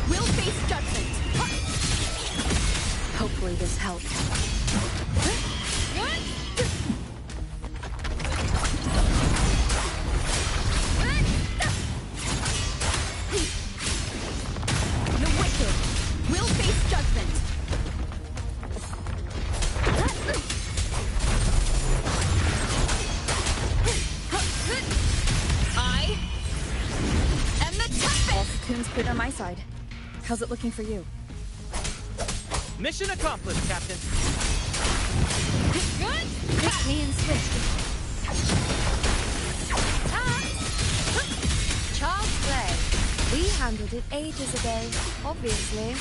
We'll face judgment. Hopefully this helps. The wicked will face judgment. I am the toughest! All cocoons cleared on my side. How's it looking for you? Mission accomplished, Captain. Good. Pick me and switch. Child's play. We handled it ages ago, obviously.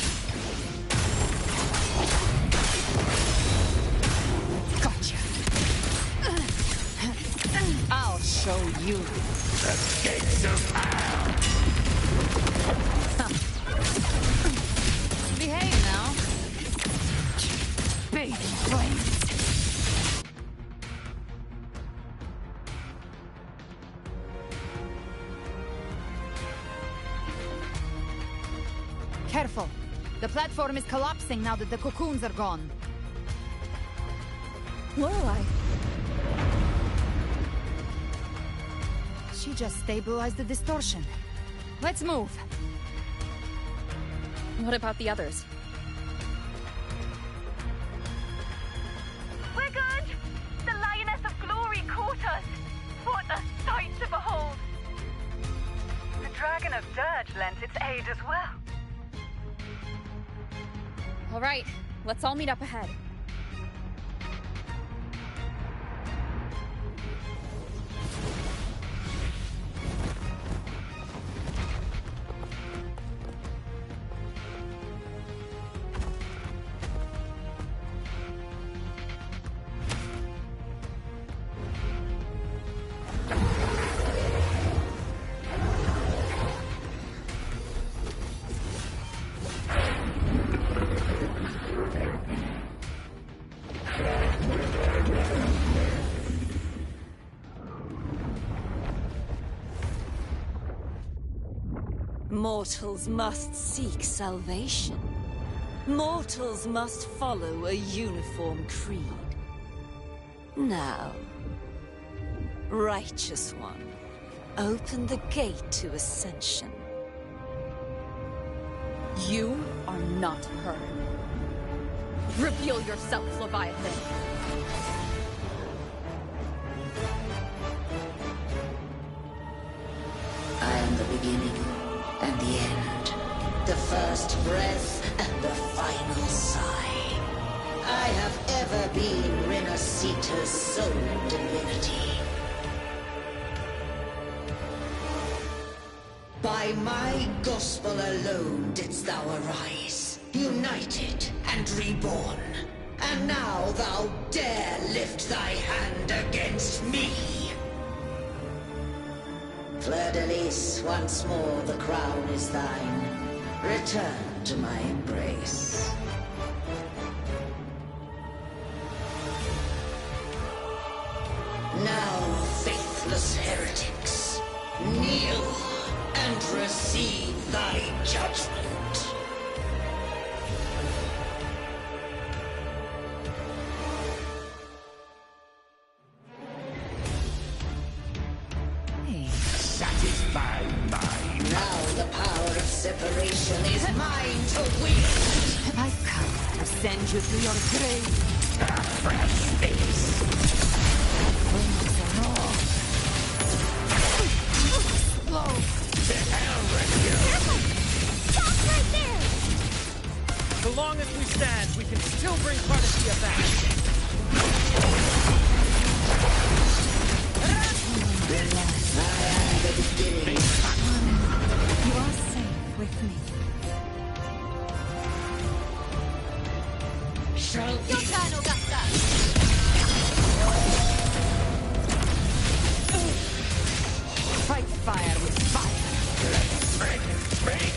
Gotcha. I'll show you. The gates of hell. Behave now. Baby flames. Careful. The platform is collapsing now that the cocoons are gone. Lorelei. She just stabilized the distortion. Let's move. What about the others? We're good! The Lioness of Glory caught us! What a sight to behold! The Dragon of Dirge lent its aid as well. All right, let's all meet up ahead. Mortals must seek salvation. Mortals must follow a uniform creed. Now, Righteous One, open the gate to ascension. You are not her. Reveal yourself, Leviathan. I am the beginning and the end, the first breath and the final sigh. I have ever been Rinascita's sole divinity. By my gospel alone didst thou arise, united and reborn. And now thou dare lift thy hand against me. Fleur-de-Lis, once more the crown is thine. Return to my embrace. Now, faithless heretics, kneel and receive thy judgment. separation is mine to wield. I've come to send you to your grave. A fresh face. Slow. To hell with you. Careful! Stop right there! So long as we stand, we can still bring Carnatia back. You are safe with me. Your turn, Augusta! Fight fire with fire. Let's break it, break.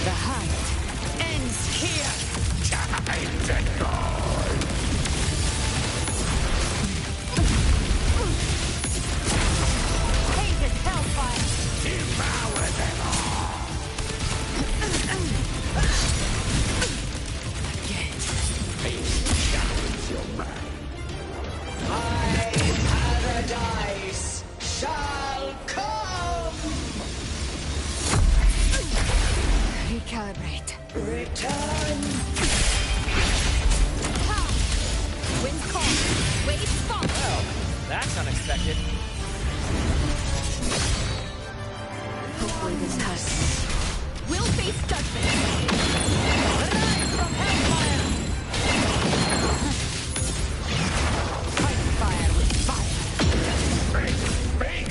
The hunt ends here. Time to go. Hated hellfire. Devour them all. Again. Face challenge your mind. My paradise shall come. Recalibrate. Return. Wind calm. Waves fall. Well, that's unexpected. Hopefully this has. We'll face judgment. Rise from hellfire. Fight fire with fire. Break, break.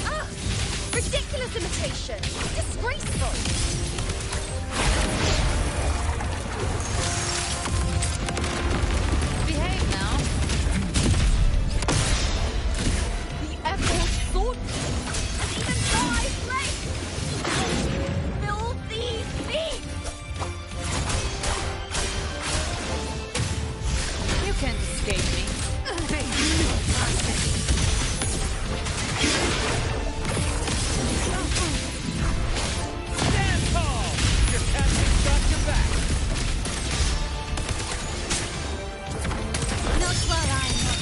Ah! Ridiculous imitation. Disgraceful. Behave now. The echo sword. And even though I slay. Filthy thief! You can't escape me. Stand tall! Your captain's got your back. Not while I'm not.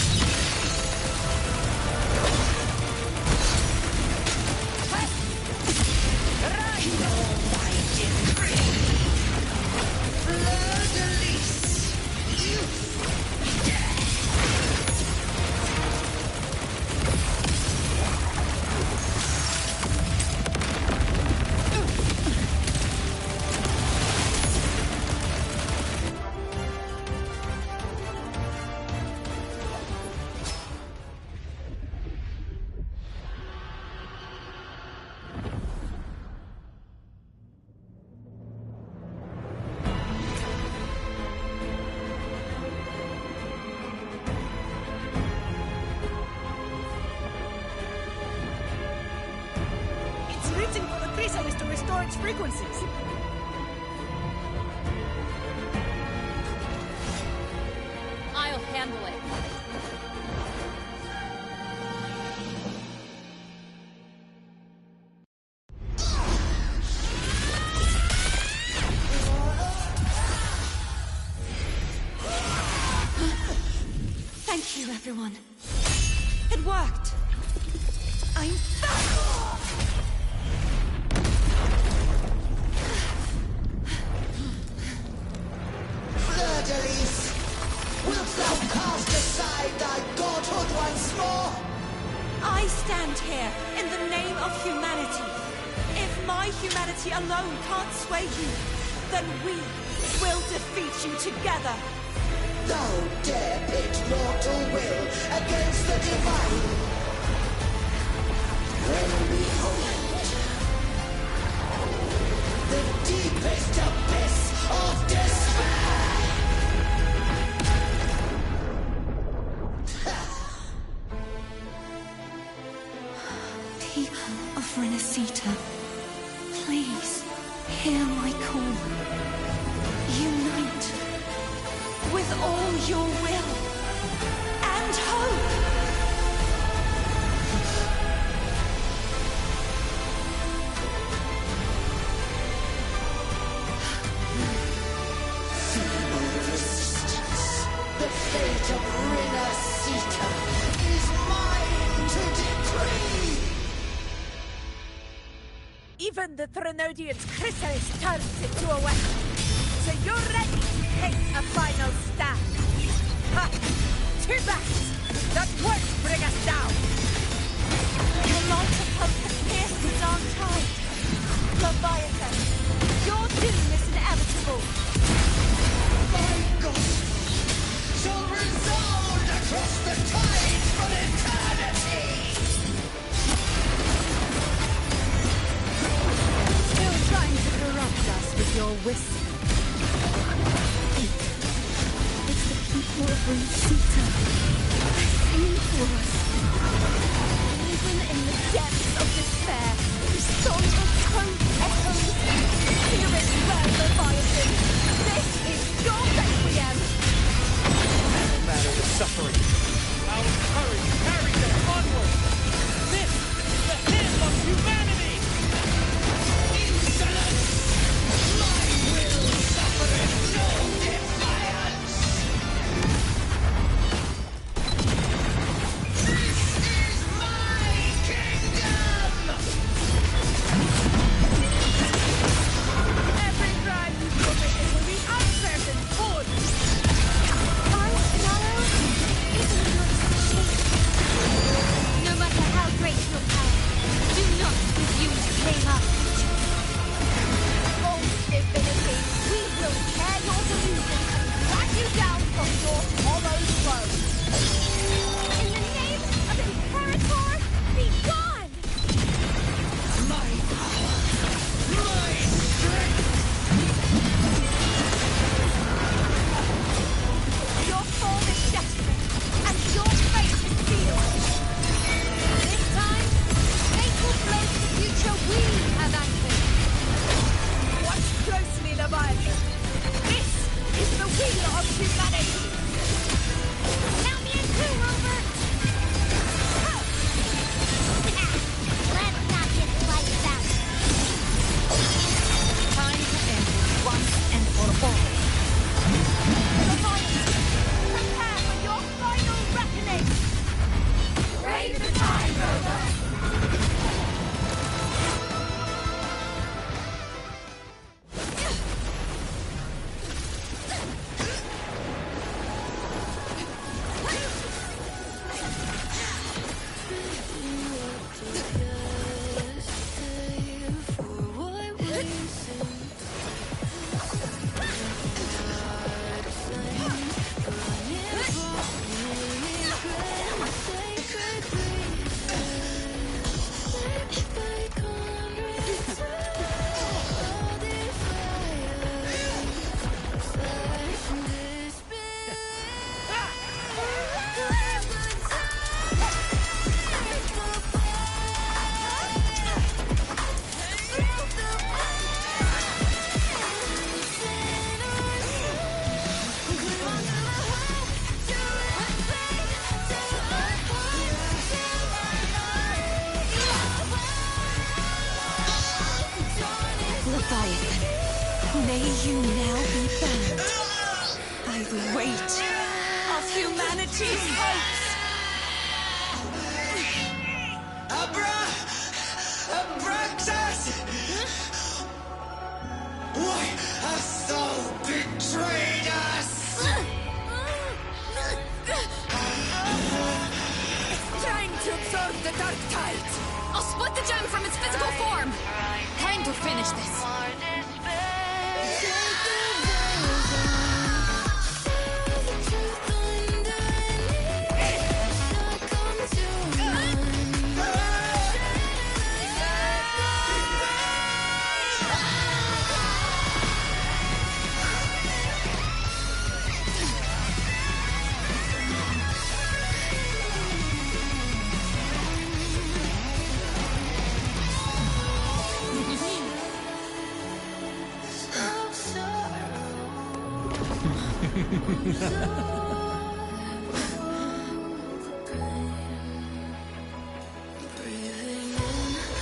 It's written for the chrysalis to restore its frequencies. I'll handle it. Thank you, everyone. It worked. I'm back! Fleur-de-lis, wilt thou cast aside thy godhood once more? I stand here in the name of humanity. If my humanity alone can't sway you, then we will defeat you together. Thou dare pit mortal will against the divine. Then behold, the deepest abyss of despair! People of rinascita, please hear my call. Unite with all your will and hope. Feeble resistance. Even the Threnodian's chrysalis turns into a weapon. So you're ready to take a final stand. Ha! Too bad! That won't bring us down! Your light of hope has pierced the dark tide. Leviathan, your doom is inevitable. My gospel shall resound across the tides for eternity! Still trying to corrupt us with your whisper. It's the people of rinascita. They sing for us. Even in the depths of despair, the song of hope echoes. Hear it well, Leviathan. This is your requiem. No matter the suffering, our courage carries us onward. This is the hymn of humanity. Insolence! My will suffereth no defiance! This is my kingdom! Every crime you commit will be answered in full! No matter how great your power, do not presume to claim our future. Oh, divinity, we will tear your delusions and drag you down from your hollow throne. In the name of Imperator, be gone! My power! My strength! Your form is desperate, and your fate is sealed. This time, fate will float the future we have anchored. Watch closely, Leviathan. This is the wheel of humanity. Count me in too, Robert! Let's not get wiped out. Time to end this once and for all. Leviathan, prepare for your final reckoning. Raise the tide, Robert. Leviathan, may you now be bound by the weight of humanity's hopes. Abraxas! Why hast thou betrayed us? It's trying to absorb the dark tide. I'll split the gem from its physical form. Time to finish this.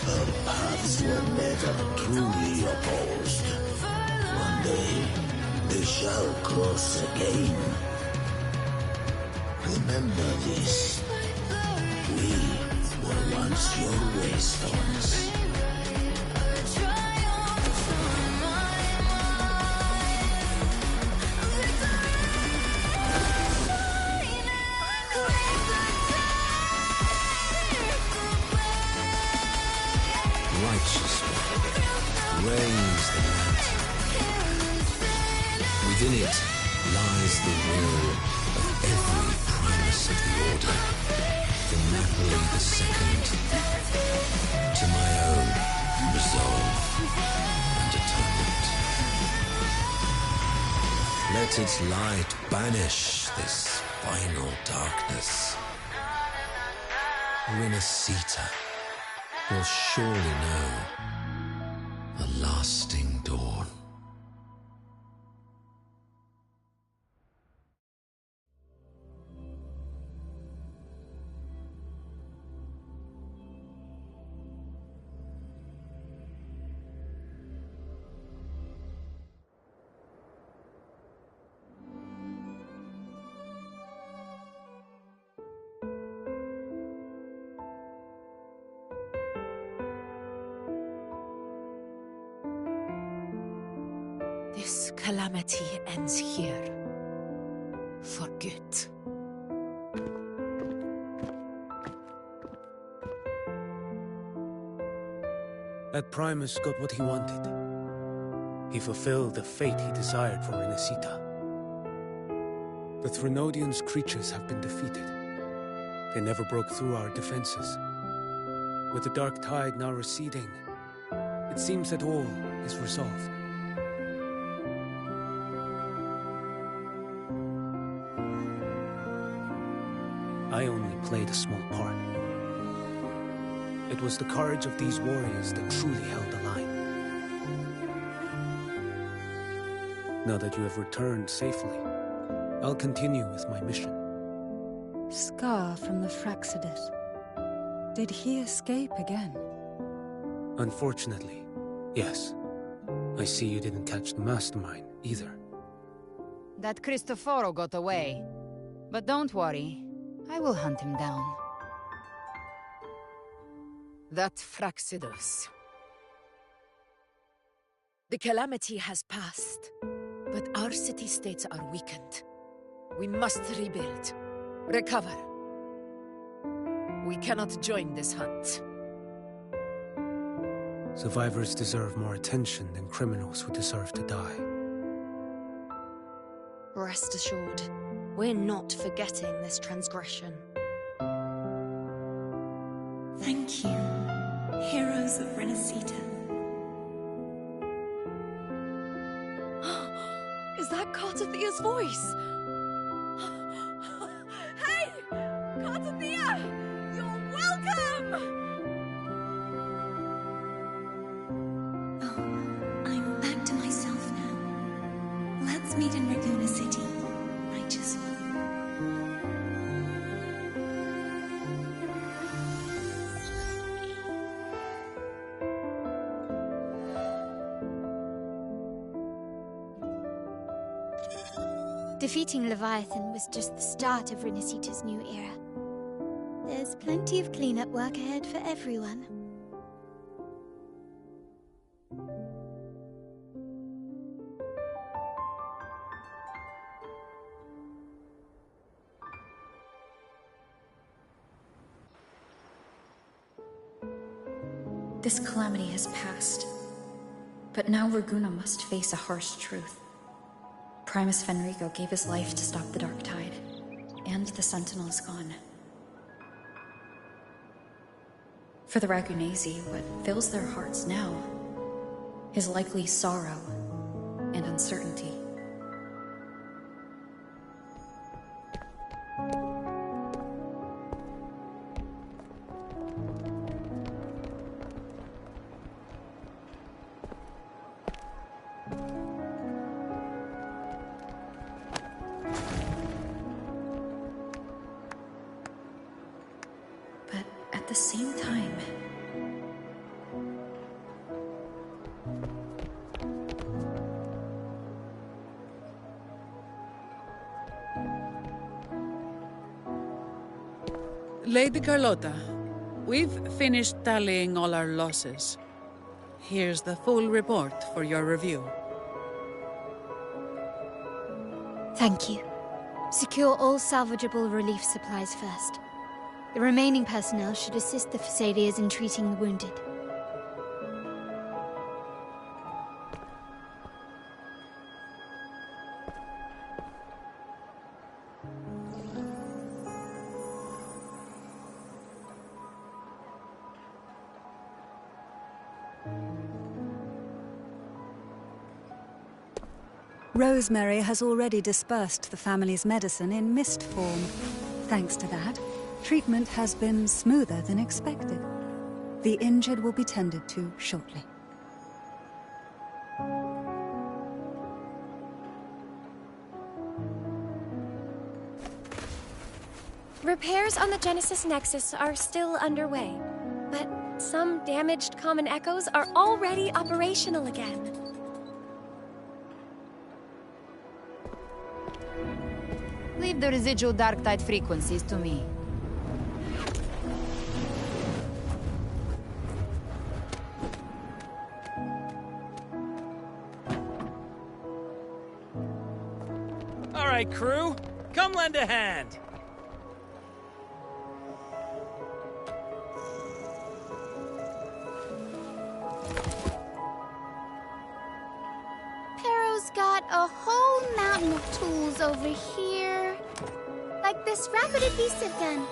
Our paths were never truly opposed. One day, they shall cross again. Remember this. We were once your waystones. righteous one, reigns the lantern. Within it lies the will of every primus of the Order, from Napoli II to my own resolve and atonement. Let its light banish this final darkness. Rinascita will surely know a lasting dawn. This calamity ends here. For good. That Primus got what he wanted. He fulfilled the fate he desired for Rinascita. The Threnodians' creatures have been defeated. They never broke through our defenses. With the dark tide now receding, it seems that all is resolved. I only played a small part. It was the courage of these warriors that truly held the line. Now that you have returned safely, I'll continue with my mission. Scar from the Fraxidus. Did he escape again? Unfortunately, yes. I see you didn't catch the mastermind, either. That Cristoforo got away. But don't worry, I will hunt him down. That Fraxidus. The calamity has passed, but our city-states are weakened. We must rebuild, recover. We cannot join this hunt. Survivors deserve more attention than criminals who deserve to die. Rest assured, we're not forgetting this transgression. Thank you, heroes of Rinascita. Is that Cartathia's voice? Hey! Cartathia! You're welcome! Oh, I'm back to myself now. Let's meet in Raguna City, righteous one. Defeating Leviathan was just the start of Rinascita's new era. There's plenty of cleanup work ahead for everyone. This calamity has passed, but now Raguna must face a harsh truth. Primus Fenrico gave his life to stop the Dark Tide, and the Sentinel is gone. For the Ragunesi, what fills their hearts now is likely sorrow and uncertainty. But at the same time, Lady Carlotta, we've finished tallying all our losses. Here's the full report for your review. Thank you. Secure all salvageable relief supplies first. The remaining personnel should assist the Phasaelians in treating the wounded. Rosemary has already dispersed the family's medicine in mist form. Thanks to that, treatment has been smoother than expected. The injured will be tended to shortly. Repairs on the Genesis Nexus are still underway, but some damaged common echoes are already operational again. Leave the residual dark tide frequencies to me. All right, crew, come lend a hand. Pero's got a whole mountain of tools over here. Like this rapid adhesive gun.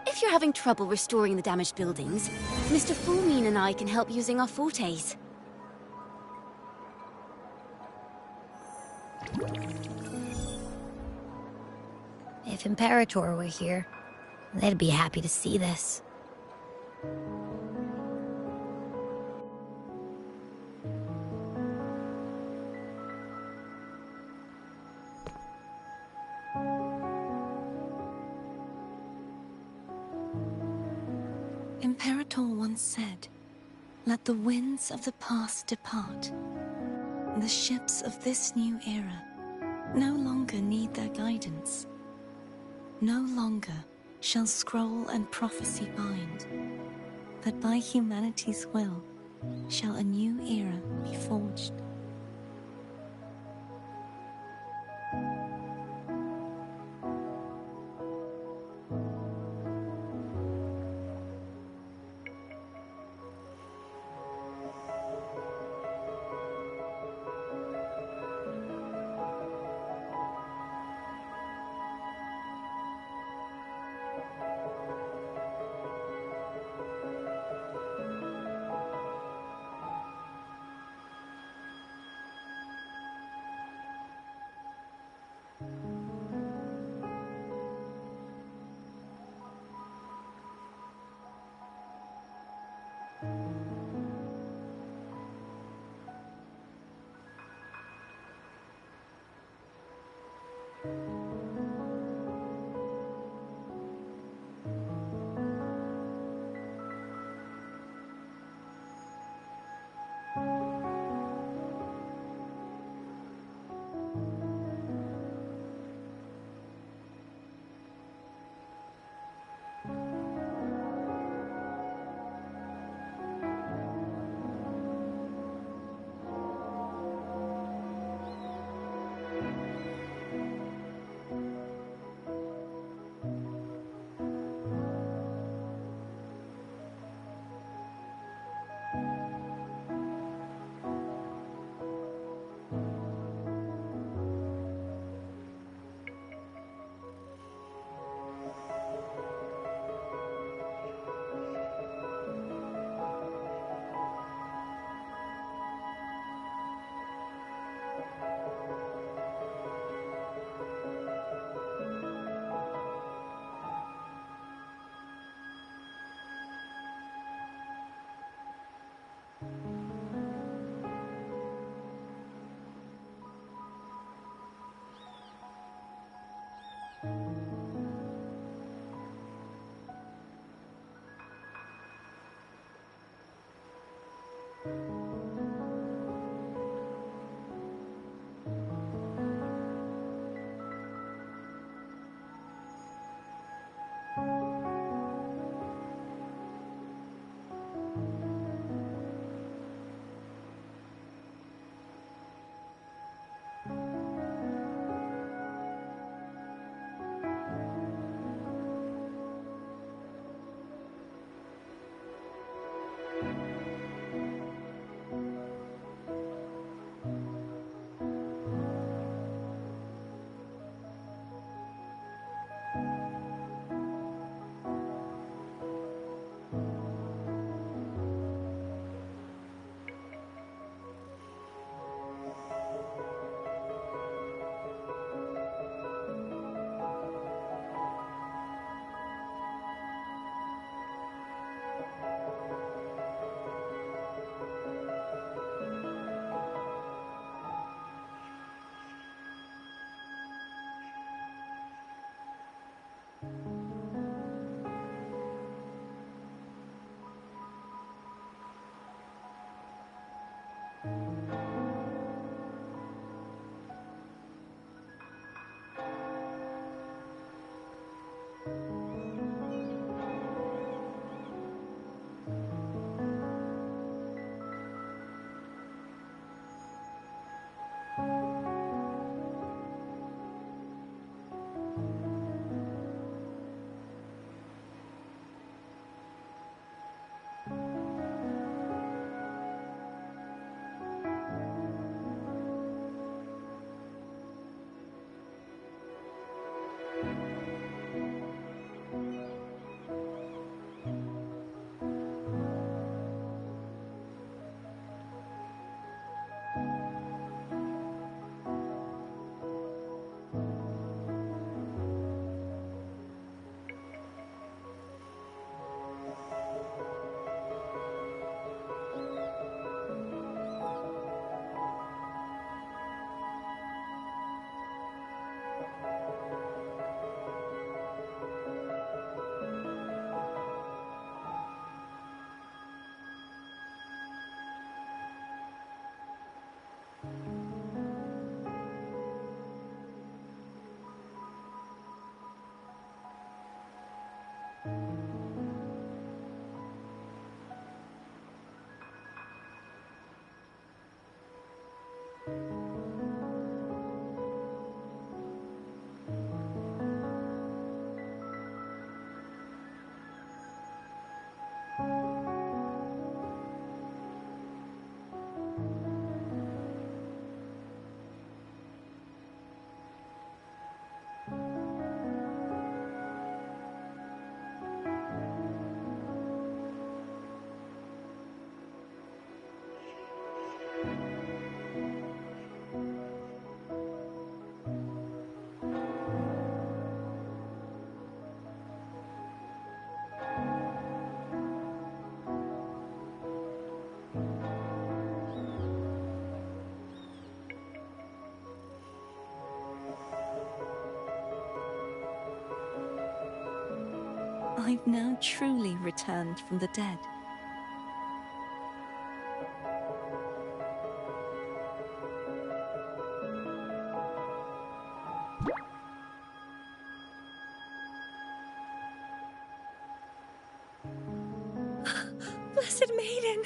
If you're having trouble restoring the damaged buildings, Mr. Fulmin and I can help using our fortes. If Imperator were here, they'd be happy to see this. Imperator once said, "Let the winds of the past depart. The ships of this new era no longer need their guidance. No longer shall scroll and prophecy bind, but by humanity's will shall a new era be forged." I've now truly returned from the dead. Blessed Maiden!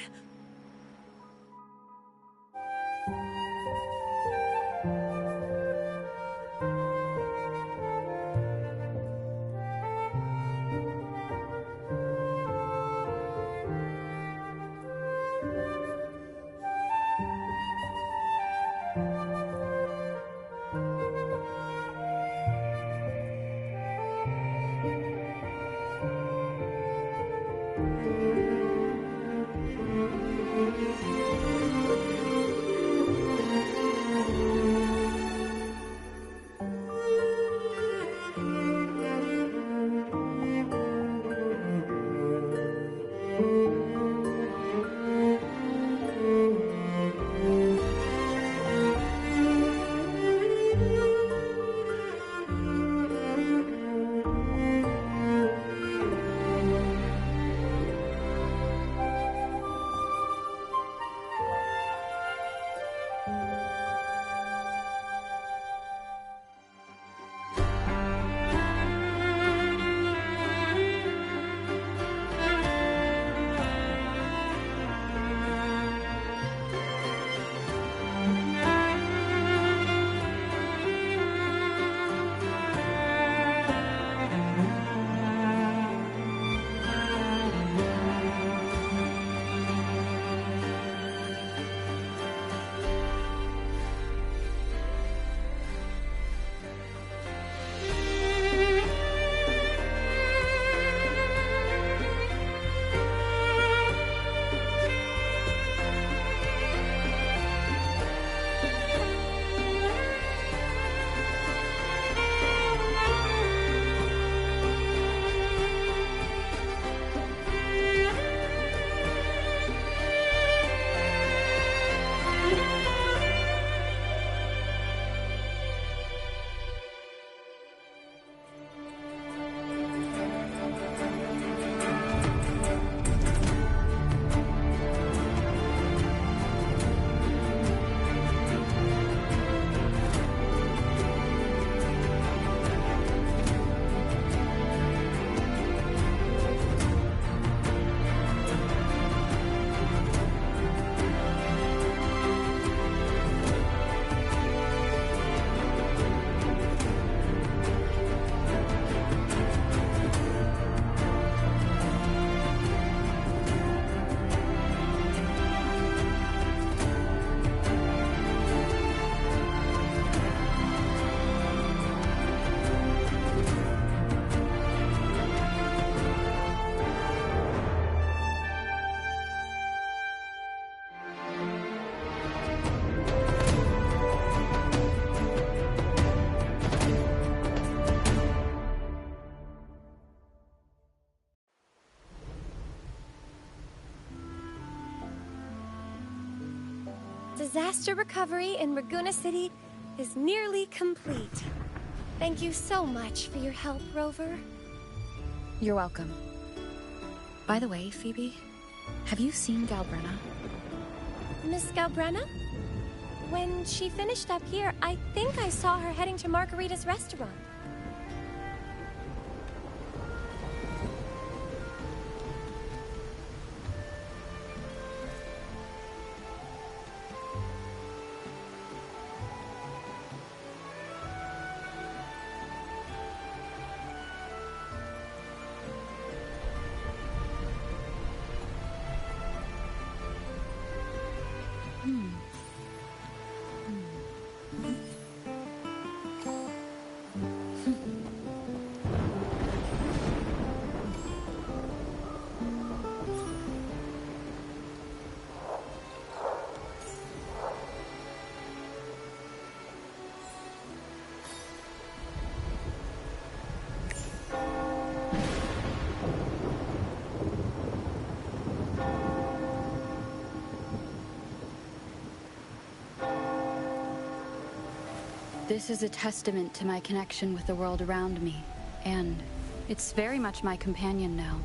Disaster recovery in Raguna City is nearly complete. Thank you so much for your help, Rover. You're welcome. By the way, Phoebe, have you seen Galbrenna? Miss Galbrenna? When she finished up here, I think I saw her heading to Margarita's restaurant. This is a testament to my connection with the world around me, and it's very much my companion now,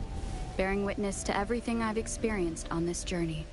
bearing witness to everything I've experienced on this journey.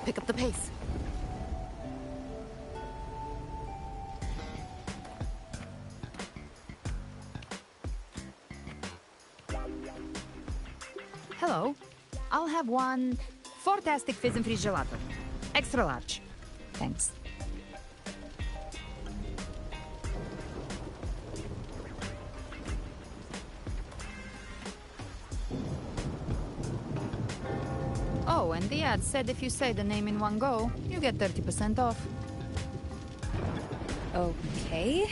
Pick up the pace. Hello. I'll have one fantastic fizz and freeze gelato. Extra large. Thanks. Oh, and the ad said if you say the name in one go, you get 30% off. Okay.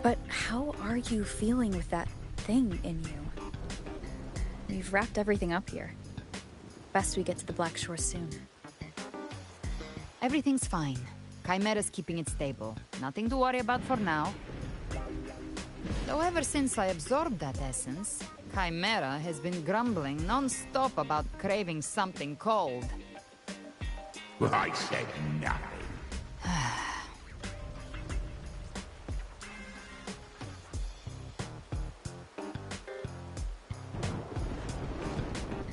But how are you feeling with that thing in you? We've wrapped everything up here. Best we get to the Black Shore soon. Everything's fine. Chimera's keeping it stable. Nothing to worry about for now. Though ever since I absorbed that essence, Chimera has been grumbling non-stop about craving something cold. I said nothing.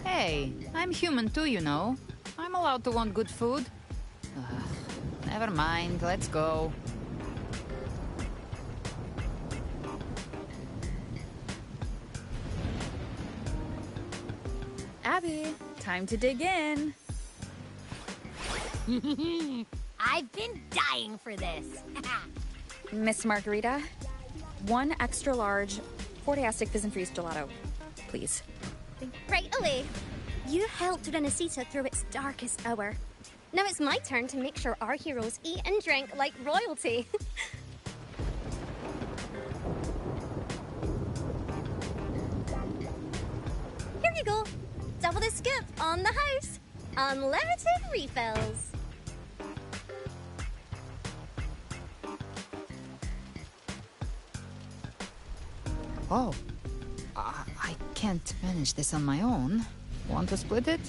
Hey, I'm human too, you know. I'm allowed to want good food. Never mind, let's go. Abby, time to dig in. I've been dying for this. Miss Margarita, 1 extra large, Fortiastic Fizz and Freeze Gelato, please. Right away. You helped Rinascita through its darkest hour. Now it's my turn to make sure our heroes eat and drink like royalty. Here you go. Double the scoop on the house. Unlimited refills. Oh, I can't finish this on my own. Want to split it?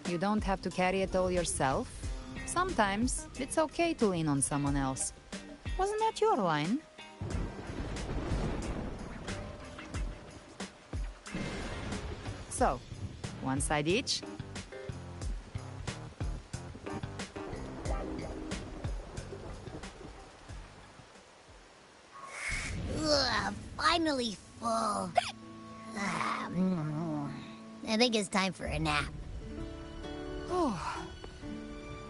You don't have to carry it all yourself. Sometimes it's okay to lean on someone else. Wasn't that your line? So, one side each? Ugh, finally full. I think it's time for a nap. Oh,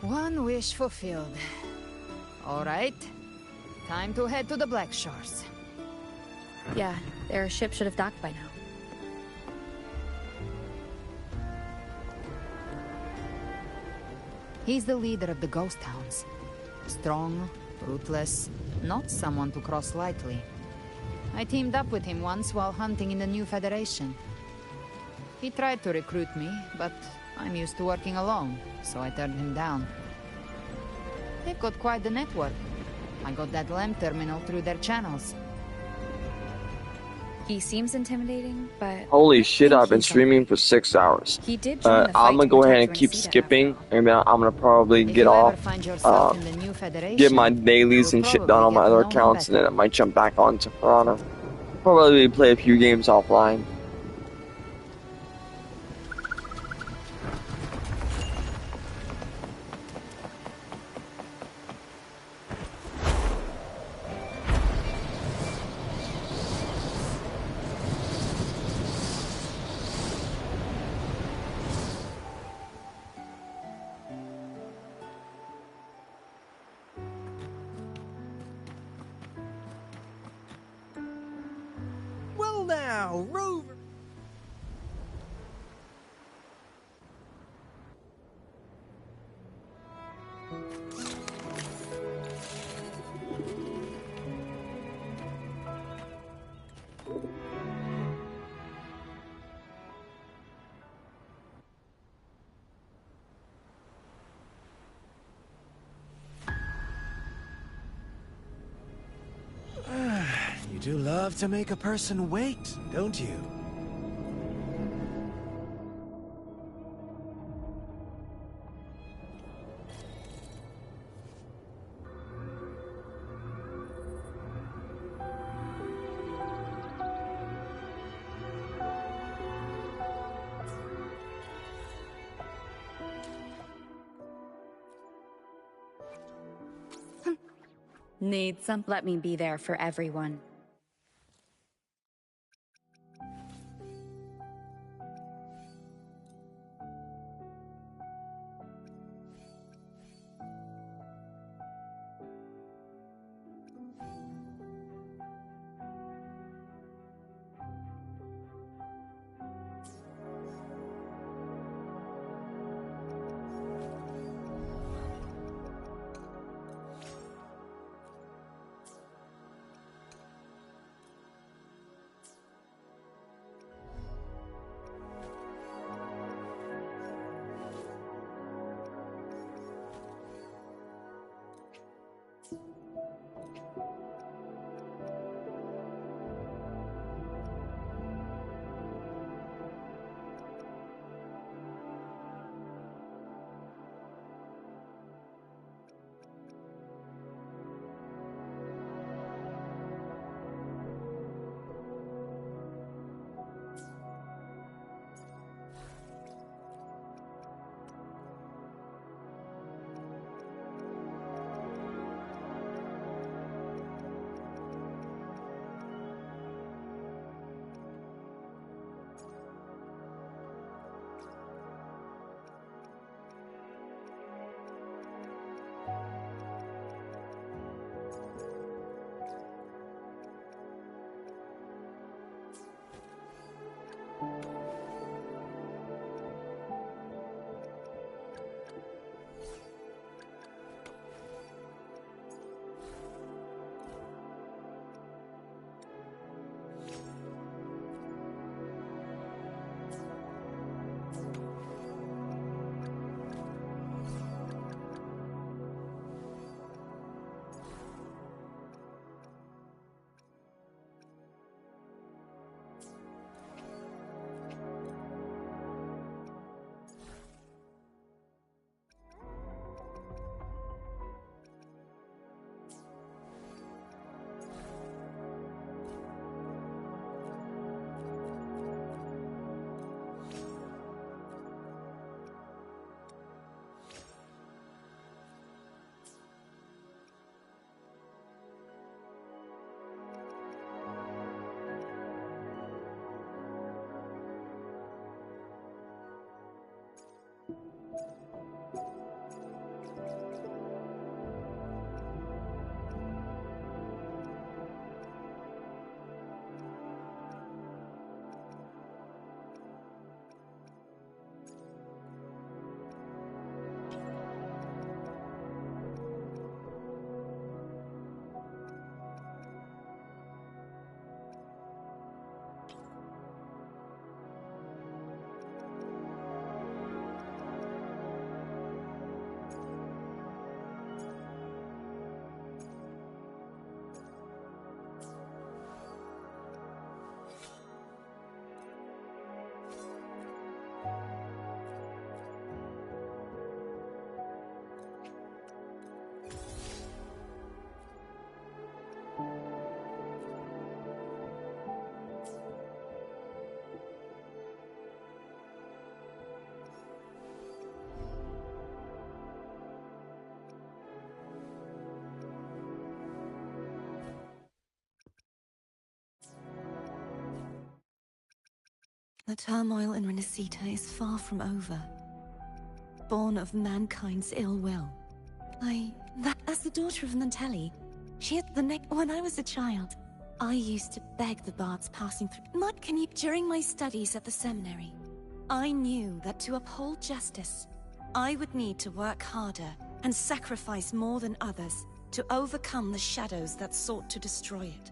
one wish fulfilled. All right, time to head to the Black Shores. Yeah, their ship should have docked by now. He's the leader of the Ghost Hounds. Strong, ruthless, not someone to cross lightly. I teamed up with him once while hunting in the New Federation. He tried to recruit me, but I'm used to working alone, so I turned him down. They've got quite the network. I got that LEM terminal through their channels. He seems intimidating, but... Holy shit, I've been streaming for 6 hours. He did join the fight I'm gonna to go ahead protect and keep Rinascita skipping, and then I'm gonna probably If get you ever off, find yourself in the New Federation, get my dailies you'll and shit probably done on get my to other know him accounts, and better. then I might jump back onto Piranha. Probably play a few games offline. Well now, Rover. You do love to make a person wait, don't you? Need some? Let me be there for everyone. The turmoil in Rinascita is far from over. Born of mankind's ill will. As the daughter of Nantelli, she had the neck when I was a child. I used to beg the bards passing through. During my studies at the seminary, I knew that to uphold justice, I would need to work harder and sacrifice more than others to overcome the shadows that sought to destroy it.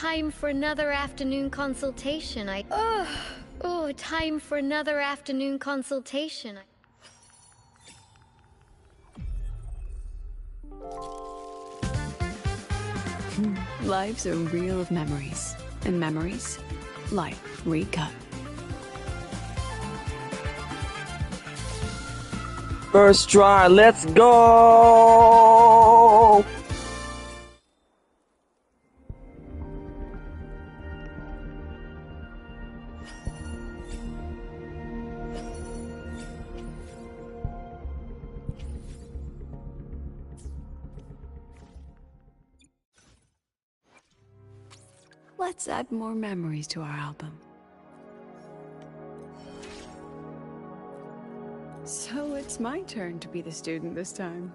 time for another afternoon consultation. Time for another afternoon consultation. Lives are real of memories, and memories, life recut. First try, let's go! Let's add more memories to our album. So it's my turn to be the student this time.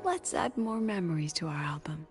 Let's add more memories to our album.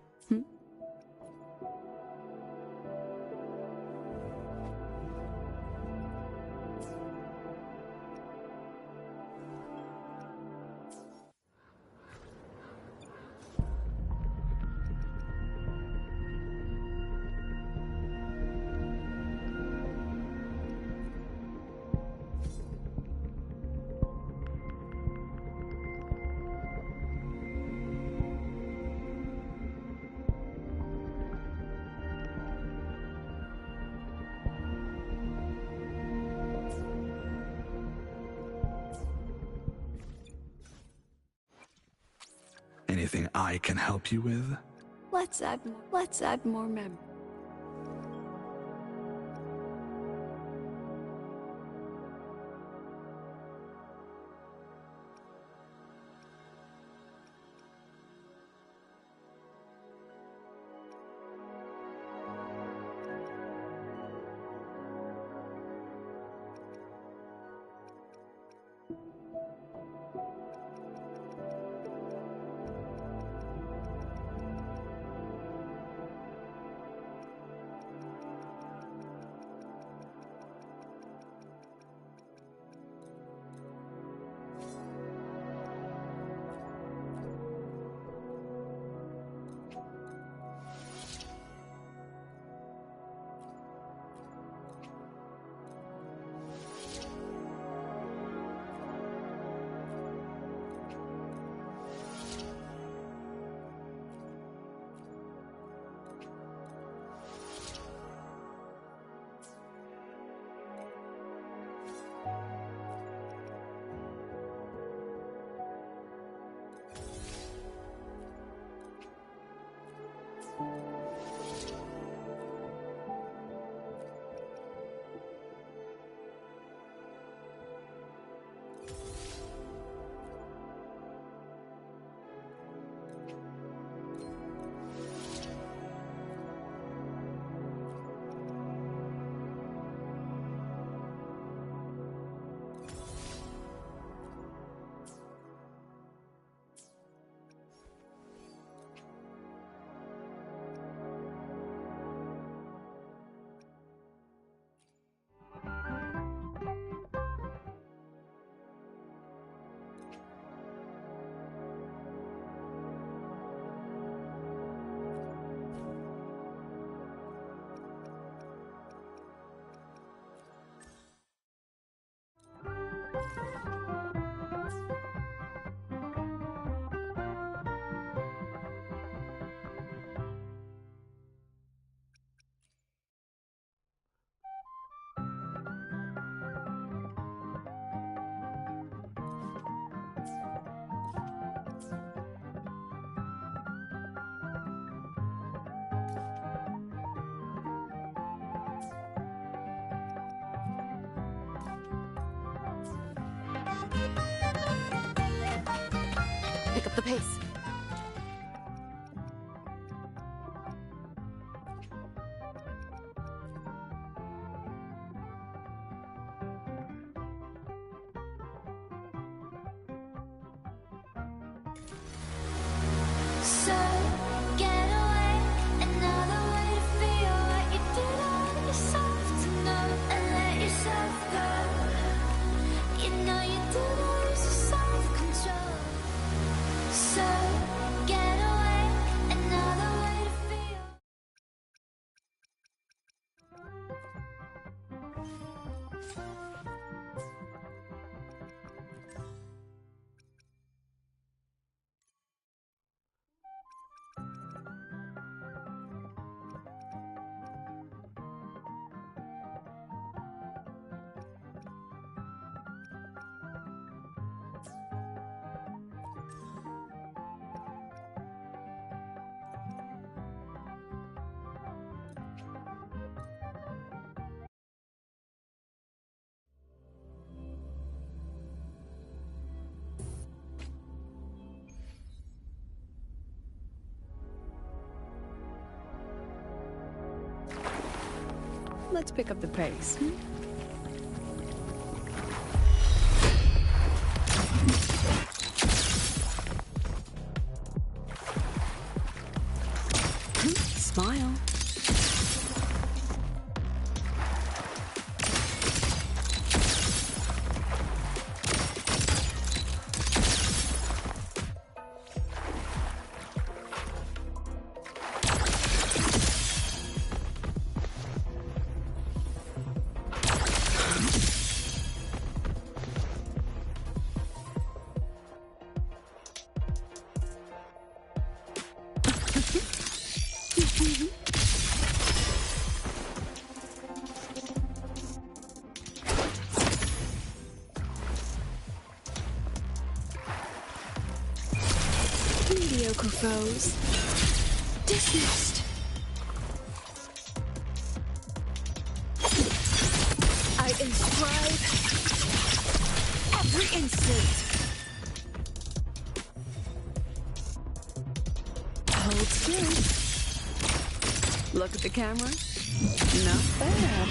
Anything I can help you with? Let's add more memories. Pick up the pace. So, get away, another way to feel what you did on your side. Did I lose self-control? So get away, another way to feel. Let's pick up the pace. Smile. Mediocre foes. Dismissed. I inscribe every instant. Hold still. Look at the camera. Not bad.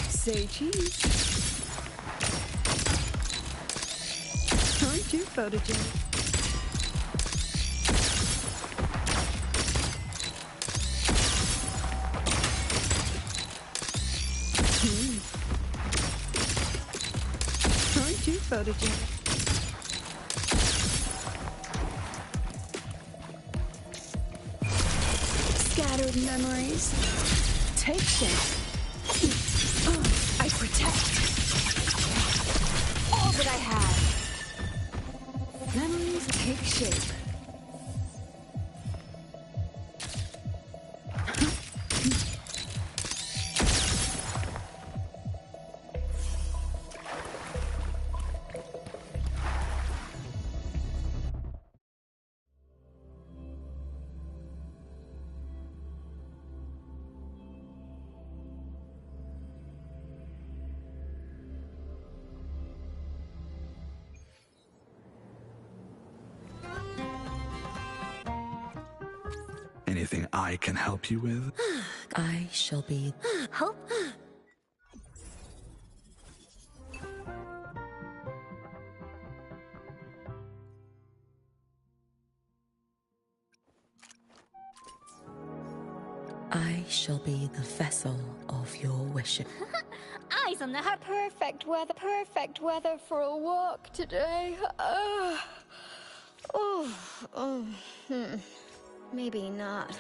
Say cheese. Aren't you photogenic? Aren't you photogenic? Scattered memories take shape. I protect all that I have. Memories take shape. Anything I can help you with? I shall be Hope. I shall be the vessel of your wishes. Eyes on the perfect weather for a walk today. Maybe not.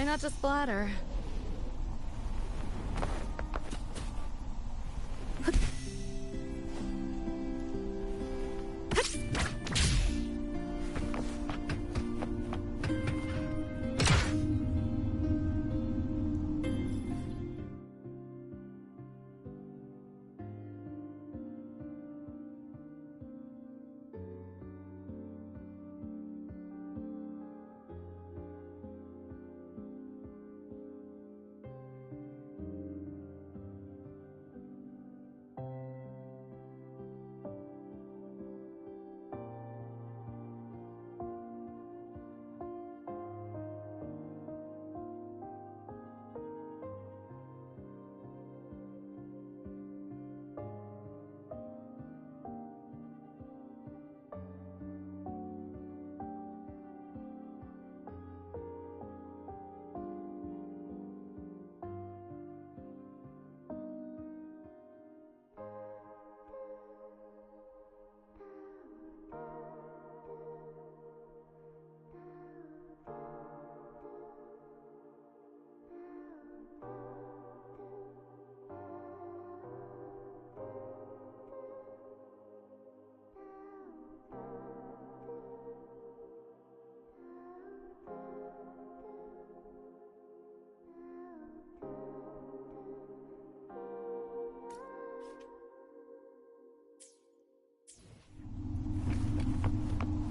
Try not to splatter.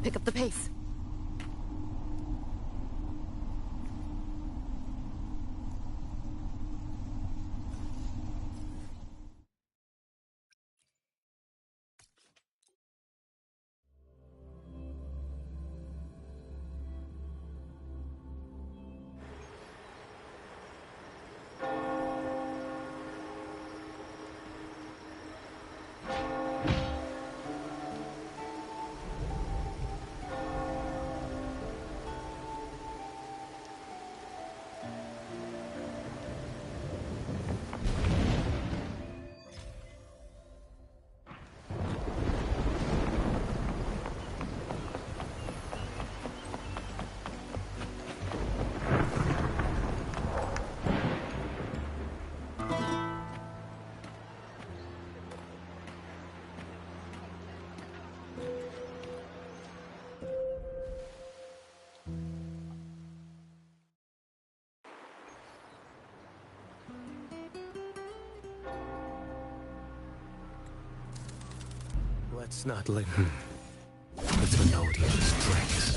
Pick up the pace. Let's not linger. Let's know the strengths.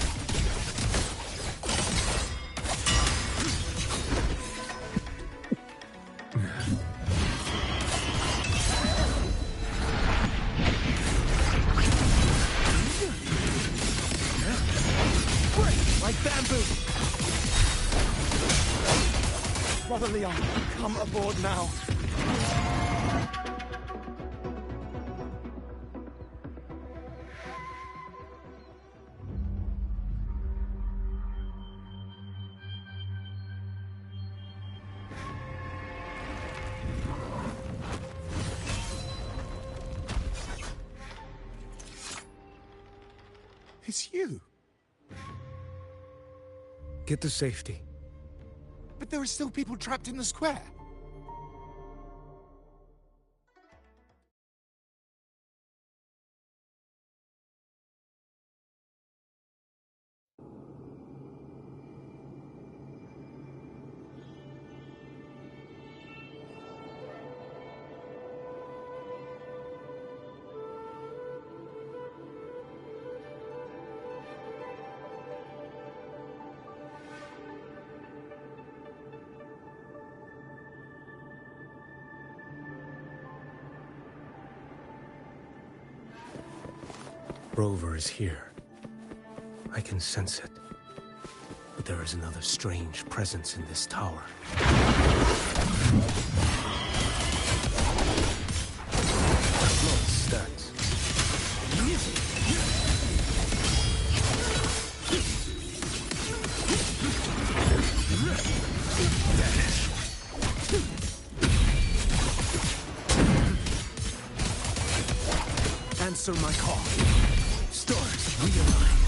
Like bamboo! Brother Leon, come aboard now. It's you. Get to safety. But there are still people trapped in the square. Rover is here. I can sense it. But there is another strange presence in this tower. Blood starts. Answer my call. Stars realign.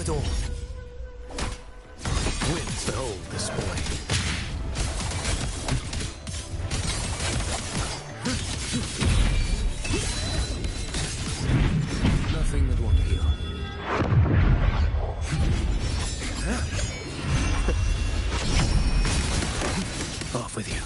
dawn. Winds that hold this blade. Nothing that won't heal. Off with you.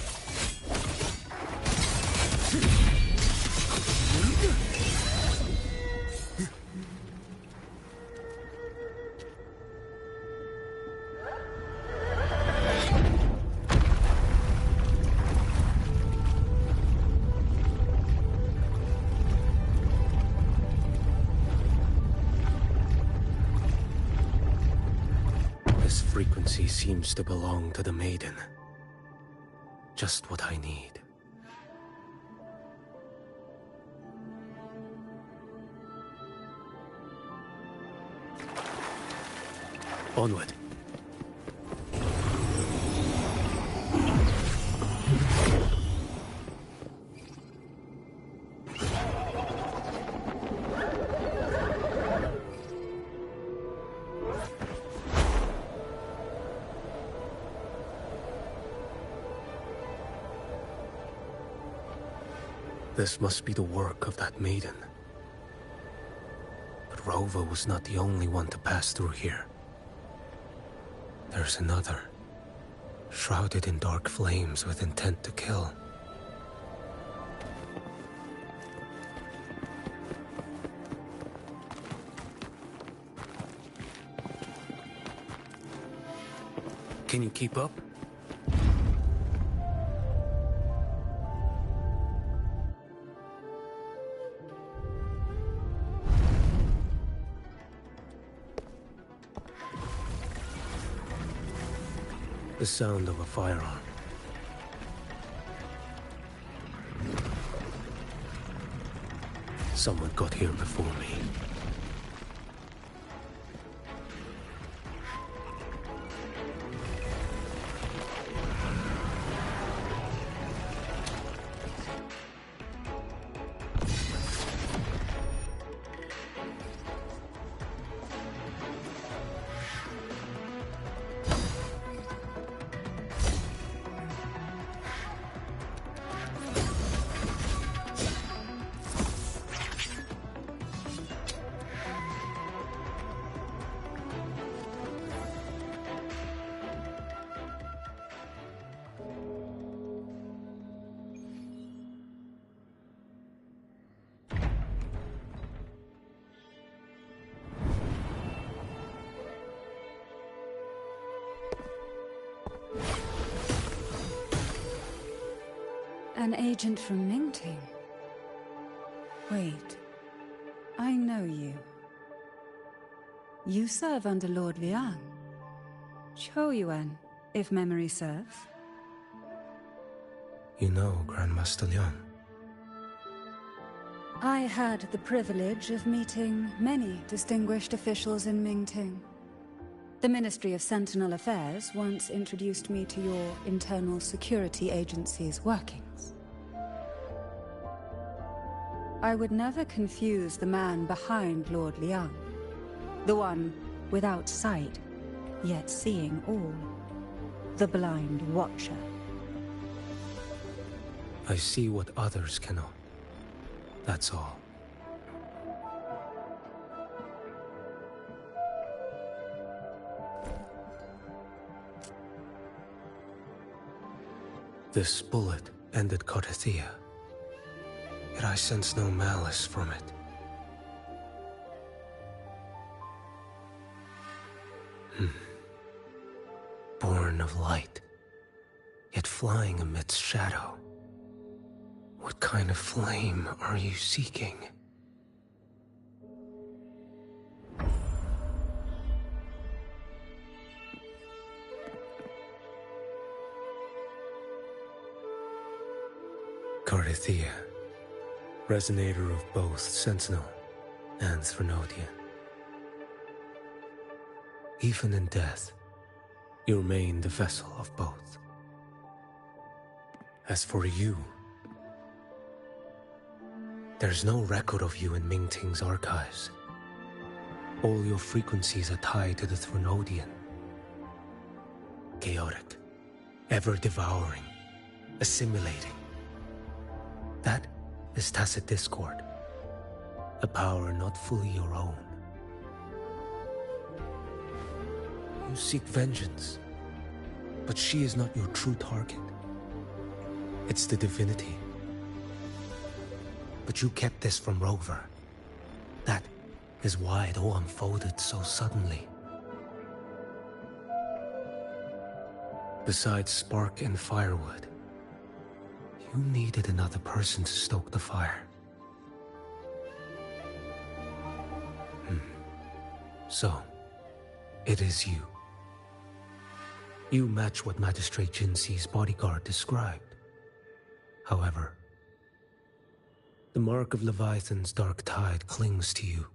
This frequency seems to belong to the maiden. Just what I need. Onward. This must be the work of that maiden. But Rova was not the only one to pass through here. There's another, shrouded in dark flames with intent to kill. Can you keep up? The sound of a firearm. Someone got here before me. An agent from Mingting? Wait. I know you. You serve under Lord Liang. Choyuan, if memory serves. You know Grandmaster Liang. I had the privilege of meeting many distinguished officials in Mingting. The Ministry of Sentinel Affairs once introduced me to your internal security agency's workings. I would never confuse the man behind Lord Liang. The one without sight, yet seeing all. The blind watcher. I see what others cannot. That's all. This bullet ended Carthia. Yet I sense no malice from it. Born of light, yet flying amidst shadow. What kind of flame are you seeking? Carthia, resonator of both Sentinel and Threnodian. Even in death, you remain the vessel of both. As for you, there's no record of you in Mingting's archives. All your frequencies are tied to the Threnodian. Chaotic, ever-devouring, assimilating. That is tacit discord. A power not fully your own. You seek vengeance, but she is not your true target. It's the divinity. But you kept this from Rover. That is why it all unfolded so suddenly. Besides spark and firewood, you needed another person to stoke the fire. So, it is you. You match what Magistrate Jinxi's bodyguard described. However, the mark of Leviathan's dark tide clings to you.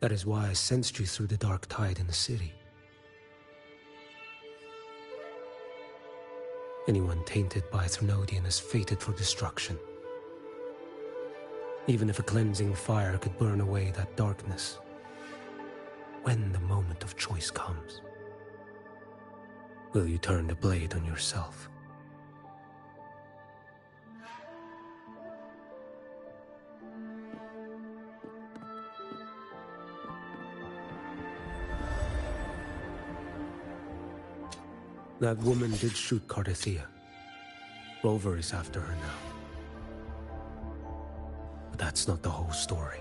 That is why I sensed you through the dark tide in the city. Anyone tainted by Threnodian is fated for destruction. Even if a cleansing fire could burn away that darkness, when the moment of choice comes, will you turn the blade on yourself? That woman did shoot Cardathia. Rover is after her now. But that's not the whole story.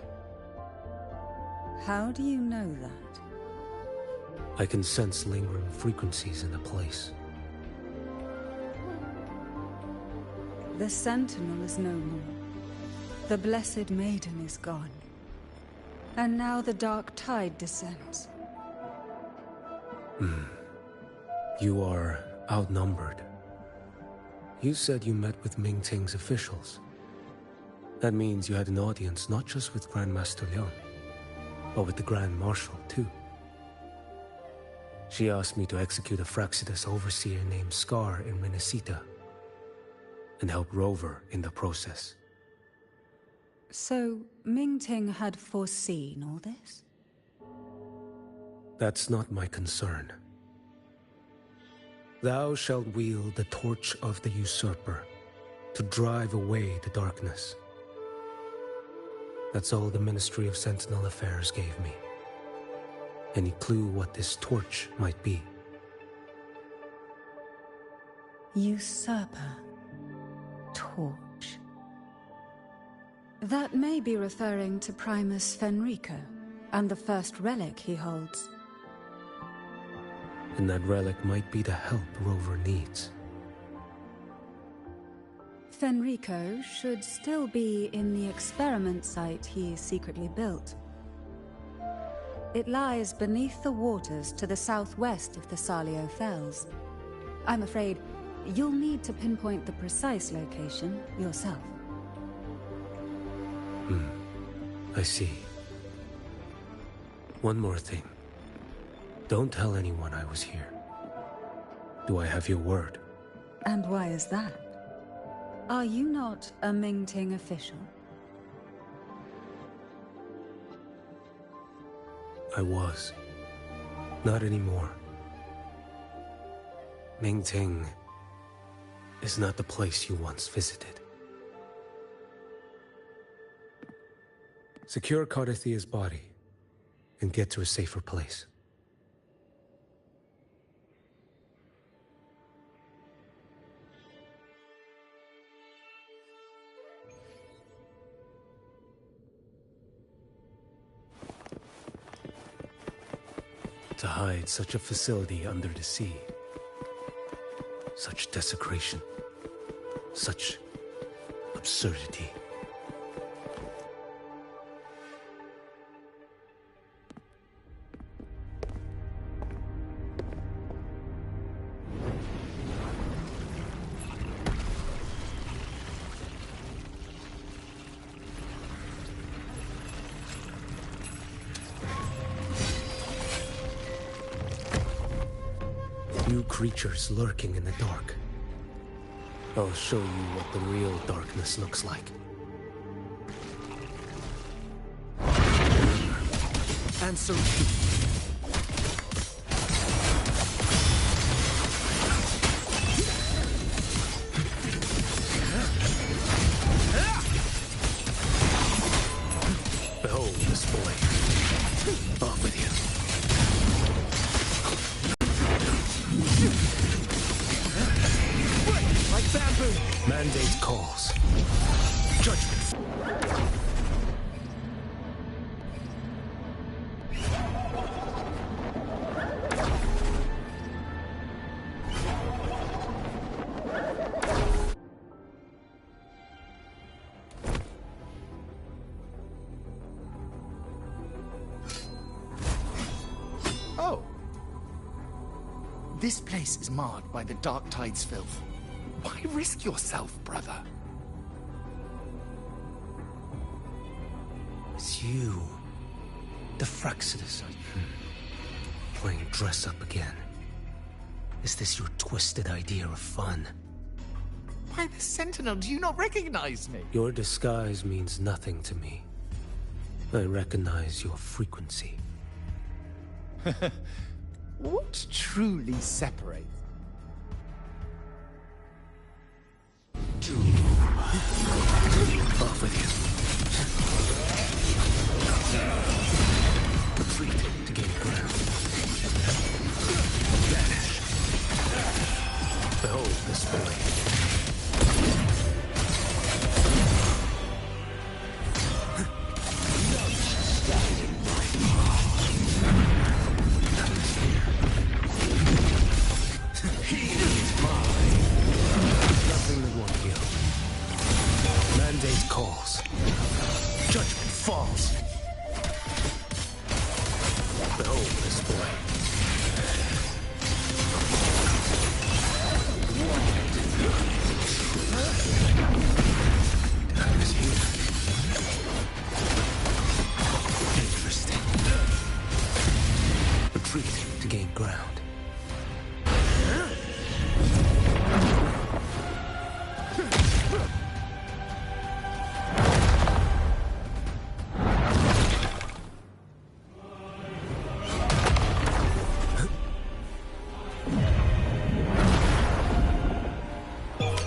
How do you know that? I can sense lingering frequencies in the place. The Sentinel is no more. The Blessed Maiden is gone. And now the dark tide descends. You are outnumbered. You said you met with Ming Ting's officials. That means you had an audience not just with Grandmaster Leon, but with the Grand Marshal too. She asked me to execute a Fraxidus overseer named Scar in rinascita, and help Rover in the process. So, Ming Ting had foreseen all this? That's not my concern. Thou shalt wield the torch of the usurper to drive away the darkness. That's all the Ministry of Sentinel Affairs gave me. Any clue what this torch might be? Usurper. Torch. That may be referring to Primus Fenrico, and the first relic he holds. And that relic might be the help Rover needs. Fenrico should still be in the experiment site he secretly built. It lies beneath the waters to the southwest of the Salio Fells. I'm afraid you'll need to pinpoint the precise location yourself. I see. One more thing. Don't tell anyone I was here. Do I have your word? And why is that? Are you not a Ming Ting official? I was. Not anymore. Ming Ting is not the place you once visited. Secure Cardathia's body and get to a safer place. To hide such a facility under the sea. Such desecration. Such absurdity. New creatures lurking in the dark. I'll show you what the real darkness looks like. Answer. Behold this boy. Off with you. Like bamboo. Mandate calls. Judgment. Oh. This place is marred by the Dark Tide's filth. Why risk yourself, brother? It's you. The Fraxidus. Playing dress up again. Is this your twisted idea of fun? By the Sentinel, do you not recognize me? Your disguise means nothing to me. I recognize your frequency. What truly separates? Off with you. Retreat to gain ground. Vanish. Behold this boy. Mandate calls. Judgment falls. Behold this boy. Interesting. Retreat to gain ground.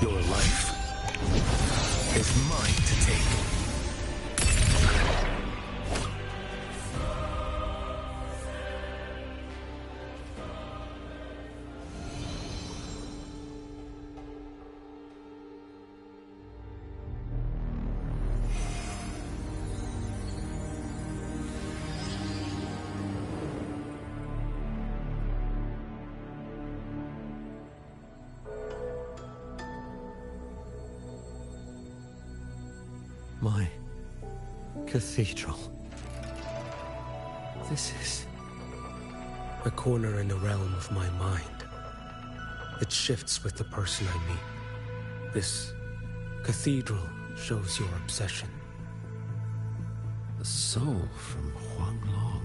Your life is mine to take. My cathedral. This is A corner in the realm of my mind. It shifts with the person I meet. This cathedral shows your obsession. the soul from Huanglong.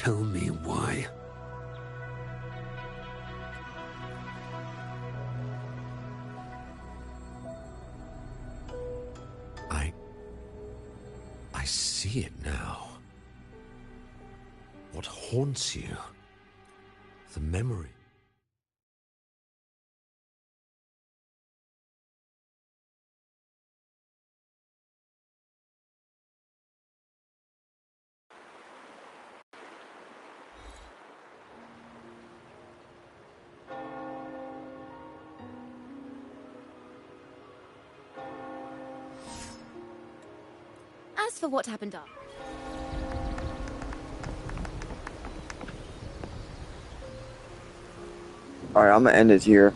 tell me why? I see it now. What haunts you? The memory. As for what happened up. Alright, I'm gonna end it here.